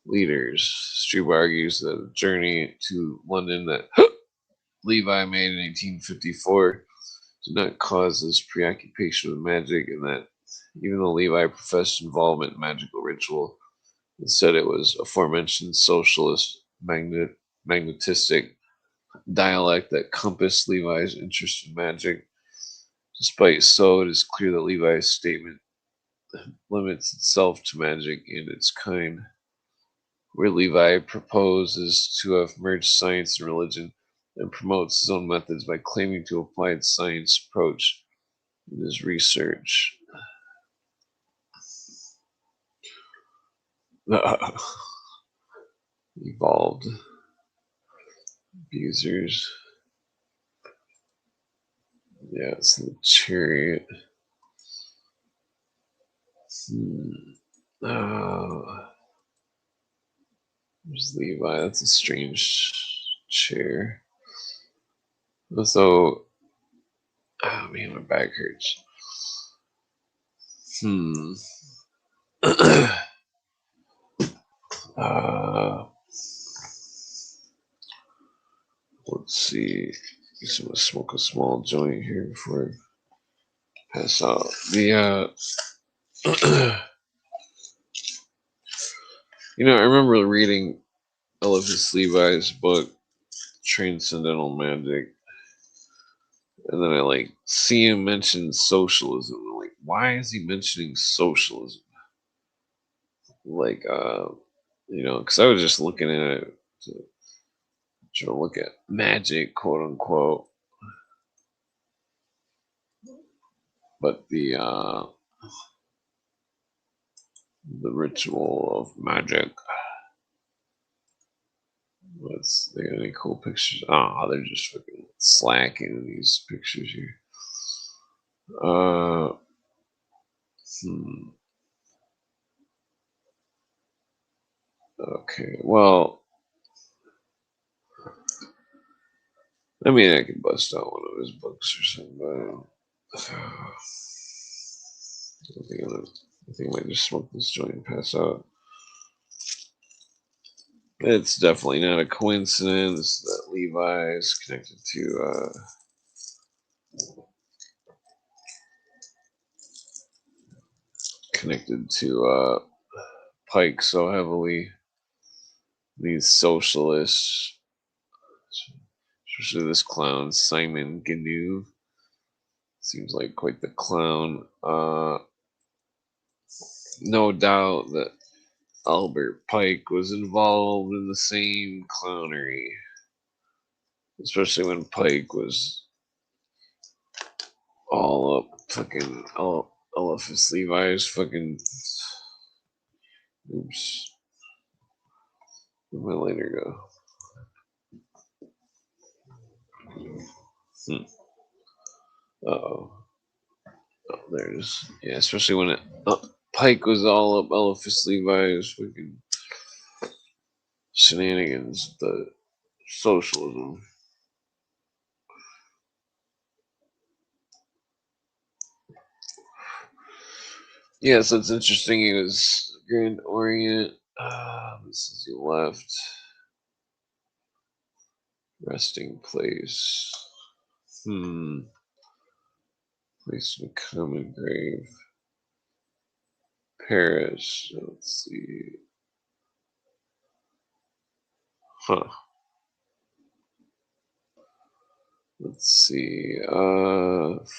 leaders. Strube argues that the journey to London that Levi made in 1854 did not cause his preoccupation with magic, and that even though Levi professed involvement in magical ritual, instead it was aforementioned socialist magnetistic dialect that compassed Levi's interest in magic. Despite so, it is clear that Levi's statement limits itself to magic and its kind, where Levi proposes to have merged science and religion and promotes his own methods by claiming to apply its science approach in his research. Evolved abusers. Yeah, it's the chariot. There's Levi. That's a strange chair. Also, oh man, my back hurts. Let's see. I'm gonna smoke a small joint here before I pass out. I remember reading Eliphas Levi's book, Transcendental Magic, and then I see him mention socialism. I'm like, why is he mentioning socialism? Because I was just looking at it to try to look at magic, quote unquote. But the ritual of magic. They got any cool pictures? Oh, they're just fucking slacking in these pictures here. Okay, well, I mean, I could bust out one of his books or something, but I think I might just smoke this joint and pass out. It's definitely not a coincidence that Levi is connected to Pike so heavily. These socialists, especially this clown Simon Gnu, seems like quite the clown. No doubt that Albert Pike was involved in the same clownery, especially when Pike was all up fucking Eliphas Levi's fucking. Oops. Where'd my lighter go? Uh-oh. Oh, there it is. Yeah, especially when Pike was all up Eliphas Levi's freaking shenanigans, the socialism. Yeah, so it's interesting. He was Grand Orient. This is he left. Resting place. Place in a common grave. Paris. Let's see. Let's see.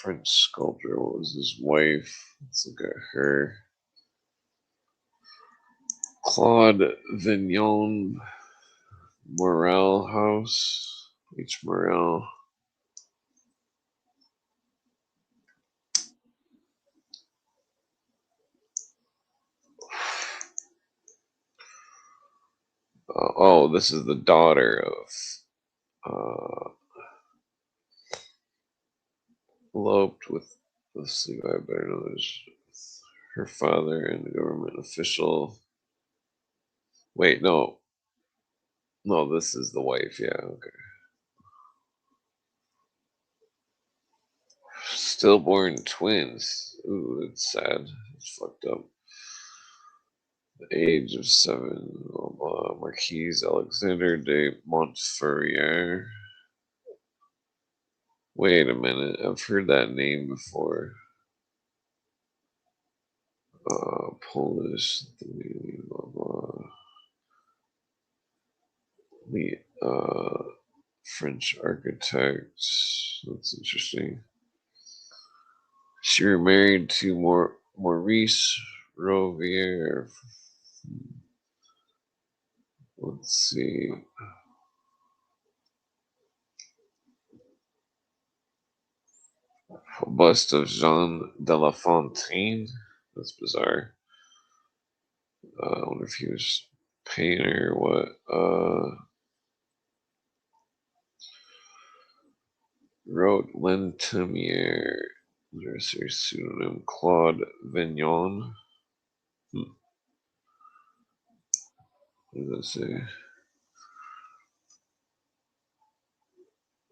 French sculptor. What was his wife? Let's look at her. Claude Vignon. Morel House. H. Morel. Oh, this is the daughter of eloped with Levi, better known as her father and the government official. Wait, no, this is the wife. Yeah, okay. Stillborn twins. Ooh, it's sad. It's fucked up. The age of 7. Marquise Alexander de Montferrier. Wait a minute, I've heard that name before. Polish, blah blah. The French architect. That's interesting. She remarried to Maurice Rouvier. Let's see. A bust of Jean de La Fontaine. That's bizarre. I wonder if he was a painter or what. Wrote Lentamier. There's her pseudonym. Claude Vignon. What does that say?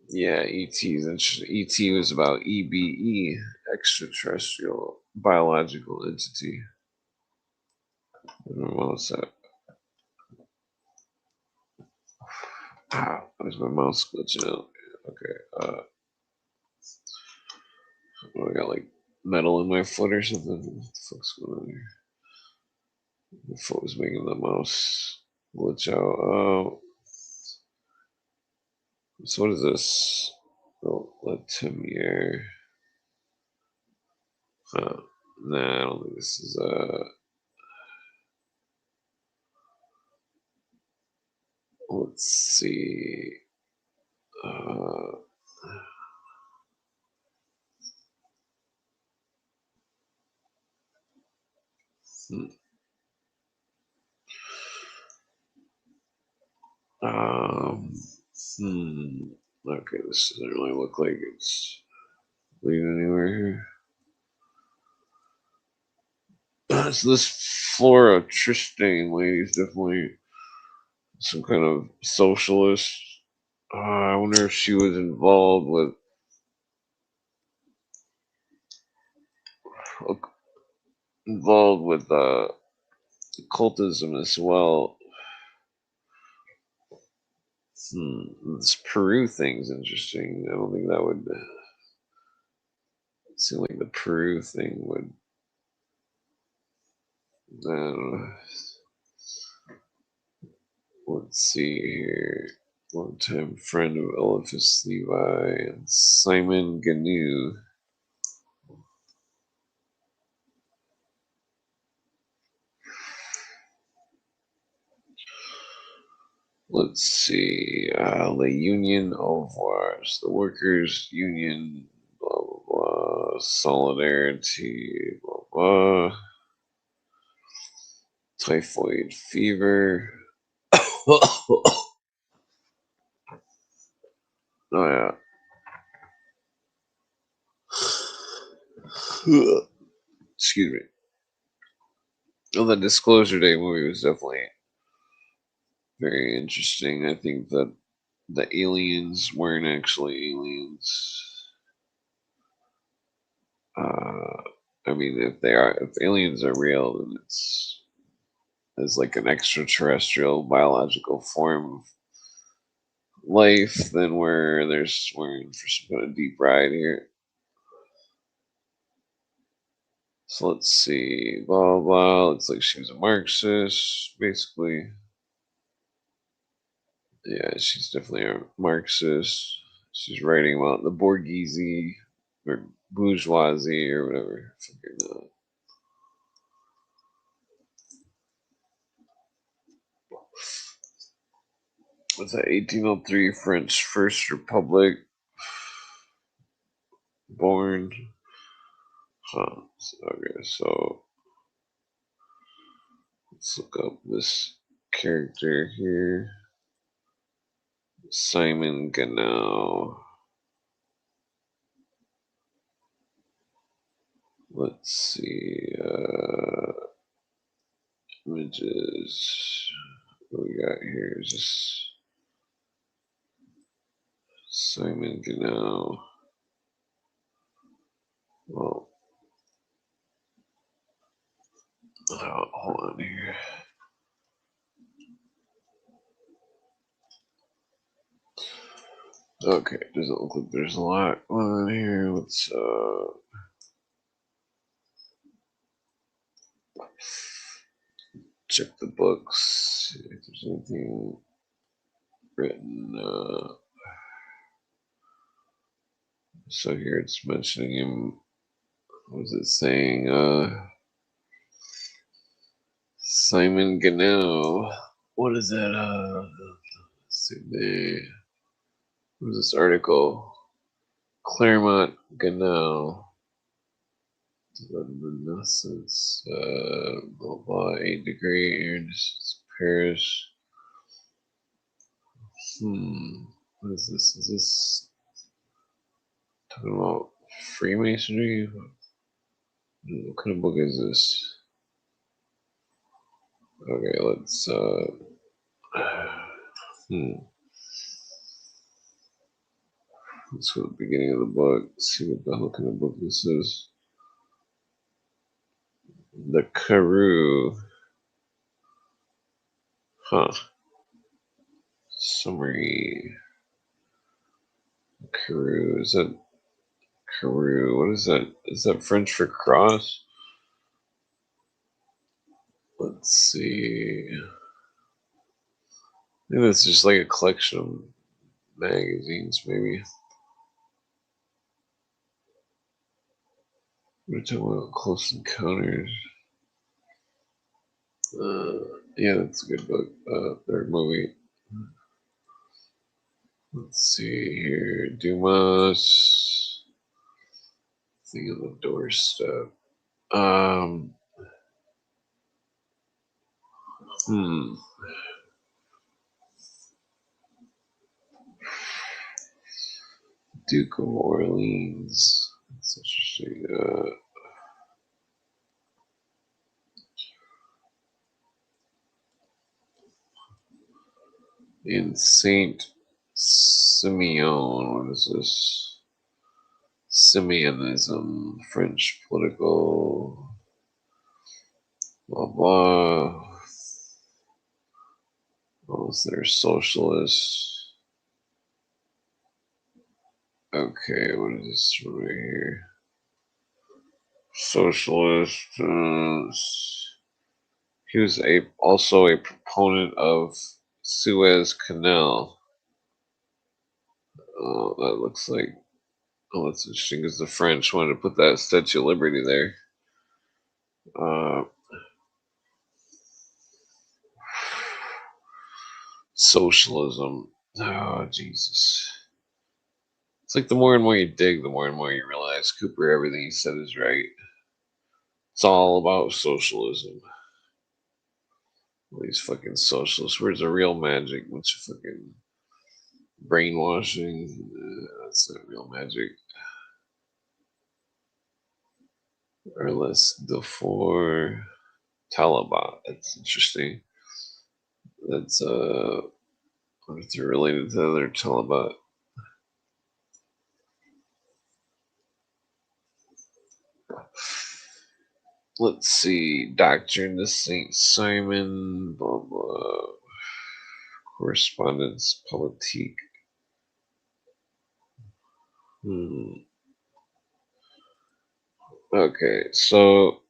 Yeah, E.T. is interesting. E.T. was about EBE, extraterrestrial biological entity. What was that? There's my mouse glitching out. Okay. I got like metal in my foot or something. What the fuck's going on here? My foot was making the mouse glitch out. So what is this? Oh, Letimier. Nah, I don't think this is let's see. Okay, this doesn't really look like it's leading anywhere here. So this Flora Tristane lady is definitely some kind of socialist. I wonder if she was involved with occultism as well. This Peru thing's interesting. I don't think that would seem like the Peru thing would. I don't know. Let's see here. Longtime friend of Eliphas Levi and Simon Gnu. Let's see. La Union au revoir. The Workers' Union, blah, blah, blah. Solidarity, blah, blah. Typhoid fever. Oh, yeah. Excuse me. Well, the Disclosure Day movie was definitely very interesting. I think that the aliens weren't actually aliens. I mean, if aliens are real, then it's like an extraterrestrial biological form of life. Then we're in for some kind of deep ride here. So let's see, blah blah. Looks like she was a Marxist, basically. Yeah, she's definitely a Marxist. She's writing about the bourgeoisie or bourgeoisie or whatever. What's that? 1803 French First Republic. Born. Huh. Okay, so let's look up this character here. Simon Ganau. Let's see. Images. What we got here is just Simon Ganau. Well, hold on here. Okay, doesn't look like there's a lot on here. Let's check the books, see if there's anything written. So here it's mentioning him. What was it saying? Simon Ganau. What is that? Let's see. What is this article? Claremont Ganau. Renaissance. Blah blah. 8-degree air distance Paris. What is this? Is this talking about Freemasonry? What kind of book is this? Okay, let's let's go to the beginning of the book, see what the hell kind of book this is. The Karoo. Huh. Summary. Karoo. Is that Karoo? What is that? Is that French for cross? Let's see. Maybe it's just like a collection of magazines, maybe. We're talking about Close Encounters. Yeah, that's a good book. Third movie. Let's see here. Dumas. Thing on the doorstep. Duke of Orleans. That's interesting. In Saint Simeon. What is this? Simeonism, French political. Blah blah. Oh, is there socialist? Okay, what is this right here? Socialist. He was also a proponent of Suez Canal. Oh, that looks like. Oh, that's interesting because the French wanted to put that Statue of Liberty there. Socialism. Oh, Jesus. It's like the more and more you dig, the more and more you realize Cooper, everything he said is right. It's all about socialism. All these fucking socialists. Where's the real magic? Bunch of fucking brainwashing. That's not real magic. or less before Taliban. That's interesting. That's what if they're related to the other Taliban? Let's see. Doctrine to Saint Simon, blah blah. Correspondence politique. Okay, so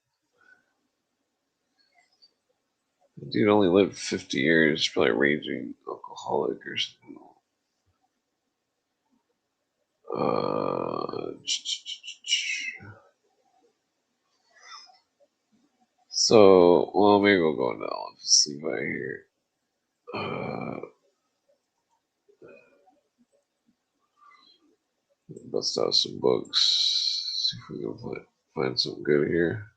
dude only lived 50 years, probably raging alcoholic or something. So, well, maybe we'll go into Elvis Levi here. Bust out some books. See if we can find something good here.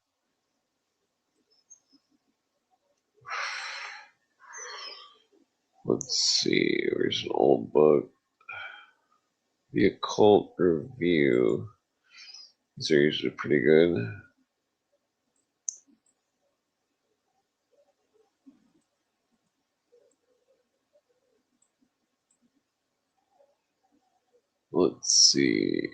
Let's see. Where's an old book? The Occult Review. These are usually pretty good. Let's see.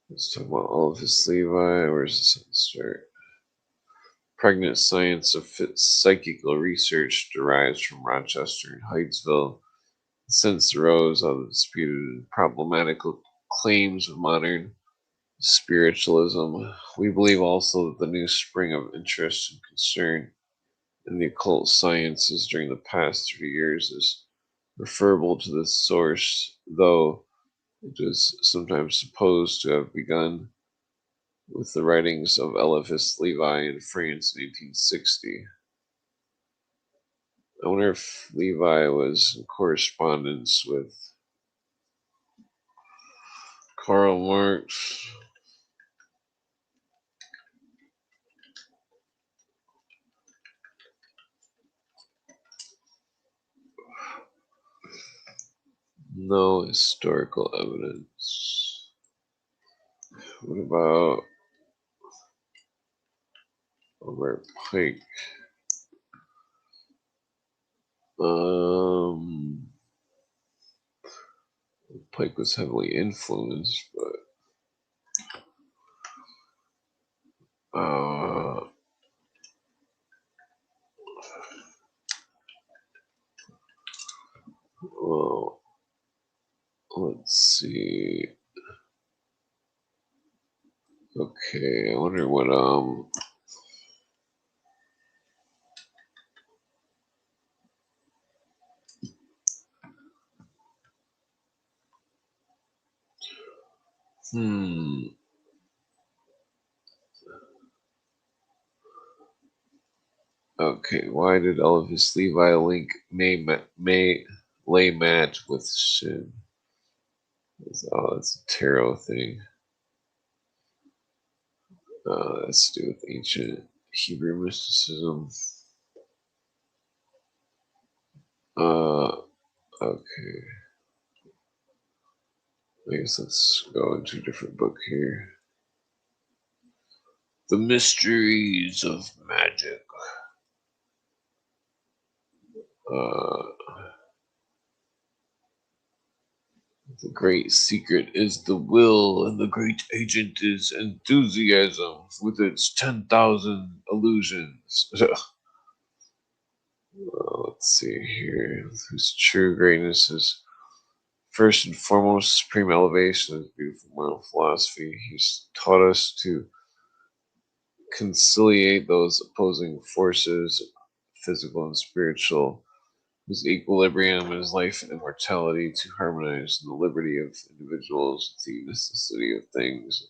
Let's talk about Elvis Levi. Where's this one start? Pregnant Science of Psychical Research derives from Rochester and Hydesville. Since arose out of disputed and problematical claims of modern spiritualism, we believe also that the new spring of interest and concern in the occult sciences during the past 30 years is referable to this source, though it is sometimes supposed to have begun with the writings of Elvis Levi in France in 1860. I wonder if Levi was in correspondence with Karl Marx. No historical evidence. What about Robert Pike? Pike was heavily influenced, but well, let's see. Okay, I wonder what Okay, why did Elvis Levi link May lay Matt with Shin? Oh, it's a tarot thing. That's to do with ancient Hebrew mysticism. Okay. I guess let's go into a different book here. The Mysteries of Magic. The great secret is the will, and the great agent is enthusiasm with its 10,000 illusions. Let's see here. Whose true greatness is first and foremost supreme elevation of beautiful moral philosophy. He's taught us to conciliate those opposing forces, physical and spiritual, whose equilibrium is life and immortality, to harmonize in the liberty of individuals with the necessity of things,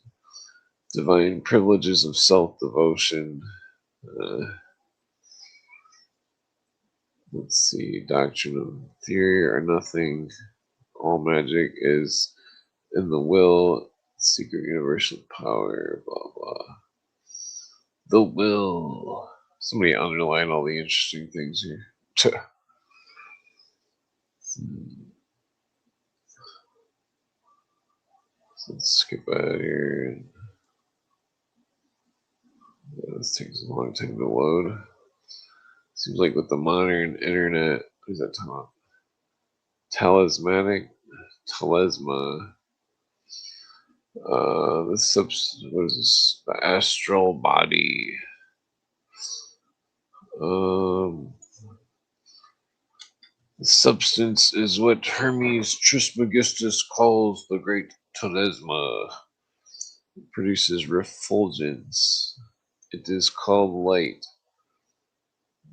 divine privileges of self-devotion. Let's see, doctrine of theory or nothing. All magic is in the will, secret universal power, blah, blah. The will. Somebody underline all the interesting things here. Let's skip out here. Yeah, this takes a long time to load. Seems like with the modern internet, what is that talking about? Talismanic? Telesma. What is this? The astral body. The substance is what Hermes Trismegistus calls the great telesma. It produces refulgence. It is called light.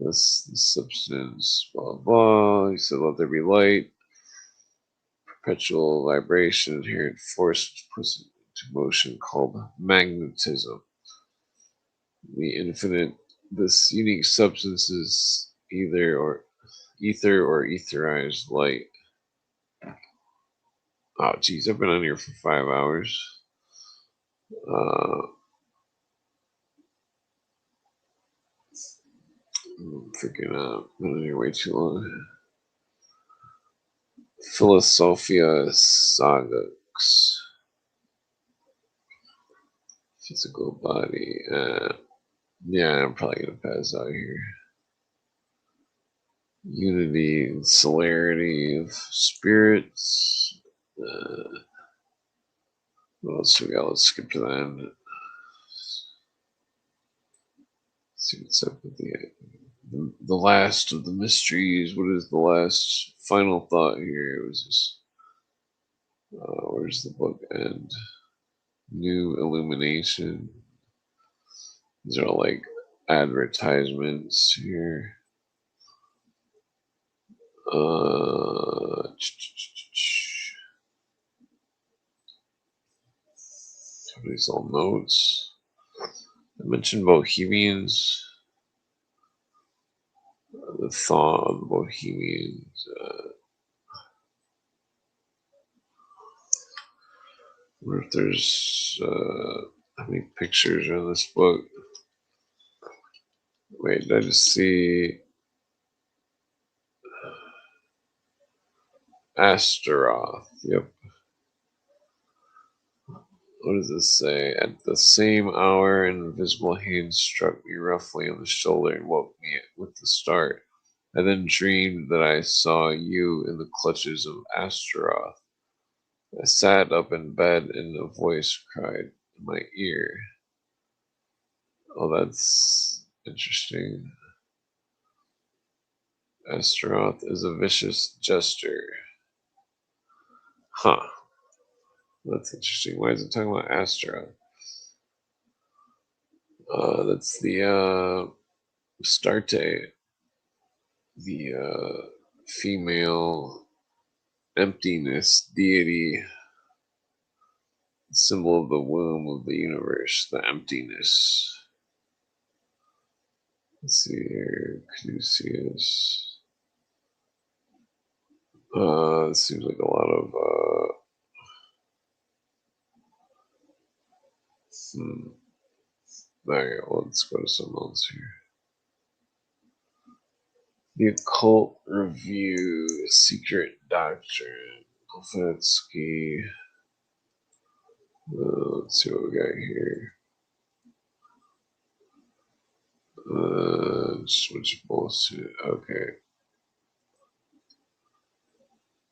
This substance, blah blah. He said, "Let there be light." Perpetual vibration, inherent force puts it into motion, called magnetism. The infinite. This unique substance is ether or etherized light. Oh, geez, I've been on here for 5 hours. I'm freaking out. Been on here way too long. Philosophia Sagas. Physical body. Yeah, I'm probably gonna pass out here. Unity and celerity of spirits. What else we got? Let's skip to the end. Let's see what's up with the last of the mysteries. What is the last final thought here? It was just where's the book end? New illumination. These are all like advertisements here. These all notes. I mentioned Bohemians. The thought of the Bohemians. I wonder if there's how many pictures are in this book. Wait, did I just see Astaroth? Yep. What does this say? At the same hour, an invisible hand struck me roughly on the shoulder and woke me with the start. I then dreamed that I saw you in the clutches of Astaroth. I sat up in bed and a voice cried in my ear. Oh, that's interesting. Astaroth is a vicious jester. Huh. That's interesting. Why is it talking about Astaroth? That's the Starte, the female emptiness deity, symbol of the womb of the universe, the emptiness. Let's see here, Caduceus. It seems like a lot of Alright, let's go to something else here. The Occult Review, Secret Doctrine, Blavatsky. Let's see what we got here. Switch bullshit. Okay.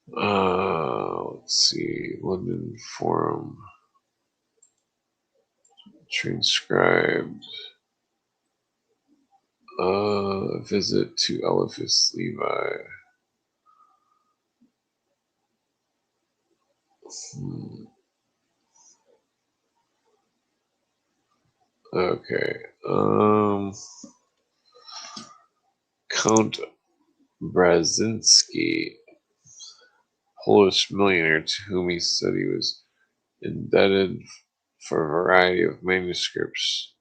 Let's see. London Forum. Transcribed. Visit to Eliphas Levi. Okay. Count Brzezinski, Polish millionaire to whom he said he was indebted for a variety of manuscripts.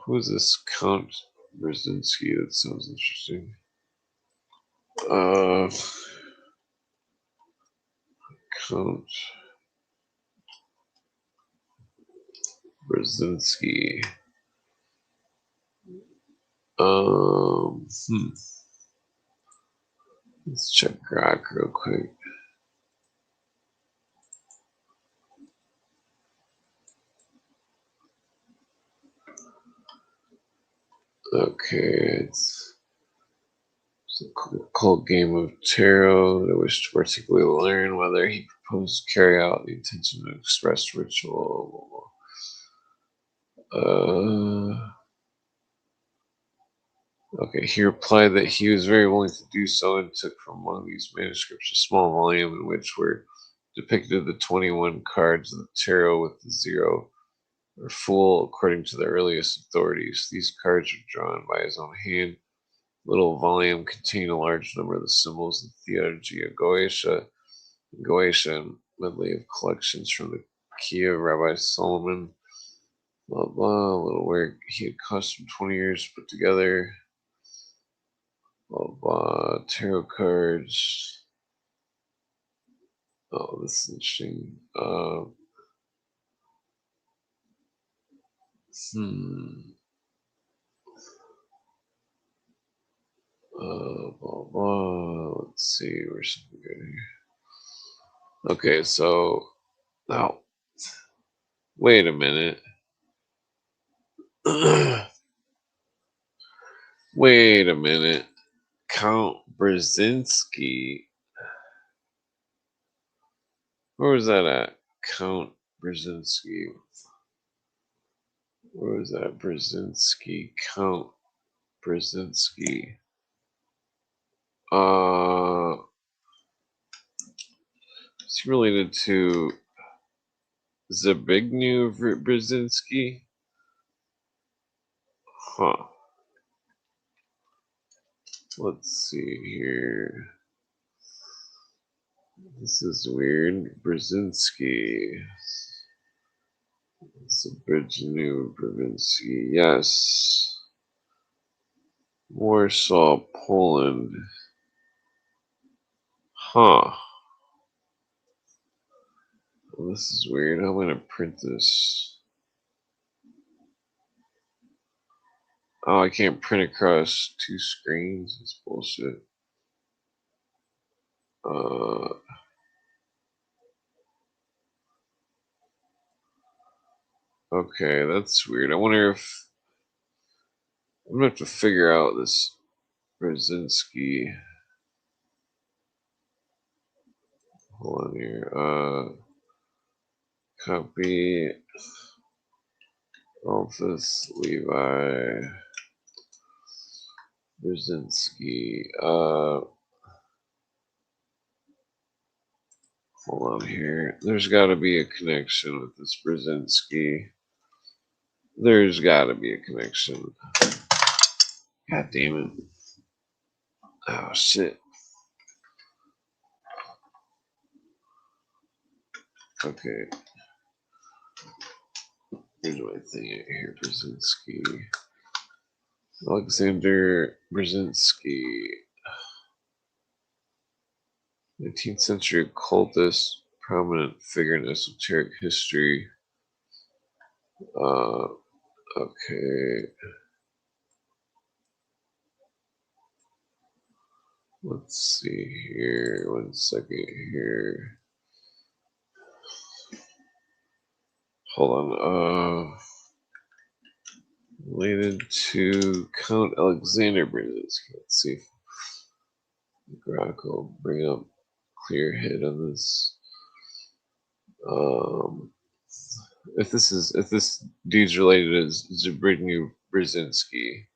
Who is this Count Brzezinski? That sounds interesting. Count Brzezinski. Let's check Grok real quick. Okay, it's a cold game of tarot. I wish to particularly learn whether he proposed to carry out the intention to express ritual. Okay, he replied that he was very willing to do so and took from one of these manuscripts a small volume in which were depicted the 21 cards of the tarot with the 0 or Fool according to the earliest authorities. These cards were drawn by his own hand. Little volume contained a large number of the symbols of theology of Goetia and medley of collections from the key of Rabbi Solomon. Blah blah. A little work he had cost him 20 years to put together. Blah blah. Tarot cards. Oh, this is interesting. Blah blah. Let's see. Where's something good here? Okay, so now, wait a minute. Wait a minute. Count Brzezinski. Where was that at? Count Brzezinski. Where was that? Brzezinski. Count Brzezinski. Is he related to Zbigniew Brzezinski? Huh. Let's see here. This is weird. Brzezinski. Zbigniew Brzezinski. Yes. Warsaw, Poland. Huh. Well, this is weird. How am I going to print this? Oh, I can't print across 2 screens. It's bullshit. Okay, that's weird. I wonder if I'm gonna have to figure out this Brzezinski. Hold on here. Copy. Alphys Levi Brzezinski. Hold on here. There's got to be a connection with this Brzezinski. There's got to be a connection. God damn it. Oh, shit. Okay. Here's my thing here. Brzezinski. Alexander Brzezinski. 19th century occultist, prominent figure in esoteric history. Okay. Let's see here. 1 second here. Hold on. Related to Count Alexander Brzezinski. Let's see if Grok will bring up clear head on this. If this dude's related to Zbigniew Brzezinski.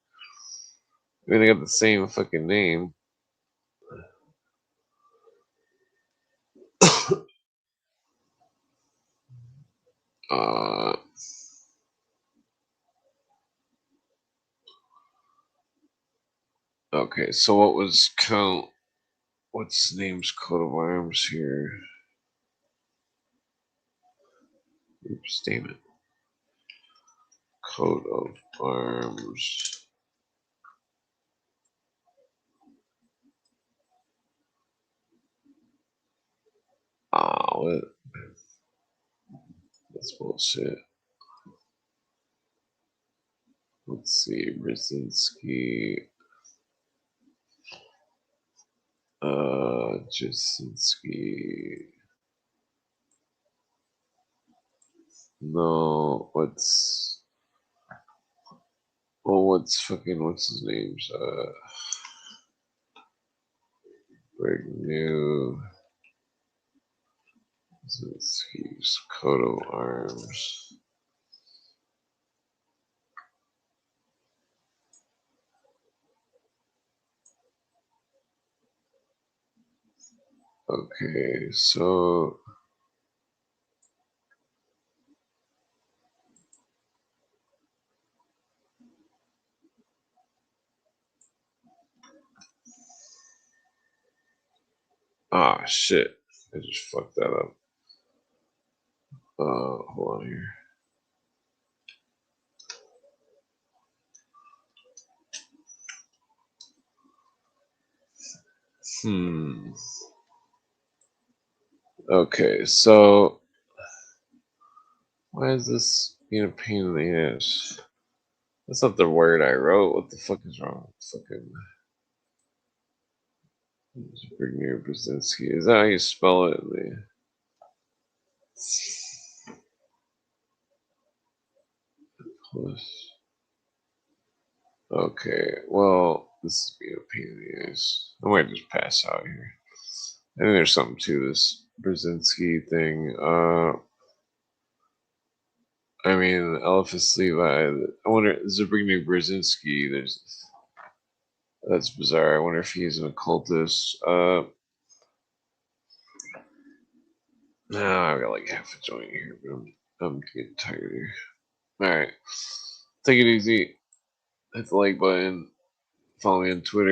I mean, they got the same fucking name. Okay, so what was Count? What's his name's coat of arms here? Oops, damn it. Coat of arms. What? That's bullshit. Let's see, Brzezinski. Jasinski. No, what's Well, what's his name's? Big new. Brzezinski's coat of arms. Okay, so. Ah, shit. I just fucked that up. Hold on here. Okay, so. Why is this being a pain in the ass? That's not the word I wrote. What the fuck is wrong with fucking. Zbigniew Brzezinski. Is that how you spell it? Okay, well, this is being a pain in the ass. I might just pass out here. I think there's something to this Brzezinski thing. I mean, Eliphas Levi. I wonder, Zbigniew Brzezinski. That's bizarre. I wonder if he's an occultist. No, I've got like half a joint here, but I'm getting tired here. All right, take it easy. Hit the like button. Follow me on Twitter.